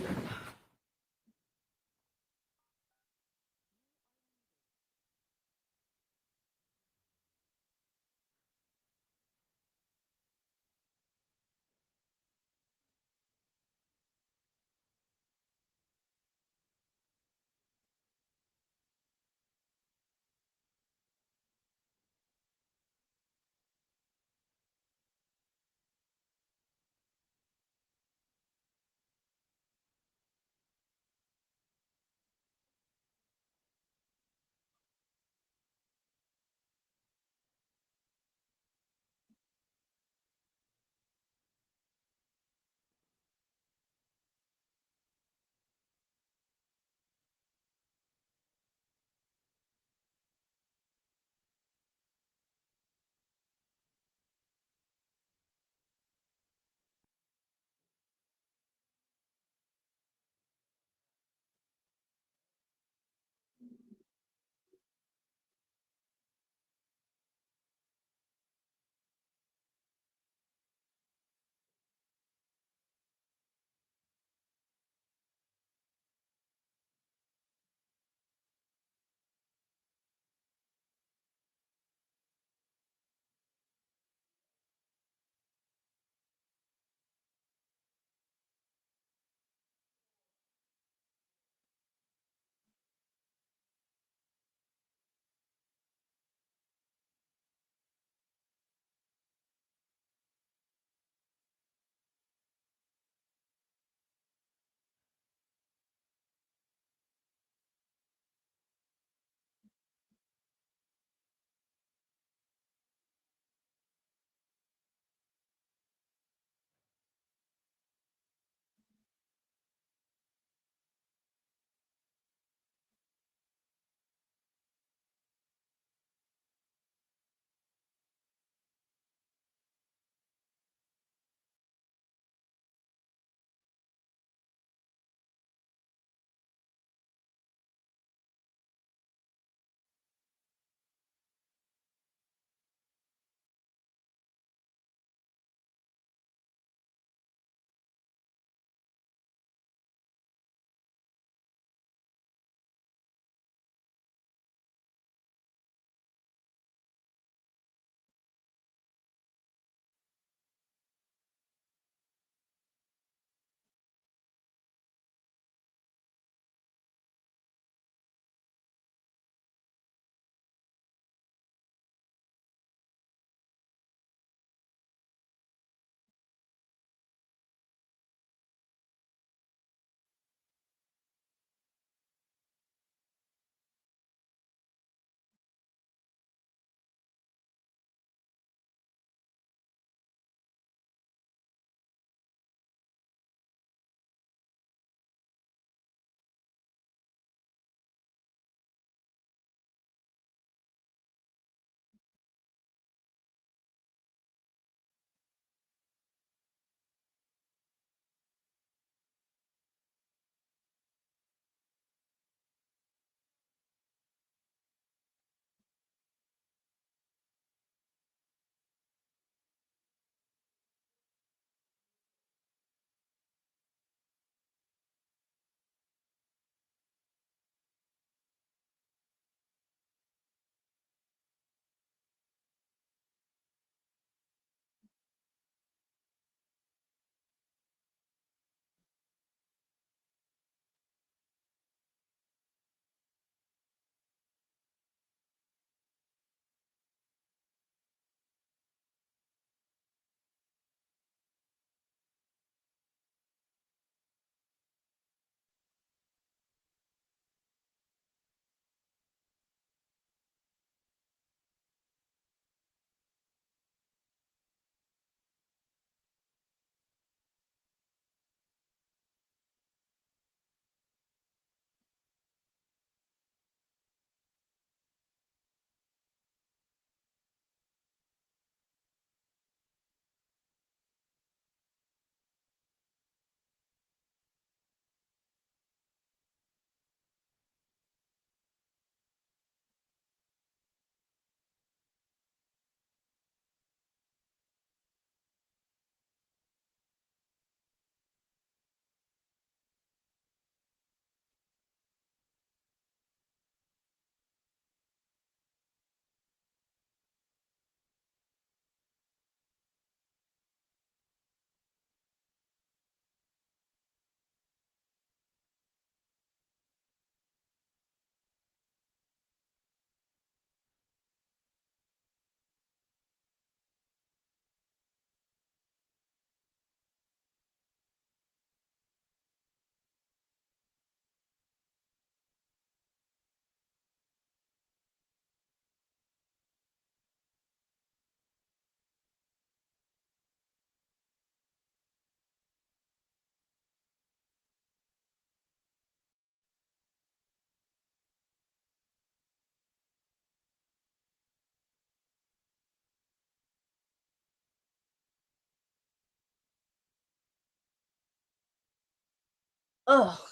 Oh,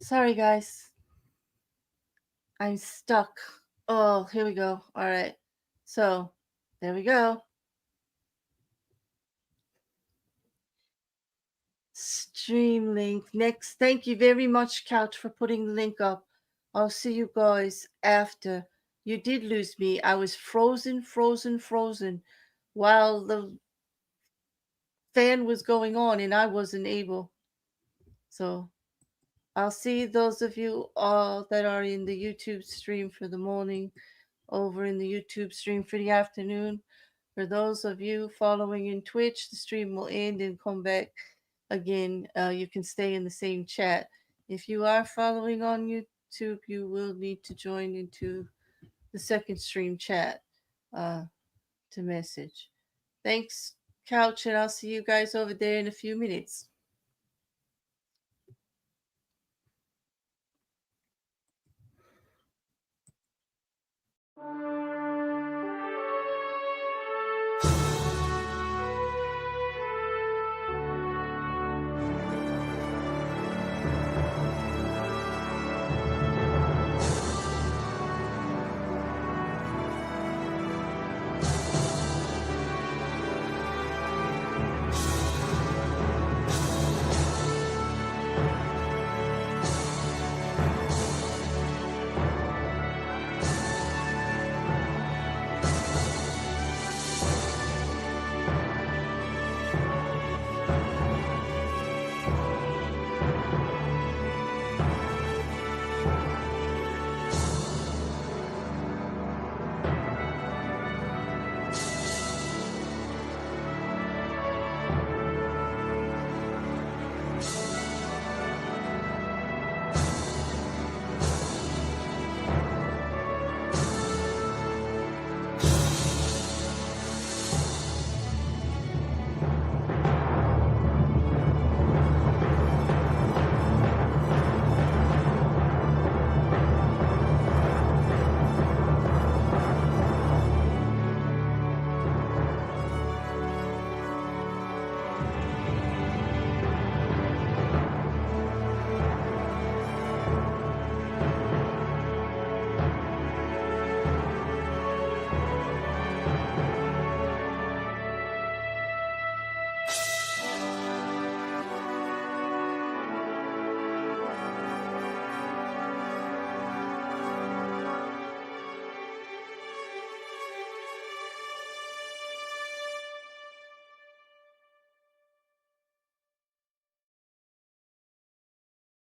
sorry, guys. I'm stuck. Oh, here we go. All right. So, there we go. Stream link. Next. Thank you very much, Couch, for putting the link up. I'll see you guys after. You did lose me. I was frozen while the fan was going on and I wasn't able. So I'll see those of you all that are in the YouTube stream for the morning, over in the YouTube stream for the afternoon. For those of you following in Twitch, the stream will end and come back again. You can stay in the same chat. If you are following on YouTube, you will need to join into the second stream chat to message. Thanks, Couch, and I'll see you guys over there in a few minutes.